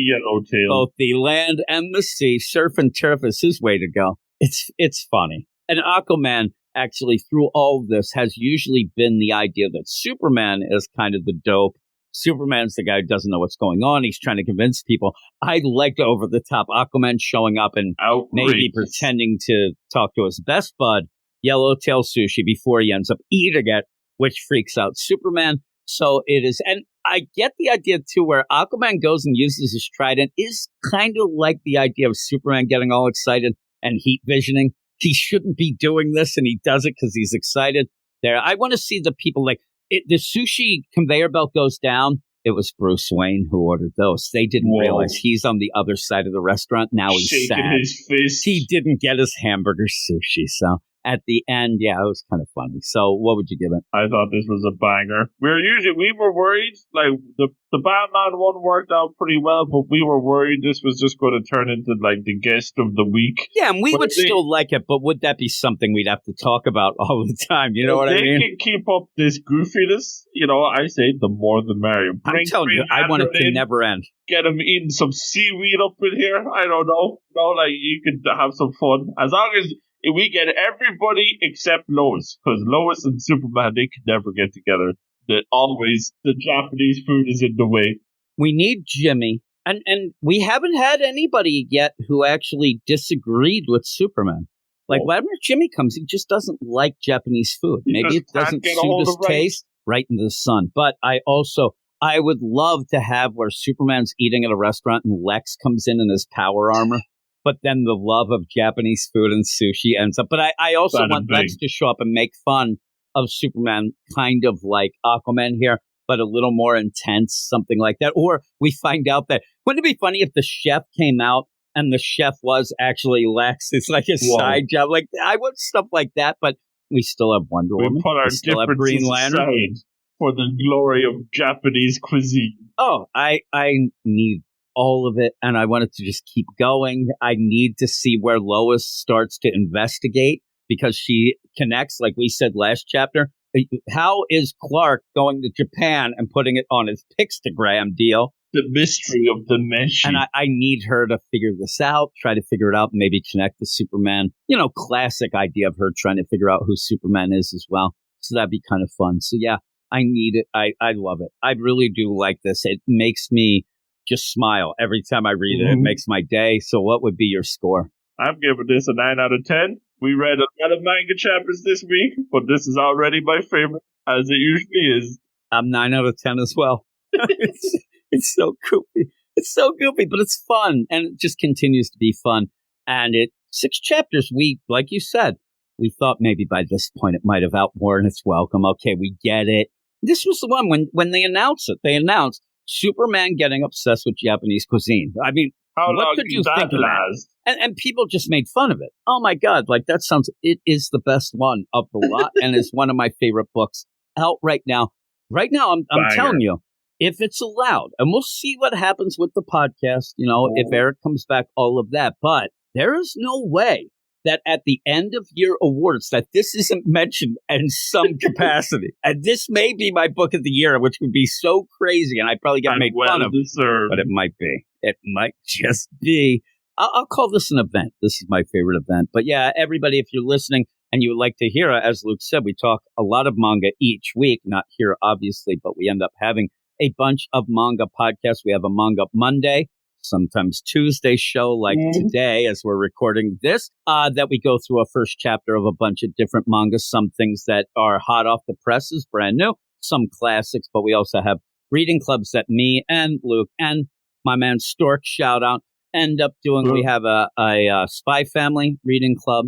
both the land and the sea. Surf and turf is his way to go. It's funny. And Aquaman, actually, through all of this, has usually been the idea that Superman is kind of the dope. Superman's the guy who doesn't know what's going on. He's trying to convince people. I liked over the top Aquaman showing up and maybe pretending to talk to his best bud, Yellowtail Sushi, before he ends up eating it, which freaks out Superman. So it is, and I get the idea too, where Aquaman goes and uses his trident is kind of like the idea of Superman getting all excited and heat visioning. He shouldn't be doing this, and he does it because he's excited. There, I want to see the people the sushi conveyor belt goes down. It was Bruce Wayne who ordered those. They didn't realize he's on the other side of the restaurant. Now he's shaking sad. His fist. He didn't get his hamburger sushi. So, at the end, yeah, it was kind of funny. So what would you give it? I thought this was a banger. We were worried, like, the Batman one worked out pretty well, but we were worried this was just going to turn into, like, the guest of the week. Yeah, and we would still like it, but would that be something we'd have to talk about all the time? You know what I mean? They can keep up this goofiness, I say the more the merrier. I'm telling you, I want it to never end. Get him eating some seaweed up in here. I don't know. You could have some fun. As long as we get everybody except Lois, because Lois and Superman, they could never get together. Always the Japanese food is in the way. We need Jimmy, and we haven't had anybody yet who actually disagreed with Superman. Like, whenever Jimmy comes, he just doesn't like Japanese food. Maybe it doesn't suit his taste. Right into the sun. But I would love to have where Superman's eating at a restaurant and Lex comes in his power armor. But then the love of Japanese food and sushi ends up. But I also want Lex to show up and make fun of Superman, kind of like Aquaman here, but a little more intense, something like that. Or we find out that, wouldn't it be funny if the chef came out and the chef was actually Lex? It's like a side job. Like, I want stuff like that, but we still have Wonder Woman. We still have Green Lantern for the glory of Japanese cuisine. Oh, I need all of it, and I want it to just keep going. I need to see where Lois starts to investigate, because she connects, like we said last chapter. How is Clark going to Japan and putting it on his Pixtagram deal? The mystery of the Meshi. And I need her to figure this out, try to figure it out, maybe connect the Superman. Classic idea of her trying to figure out who Superman is as well. So that'd be kind of fun. So yeah, I need it. I love it. I really do like this. It makes me just smile every time I read it. It makes my day. So what would be your score? I'm giving this a 9 out of 10. We read a lot of manga chapters this week, but this is already my favorite, as it usually is. I'm 9 out of 10 as well. It's so goofy. It's so goofy, but it's fun, and it just continues to be fun. And 6 chapters, like you said, we thought maybe by this point it might have outworn its welcome. Okay, we get it. This was the one when they announced it. They announced Superman getting obsessed with Japanese cuisine. I mean, what could you think of that? And people just made fun of it. Oh my God, like it is the best one of the lot, and it's one of my favorite books out right now. Right now, I'm telling you, if it's allowed, and we'll see what happens with the podcast, if Eric comes back, all of that. But there is no way that at the end of year awards that this isn't mentioned in some capacity. And this may be my book of the year, which would be so crazy, and I probably get made fun of. But it might be. It might just be. I'll call this an event. This is my favorite event. But yeah, everybody, if you're listening and you would like to hear it, as Luke said, we talk a lot of manga each week. Not here, obviously, but we end up having a bunch of manga podcasts. We have a Manga Monday, sometimes Tuesday show like today as we're recording this, that we go through a first chapter of a bunch of different mangas, some things that are hot off the presses, brand new, some classics, but we also have reading clubs that me and Luke and my man Stork, shout out, end up doing. We have a Spy Family reading club,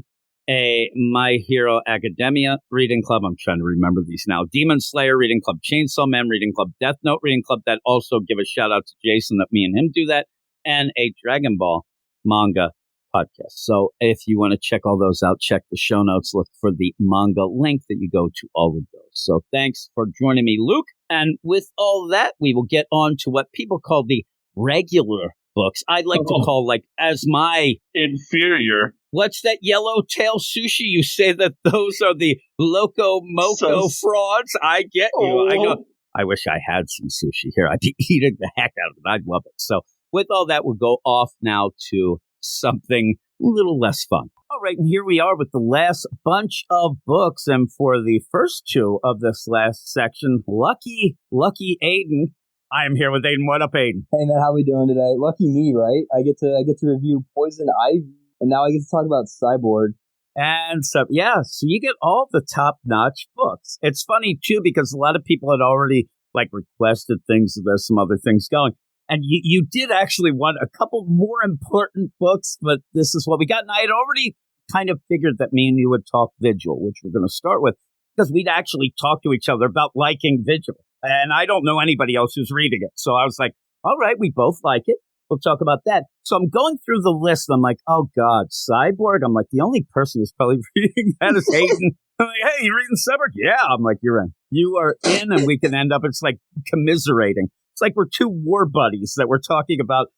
a My Hero Academia reading club. I'm trying to remember these now. Demon Slayer reading club, Chainsaw Man reading club, Death Note reading club. That also give a shout out to Jason that me and him do that, and a Dragon Ball manga podcast. So if you want to check all those out, check the show notes. Look for the manga link that you go to all of those. So thanks for joining me, Luke. And with all that, we will get on to what people call the regular books. I'd like to call as my inferior. What's that yellowtail sushi? You say that those are the Loco Moco frauds? I get you. I know. I wish I had some sushi here. I'd be eating the heck out of it. I'd love it. So with all that, we'll go off now to something a little less fun. All right, and here we are with the last bunch of books. And for the first 2 of this last section, lucky Aiden. I am here with Aiden. What up, Aiden? Hey man, how we doing today? Lucky me, right? I get to review Poison Ivy, and now I get to talk about Cyborg. And so you get all the top-notch books. It's funny too because a lot of people had already requested things. There's some other things going, and you did actually want a couple more important books, but this is what we got. And I had already kind of figured that me and you would talk Vigil, which we're going to start with, because we'd actually talk to each other about liking Vigil. And I don't know anybody else who's reading it. So I was like, all right, we both like it. we'll talk about that. So I'm going through the list. And I'm like, oh, God, Cyborg? I'm like, the only person who's probably reading that is Aiden. I'm like, hey, you reading Cyborg? Yeah. I'm like, you're in. You are in, and we can end up, it's like commiserating. It's like we're two war buddies that we're talking about,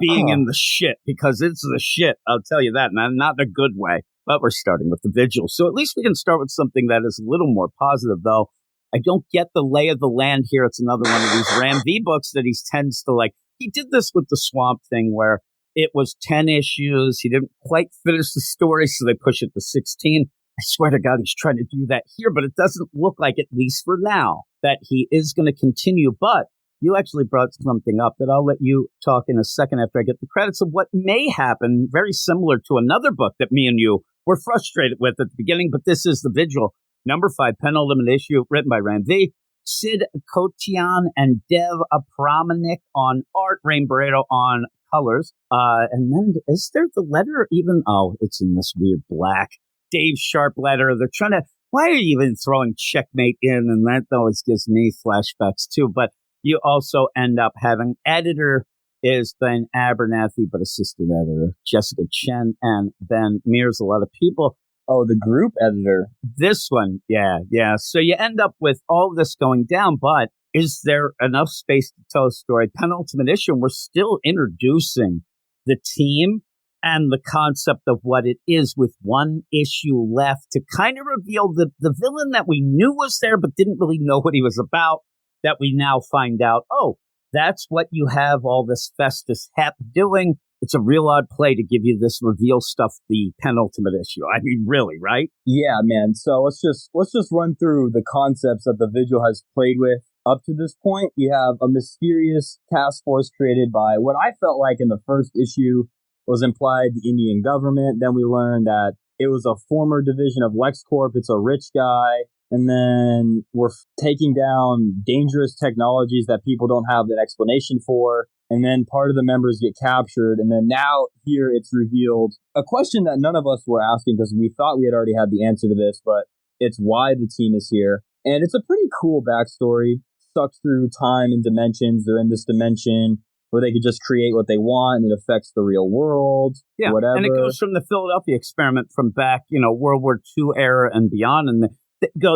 being in the shit, because it's the shit. I'll tell you that, and not in a good way. But we're starting with the Vigil. So at least we can start with something that is a little more positive, though. I don't get the lay of the land here. It's another one of these Ram V books that he tends to like. He did this with the Swamp Thing where it was 10 issues. He didn't quite finish the story, so they push it to 16. I swear to God, he's trying to do that here, but it doesn't look like, at least for now, that he is going to continue. But you actually brought something up that I'll let you talk in a second after I get the credits of what may happen, very similar to another book that me and you were frustrated with at the beginning, but this is The Vigil, number 5, penultimate issue, written by Ram V. Sid Kotian and Dev Apramonik on art, Rain Barreto on colors. And then is there the letter even? Oh, it's in this weird black Dave Sharp letter. They're trying to, why are you even throwing Checkmate in? And that always gives me flashbacks too. But you also end up having editor is Ben Abernathy, but assistant editor Jessica Chen and Ben Mears, a lot of people. Oh, the group editor. This one, yeah. So you end up with all this going down, but is there enough space to tell a story? Penultimate issue, we're still introducing the team and the concept of what it is with one issue left to kind of reveal the villain that we knew was there but didn't really know what he was about, that we now find out, oh, that's what you have all this Festus Hep doing. It's a real odd play to give you this reveal stuff, the penultimate issue. I mean, really, right? Yeah, man. So let's just run through the concepts that the Vigil has played with up to this point. You have a mysterious task force created by what I felt like in the first issue was implied the Indian government. Then we learned that it was a former division of LexCorp. It's a rich guy. And then we're taking down dangerous technologies that people don't have an explanation for. And then part of the members get captured. And then now here it's revealed a question that none of us were asking because we thought we had already had the answer to this, but it's why the team is here. And it's a pretty cool backstory. Sucked through time and dimensions. They're in this dimension where they could just create what they want and it affects the real world. Yeah, whatever. And it goes from the Philadelphia experiment from back, World War II era and beyond. And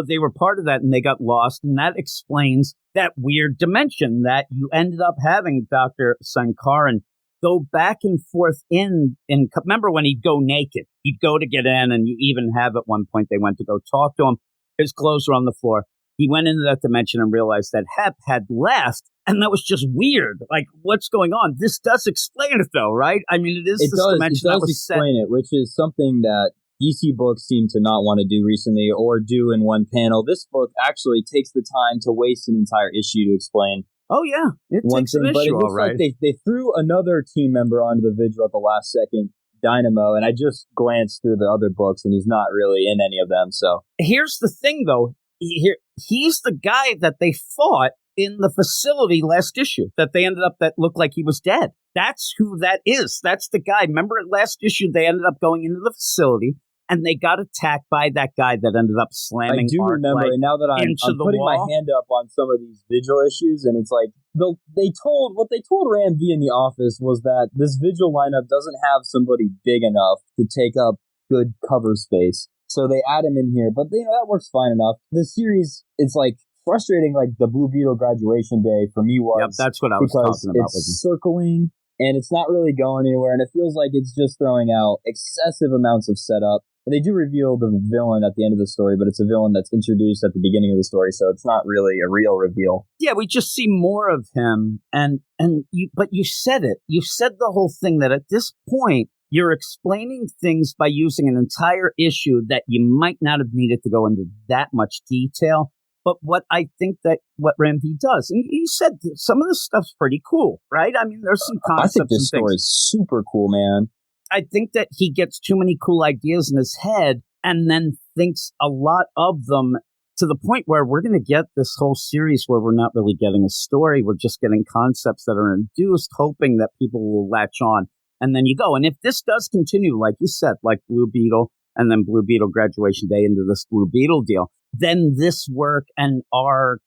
they were part of that and they got lost. And that explains that weird dimension that you ended up having Dr. Sankaran go back and forth in. Remember when he'd go naked? He'd go to get in, and you even have at one point they went to go talk to him. His clothes were on the floor. He went into that dimension and realized that Hep had left. And that was just weird. Like, what's going on? This does explain it, though, right? I mean, it is this dimension that was explain it, which is something that DC books seem to not want to do recently or do in one panel. This book actually takes the time to waste an entire issue to explain. Oh, yeah. It takes an issue, but it looks all right. like they threw another team member onto the Vigil at the last second, Dynamo, and I just glanced through the other books, and he's not really in any of them. So here's the thing, though. He's the guy that they fought in the facility last issue that they ended up that looked like he was dead. That's who that is. That's the guy. Remember last issue, they ended up going into the facility and they got attacked by that guy that ended up slamming. I do remember, and now that I'm putting my hand up on some of these Vigil issues, and it's like what they told Ram V in the office was that this Vigil lineup doesn't have somebody big enough to take up good cover space. So they add him in here, but that works fine enough. The series, it's like frustrating, like the Blue Beetle graduation day for me was. Yep, that's what I was talking about. It's circling and it's not really going anywhere, and it feels like it's just throwing out excessive amounts of setup. And they do reveal the villain at the end of the story, but it's a villain that's introduced at the beginning of the story, so it's not really a real reveal. Yeah, we just see more of him, but you said it. You said the whole thing that at this point, you're explaining things by using an entire issue that you might not have needed to go into that much detail. But what I think that what Ram V does, and you said some of this stuff's pretty cool, right? I mean, there's some concepts. I think this story is super cool, man. I think that he gets too many cool ideas in his head and then thinks a lot of them to the point where we're going to get this whole series where we're not really getting a story. We're just getting concepts that are introduced, hoping that people will latch on. And then you go. And if this does continue, like you said, like Blue Beetle and then Blue Beetle graduation day into this Blue Beetle deal, then this work and our,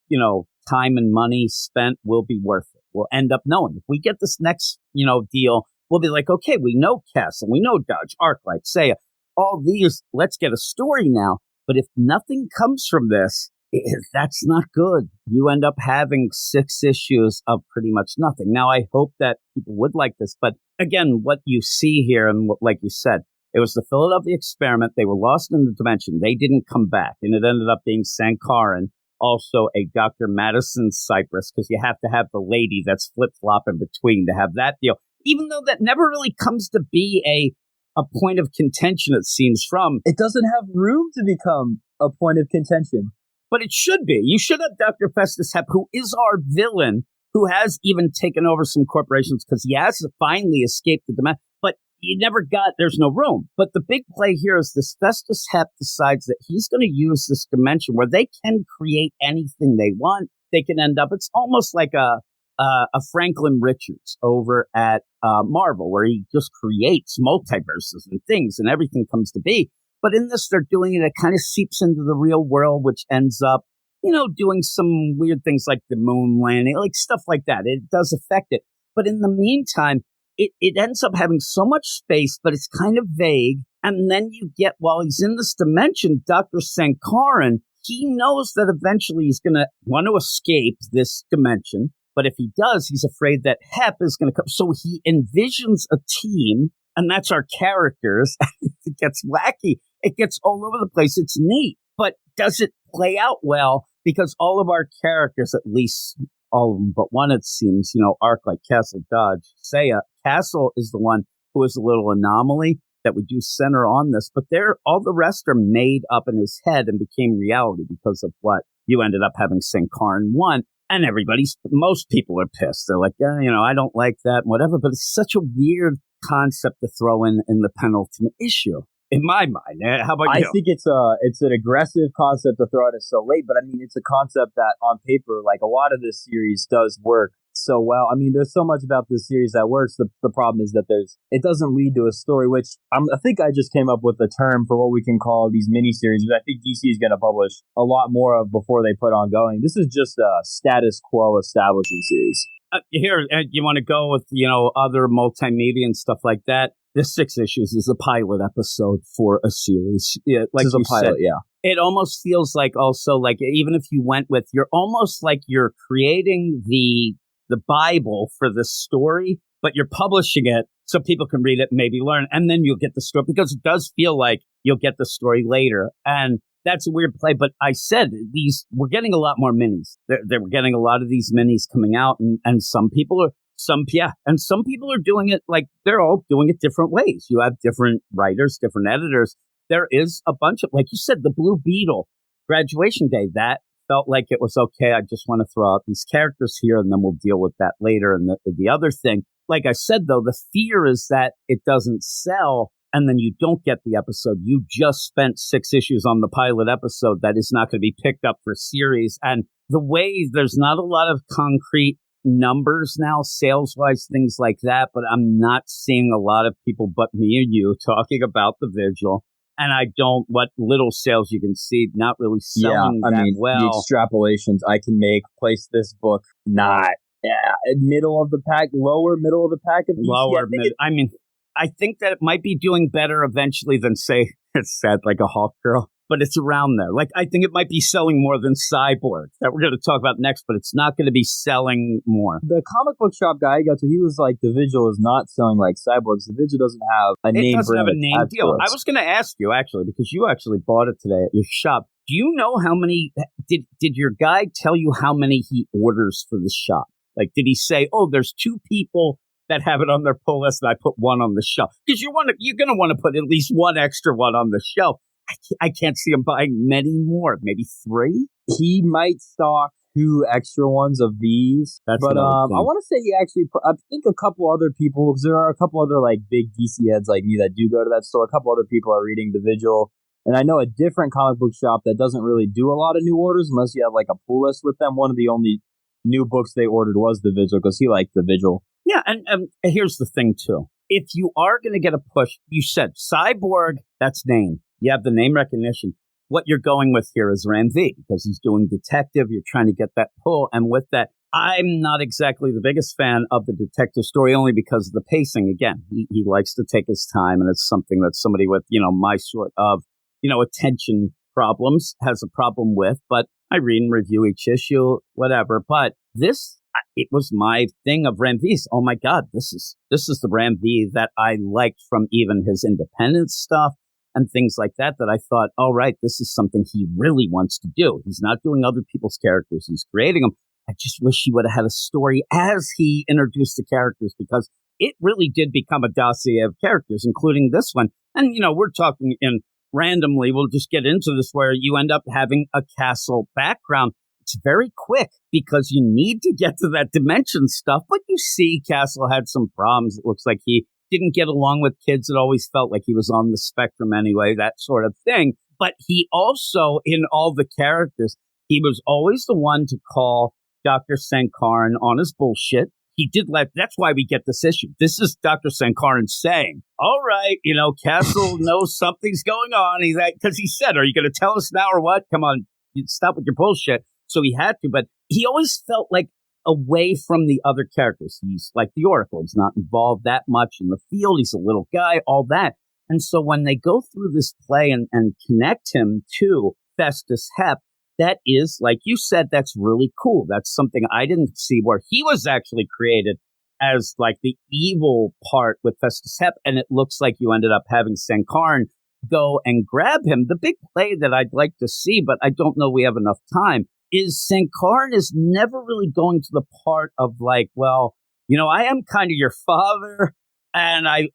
time and money spent will be worth it. We'll end up knowing. If we get this next, deal, we'll be like, okay, we know Castle, we know Dodge, Arclight, Seiya, all these, let's get a story now. But if nothing comes from this, that's not good. You end up having 6 issues of pretty much nothing. Now, I hope that people would like this. But again, what you see here, and like you said, it was the Philadelphia experiment. They were lost in the dimension. They didn't come back. And it ended up being Sankaran, also a Dr. Madison Cypress, because you have to have the lady that's flip-flopping between to have that deal. Even though that never really comes to be a point of contention, it seems, from. It doesn't have room to become a point of contention. But it should be. You should have Dr. Festus Hep, who is our villain, who has even taken over some corporations because he has finally escaped the dimension. But you never got, there's no room. But the big play here is this Festus Hep decides that he's going to use this dimension where they can create anything they want. They can end up, it's almost like a Franklin Richards over at Marvel, where he just creates multiverses and things and everything comes to be. But in this, they're doing it. It kind of seeps into the real world, which ends up, doing some weird things like the moon landing, like stuff like that. It does affect it. But in the meantime, it ends up having so much space, but it's kind of vague. And then you get, while he's in this dimension, Dr. Sankaran, he knows that eventually he's going to want to escape this dimension. But if he does, he's afraid that Hep is going to come. So he envisions a team, and that's our characters. It gets wacky. It gets all over the place. It's neat. But does it play out well? Because all of our characters, at least all of them but one, it seems, Arclight, Castle, Dodge, Seiya. Castle is the one who is a little anomaly that we do center on this. But all the rest are made up in his head and became reality because of what you ended up having Sankaran 1. And most people are pissed. They're like, I don't like that, whatever. But it's such a weird concept to throw in the penultimate issue, in my mind. How about you? I think it's an aggressive concept to throw it in so late, but I mean, it's a concept that on paper, like a lot of this series does work so well. I mean, there's so much about this series that works. The problem is that it doesn't lead to a story, which I think I just came up with the term for what we can call these miniseries, which I think DC is going to publish a lot more of before they put on going. This is just a status quo establishing series. Here, you want to go with, other multimedia and stuff like that. This 6 issues is a pilot episode for a series. Yeah, like this is a pilot, said, yeah. It almost feels like also like even if you went with, you're almost like you're creating the Bible for this story, but you're publishing it so people can read it and maybe learn, and then you'll get the story, because it does feel like you'll get the story later. And that's a weird play, but I said we're getting a lot more minis. We're getting a lot of these minis coming out, and some people are doing it like they're all doing it different ways. You have different writers, different editors. There is a bunch of, like you said, the Blue Beetle Graduation Day, that felt like it was okay. I just want to throw out these characters here, and then we'll deal with that later. And the other thing, like I said, though, the fear is that it doesn't sell, and then you don't get the episode. You just spent 6 issues on the pilot episode that is not going to be picked up for series. And the way there's not a lot of concrete numbers now, sales-wise, things like that, but I'm not seeing a lot of people but me and you talking about the Vigil. And what little sales you can see, not really selling well. The extrapolations I can make place this book not middle of the pack, lower middle of the pack. I think that it might be doing better eventually than, say, it's sad, like a Hawkgirl, but it's around there. Like, I think it might be selling more than Cyborg, that we're going to talk about next, but it's not going to be selling more. The comic book shop guy I got to, he was like, the Vigil is not selling like Cyborg's. The Vigil doesn't have a name. It doesn't have a name deal. I was going to ask you, actually, because you actually bought it today at your shop. Do you know how many, did your guy tell you how many he orders for the shop? Like, did he say, there's 2 people that have it on their pull list, and I put 1 on the shelf? Because you're going to want to put at least 1 extra one on the shelf. I can't see him buying many more, maybe 3. He might stock 2 extra ones of these. That's but I want to say he actually, I think a couple other people, because there are a couple other like big DC heads like me that do go to that store. A couple other people are reading the Vigil. And I know a different comic book shop that doesn't really do a lot of new orders unless you have like a pull list with them. One of the only new books they ordered was the Vigil because he liked the Vigil. Yeah, and here's the thing, too. If you are going to get a push, you said Cyborg, that's name. You have the name recognition. What you're going with here is Ram V, because he's doing detective. You're trying to get that pull. And with that, I'm not exactly the biggest fan of the detective story, only because of the pacing. Again, he likes to take his time, and it's something that somebody with, my sort of, attention problems has a problem with. But I read and review each issue, whatever. But this, it was my thing of Ram V's. Oh my God, this is the Ram V that I liked from even his independent stuff and things like that I thought, all right, this is something he really wants to do. He's not doing other people's characters. He's creating them. I just wish he would have had a story as he introduced the characters, because it really did become a dossier of characters, including this one. And, we're talking in randomly, we'll just get into this, where you end up having a castle background. It's very quick because you need to get to that dimension stuff. But you see Castle had some problems. It looks like he didn't get along with kids. It always felt like he was on the spectrum anyway, that sort of thing. But he also, in all the characters, he was always the one to call Dr. Sankaran on his bullshit. He did that's why we get this issue. This is Dr. Sankaran saying, all right, Castle knows something's going on. Because he said, are you going to tell us now or what? Come on, you stop with your bullshit. So he had to, but he always felt like away from the other characters. He's like the Oracle. He's not involved that much in the field. He's a little guy, all that. And so when they go through this play and connect him to Festus Hep, that is, like you said, that's really cool. That's something I didn't see, where he was actually created as like the evil part with Festus Hep, and it looks like you ended up having Sankaran go and grab him. The big play that I'd like to see, but I don't know we have enough time, is Sankaran is never really going to the part of like, well, I am kind of your father, and I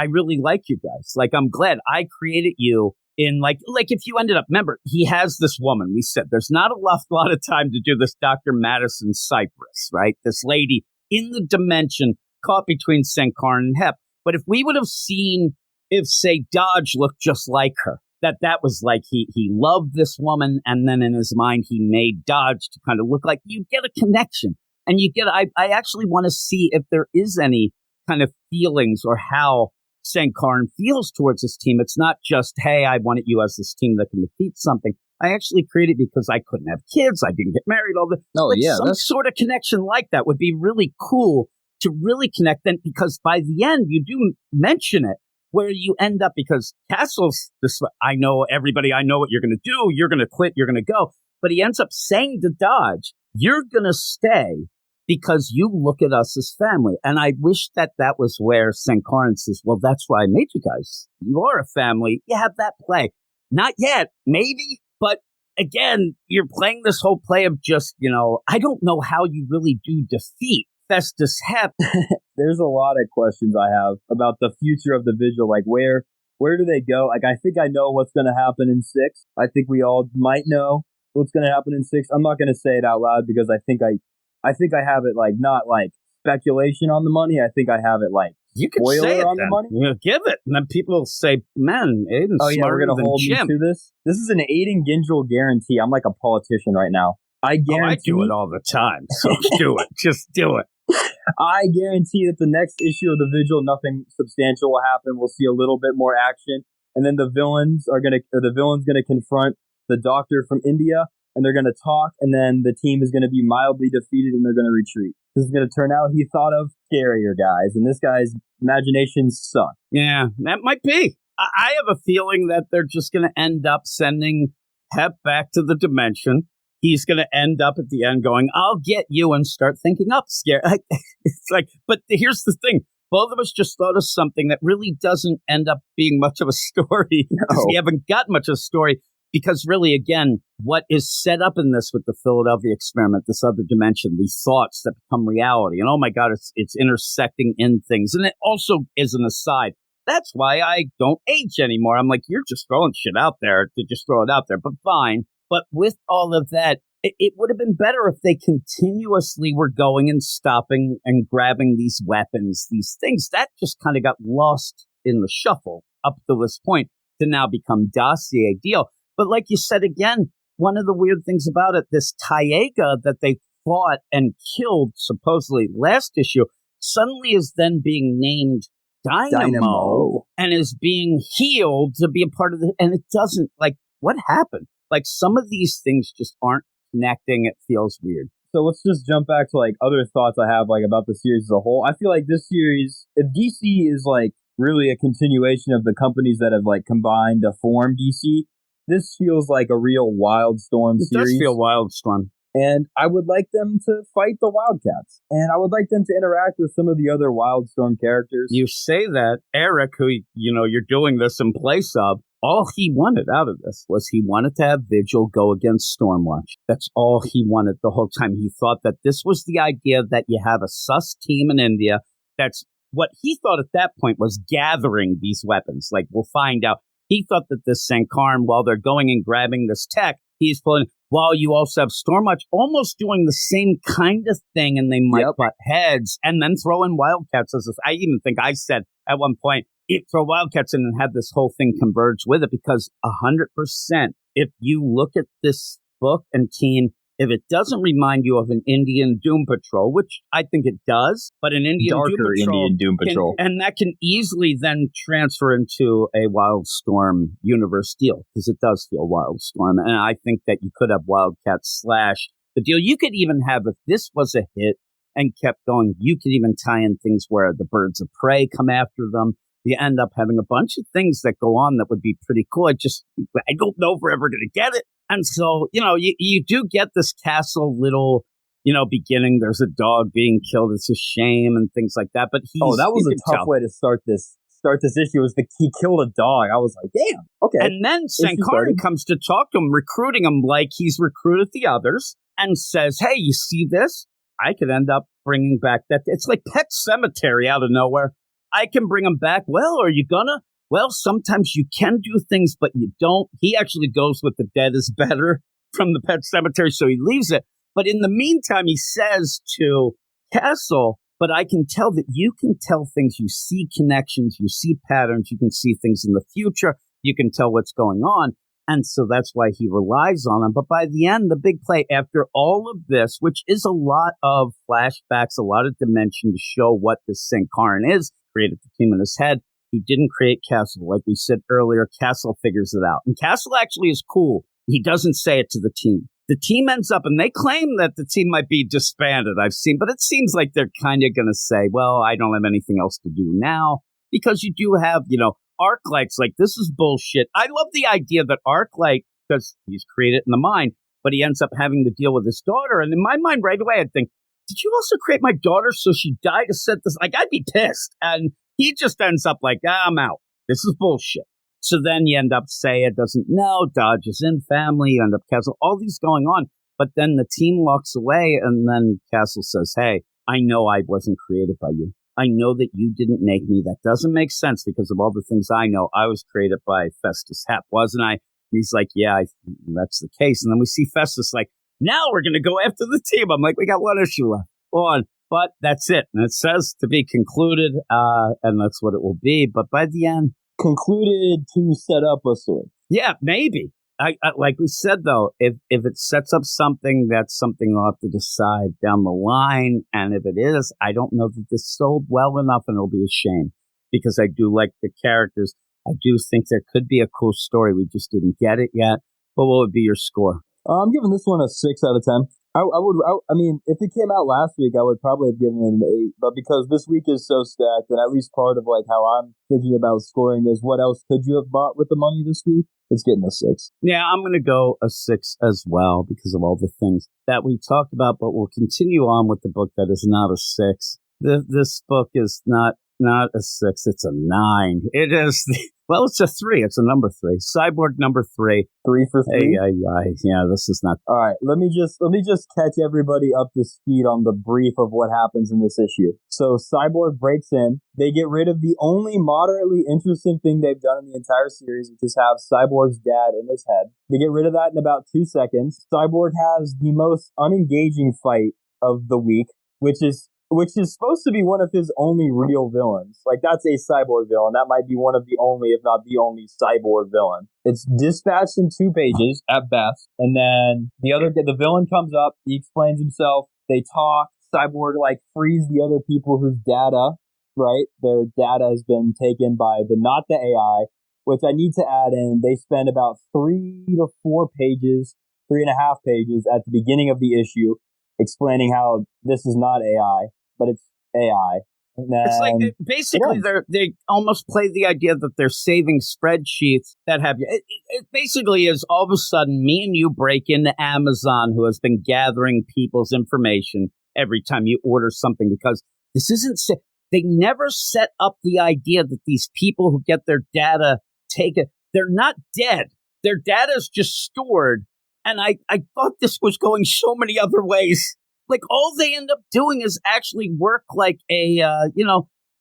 really like you guys. Like, I'm glad I created you. In like if you ended up, remember, he has this woman. We said there's not a lot of time to do this Dr. Madison Cypress, right? This lady in the dimension caught between Sankaran and Hep. But if we would have seen, if say Dodge looked just like her, that was like he loved this woman, and then in his mind he made Dodge to kind of look like, you get a connection, and you get. I actually want to see if there is any kind of feelings or how Sankaran feels towards this team. It's not just, hey, I wanted you as this team that can defeat something. I actually created because I couldn't have kids. I didn't get married. All the some sort of connection like that would be really cool to really connect. Then, because by the end you do mention it, where you end up, because Castle's this. I know everybody. I know what you're going to do. You're going to quit. You're going to go. But he ends up saying to Dodge, "You're going to stay because you look at us as family." And I wish that was where Sankaran says, well, that's why I made you guys. You are a family. You have that play. Not yet, maybe. But again, you're playing this whole play of just, I don't know how you really do defeat Festus Hep. There's a lot of questions I have about the future of the Vigil. Like, where do they go? Like, I think I know what's going to happen in 6. I think we all might know what's going to happen in 6. I'm not going to say it out loud because I think I have it like not like speculation on the money. I think I have it like you can say it on the money. Give it, and then people will say, "Man, Aiden's smarter than hold Jim." Me to this. This is an Aiden Gingell guarantee. I'm like a politician right now. I guarantee. I do it all the time. So do it. Just do it. I guarantee that the next issue of the Vigil, nothing substantial will happen. We'll see a little bit more action, and then the villain's gonna confront the doctor from India. And they're going to talk, and then the team is going to be mildly defeated, and they're going to retreat. This is going to turn out he thought of scarier guys, and this guy's imaginations suck. Yeah, that might be. I have a feeling that they're just going to end up sending Hep back to the dimension. He's going to end up at the end going, I'll get you, and start thinking up scare. It's like, but here's the thing. Both of us just thought of something that really doesn't end up being much of a story. No. We haven't got much of a story. Because really, again, what is set up in this with the Philadelphia experiment, this other dimension, these thoughts that become reality, and oh my God, it's intersecting in things. And it also is an aside. That's why I don't age anymore. I'm like, you're just throwing shit out there to just throw it out there, but fine. But with all of that, it would have been better if they continuously were going and stopping and grabbing these weapons, these things. That just kind of got lost in the shuffle up to this point to now become dossier deal. But like you said, again, one of the weird things about it, this Taiga that they fought and killed supposedly last issue suddenly is then being named Dynamo and is being healed to be a part of the, and it doesn't, like, what happened? Like, some of these things just aren't connecting. It feels weird. So let's just jump back to like other thoughts I have like about the series as a whole. I feel like this series, if DC is like really a continuation of the companies that have like combined to form DC, this feels like a real Wildstorm series. It does feel Wildstorm. And I would like them to fight the Wildcats. And I would like them to interact with some of the other Wildstorm characters. You say that, Eric, who, you're doing this in place of, all he wanted out of this was he wanted to have Vigil go against Stormwatch. That's all he wanted the whole time. He thought that this was the idea that you have a sus team in India. That's what he thought at that point was gathering these weapons. Like, we'll find out. He thought that this Sankaran, while they're going and grabbing this tech, he's pulling, while you also have Stormwatch almost doing the same kind of thing, and they might butt heads, and then throw in Wildcats. I even think I said at one point, throw Wildcats in and have this whole thing converge with it, because 100%, if you look at this book and team, if it doesn't remind you of an Indian Doom Patrol, which I think it does, but an Indian Doom Patrol, and that can easily then transfer into a Wildstorm universe deal, because it does feel Wildstorm, and I think that you could have Wildcats / the deal. You could even have, if this was a hit and kept going, you could even tie in things where the Birds of Prey come after them. You end up having a bunch of things that go on that would be pretty cool. I don't know if we're ever going to get it. And so, you do get this castle little, beginning. There's a dog being killed. It's a shame and things like that. But that was a tough way to start this issue, was he killed a dog. I was like, damn, okay. And then Sankaran comes to talk to him, recruiting him like he's recruited the others, and says, hey, you see this? I could end up bringing back that. It's like Pet Cemetery out of nowhere. I can bring him back. Well, are you gonna? Well, sometimes you can do things, but you don't. He actually goes with the dead is better from the Pet Cemetery, so he leaves it. But in the meantime, he says to Castle, but I can tell that you can tell things. You see connections, you see patterns, you can see things in the future, you can tell what's going on. And so that's why he relies on them. But by the end, the big play, after all of this, which is a lot of flashbacks, a lot of dimension to show what this Sankaran is, created the team in his head. He didn't create Castle. Like we said earlier, Castle figures it out. And Castle actually is cool. He doesn't say it to the team. The team ends up, and they claim that the team might be disbanded, I've seen, but it seems like they're kind of going to say, well, I don't have anything else to do now, because you do have, Arclight's like, this is bullshit. I love the idea that Arclight, because he's created in the mind, but he ends up having to deal with his daughter. And in my mind right away, I'd think, did you also create my daughter so she died to set this? Like, I'd be pissed. And he just ends up like, I'm out. This is bullshit. So then you end up saying it doesn't know, Dodge is in family, you end up Castle, all these going on. But then the team walks away, and then Castle says, hey, I know I wasn't created by you. I know that you didn't make me. That doesn't make sense because of all the things I know. I was created by Festus Hep, wasn't I? And he's like, yeah, that's the case. And then we see Festus like, now we're going to go after the team. I'm like, we got one issue left. Go on. But that's it. And it says to be concluded, and that's what it will be. But by the end, concluded to set up a story. Yeah, maybe. I like we said, though, if it sets up something, that's something I'll have to decide down the line. And if it is, I don't know that this sold well enough, and it'll be a shame because I do like the characters. I do think there could be a cool story. We just didn't get it yet. But what would be your score? I'm giving this one a 6 out of 10. I mean, if it came out last week, I would probably have given it an 8. But because this week is so stacked, and at least part of like how I'm thinking about scoring is what else could you have bought with the money this week? It's getting a 6. Yeah, I'm going to go a 6 as well because of all the things that we talked about. But we'll continue on with the book that is not a 6. This book is not a 6. It's a 9. It is. Well, it's a 3. It's a number 3. Cyborg number 3. 3 for 3? Yeah, this is not. All right, let me just catch everybody up to speed on the brief of what happens in this issue. So Cyborg breaks in. They get rid of the only moderately interesting thing they've done in the entire series, which is have Cyborg's dad in his head. They get rid of that in about 2 seconds. Cyborg has the most unengaging fight of the week, which is supposed to be one of his only real villains. Like, that's a Cyborg villain. That might be one of the only, if not the only, Cyborg villain. It's dispatched in 2 pages, at best. And then the villain comes up, he explains himself, they talk, Cyborg, frees the other people whose data, right? Their data has been taken by not the AI, which I need to add in. They spend about 3 to 4 pages, 3.5 pages at the beginning of the issue, explaining how this is not AI, but it's AI. It's like basically they almost play the idea that they're saving spreadsheets that have you. It basically is all of a sudden me and you break into Amazon, who has been gathering people's information every time you order something, because this isn't. They never set up the idea that these people who get their data taken, they're not dead. Their data is just stored. And I thought this was going so many other ways. Like, all they end up doing is actually work like a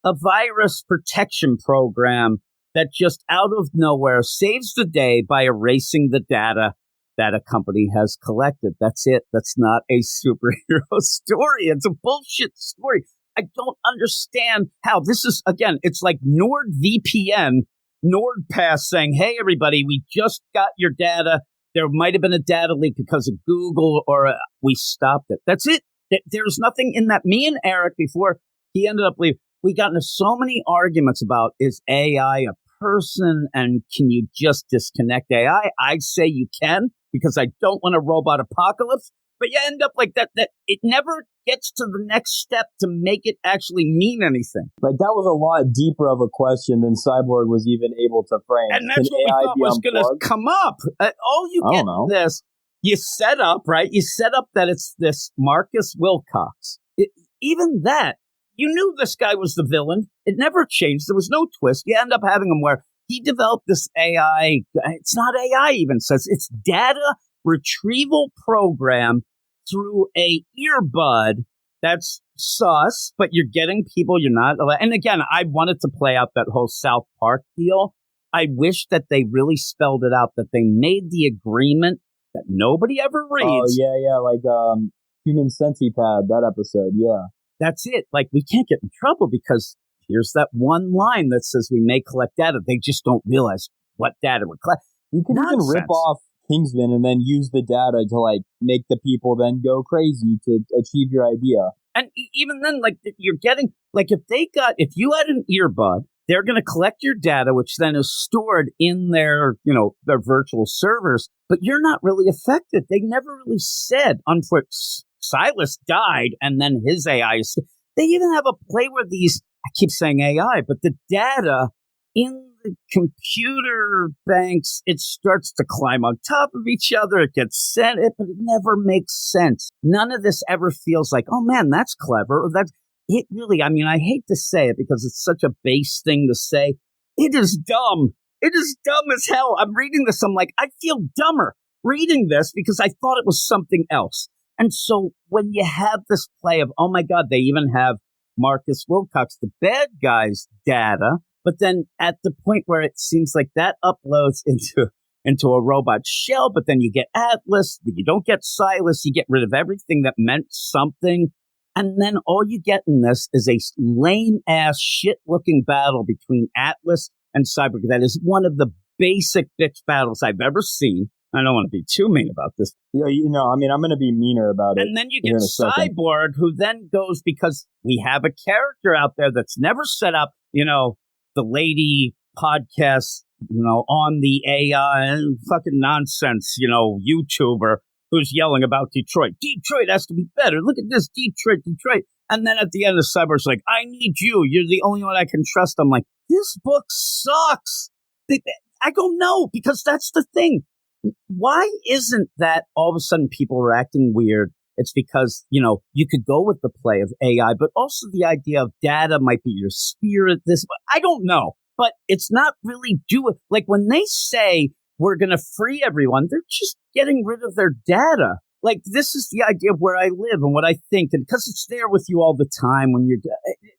virus protection program that just out of nowhere saves the day by erasing the data that a company has collected. That's it. That's not a superhero story. It's a bullshit story. I don't understand how this is, again, it's like NordVPN, NordPass saying, hey, everybody, we just got your data. There might have been a data leak because of Google, or we stopped it. That's it. There's nothing in that. Me and Eric, before he ended up leaving, we got into so many arguments about, is AI a person, and can you just disconnect AI? I say you can, because I don't want a robot apocalypse. But you end up like that it never gets to the next step to make it actually mean anything. Like, that was a lot deeper of a question than Cyborg was even able to frame. And that's what we thought was going to come up. All you get in this, you set up, right? You set up that it's this Marcus Wilcox. Even that, you knew this guy was the villain. It never changed. There was no twist. You end up having him where he developed this AI. It's not AI even, says it's data retrieval program through a earbud. That's sus, but you're getting people you're not allowed. And again, I wanted to play out that whole South Park deal. I wish that they really spelled it out, that they made the agreement that nobody ever reads. Oh, yeah, like Human Centipede, that episode, yeah. That's it. Like, we can't get in trouble because here's that one line that says we may collect data. They just don't realize what data we're collecting. You can even rip off Kingsman and then use the data to, like, make the people then go crazy to achieve your idea. And even then, like, you're getting, like, if you had an earbud, they're going to collect your data, which then is stored in their virtual servers, but you're not really affected. They never really said, unfortunately, Silas died and then his AI is, they even have a play where these, I keep saying AI, but the data in the computer banks, it starts to climb on top of each other. It gets sent, but it never makes sense. None of this ever feels like, oh man, that's clever. Or that's it really. I mean, I hate to say it because it's such a base thing to say. It is dumb. It is dumb as hell. I'm reading this. I'm like, I feel dumber reading this because I thought it was something else. And so when you have this play of, oh my God, they even have Marcus Wilcox, the bad guy's data. But then at the point where it seems like that uploads into a robot shell, but then you get Atlas, you don't get Silas, you get rid of everything that meant something. And then all you get in this is a lame-ass, shit-looking battle between Atlas and Cyborg. That is one of the basic bitch battles I've ever seen. I don't want to be too mean about this. Yeah, I mean, I'm going to be meaner about it. And then you get Cyborg, who then goes, because we have a character out there that's never set up, the lady podcast, on the AI fucking nonsense, YouTuber who's yelling about Detroit. Detroit has to be better. Look at this, Detroit. And then at the end, the Cyborg's like, I need you. You're the only one I can trust. I'm like, this book sucks. I don't know, because that's the thing. Why isn't that all of a sudden people are acting weird? It's because, you could go with the play of AI, but also the idea of data might be your spirit. I don't know, but it's not really like when they say we're going to free everyone, they're just getting rid of their data. Like, this is the idea of where I live and what I think. And because it's there with you all the time when you're,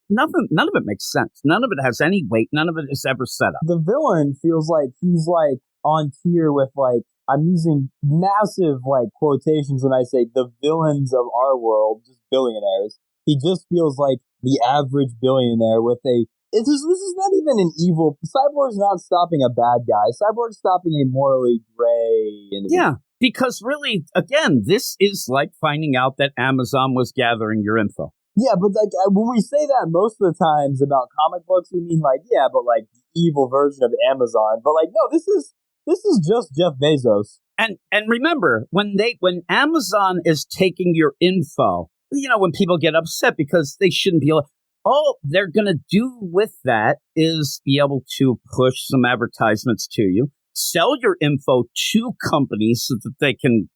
none of it makes sense. None of it has any weight. None of it is ever set up. The villain feels like he's like on tier with like, I'm using massive like quotations when I say the villains of our world, just billionaires. He just feels like the average billionaire with this is not even an evil. Cyborg's not stopping a bad guy. Cyborg's stopping a morally gray individual. Yeah, because really, again, this is like finding out that Amazon was gathering your info. Yeah, but like when we say that most of the times about comic books, we mean like, yeah, but like the evil version of Amazon. But like, no, this is just Jeff Bezos. And remember, when Amazon is taking your info, when people get upset because they shouldn't be able, all they're going to do with that is be able to push some advertisements to you, sell your info to companies so that they can,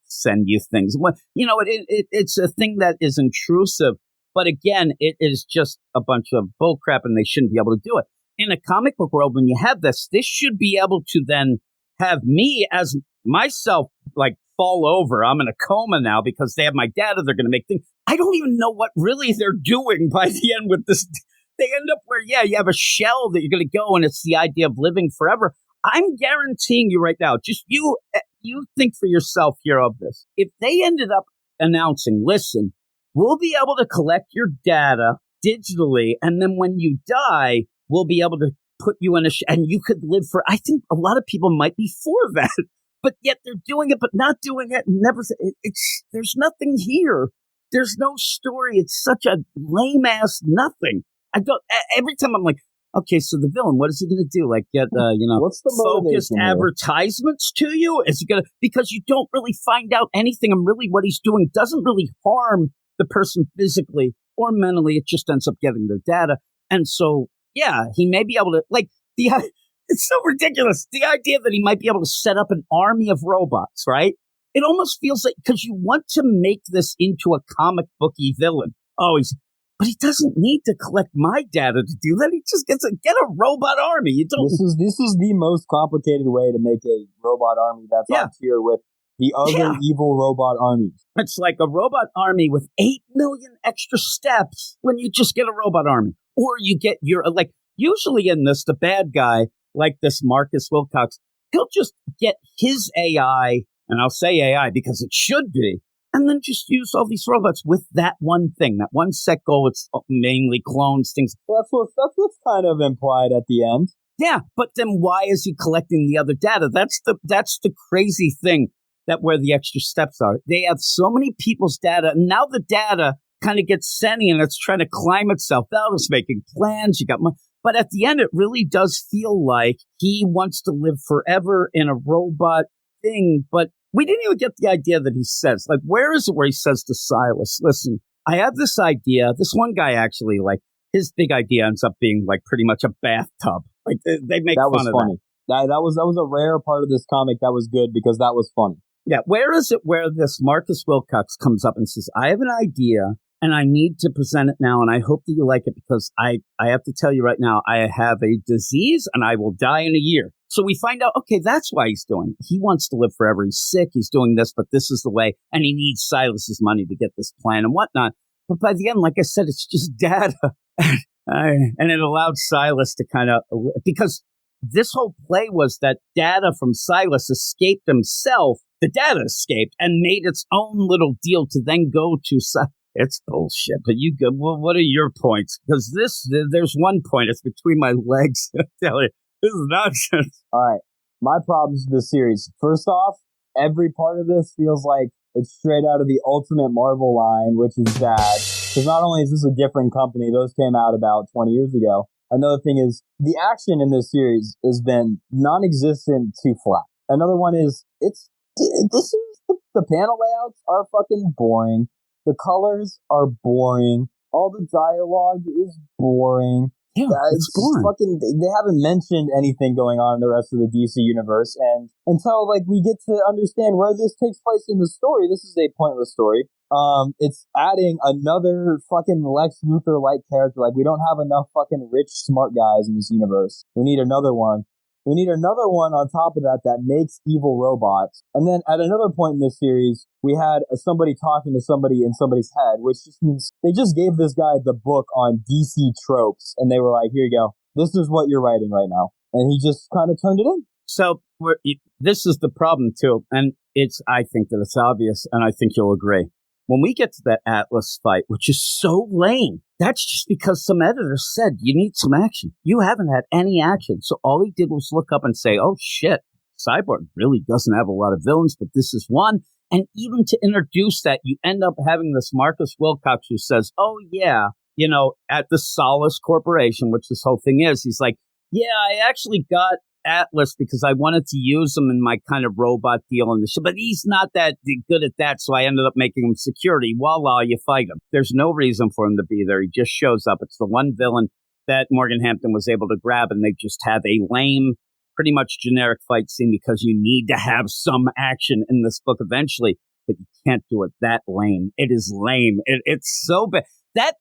send you things. It's a thing that is intrusive. But again, it is just a bunch of bullcrap and they shouldn't be able to do it. In a comic book world, when you have this should be able to then have me as myself like fall over. I'm in a coma now because they have my data. They're going to make things. I don't even know what really they're doing by the end with this. They end up where, you have a shell that you're going to go and it's the idea of living forever. I'm guaranteeing you right now, just you think for yourself here of this. If they ended up announcing, listen, we'll be able to collect your data digitally, and then when you die, we'll be able to put you in and you could live for, I think a lot of people might be for that, but yet they're doing it, but not doing it. There's nothing here. There's no story. It's such a lame-ass nothing. Every time I'm like, okay, so the villain, what is he going to do? Like get, what's the focused advertisements to you? Is he going to, because you don't really find out anything, and really what he's doing doesn't really harm the person physically or mentally. It just ends up getting their data. And so, he may be able to, it's so ridiculous. The idea that he might be able to set up an army of robots, right? It almost feels like, because you want to make this into a comic booky villain. But he doesn't need to collect my data to do that. He just gets get a robot army. You don't. This is the most complicated way to make a robot army that's on tier with the other evil robot armies. It's like a robot army with 8 million extra steps when you just get a robot army. Or you get usually in this, the bad guy, like this Marcus Wilcox, he'll just get his AI, and I'll say AI because it should be, and then just use all these robots with that one thing, that one set goal. It's mainly clones, things. Well, that's what's kind of implied at the end. Yeah, but then why is he collecting the other data? That's the crazy thing, that where the extra steps are. They have so many people's data, and now the data kind of gets sentient. It's trying to climb itself out. It's making plans. You got money. But at the end, it really does feel like he wants to live forever in a robot thing. But we didn't even get the idea that he says. Like, where is it where he says to Silas, listen, I have this idea. This one guy actually, his big idea ends up being pretty much a bathtub. They make fun of funny. That was a rare part of this comic that was good because that was funny. Yeah, where is it where this Marcus Wilcox comes up and says, I have an idea and I need to present it now, and I hope that you like it because I have to tell you right now, I have a disease and I will die in a year. So we find out, okay, that's why he's doing it. He wants to live forever. He's sick. He's doing this, but this is the way. And he needs Silas's money to get this plan and whatnot. But by the end, like I said, it's just data. And it allowed Silas to kind of, because this whole play was that data from Silas escaped himself. The data escaped and made its own little deal to then go to Silas. It's bullshit, but you go, well, what are your points? Because there's one point, it's between my legs. I tell you, this is nonsense. All right. My problems with this series. First off, every part of this feels like it's straight out of the Ultimate Marvel line, which is bad. Because not only is this a different company, those came out about 20 years ago. Another thing is, the action in this series has been non-existent to flat. Another one is, the panel layouts are fucking boring. The colors are boring. All the dialogue is boring. Yeah, it's boring. They haven't mentioned anything going on in the rest of the DC universe, and until we get to understand where this takes place in the story, this is a pointless story. It's adding another fucking Lex Luthor-like character. We don't have enough fucking rich, smart guys in this universe. We need another one. We need another one on top of that makes evil robots. And then at another point in this series, we had somebody talking to somebody in somebody's head, which just means they just gave this guy the book on DC tropes. And they were like, here you go. This is what you're writing right now. And he just kind of turned it in. So this is the problem, too. And I think that it's obvious, and I think you'll agree. When we get to that Atlas fight, which is so lame, that's just because some editor said, you need some action. You haven't had any action. So all he did was look up and say, oh, shit, Cyborg really doesn't have a lot of villains, but this is one. And even to introduce that, you end up having this Marcus Wilcox who says, oh, yeah, at the Solace Corporation, which this whole thing is, he's like, yeah, I actually got Atlas because I wanted to use him in my kind of robot deal in the show, but he's not that good at that, so I ended up making him security. Voila, you fight him. There's no reason for him to be there. He just shows up. It's the one villain that Morgan Hampton was able to grab, and they just have a lame, pretty much generic fight scene because you need to have some action in this book eventually, but you can't do it that lame. It is lame. It's so bad. That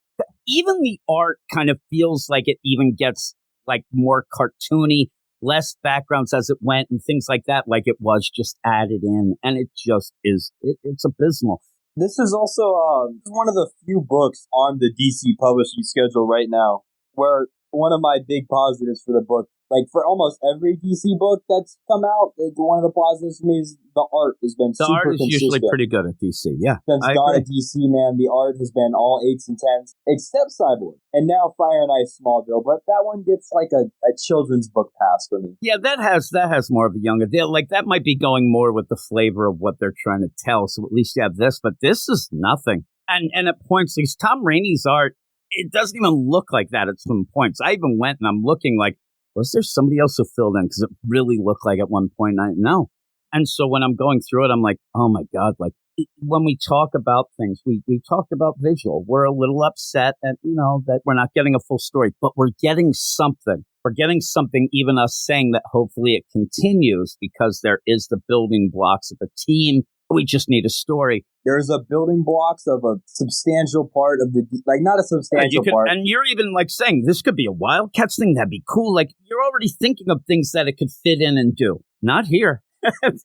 even the art kind of feels like it even gets like more cartoony, less backgrounds as it went and things like that, like it was just added in, and it just is, it's abysmal. This is also one of the few books on the DC publishing schedule right now where one of my big positives for the book, like for almost every DC book that's come out, one of the positives for me is the art has been super consistent. The art is usually pretty good at DC, yeah. Since Dawn of DC, man, the art has been all 8s and 10s, except Cyborg, and now Fire and Ice Smallville, but that one gets like a children's book pass for me. Yeah, that has more of a younger deal. Like, that might be going more with the flavor of what they're trying to tell, so at least you have this, but this is nothing. And at points, because Tom Rainey's art, it doesn't even look like that at some points. I even went and I'm looking like, was there somebody else who filled in? Because it really looked like at one point, no. And so when I'm going through it, I'm like, oh my God, like when we talk about things, we talked about Vigil. We're a little upset at, that we're not getting a full story, but we're getting something. We're getting something, even us saying that hopefully it continues because there is the building blocks of a team. We just need a story. There's a building blocks of a substantial part of the, like not a substantial part. And you're even like saying this could be a Wildcats thing. That'd be cool. Like you're already thinking of things that it could fit in and do. Not here. the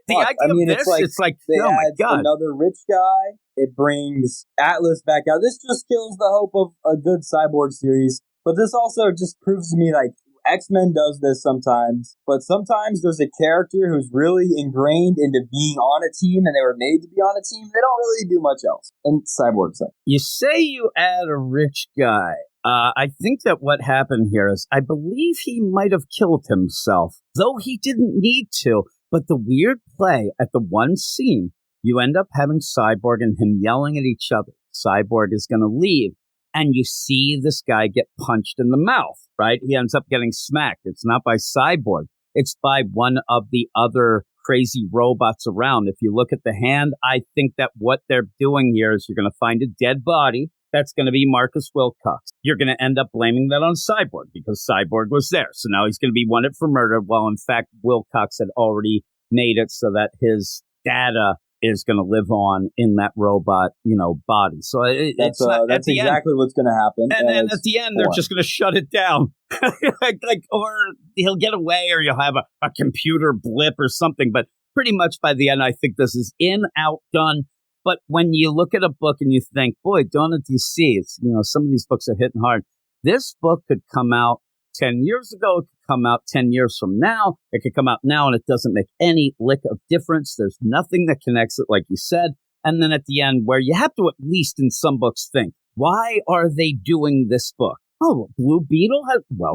idea of this, it's like they oh my add God. Another rich guy. It brings Atlas back out. This just kills the hope of a good Cyborg series. But this also just proves to me like X-Men does this sometimes, but sometimes there's a character who's really ingrained into being on a team and they were made to be on a team. They don't really do much else. And Cyborg's like, you say you add a rich guy. I think that what happened here is I believe he might have killed himself, though he didn't need to. But the weird play at the one scene, you end up having Cyborg and him yelling at each other. Cyborg is going to leave. And you see this guy get punched in the mouth, right? He ends up getting smacked. It's not by Cyborg. It's by one of the other crazy robots around. If you look at the hand, I think that what they're doing here is you're going to find a dead body. That's going to be Marcus Wilcox. You're going to end up blaming that on Cyborg because Cyborg was there. So now he's going to be wanted for murder. Well, in fact, Wilcox had already made it so that his data is going to live on in that robot, body. So that's exactly what's going to happen. And then at the end, they're just going to shut it down. or he'll get away, or you'll have a computer blip or something. But pretty much by the end, I think this is in, out, done. But when you look at a book and you think, boy, Dawn of DC, it's, some of these books are hitting hard. This book could come out 10 years ago, it could come out 10 years from now, it could come out now, and it doesn't make any lick of difference. There's nothing that connects it, like you said. And then at the end, where you have to at least in some books think, why are they doing this book? Oh, Blue Beetle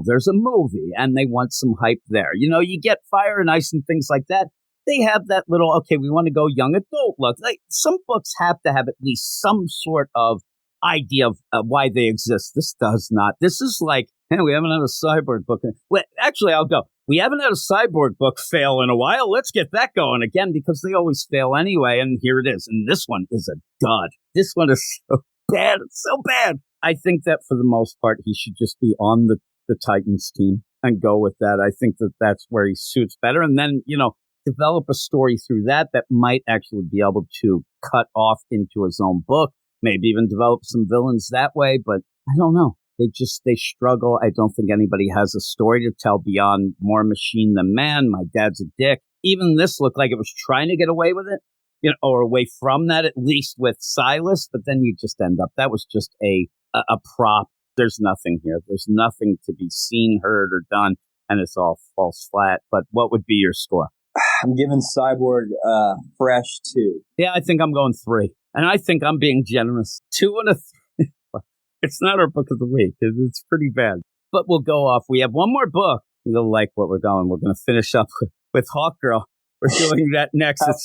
there's a movie, and they want some hype there. You get Fire and Ice and things like that. They have that little, okay, we want to go young adult look. Like some books have to have at least some sort of idea of why they exist. This does not. This is like, hey, we haven't had a Cyborg book. Well, actually, I'll go. We haven't had a Cyborg book fail in a while. Let's get that going again because they always fail anyway. And here it is. And this one is a dud. This one is so bad. It's so bad. I think that for the most part, he should just be on the Titans team and go with that. I think that that's where he suits better. And then, develop a story through that might actually be able to cut off into his own book. Maybe even develop some villains that way. But I don't know. They struggle. I don't think anybody has a story to tell beyond more machine than man. My dad's a dick. Even this looked like it was trying to get away with it, or away from that, at least with Silas. But then you just end up, that was just a prop. There's nothing here. There's nothing to be seen, heard, or done. And it's all false flat. But what would be your score? I'm giving Cyborg fresh 2. Yeah, I think I'm going 3. And I think I'm being generous. 2 and a 3. It's not our book of the week. It's pretty bad. But we'll go off. We have one more book. You'll like what we're going. We're going to finish up with Hawkgirl. We're doing that next. It's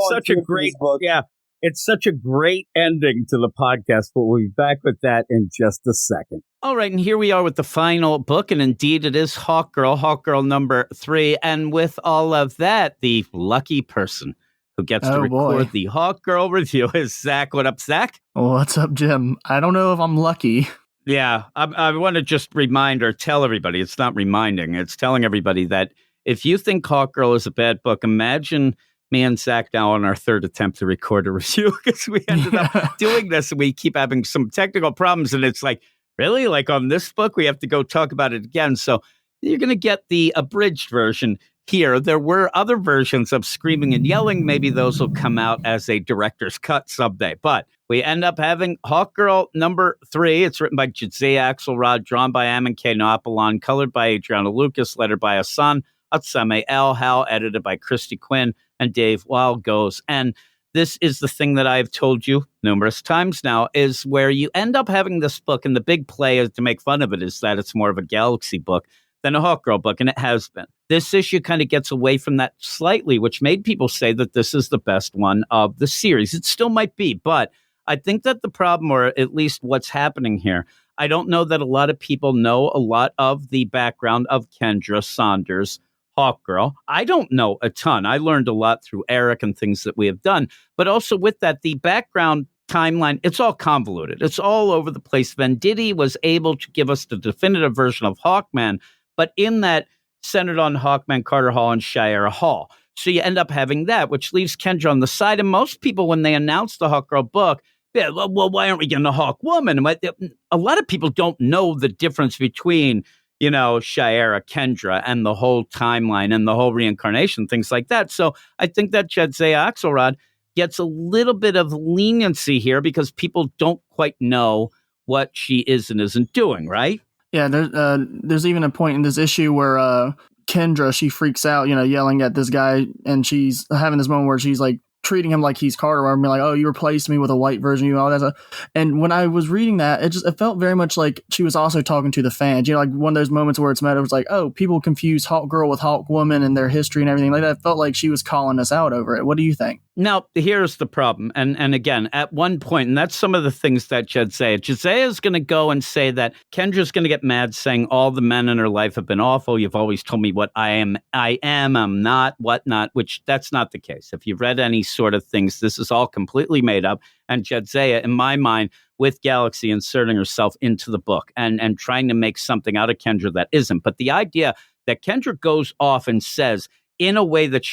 such a great book. Yeah. It's such a great ending to the podcast, but we'll be back with that in just a second. All right, and here we are with the final book, and indeed it is Hawkgirl number 3. And with all of that, the lucky person who gets to record the Hawkgirl review is Zach. What up, Zach? What's up, Jim? I don't know if I'm lucky. Yeah, I want to just tell everybody, it's not reminding, it's telling everybody that if you think Hawkgirl is a bad book, imagine me and Zach now on our third attempt to record a review, because we ended up doing this and we keep having some technical problems, and it's like, really? Like on this book, we have to go talk about it again. So you're going to get the abridged version here. There were other versions of Screaming and Yelling. Maybe those will come out as a director's cut someday. But we end up having Hawkgirl number 3. It's written by Josiah Axelrod, drawn by Ammon K. Nopalon, colored by Adriana Lucas, lettered by Hassan Atsame El Hal, edited by Christy Quinn and Dave Wildgoes. And this is the thing that I've told you numerous times now, is where you end up having this book, and the big play is to make fun of it is that it's more of a Galaxy book than a Hawkgirl book, and it has been. This issue kind of gets away from that slightly, which made people say that this is the best one of the series. It still might be, but I think that the problem, or at least what's happening here, I don't know that a lot of people know a lot of the background of Kendra Saunders' Hawkgirl. I don't know a ton. I learned a lot through Eric and things that we have done, but also with that, the background timeline, it's all convoluted. It's all over the place. Venditti was able to give us the definitive version of Hawkman, but in that centered on Hawkman, Carter Hall, and Shira Hall. So you end up having that, which leaves Kendra on the side. And most people, when they announce the Hawkgirl book, yeah, well, why aren't we getting a Hawkwoman? A lot of people don't know the difference between, you know, Shira, Kendra, and the whole timeline and the whole reincarnation, things like that. So I think that Josiah Axelrod gets a little bit of leniency here because people don't quite know what she is and isn't doing, right? Yeah, there's even a point in this issue where Kendra, she freaks out, you know, yelling at this guy, and she's having this moment where she's like treating him like he's Carter, or being like, "Oh, you replaced me with a white version," you know, all that stuff. And when I was reading that, it felt very much like she was also talking to the fans. You know, like one of those moments where it's met. It was like, "Oh, people confuse Hawkgirl with Hawkwoman and their history and everything like that." It felt like she was calling us out over it. What do you think? Now, here's the problem. And again, at one point, and that's some of the things that Josiah is going to go and say that Kendra's going to get mad, saying all the men in her life have been awful. You've always told me what I'm not, whatnot, which that's not the case. If you've read any sort of things, this is all completely made up. And Josiah, in my mind, with Galaxy inserting herself into the book and trying to make something out of Kendra that isn't. But the idea that Kendra goes off and says in a way that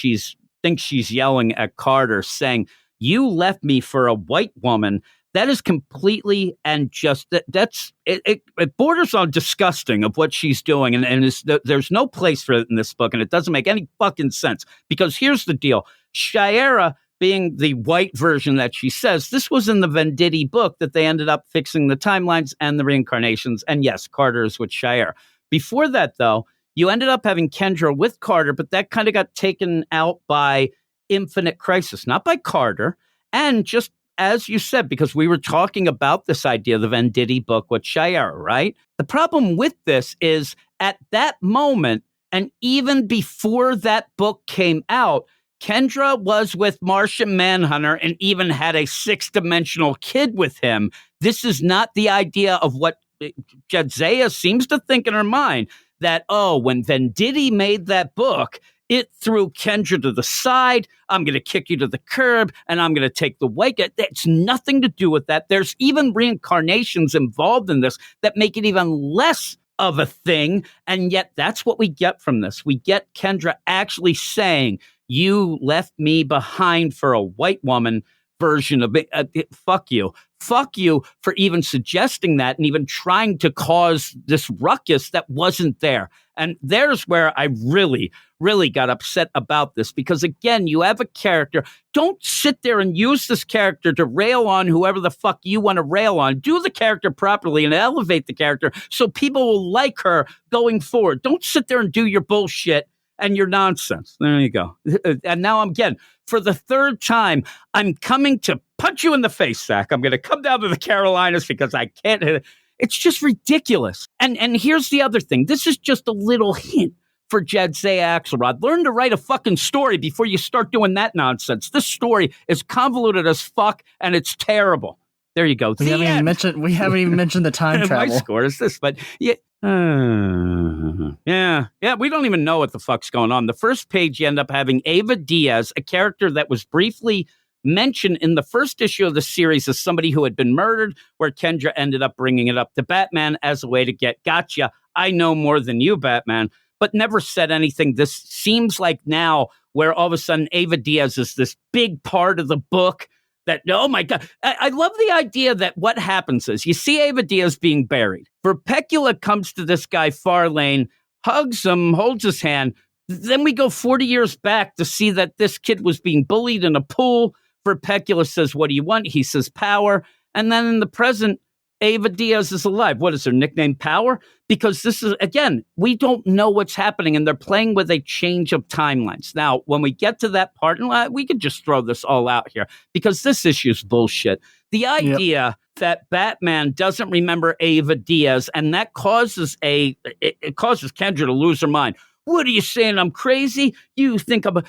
thinks she's yelling at Carter, saying, "You left me for a white woman," that is completely and just it borders on disgusting of what she's doing. And there's no place for it in this book. And it doesn't make any fucking sense, because here's the deal. Shira being the white version that she says, this was in the Venditti book that they ended up fixing the timelines and the reincarnations. And yes, Carter is with Shira. Before that, though, you ended up having Kendra with Carter, but that kind of got taken out by Infinite Crisis, not by Carter. And just as you said, because we were talking about this idea, the Venditti book with Shira, right? The problem with this is at that moment, and even before that book came out, Kendra was with Martian Manhunter and even had a 6-dimensional kid with him. This is not the idea of what Josiah seems to think in her mind, that, oh, when Venditti made that book, it threw Kendra to the side. I'm going to kick you to the curb, and I'm going to take the white guy. That's nothing to do with that. There's even reincarnations involved in this that make it even less of a thing, and yet that's what we get from this. We get Kendra actually saying, "You left me behind for a white woman," version of it. Fuck you. Fuck you for even suggesting that and even trying to cause this ruckus that wasn't there. And there's where I really, really got upset about this, because again, you have a character. Don't sit there and use this character to rail on whoever the fuck you want to rail on. Do the character properly and elevate the character so people will like her going forward. Don't sit there and do your bullshit and your nonsense. There you go. And now again, for the third time, I'm coming to punch you in the face, Zach. I'm going to come down to the Carolinas because I can't hit it. It's just ridiculous. And here's the other thing. This is just a little hint for Jedzay Axelrod. Learn to write a fucking story before you start doing that nonsense. This story is convoluted as fuck, and it's terrible. There you go. We haven't even mentioned the time travel. My score is this, but yeah. Yeah, we don't even know what the fuck's going on. The first page, you end up having Ava Diaz, a character that was briefly mentioned in the first issue of the series as somebody who had been murdered, where Kendra ended up bringing it up to Batman as a way to get gotcha. I know more than you, Batman, but never said anything. This seems like now where all of a sudden Ava Diaz is this big part of the book that, oh my God. I love the idea that what happens is you see Ava Diaz being buried. Verpecula comes to this guy, Farlane, hugs him, holds his hand. Then we go 40 years back to see that this kid was being bullied in a pool. Verpecula says, what do you want? He says, power. And then in the present, Ava Diaz is alive. What is her nickname? Power? Because this is, again, we don't know what's happening, and they're playing with a change of timelines. Now, when we get to that part, and we could just throw this all out here, because this issue's bullshit. The idea that Batman doesn't remember Ava Diaz, and that causes it causes Kendra to lose her mind. What are you saying? I'm crazy? You think I'm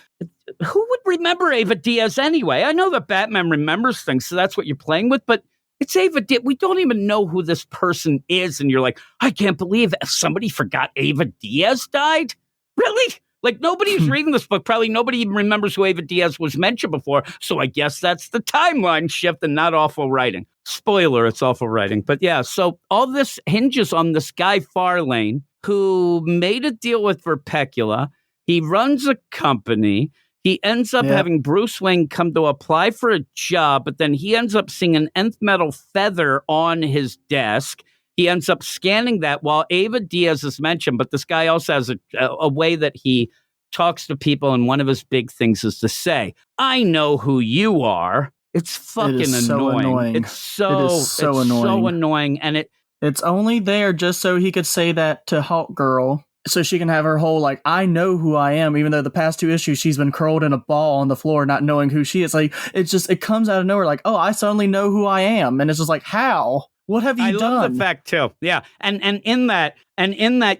who would remember Ava Diaz anyway? I know that Batman remembers things, so that's what you're playing with, but it's Ava Diaz. We don't even know who this person is, and you're like, I can't believe somebody forgot Ava Diaz died? Really? Like, nobody's reading this book. Probably nobody even remembers who Ava Diaz was mentioned before, so I guess that's the timeline shift and not awful writing. Spoiler, it's awful writing. But yeah, so all this hinges on this guy, Farlane, who made a deal with Verpecula. He runs a company. He ends up having Bruce Wayne come to apply for a job, but then he ends up seeing an nth metal feather on his desk. He ends up scanning that while Ava Diaz is mentioned, but this guy also has a way that he talks to people, and one of his big things is to say, I know who you are. It's fucking annoying. It's so annoying. And it's only there just so he could say that to Hawkgirl, so she can have her whole, like, I know who I am, even though the past 2 issues she's been curled in a ball on the floor not knowing who she is. Like, it comes out of nowhere, like, oh, I suddenly know who I am. And it's just like, how? What have you done? I love the fact, too. Yeah. And in that,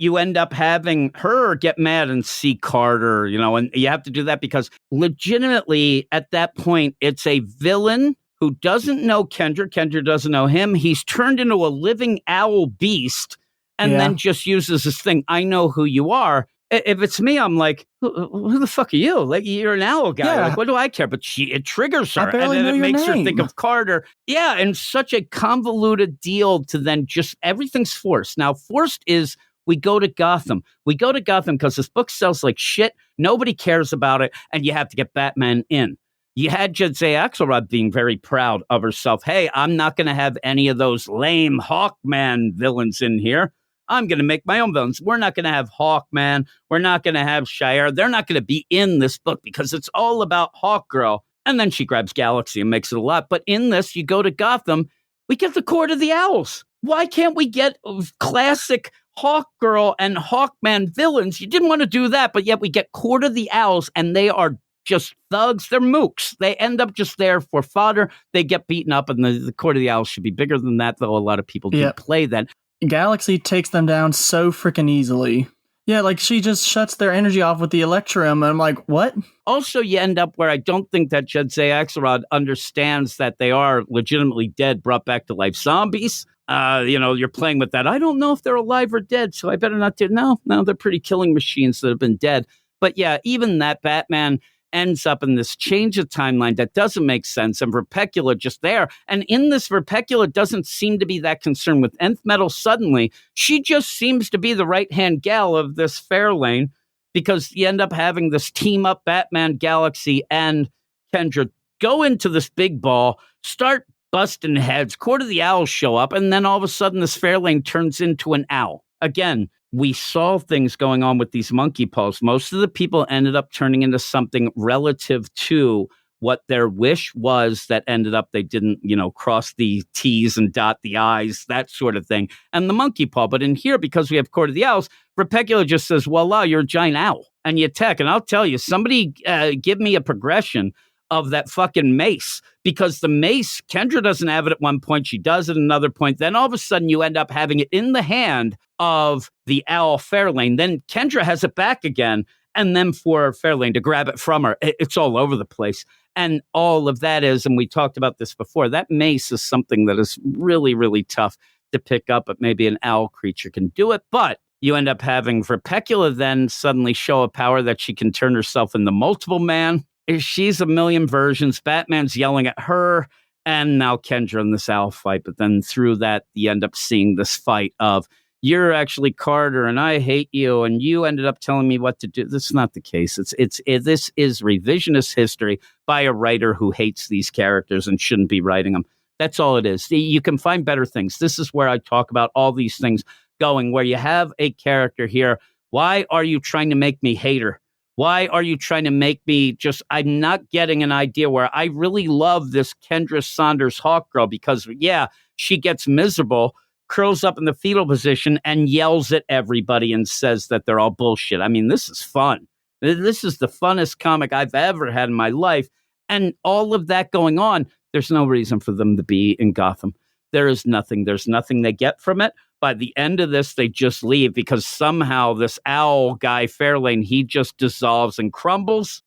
you end up having her get mad and see Carter, and you have to do that because legitimately at that point, it's a villain who doesn't know Kendra. Kendra doesn't know him. He's turned into a living owl beast. And then just uses this thing, I know who you are. If it's me, I'm like, who the fuck are you? Like, you're an owl guy. Yeah. Like, what do I care? But it triggers her. And then it makes her think of Carter. Yeah, and such a convoluted deal to then just, everything's forced. Now, forced is, we go to Gotham. We go to Gotham because this book sells like shit. Nobody cares about it. And you have to get Batman in. You had Jedzay Axelrod being very proud of herself. Hey, I'm not going to have any of those lame Hawkman villains in here. I'm going to make my own villains. We're not going to have Hawkman. We're not going to have Shire. They're not going to be in this book because it's all about Hawkgirl. And then she grabs Galaxy and makes it a lot. But in this, you go to Gotham, we get the Court of the Owls. Why can't we get classic Hawkgirl and Hawkman villains? You didn't want to do that, but yet we get Court of the Owls, and they are just thugs. They're mooks. They end up just there for fodder. They get beaten up, and the Court of the Owls should be bigger than that, though a lot of people do play that. Galaxy takes them down so freaking easily. Yeah, like she just shuts their energy off with the Electrum, and I'm like, what? Also, you end up where I don't think that Jedzay Axelrod understands that they are legitimately dead, brought back to life zombies. You're playing with that. I don't know if they're alive or dead, so I better not do. No, they're pretty killing machines that have been dead. But yeah, even that Batman ends up in this change of timeline that doesn't make sense, and Verpecula just there. And in this, Verpecula doesn't seem to be that concerned with nth metal suddenly. She just seems to be the right-hand gal of this Fairlane, because you end up having this team-up Batman, Galaxy, and Kendra go into this big ball, start busting heads, Court of the Owls show up, and then all of a sudden this Fairlane turns into an owl. Again, we saw things going on with these monkey paws. Most of the people ended up turning into something relative to what their wish was that ended up they didn't, cross the T's and dot the I's, that sort of thing. And the monkey paw. But in here, because we have Court of the Owls, Verpecula just says, voila, you're a giant owl. And you attack. And I'll tell you, somebody give me a progression of that fucking mace, because the mace, Kendra doesn't have it at one point. She does at another point. Then all of a sudden you end up having it in the hand of the Owl Fairlane. Then Kendra has it back again. And then for Fairlane to grab it from her, it's all over the place. And all of that is, and we talked about this before, that mace is something that is really, really tough to pick up, but maybe an owl creature can do it. But you end up having Verpecula then suddenly show a power that she can turn herself into multiple man. She's a million versions. Batman's yelling at her, and now Kendra in this owl fight. But then through that, you end up seeing this fight of, you're actually Carter, and I hate you, and you ended up telling me what to do. This is not the case. This is revisionist history by a writer who hates these characters and shouldn't be writing them. That's all it is. You can find better things. This is where I talk about all these things going, where you have a character here. Why are you trying to make me hate her? Why are you trying to make me I'm not getting an idea where I really love this Kendra Saunders Hawkgirl because, yeah, she gets miserable, curls up in the fetal position and yells at everybody and says that they're all bullshit. I mean, this is fun. This is the funnest comic I've ever had in my life. And all of that going on, there's no reason for them to be in Gotham. There is nothing. There's nothing they get from it. By the end of this, they just leave because somehow this owl guy, Fairlane, he just dissolves and crumbles.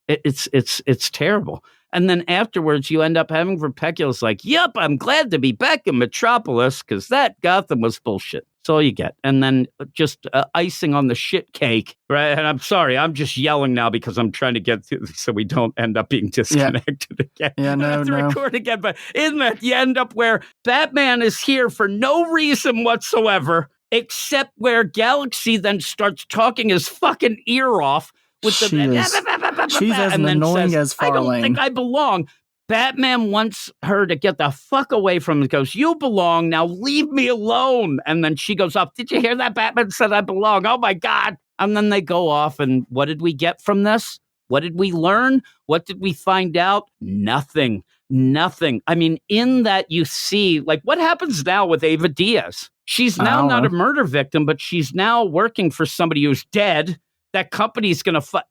It's terrible. And then afterwards, you end up having Verpecula's like, yep, I'm glad to be back in Metropolis because that Gotham was bullshit. That's all you get. And then just icing on the shit cake, right? And I'm sorry, I'm just yelling now because I'm trying to get through so we don't end up being disconnected again. Yeah, no, I have to record again. But in that, you end up where Batman is here for no reason whatsoever, except where Galaxy then starts talking his fucking ear off. With she's as annoying as Farlane. I don't think I belong. Batman wants her to get the fuck away from him. Goes, you belong, now leave me alone. And then she goes off, did you hear that? Batman said I belong. Oh my God. And then they go off, and what did we get from this? What did we learn? What did we find out? Nothing. I mean, in that you see, like, what happens now with Ava Diaz? She's now not a murder victim, but she's now working for somebody who's dead. That company's going to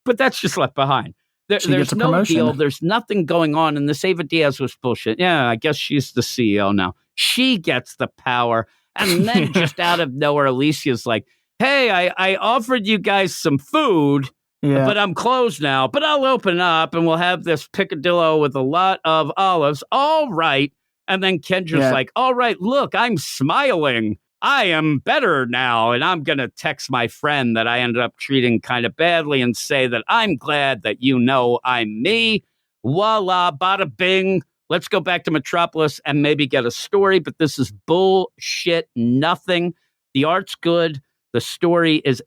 but that's just left behind. There's no promotion. Deal. There's nothing going on. And this Ava Diaz was bullshit. Yeah, I guess she's the CEO now. She gets the power. And then just out of nowhere, Alicia's like, hey, I offered you guys some food, but I'm closed now. But I'll open up and we'll have this picadillo with a lot of olives. All right. And then Kendra's like, all right, look, I'm smiling. I am better now, and I'm going to text my friend that I ended up treating kind of badly and say that I'm glad that you know I'm me. Voila, bada bing. Let's go back to Metropolis and maybe get a story, but this is bullshit. Nothing. The art's good. The story is...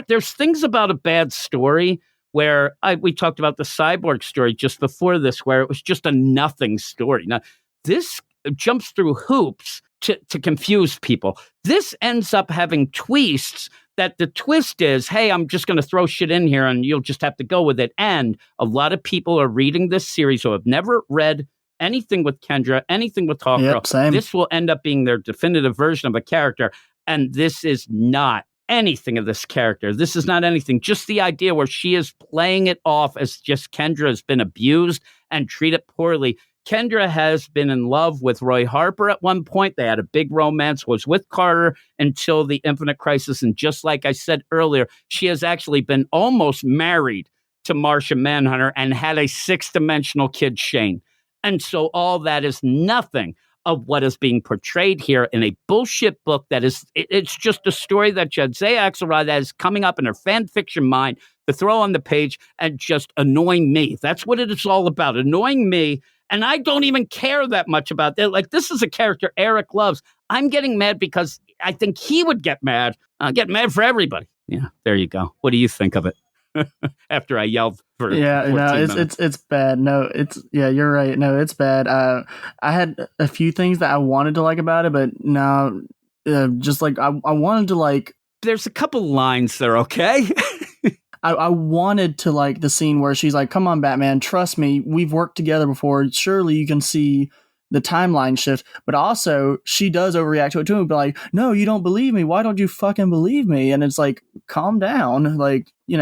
There's things about a bad story where we talked about the Cyborg story just before this, where it was just a nothing story. Now, this jumps through hoops to confuse people. This ends up having twists that the twist is, hey, I'm just going to throw shit in here and you'll just have to go with it. And a lot of people are reading this series who have never read anything with Kendra, anything with Hawkgirl. Same. This will end up being their definitive version of a character. And this is not anything of this character. This is not anything. Just the idea where she is playing it off as just Kendra has been abused and treated poorly. Kendra has been in love with Roy Harper at one point. They had a big romance, was with Carter until the Infinite Crisis. And just like I said earlier, she has actually been almost married to Martian Manhunter and had a 6-dimensional kid, Shane. And so all that is nothing of what is being portrayed here in a bullshit book that is, it's just a story that Jadzia Axelrod is coming up in her fan fiction mind to throw on the page and just annoying me. That's what it is all about, annoying me. And I don't even care that much about that. Like, this is a character Eric loves. I'm getting mad because I think he would get mad. Get mad for everybody. Yeah, there you go. What do you think of it? After I yelled for 14 minutes. It's bad. No, you're right. No, it's bad. I had a few things that I wanted to like about it, but no, just like I wanted to like. There's a couple lines there, okay? I wanted to like the scene where she's like, come on, Batman, trust me. We've worked together before. Surely you can see the timeline shift, but also she does overreact to it too, but like, no, you don't believe me. Why don't you fucking believe me? And it's like, calm down. Like, he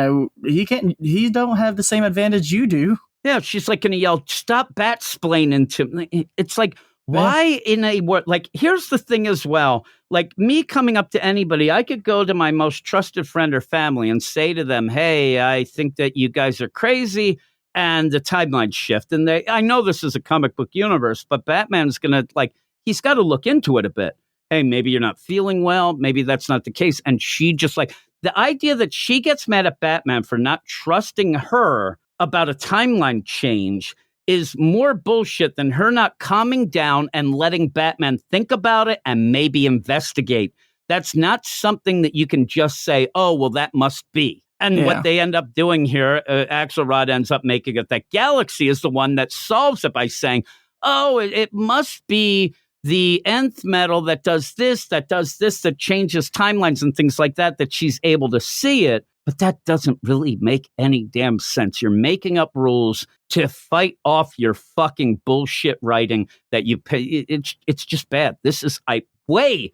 don't have the same advantage you do. Yeah, she's like going to yell, stop bat-splaining to me. It's like, why in a word? Like, here's the thing as well. Like, me coming up to anybody, I could go to my most trusted friend or family and say to them, hey, I think that you guys are crazy and the timeline shift. And I know this is a comic book universe, but Batman's going to, like, he's got to look into it a bit. Hey, maybe you're not feeling well. Maybe that's not the case. And she just like, the idea that she gets mad at Batman for not trusting her about a timeline change is more bullshit than her not calming down and letting Batman think about it and maybe investigate. That's not something that you can just say, oh, well, that must be. And what they end up doing here, Axelrod ends up making it that Galaxy is the one that solves it by saying, oh, it must be the nth metal that does this, that changes timelines and things like that, that she's able to see it. But that doesn't really make any damn sense. You're making up rules to fight off your fucking bullshit writing that you pay. It's just bad. This is way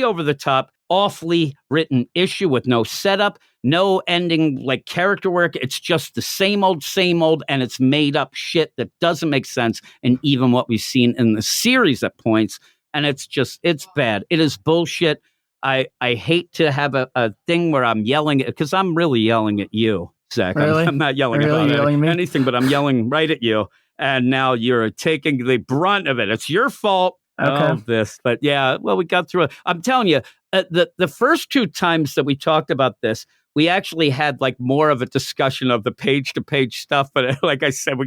over the top, awfully written issue with no setup, no ending, like character work. It's just the same old, and it's made up shit that doesn't make sense. And even what we've seen in the series at points, and it's bad. It is bullshit. I hate to have a thing where I'm yelling because I'm really yelling at you, Zach. Really? I'm not yelling about anything, but I'm yelling right at you. And now you're taking the brunt of it. It's your fault. Okay. This. But yeah, well, we got through it. I'm telling you, the first two times that we talked about this, we actually had like more of a discussion of the page-to-page stuff. But like I said,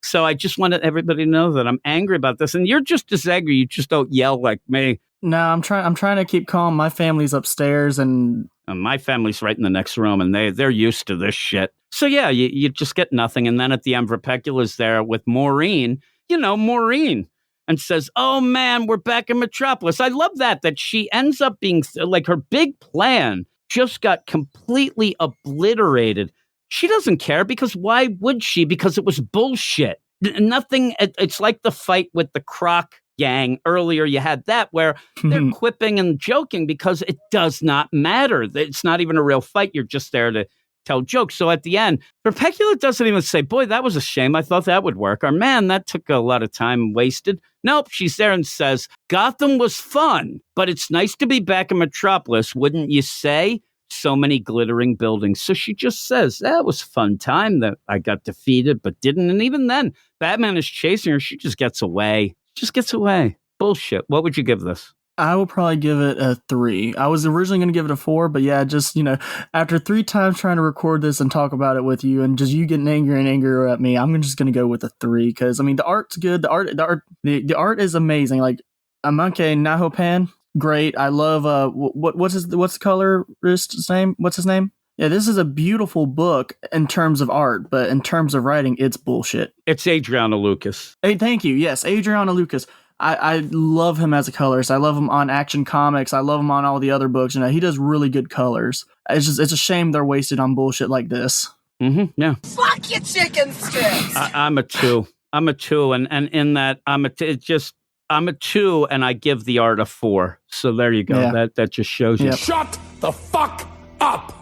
so I just wanted everybody to know that I'm angry about this. And you're just as angry. You just don't yell like me. No, I'm trying to keep calm. My family's upstairs, and my family's right in the next room, and they're used to this shit. So yeah, you just get nothing. And then at the end, Repecula's there with Maureen, and says, "Oh man, we're back in Metropolis." I love that she ends up being like her big plan just got completely obliterated. She doesn't care because why would she? Because it was bullshit. Nothing. It's like the fight with the Croc gang earlier. You had that where they're quipping and joking because it does not matter. It's not even a real fight. You're just there to tell jokes. So at the end, Repecula doesn't even say, boy, that was a shame. I thought that would work. Or man, that took a lot of time wasted. Nope. She's there and says, Gotham was fun, but it's nice to be back in Metropolis, wouldn't you say? So many glittering buildings. So she just says, that was a fun time that I got defeated, but didn't. And even then, Batman is chasing her. She just gets away. Bullshit. What would you give this? I will probably give it a 3. I was originally going to give it a 4, but yeah, just, after 3 times trying to record this and talk about it with you and just you getting angrier and angrier at me, I'm just going to go with a 3 because, the art's good. The art is amazing. Like, Amanke Nahopan, great. I love, what's the colorist's name? What's his name? Yeah, this is a beautiful book in terms of art, but in terms of writing, it's bullshit. It's Adriana Lucas. Hey, thank you. Yes, Adriana Lucas. I love him as a colorist. I love him on Action Comics. I love him on all the other books. He does really good colors. It's a shame they're wasted on bullshit like this. Mm-hmm. Yeah. Fuck your chicken strips. I'm a 2. I'm a 2, and in that I'm a 2, and I give the art a 4. So there you go. Yeah. That just shows you. Yep. Shut the fuck up.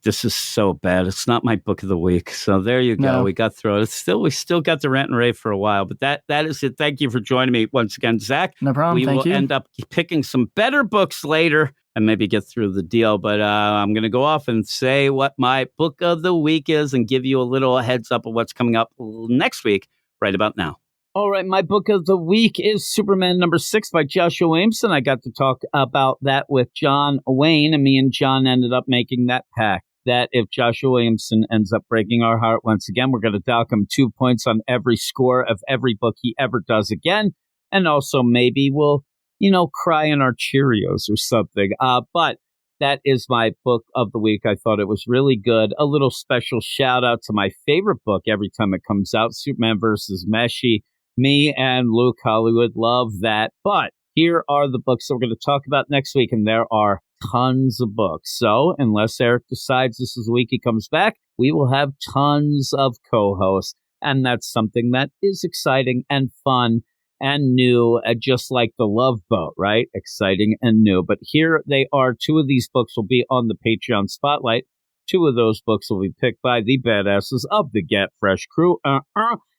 This is so bad. It's not my book of the week. So there you go. No. We got through it. We still got the rant and rave for a while, but that is it. Thank you for joining me once again, Zach. No problem. We will end up picking some better books later and maybe get through the deal. But I'm going to go off and say what my book of the week is and give you a little heads up of what's coming up next week right about now. All right, my book of the week is Superman #6 by Joshua Williamson. I got to talk about that with Jon Wayne, and me and John ended up making that pact that if Joshua Williamson ends up breaking our heart once again, we're going to dock him 2 points on every score of every book he ever does again. And also maybe we'll, cry in our Cheerios or something. But that is my book of the week. I thought it was really good. A little special shout out to my favorite book every time it comes out, Superman versus Meshi. Me and Luke Hollywood love that. But here are the books that we're going to talk about next week, and there are tons of books. So unless Eric decides this is the week he comes back, we will have tons of co-hosts, and that's something that is exciting and fun. and new, just like The Love Boat, right? Exciting and new. But here they are. 2 of these books will be on the Patreon Spotlight. 2 of those books will be picked by the badasses of the Get Fresh crew.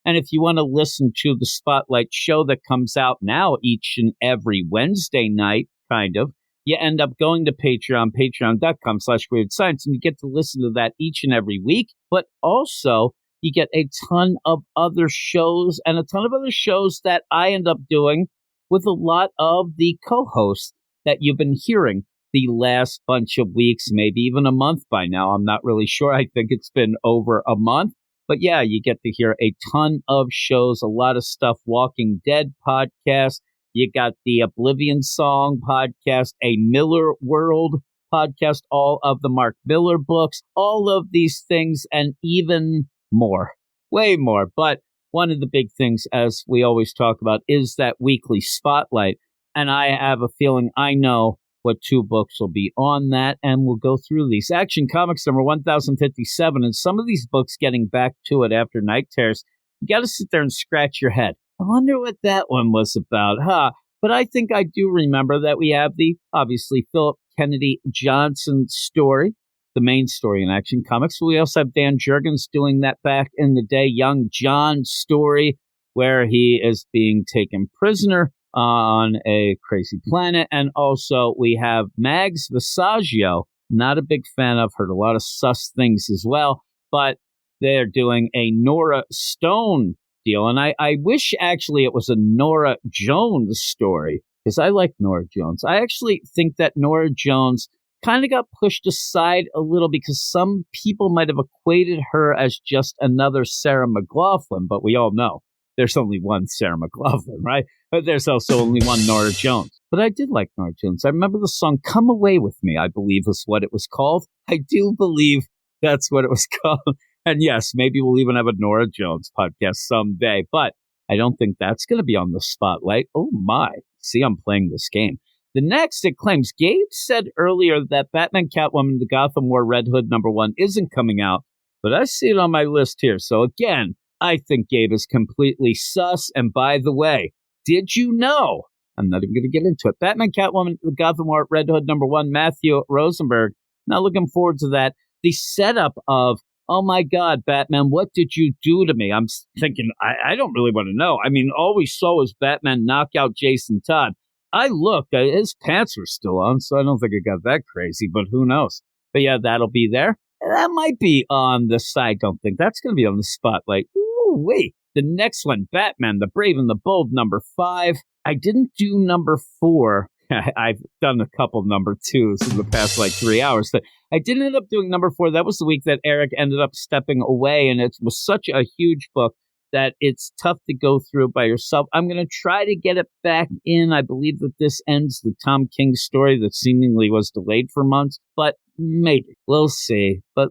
And if you want to listen to the Spotlight show that comes out now each and every Wednesday night, kind of, you end up going to Patreon, patreon.com/weirdScience, and you get to listen to that each and every week. But also, you get a ton of other shows and a ton of other shows that I end up doing with a lot of the co-hosts that you've been hearing the last bunch of weeks, maybe even a month by now. I'm not really sure. I think it's been over a month. But yeah, you get to hear a ton of shows, a lot of stuff. Walking Dead podcast. You got the Oblivion Song podcast, a Miller World podcast, all of the Mark Miller books, all of these things, and even more, way more. But one of the big things, as we always talk about, is that weekly Spotlight. And I have a feeling I know what 2 books will be on that, and we'll go through these. Action Comics number 1057, and some of these books getting back to it after Night Terrors, you got to sit there and scratch your head. I wonder what that one was about, huh? But I think I do remember that we have the, obviously, Philip Kennedy Johnson story, the main story in Action Comics. We also have Dan Jurgens doing that back in the day, Young John story, where he is being taken prisoner on a crazy planet. And also we have Mags Visaggio, not a big fan of, heard a lot of sus things as well, but they're doing a Nora Stone deal. And I wish actually it was a Nora Jones story, because I like Nora Jones. I actually think that Nora Jones kind of got pushed aside a little because some people might have equated her as just another Sarah McLachlan, but we all know there's only one Sarah McLachlan, right? But there's also only one Nora Jones. But I did like Nora Jones. I remember the song Come Away With Me, I believe is what it was called. I do believe that's what it was called. And yes, maybe we'll even have a Nora Jones podcast someday, but I don't think that's going to be on the Spotlight. Oh my. See, I'm playing this game. The next, it claims, Gabe said earlier that Batman Catwoman, the Gotham War Red Hood #1 isn't coming out, but I see it on my list here. So again, I think Gabe is completely sus. And by the way, did you know? I'm not even going to get into it. Batman Catwoman, the Gotham War Red Hood #1, Matthew Rosenberg. Not looking forward to that. The setup of, oh my God, Batman, what did you do to me? I'm thinking, I don't really want to know. I mean, all we saw was Batman knock out Jason Todd. I looked, his pants were still on, so I don't think it got that crazy, but who knows? But yeah, that'll be there. That might be on the side. Don't think that's going to be on the Spotlight. Ooh, wait. The next one, Batman, the Brave and the Bold, #5. I didn't do #4. I've done a couple #2s in the past 3 hours. But I didn't end up doing #4. That was the week that Eric ended up stepping away, and it was such a huge book that it's tough to go through by yourself. I'm going to try to get it back in. I believe that this ends the Tom King story that seemingly was delayed for months, but maybe. We'll see. But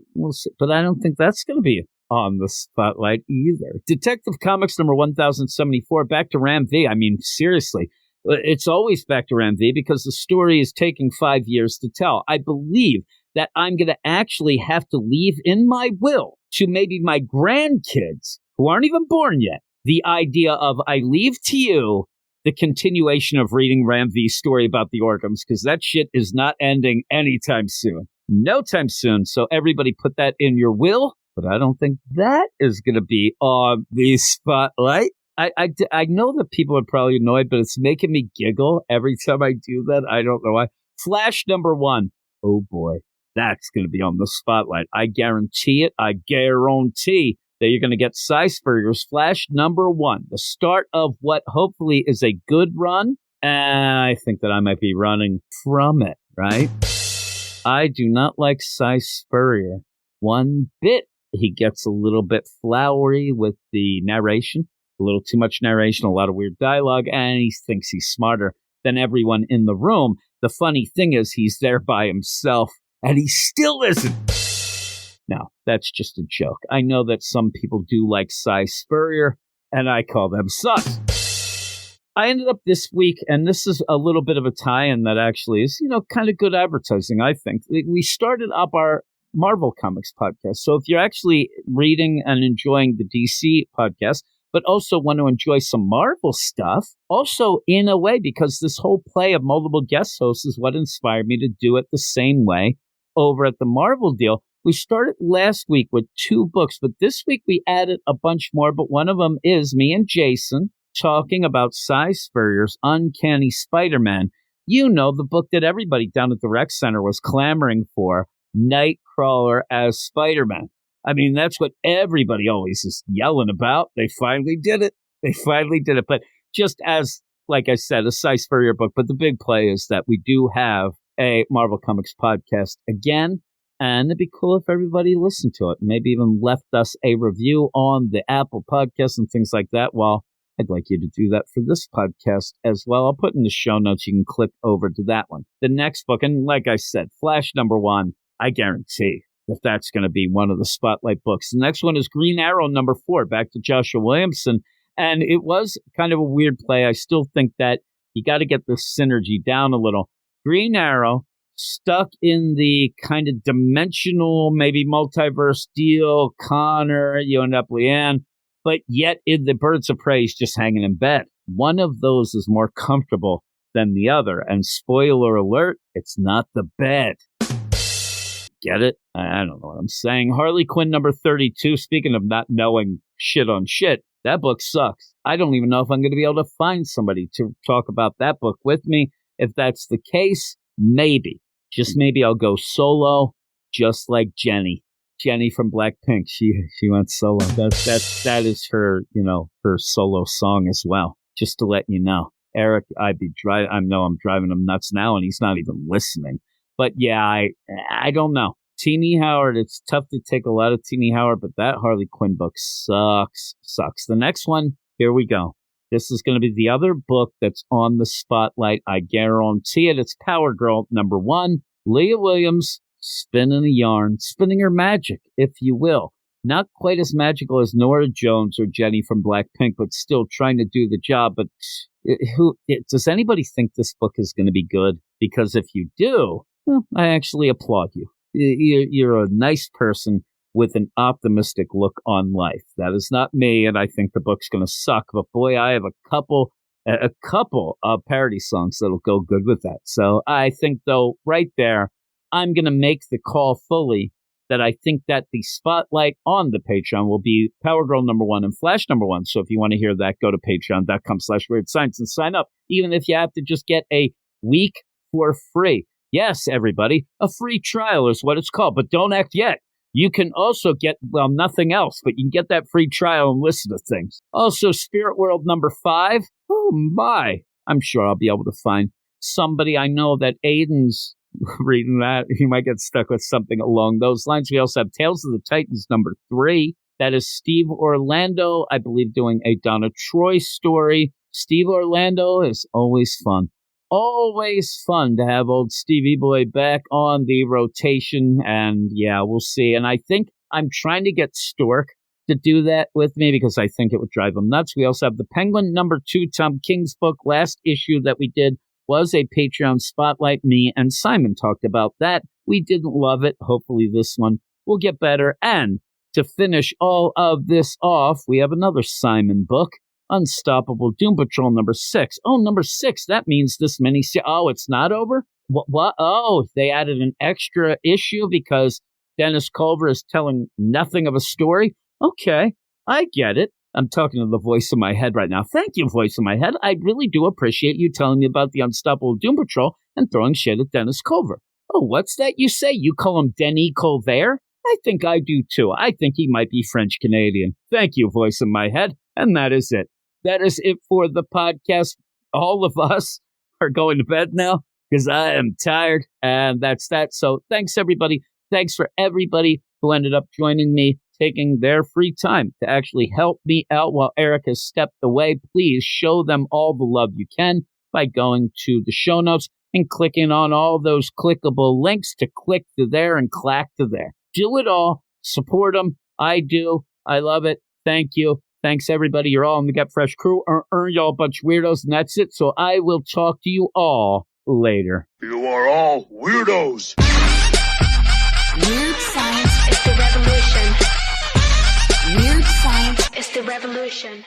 I don't think that's going to be on the Spotlight either. Detective Comics #1074, back to Ram V. I mean, seriously, it's always back to Ram V because the story is taking 5 years to tell. I believe that I'm going to actually have to leave in my will to maybe my grandkids, who aren't even born yet, the idea of I leave to you the continuation of reading Ram V's story about the Orgams, because that shit is not ending anytime soon. No time soon. So everybody put that in your will, but I don't think that is going to be on the Spotlight. I know that people are probably annoyed, but it's making me giggle every time I do that. I don't know why. Flash #1. Oh boy, that's going to be on the Spotlight. I guarantee it. I guarantee that you're going to get Cy Spurrier's Flash #1, the start of what hopefully is a good run. And I think that I might be running from it, right? I do not like Cy Spurrier one bit. He gets a little bit flowery with the narration, a little too much narration, a lot of weird dialogue, and he thinks he's smarter than everyone in the room. The funny thing is he's there by himself, and he still isn't. No, that's just a joke. I know that some people do like Cy Spurrier, and I call them sus. I ended up this week, and this is a little bit of a tie-in that actually is, kind of good advertising, I think. We started up our Marvel Comics podcast. So if you're actually reading and enjoying the DC podcast, but also want to enjoy some Marvel stuff. Also, in a way, because this whole play of multiple guest hosts is what inspired me to do it the same way over at the Marvel deal. We started last week with 2 books, but this week we added a bunch more, but one of them is me and Jason talking about Cy Spurrier's Uncanny Spider-Man. You know, the book that everybody down at the Rec Center was clamoring for, Nightcrawler as Spider-Man. I mean, that's what everybody always is yelling about. They finally did it. But just as, like I said, a Cy Spurrier book, but the big play is that we do have a Marvel Comics podcast again, and it'd be cool if everybody listened to it, maybe even left us a review on the Apple Podcast and things like that. Well, I'd like you to do that for this podcast as well. I'll put in the show notes. You can click over to that one. The next book, and like I said, Flash #1, I guarantee that that's going to be one of the spotlight books. The next one is Green Arrow #4, back to Joshua Williamson. And it was kind of a weird play. I still think that you got to get the synergy down a little. Green Arrow stuck in the kind of dimensional, maybe multiverse deal. Connor, you end up Leanne, but yet in the Birds of Prey, he's just hanging in bed. One of those is more comfortable than the other. And spoiler alert, it's not the bed. Get it? I don't know what I'm saying. Harley Quinn #32. Speaking of not knowing shit on shit, that book sucks. I don't even know if I'm going to be able to find somebody to talk about that book with me. If that's the case, maybe, just maybe I'll go solo, just like Jenny from Blackpink. She went solo. That is her, her solo song as well. Just to let you know, Eric, I know I'm driving him nuts now, and he's not even listening. But yeah, I don't know. Teenie Howard, it's tough to take a lot of Teenie Howard, but that Harley Quinn book sucks. The next one, here we go. This is going to be the other book that's on the spotlight. I guarantee it. It's Power Girl #1. Leah Williams spinning a yarn, spinning her magic, if you will. Not quite as magical as Nora Jones or Jenny from Blackpink, but still trying to do the job. But does anybody think this book is going to be good? Because if you do, well, I actually applaud you. You're a nice person with an optimistic look on life. That is not me, and I think the book's going to suck. But boy, I have a couple of parody songs that'll go good with that. So I think, though, right there, I'm going to make the call fully that I think that the spotlight on the Patreon will be Power Girl #1 and Flash #1. So if you want to hear that, go to patreon.com/weirdscience and sign up, even if you have to just get a week for free. Yes, everybody, a free trial is what it's called, but don't act yet. You can also get, well, nothing else, but you can get that free trial and listen to things. Also, Spirit World #5. Oh, my. I'm sure I'll be able to find somebody. I know that Aiden's reading that. He might get stuck with something along those lines. We also have Tales of the Titans #3. That is Steve Orlando, I believe, doing a Donna Troy story. Steve Orlando is always fun. Always fun to have old Stevie Boy back on the rotation, and yeah, we'll see. And I think I'm trying to get Stork to do that with me because I think it would drive him nuts. We also have The Penguin #2, Tom King's book. Last issue that we did was a Patreon spotlight. Me and Simon talked about that. We didn't love it. Hopefully this one will get better. And to finish all of this off, we have another Simon book. Unstoppable Doom Patrol #6. Oh, #6. That means this oh, it's not over? What? Oh, they added an extra issue because Dennis Culver is telling nothing of a story? Okay, I get it. I'm talking to the voice in my head right now. Thank you, voice in my head. I really do appreciate you telling me about the Unstoppable Doom Patrol and throwing shit at Dennis Culver. Oh, what's that you say? You call him Denis Colvert? I think I do too. I think he might be French-Canadian. Thank you, voice in my head. And that is it. That is it for the podcast. All of us are going to bed now because I am tired, and that's that. So thanks, everybody. Thanks for everybody who ended up joining me, taking their free time to actually help me out while Eric has stepped away. Please show them all the love you can by going to the show notes and clicking on all those clickable links to click to there and clack to there. Do it all. Support them. I do. I love it. Thank you. Thanks, everybody. You're all in the Get Fresh crew. Y'all a bunch of weirdos, and that's it. So I will talk to you all later. You are all weirdos. Weird science is the revolution. Weird science is the revolution.